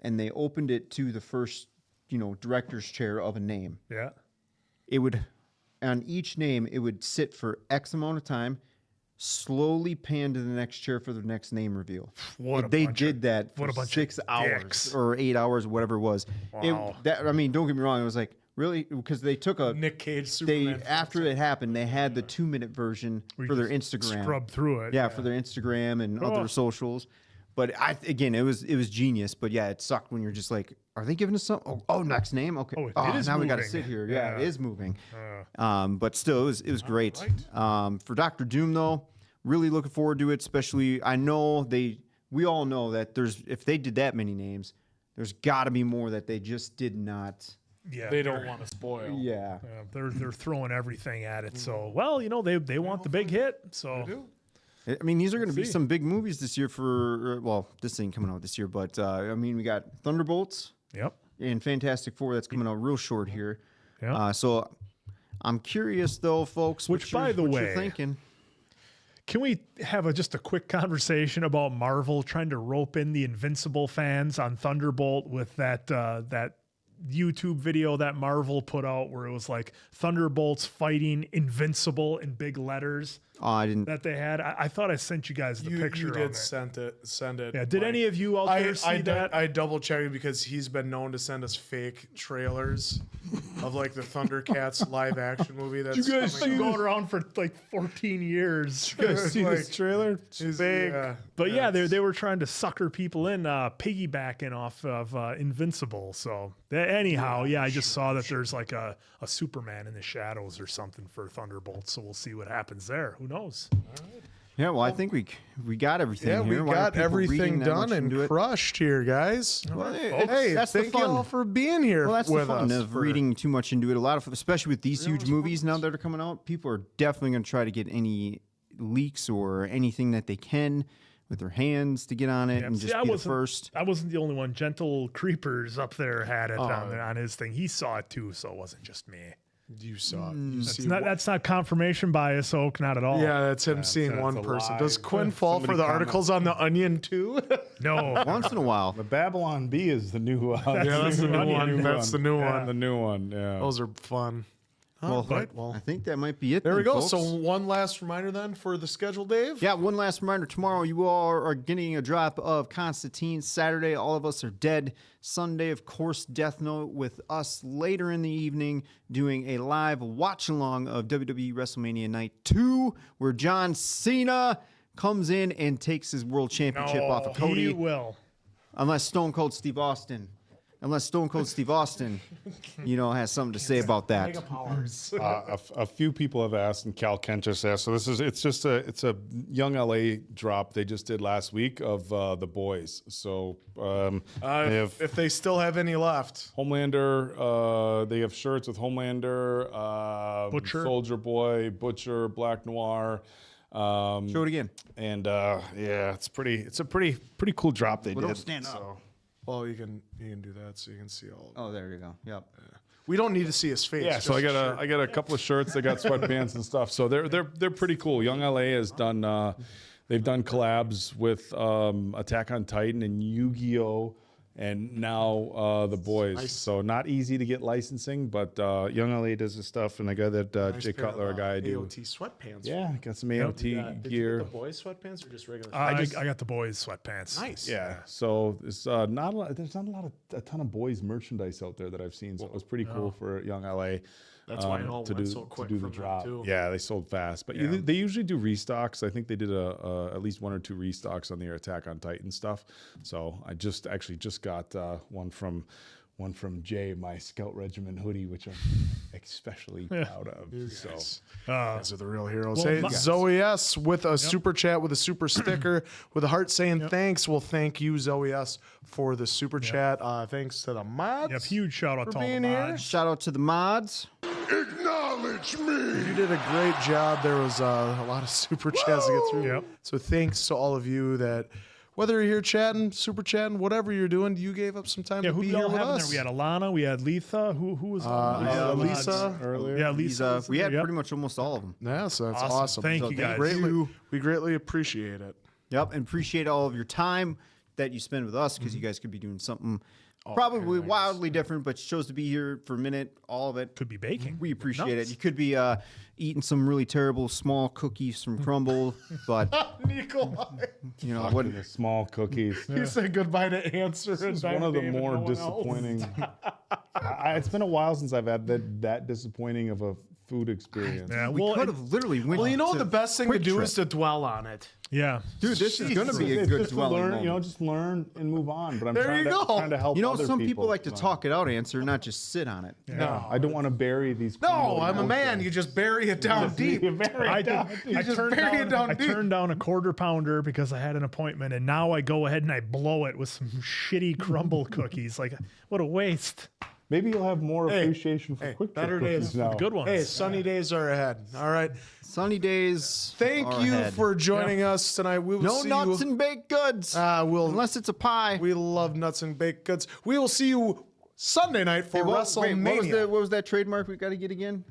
and they opened it to the first, director's chair of a name. Yeah. It would, on each name, it would sit for X amount of time, slowly pan to the next chair for the next name reveal. They did that for 6 hours dicks. or 8 hours, whatever it was. Wow. Don't get me wrong. It was like, really, because they took a Nick Cage Superman. After it happened, they had the 2-minute version for their just Instagram. Scrub through it. Yeah, for their Instagram and other socials. But it was genius. But yeah, it sucked when you're just like, are they giving us something? Oh, next name. Okay. Oh, it is now we got to moving. sit here. Yeah, it is moving. Uh. But still, it was great. For Doctor Doom though, really looking forward to it. Especially, I know we all know that if they did that many names, there's got to be more that they just did not. Yeah, They don't want to spoil. Yeah. they're throwing everything at it. So, well, they want the big hit. So, I mean, these are going to be some big movies this year this ain't coming out this year, but we got Thunderbolts yep. and Fantastic Four that's coming out real short here. Yeah. So I'm curious though, folks, Which, what by the way, you're thinking. Can we have just a quick conversation about Marvel trying to rope in the Invincible fans on Thunderbolt with that YouTube video that Marvel put out where it was like Thunderbolts fighting Invincible in big letters? Oh, I didn't. That they had. I thought I sent you guys the picture. You of did it. send it. Yeah. Did any of you out there see that? I double checked because he's been known to send us fake trailers of like the Thundercats live action movie. That's You guys coming been out. going around for like 14 years. You guys see this trailer? It's Big. Yeah, But yeah, they were trying to sucker people in, piggybacking off of Invincible. So anyhow, I just saw that there's like a Superman in the shadows or something for Thunderbolt. So we'll see what happens there. Who knows? Yeah, well, I think we got everything yeah, here. we Why are got people everything reading that done much and into it? crushed here, guys. Well, Hey, that's the thank you all fun. for being here Well, that's with the fun us. of reading too much into it. A lot of, especially with these huge movies now that are coming out, people are definitely going to try to get any leaks or anything that they can with their hands to get on it and See, just be the first. I wasn't the only one. Gentle Creepers up there had it on his thing. He saw it too, so it wasn't just me. You saw it. You see That's not confirmation bias, Oak. Not at all. Yeah, that's him seeing that's one a person. lie. Does Quinn fall for Somebody the comment. articles on the Onion too? No. Once in a while. The Babylon Bee is the new one. that's the new one. That's the new one. The new one. Yeah. Those are fun. Well, Well, I think that might be it. there we then, go. folks. So one last reminder then for the schedule, Dave. Yeah, one last reminder. Tomorrow you all are getting a drop of Constantine. Saturday, All of Us Are Dead. Sunday, of course, Death Note with us later in the evening doing a live watch-along of WWE WrestleMania Night 2 where John Cena comes in and takes his world championship off of Cody. He will. Unless Stone Cold Steve Austin, has something to say about that. A few people have asked, and Cal Kent just asked. So it's a young LA drop they just did last week of The Boys. So they have If they still have any left. Homelander. They have shirts with Homelander, Butcher. Soldier Boy, Butcher, Black Noir. Show it again. And it's a pretty cool drop they Well, did. don't stand up. So. Well, you can do that so you can see all. Oh, there you go. Yep. We don't need to see his face. Yeah, so I just got I got a couple of shirts. They got sweatpants and stuff. So they're pretty cool. Young LA has done they've done collabs with Attack on Titan and Yu-Gi-Oh! And now The Boys. Nice. So not easy to get licensing, but Young LA does this stuff, and I got that nice Jay pair of, Cutler guy do. AOT sweatpants. Yeah, got some AOT gear. the boys sweatpants or just regular? I got the boys' sweatpants. Nice. Yeah, so it's not a lot. There's not a ton of boys merchandise out there that I've seen. So it was pretty cool for Young LA. That's why it all to went do so quick to do the from them, drop. too. Yeah, they sold fast, but they usually do restocks. I think they did at least 1 or 2 restocks on their Attack on Titan stuff. So I just got one from Jay, my Scout Regiment hoodie, which I'm especially proud of. So Those are the real heroes. Well, Hey, my- Zoe S. with a super chat with a super sticker with a heart saying thanks. Well, thank you, Zoe S. for the super chat. Thanks to the mods. Yep, huge shout out For to all the being here. mods. Shout out to the mods. Acknowledge me. You did a great job. There was a lot of super chats to get through. Yep. So thanks to all of you that whether you're here chatting, super chatting, whatever you're doing, you gave up some time Yeah, to who be we here all with have in us. there? We had Alana, we had Letha. Who was on? Lisa earlier. Yeah, He's, Lisa. we had Yep. pretty much almost all of them. Yeah, so that's Awesome. awesome. Thank So you, guys. We greatly appreciate it. Yep, and appreciate all of your time that you spend with us because you guys could be doing something probably wildly different, but you chose to be here for a minute. All of it Could be baking. We appreciate Nuts. it. You could be eating some really terrible small cookies from Crumble, but Nikolai, you know what? The small cookies. you said goodbye to Answer. It's one of the more disappointing. It's been a while since I've had that disappointing of a food experience. Yeah, We well, could have literally went. Well, you know what to the best thing to Quick do Trip. is to dwell on it. yeah. Dude, this is going to be a It's good just to dwelling learn, moment. just learn and move on. But I'm There trying you to, go. trying to help. You know, other some people like to so. talk it out, Answer, not just sit on it. No, I don't want to bury these. no, crumbling I'm a man. emotions. You just bury it down deep. You bury I it did. down. I just turned bury it down I deep. turned down a quarter pounder because I had an appointment, and now I go ahead and I blow it with some shitty crumble cookies. Like, what a waste! Maybe you'll have more Hey, appreciation for hey, quick better trip days. cookies now. Good ones. Hey, sunny days are ahead. All right. Sunny days. Thank are you ahead. for joining us tonight. We will No see nuts you. and baked goods. Unless it's a pie. We love nuts and baked goods. We will see you Sunday night for Hey, WrestleMania. what was that trademark we got to get again?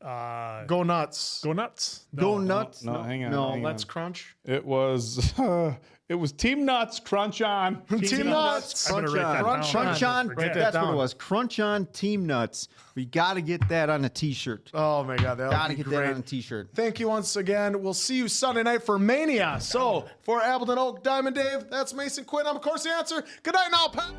Go nuts. Go nuts. Go nuts. No, hang on. No, hang Let's on. crunch. It was Team Nuts Crunch On. Team Nuts. I'm gonna Crunch write that on. down. Crunch on. Write that That's what down. it was. Crunch on Team Nuts. We got to get that on a T-shirt. Oh my God, that Got to would be get great. that on a T-shirt. Thank you once again. We'll see you Sunday night for Mania. So for Appleton Oak, Diamond Dave, that's Mason Quinn. I'm of course the Answer. Good night now, Pat.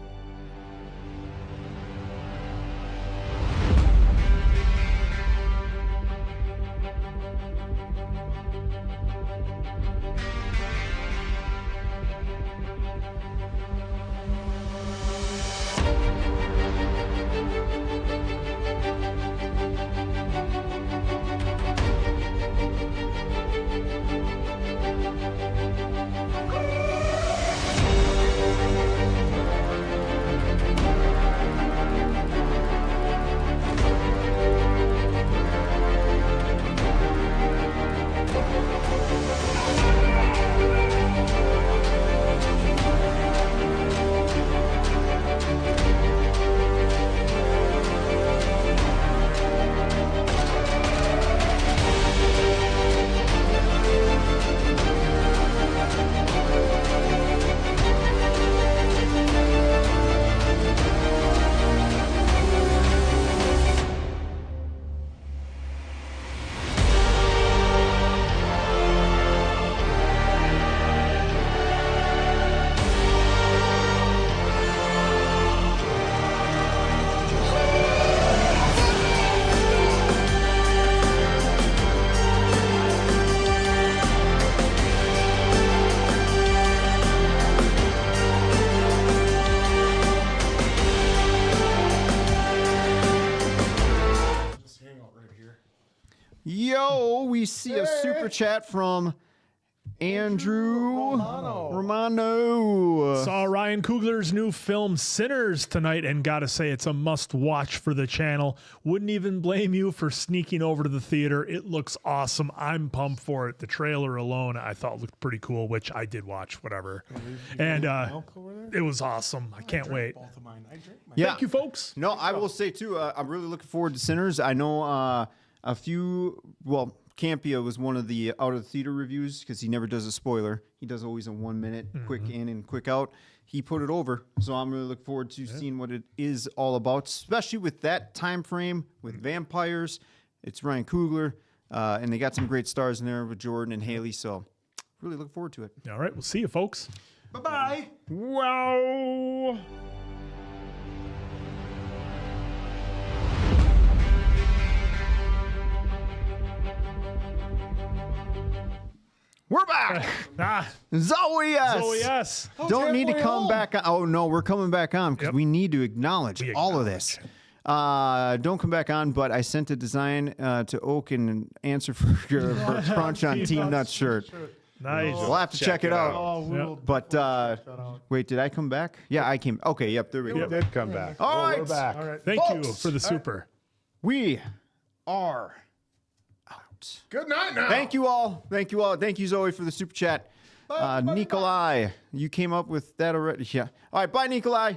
Yo, we see a super chat from Andrew Romano. Saw Ryan Coogler's new film Sinners tonight, and gotta say it's a must-watch for the channel. Wouldn't even blame you for sneaking over to the theater. It looks awesome. I'm pumped for it. The trailer alone I thought looked pretty cool, which I did watch. Whatever, and it was awesome. I can't wait. Both of mine. I drink my Yeah. Thank you, folks. No, I will say too, I'm really looking forward to Sinners. I know a few, well, Campia was one of the out of the theater reviews because he never does a spoiler. He does always a 1 minute, quick in and quick out. He put it over, so I'm really looking forward to seeing what it is all about, especially with that time frame with vampires. It's Ryan Coogler, and they got some great stars in there with Jordan and Haley, so really looking forward to it. All right, we'll see you, folks. Bye-bye. Wow. We're back. Zoe, yes. Oh, yes. Don't need to halfway come home. back on. Oh, no, we're coming back on because Yep. we need to acknowledge all of this. Don't come back on, but I sent a design to Oak and answer for your Crunch on Team Nuts shirt. Nice. We'll have to check it out. Oh, we will But wait, did I come back? Yeah, I came. Okay, yep, there we We go. did come back. All right. We're back. All right. Thank you Folks. for the super. We are out. Good night now. Thank you all. Thank you all. Thank you, Zoe, for the super chat. Nikolai, you came up with that already. Yeah. All right, bye, Nikolai.